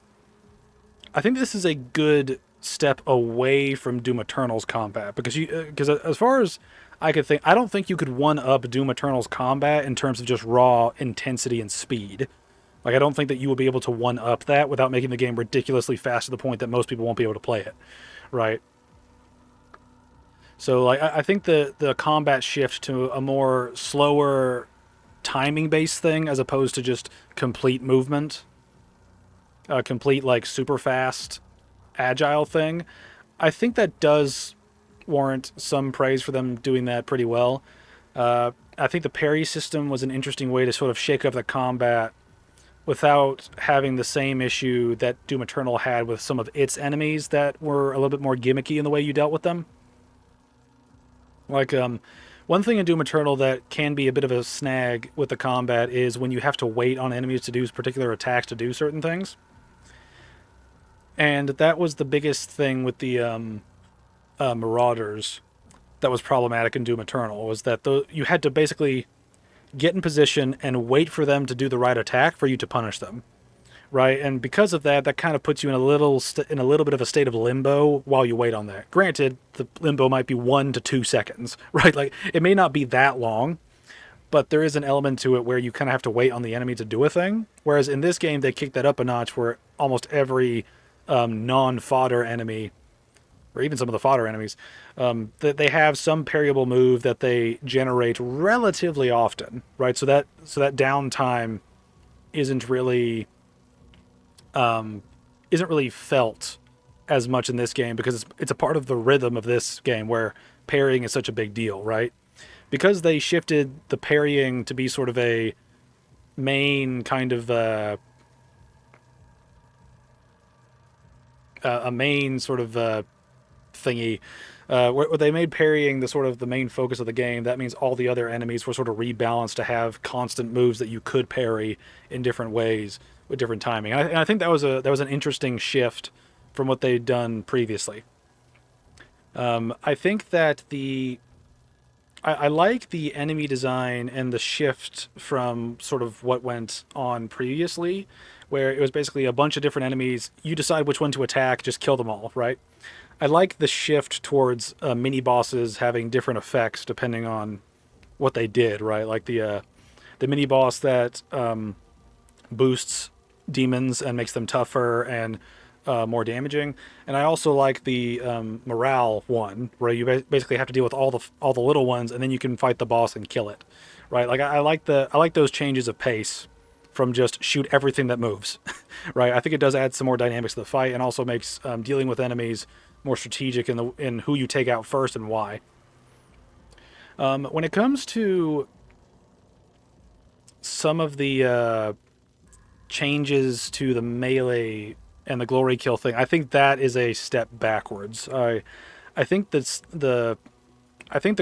I think this is a good step away from Doom Eternal's combat, because as far as I could think, I don't think you could one-up Doom Eternal's combat in terms of just raw intensity and speed. Like, I don't think that you will be able to one-up that without making the game ridiculously fast to the point that most people won't be able to play it, right? So, like, I think the combat shift to a more slower timing-based thing as opposed to just complete movement, complete, like, super fast, agile thing, I think that does warrant some praise for them doing that pretty well. I think the parry system was an interesting way to sort of shake up the combat without having the same issue that Doom Eternal had with some of its enemies that were a little bit more gimmicky in the way you dealt with them. Like, one thing in Doom Eternal that can be a bit of a snag with the combat is when you have to wait on enemies to do particular attacks to do certain things. And that was the biggest thing with the Marauders that was problematic in Doom Eternal, was that you had to basically get in position and wait for them to do the right attack for you to punish them. right? And because of that, that kind of puts you in a little bit of a state of limbo while you wait on that. Granted, the limbo might be 1 to 2 seconds, right? Like it may not be that long, but there is an element to it where you kind of have to wait on the enemy to do a thing. Whereas in this game, they kicked that up a notch where almost every non-fodder enemy, or even some of the fodder enemies, that they have some parryable move that they generate relatively often, right? So that downtime isn't really felt as much in this game because it's a part of the rhythm of this game where parrying is such a big deal, right? Because they shifted the parrying to be sort of a main kind of a main sort of thingy, where they made parrying the sort of the main focus of the game. That means all the other enemies were sort of rebalanced to have constant moves that you could parry in different ways with different timing. And I think that was an interesting shift from what they'd done previously. I think that I like the enemy design and the shift from sort of what went on previously, where it was basically a bunch of different enemies. You decide which one to attack, just kill them all, right? I like the shift towards mini bosses having different effects depending on what they did, right? Like the mini boss that boosts demons and makes them tougher and more damaging. And I also like the morale one, where you basically have to deal with all the little ones, and then you can fight the boss and kill it, right? Like I like those changes of pace from just shoot everything that moves, right? I think it does add some more dynamics to the fight, and also makes dealing with enemies more strategic in who you take out first and why. When it comes to some of the changes to the melee and the glory kill thing, I think that is a step backwards. I think the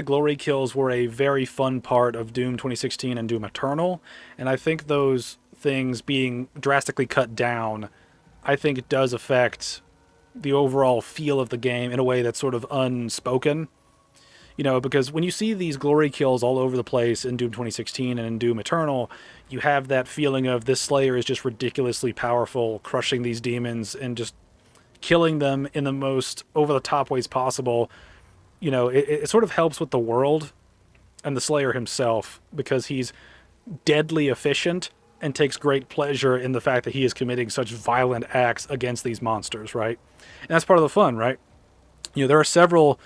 glory kills were a very fun part of Doom 2016 and Doom Eternal, and I think those things being drastically cut down, I think it does affect the overall feel of the game in a way that's sort of unspoken. You know, because when you see these glory kills all over the place in Doom 2016 and in Doom Eternal, you have that feeling of this Slayer is just ridiculously powerful, crushing these demons and just killing them in the most over-the-top ways possible. You know, it sort of helps with the world and the Slayer himself, because he's deadly efficient and takes great pleasure in the fact that he is committing such violent acts against these monsters, right? And that's part of the fun, right? You know, there are several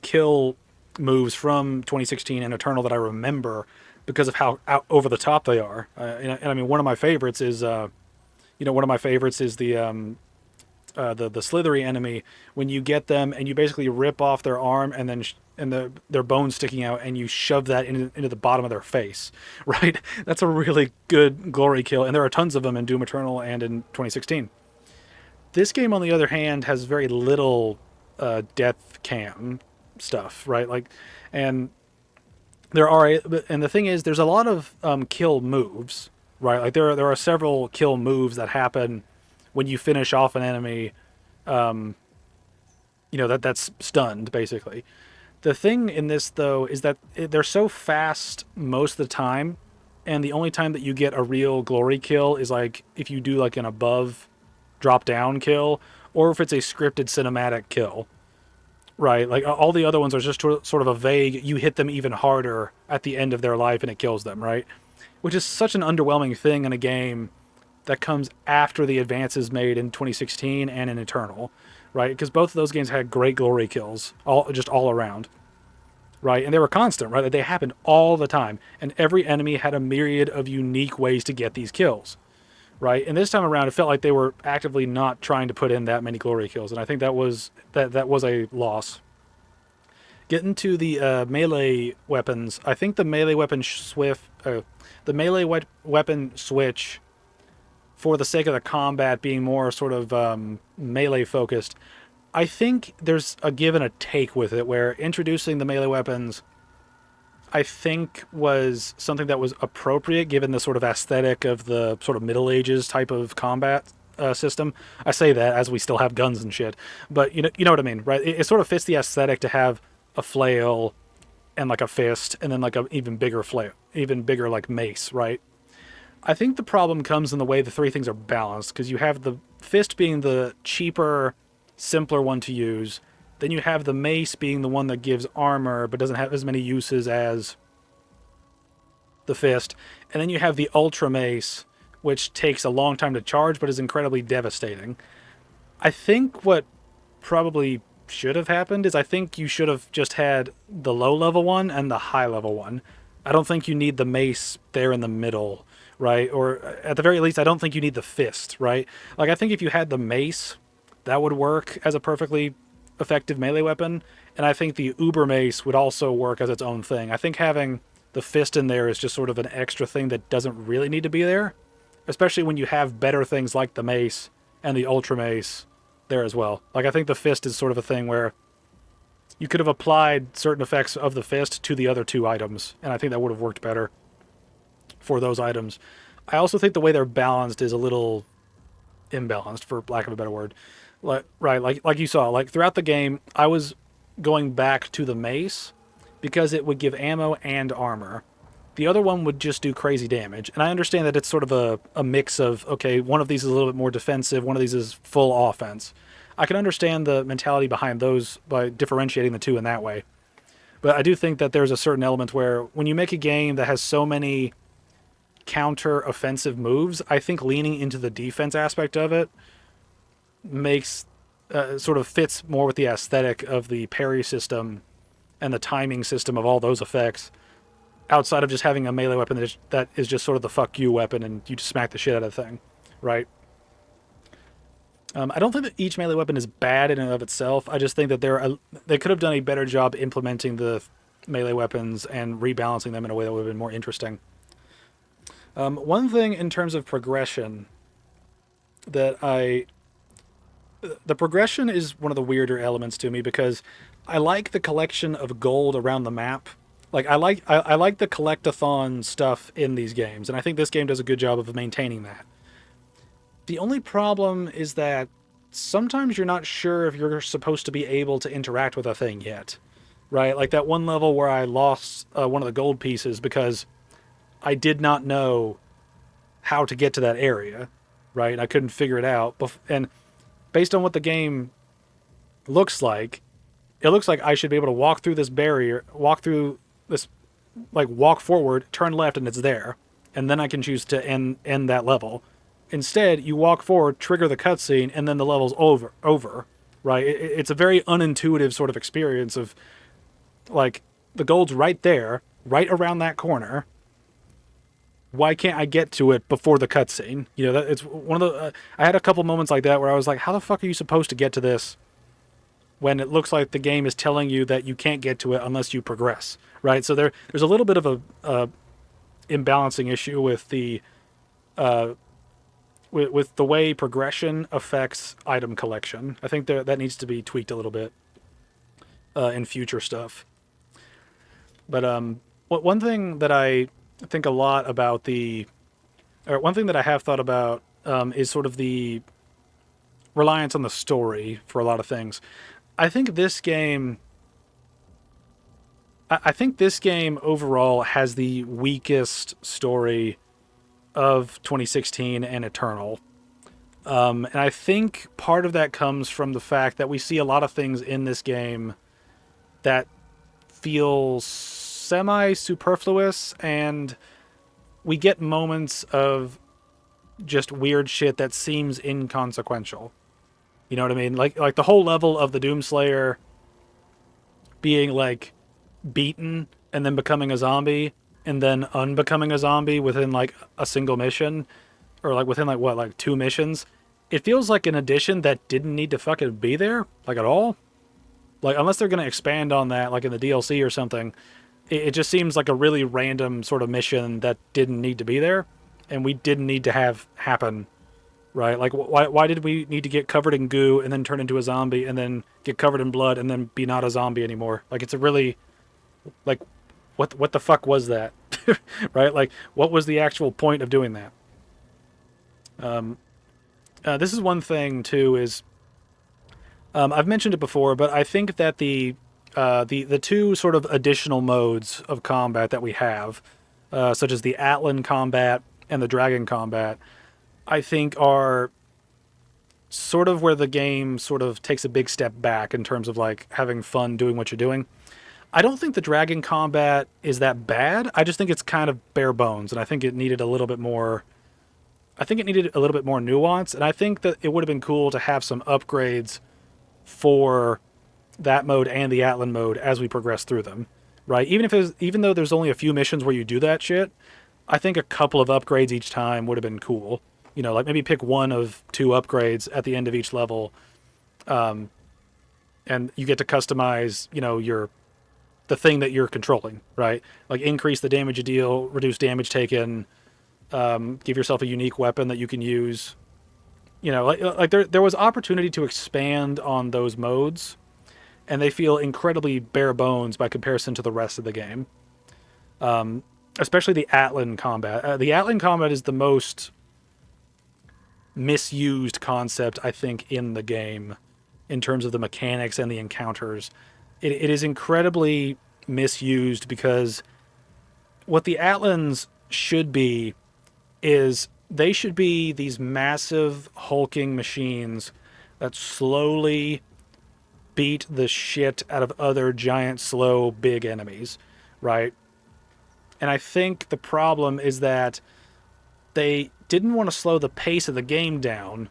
kill moves from 2016 and Eternal that I remember because of how over the top they are. And I mean, one of my favorites is the slithery enemy, when you get them and you basically rip off their arm and then their bones sticking out, and you shove that into the bottom of their face, right? That's a really good glory kill, and there are tons of them in Doom Eternal and in 2016. This game, on the other hand, has very little death cam stuff, right? Like, and the thing is, there's a lot of kill moves, right? Like there are several kill moves that happen when you finish off an enemy, that's stunned, basically. The thing in this, though, is that they're so fast most of the time, and the only time that you get a real glory kill is like if you do like an above drop down kill, or if it's a scripted cinematic kill, right? Like all the other ones are just sort of a vague, you hit them even harder at the end of their life and it kills them, right? Which is such an underwhelming thing in a game that comes after the advances made in 2016 and in Eternal, right? Because both of those games had great glory kills, all around, right? And they were constant, right? They happened all the time, and every enemy had a myriad of unique ways to get these kills, right? And this time around, it felt like they were actively not trying to put in that many glory kills, and I think that was a loss. Getting to the melee weapons, I think the melee weapon weapon switch, for the sake of the combat being more sort of melee focused, I think there's a give and a take with it, where introducing the melee weapons, I think, was something that was appropriate given the sort of aesthetic of the sort of Middle Ages type of combat system. I say that as we still have guns and shit, but you know what I mean, right? It sort of fits the aesthetic to have a flail and like a fist, and then like an even bigger flail, even bigger like mace, right? I think the problem comes in the way the three things are balanced, because you have the fist being the cheaper, simpler one to use. Then you have the mace being the one that gives armor, but doesn't have as many uses as the fist. And then you have the ultra mace, which takes a long time to charge, but is incredibly devastating. I think what probably should have happened is I think you should have just had the low level one and the high level one. I don't think you need the mace there in the middle, right? Or at the very least, I don't think you need the fist, right? Like, I think if you had the mace, that would work as a perfectly effective melee weapon. And I think the uber mace would also work as its own thing. I think having the fist in there is just sort of an extra thing that doesn't really need to be there, especially when you have better things like the mace and the ultra mace there as well. Like, I think the fist is sort of a thing where you could have applied certain effects of the fist to the other two items, and I think that would have worked better for those items. I also think the way they're balanced is a little imbalanced, for lack of a better word. Like you saw, like throughout the game, I was going back to the mace because it would give ammo and armor. The other one would just do crazy damage. And I understand that it's sort of a mix of, okay, one of these is a little bit more defensive, one of these is full offense. I can understand the mentality behind those by differentiating the two in that way. But I do think that there's a certain element where when you make a game that has so many counter-offensive moves, I think leaning into the defense aspect of it makes, sort of fits more with the aesthetic of the parry system and the timing system of all those effects, outside of just having a melee weapon that is just sort of the fuck you weapon and you just smack the shit out of the thing, right? I don't think that each melee weapon is bad in and of itself. I just think that they could have done a better job implementing the melee weapons and rebalancing them in a way that would have been more interesting. One thing in terms of progression the progression is one of the weirder elements to me, because I like the collection of gold around the map. Like, I like the collect-a-thon stuff in these games, and I think this game does a good job of maintaining that. The only problem is that sometimes you're not sure if you're supposed to be able to interact with a thing yet, right? Like that one level where I lost one of the gold pieces because I did not know how to get to that area, right? And I couldn't figure it out. And based on what the game looks like, it looks like I should be able to walk through this barrier, walk forward, turn left, and it's there. And then I can choose to end that level. Instead, you walk forward, trigger the cutscene, and then the level's over, right? It's a very unintuitive sort of experience of, like, the gold's right there, right around that corner. Why can't I get to it before the cutscene? You know, it's one of the... I had a couple moments like that where I was like, how the fuck are you supposed to get to this when it looks like the game is telling you that you can't get to it unless you progress, right? So there's a little bit of a imbalancing issue with the with the way progression affects item collection. I think that needs to be tweaked a little bit in future stuff. But one thing that I think a lot about one thing that I have thought about is sort of the reliance on the story for a lot of things. I think this game overall has the weakest story of 2016 and Eternal. And I think part of that comes from the fact that we see a lot of things in this game that feel semi-superfluous, and we get moments of just weird shit that seems inconsequential. You know what I mean? Like the whole level of the Doomslayer being, like, beaten and then becoming a zombie and then unbecoming a zombie within, like, a single mission, or, like, within, like, what, like, 2 missions. It feels like an addition that didn't need to fucking be there, like, at all. Like, unless they're going to expand on that, like, in the DLC or something, it just seems like a really random sort of mission that didn't need to be there, and we didn't need to have happen, right? Like, why did we need to get covered in goo and then turn into a zombie and then get covered in blood and then be not a zombie anymore? Like, it's a really, like, what the fuck was that? Right? Like, what was the actual point of doing that? This is one thing, too, is... I've mentioned it before, but I think that the 2 sort of additional modes of combat that we have, such as the Atlan combat and the dragon combat, I think are sort of where the game sort of takes a big step back in terms of like having fun doing what you're doing. I don't think the dragon combat is that bad. I just think it's kind of bare bones, and I think it needed a little bit more. I think it needed a little bit more nuance, and I think that it would have been cool to have some upgrades for that mode and the Atlan mode as we progress through them, right? Even though there's only a few missions where you do that shit, I think a couple of upgrades each time would have been cool. You know, like maybe pick one of 2 upgrades at the end of each level, and you get to customize, you know, the thing that you're controlling, right? Like increase the damage you deal, reduce damage taken, give yourself a unique weapon that you can use. You know, like there was opportunity to expand on those modes, and they feel incredibly bare bones by comparison to the rest of the game. Especially the Atlan combat. The Atlan combat is the most misused concept, I think, in the game in terms of the mechanics and the encounters. It is incredibly misused because what the Atlans should be is they should be these massive hulking machines that slowly beat the shit out of other giant, slow, big enemies, right? And I think the problem is that they didn't want to slow the pace of the game down,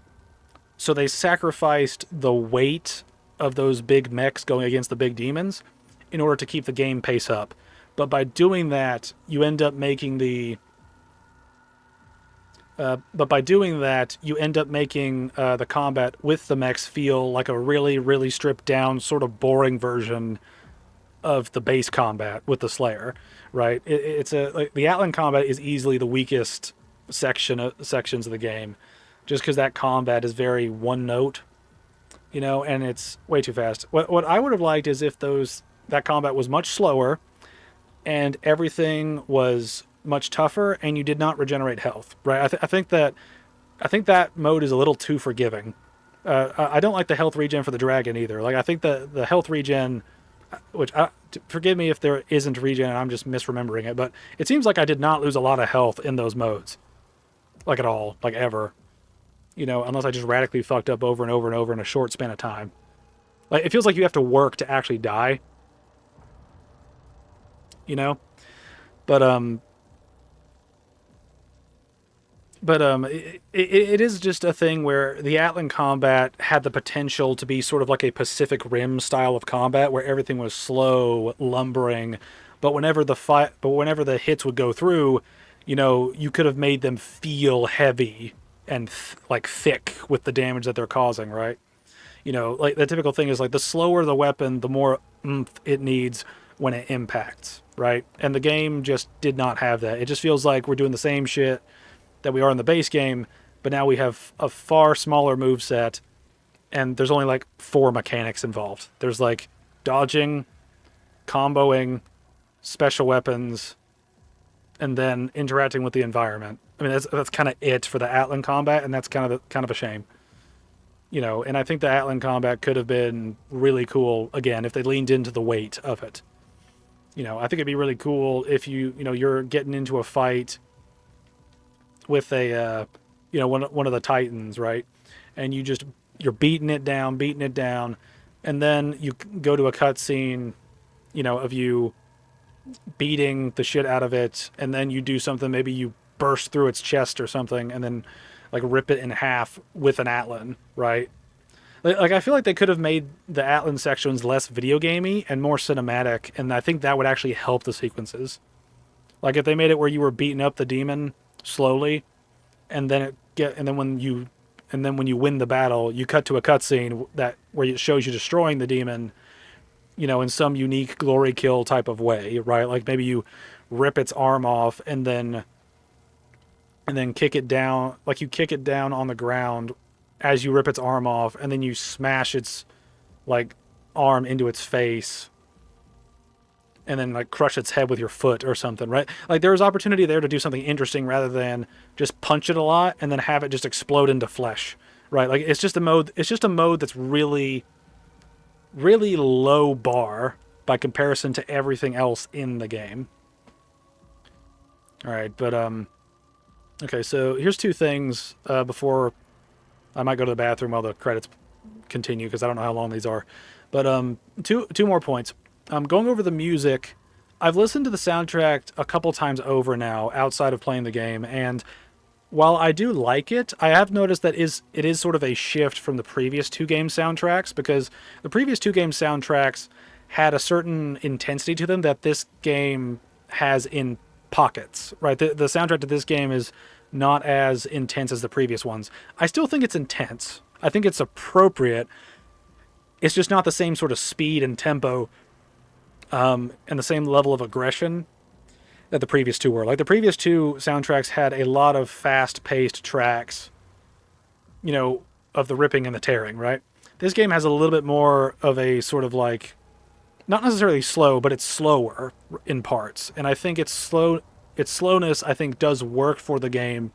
so they sacrificed the weight of those big mechs going against the big demons in order to keep the game pace up. But by doing that, you end up making the combat with the mechs feel like a really, really stripped down, sort of boring version of the base combat with the Slayer, right? The Atlan combat is easily the weakest sections of the game, just because that combat is very one note, you know, and it's way too fast. What I would have liked is if that combat was much slower and everything was much tougher and you did not regenerate health, right? I think that mode is a little too forgiving. I don't like the health regen for the dragon either. Like I think the health regen, forgive me if there isn't regen and I'm just misremembering it, but it seems like I did not lose a lot of health in those modes, like at all, like ever. You know, unless I just radically fucked up over and over and over in a short span of time. Like, it feels like you have to work to actually die. You know? But it is just a thing where the Atlan combat had the potential to be sort of like a Pacific Rim style of combat where everything was slow, lumbering, but whenever the hits would go through, you know, you could have made them feel heavy and like thick with the damage that they're causing, right? You know, like the typical thing is like the slower the weapon, the more oomph it needs when it impacts, right? And the game just did not have that. It just feels like we're doing the same shit that we are in the base game, but now we have a far smaller moveset, and there's only like 4 mechanics involved. There's like dodging, comboing, special weapons, and then interacting with the environment. I mean, that's kind of it for the Atlan combat, and that's kind of a shame. You know, and I think the Atlan combat could have been really cool, again, if they leaned into the weight of it. You know, I think it'd be really cool if you're getting into a fight with one of the Titans, right? And you're beating it down, and then you go to a cutscene, you know, of you beating the shit out of it, and then you do something, maybe you burst through its chest or something, and then like rip it in half with an Atlan, right? Like I feel like they could have made the Atlan sections less video gamey and more cinematic, and I think that would actually help the sequences. Like if they made it where you were beating up the demon slowly, and then when you win the battle, you cut to a cutscene where it shows you destroying the demon, you know, in some unique glory kill type of way, right? Like maybe you rip its arm off and then kick it down, like you kick it down on the ground as you rip its arm off, and then you smash its like arm into its face and then like crush its head with your foot or something, right? Like there was opportunity there to do something interesting rather than just punch it a lot and then have it just explode into flesh, right? Like it's just a mode that's really, really low bar by comparison to everything else in the game. All right, but Okay, so here's two things before I might go to the bathroom while the credits continue, because I don't know how long these are. But two more points. Going over the music, I've listened to the soundtrack a couple times over now outside of playing the game, and while I do like it, I have noticed that it is sort of a shift from the previous two game soundtracks, because the previous two game soundtracks had a certain intensity to them that this game has in pockets, right? The soundtrack to this game is not as intense as the previous ones. I still think it's intense. I think it's appropriate. It's just not the same sort of speed and tempo and the same level of aggression that the previous two were. Like, the previous two soundtracks had a lot of fast-paced tracks, you know, of the ripping and the tearing, right? This game has a little bit more of a sort of like, not necessarily slow, but it's slower in parts. And I think its slowness, I think, does work for the game,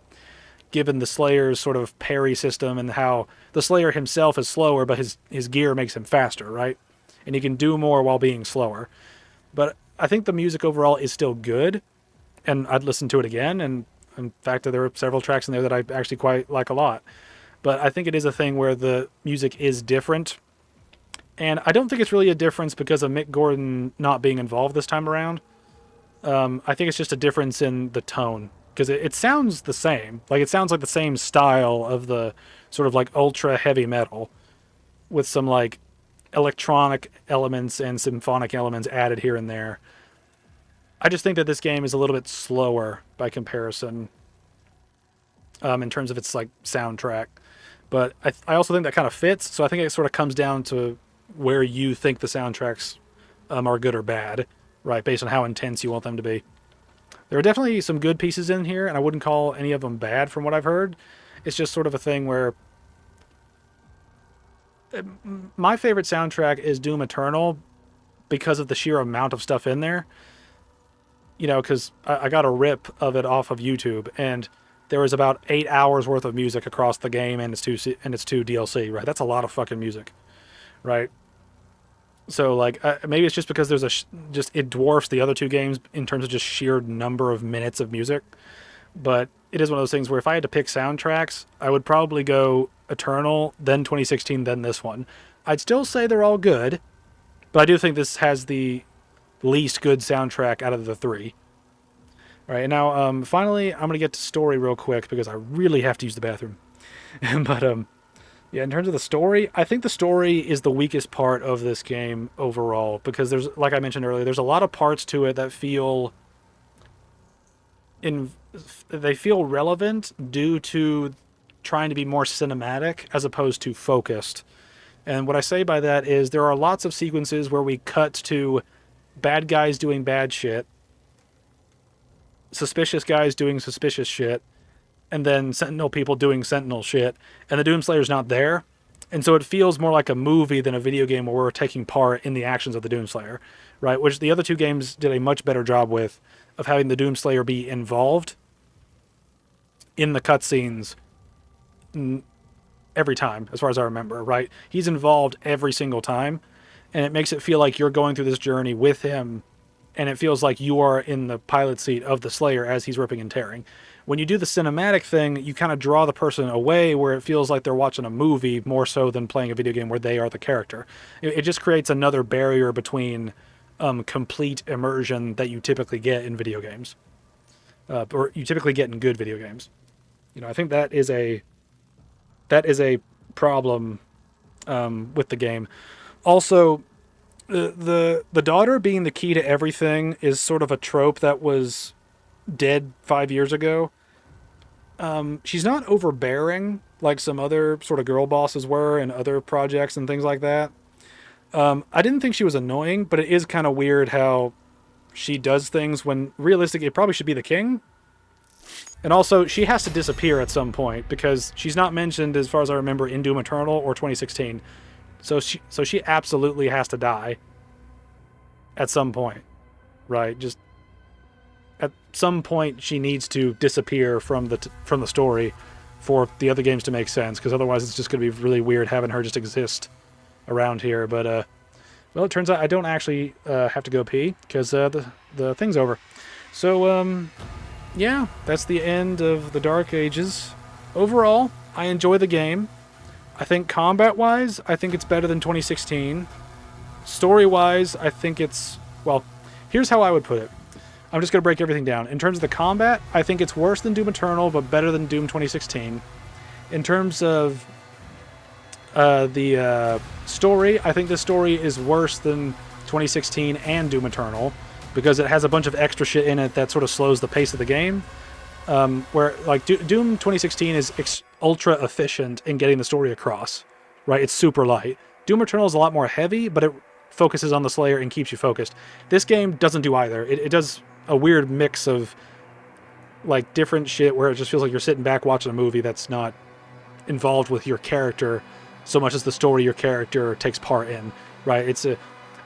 given the Slayer's sort of parry system and how the Slayer himself is slower, but his gear makes him faster, right? And he can do more while being slower. But I think the music overall is still good, and I'd listen to it again. And in fact, there are several tracks in there that I actually quite like a lot. But I think it is a thing where the music is different. And I don't think it's really a difference because of Mick Gordon not being involved this time around. I think it's just a difference in the tone, because it sounds the same. Like, it sounds like the same style of the sort of like ultra heavy metal with some like electronic elements and symphonic elements added here and there. I just think that this game is a little bit slower by comparison in terms of its like soundtrack. But I also think that kind of fits. So I think it sort of comes down to where you think the soundtracks are good or bad, right? Based on how intense you want them to be. There are definitely some good pieces in here, and I wouldn't call any of them bad from what I've heard. It's just sort of a thing where my favorite soundtrack is Doom Eternal because of the sheer amount of stuff in there. You know, because I got a rip of it off of YouTube, and there was about 8 hours worth of music across the game and its two DLC, right? That's a lot of fucking music, right? So, like, maybe it's just because there's it dwarfs the other two games in terms of just sheer number of minutes of music. But it is one of those things where if I had to pick soundtracks, I would probably go Eternal, then 2016, then this one. I'd still say they're all good, but I do think this has the least good soundtrack out of the three. All right, now, finally, I'm going to get to story real quick because I really have to use the bathroom. But, yeah, in terms of the story, I think the story is the weakest part of this game overall, because there's, like I mentioned earlier, there's a lot of parts to it that feel relevant due to trying to be more cinematic as opposed to focused. And what I say by that is there are lots of sequences where we cut to bad guys doing bad shit, suspicious guys doing suspicious shit, and then Sentinel people doing Sentinel shit, and the Doomslayer's not there. And so it feels more like a movie than a video game where we're taking part in the actions of the Doomslayer, right? Which the other two games did a much better job with, of having the Doomslayer be involved in the cutscenes every time, as far as I remember, right? He's involved every single time, and it makes it feel like you're going through this journey with him, and it feels like you are in the pilot seat of the Slayer as he's ripping and tearing. When you do the cinematic thing, you kind of draw the person away where it feels like they're watching a movie more so than playing a video game where they are the character. It just creates another barrier between complete immersion that you typically get in video games. Or you typically get in good video games. You know, I think that is a problem with the game. Also, the daughter being the key to everything is sort of a trope that was dead 5 years ago. She's not overbearing like some other sort of girl bosses were in other projects and things like that. I didn't think she was annoying, but it is kind of weird how she does things when realistically it probably should be the king. And also, she has to disappear at some point because she's not mentioned, as far as I remember, in Doom Eternal or 2016. So she absolutely has to die at some point, right? Just at some point, she needs to disappear from the story for the other games to make sense, because otherwise it's just going to be really weird having her just exist around here. But well, it turns out I don't actually have to go pee because the thing's over. So yeah, that's the end of the Dark Ages. Overall, I enjoy the game. I think combat-wise, I think it's better than 2016. Story-wise, I think it's... Well, here's how I would put it. I'm just going to break everything down. In terms of the combat, I think it's worse than Doom Eternal, but better than Doom 2016. In terms of the story, I think the story is worse than 2016 and Doom Eternal, because it has a bunch of extra shit in it that sort of slows the pace of the game. Where, like, Doom 2016 is ultra efficient in getting the story across, right? It's super light. Doom Eternal is a lot more heavy, but it focuses on the Slayer and keeps you focused. This game doesn't do either. It does a weird mix of, like, different shit where it just feels like you're sitting back watching a movie that's not involved with your character so much as the story your character takes part in, right?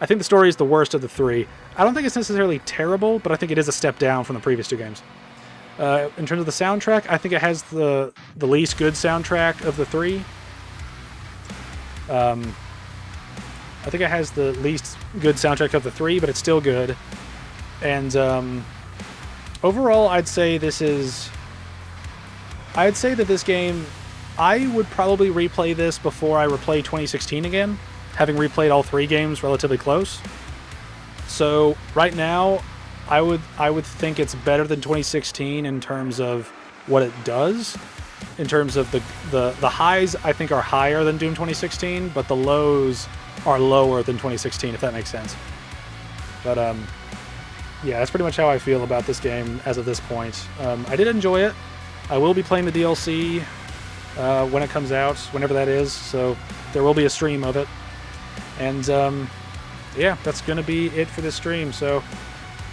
I think the story is the worst of the three. I don't think it's necessarily terrible, but I think it is a step down from the previous two games. In terms of the soundtrack, I think it has the least good soundtrack of the three. I think it has the least good soundtrack of the three, but it's still good. And overall, I'd say that this game, I would probably replay this before I replay 2016 again, having replayed all three games relatively close. So right now, I would think it's better than 2016 in terms of what it does. In terms of the highs, I think are higher than Doom 2016, but the lows are lower than 2016, if that makes sense. But yeah, that's pretty much how I feel about this game as of this point. I did enjoy it. I will be playing the DLC when it comes out, whenever that is, so there will be a stream of it. And yeah, that's going to be it for this stream, so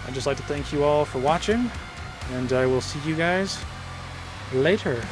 I'd just like to thank you all for watching, and I will see you guys later.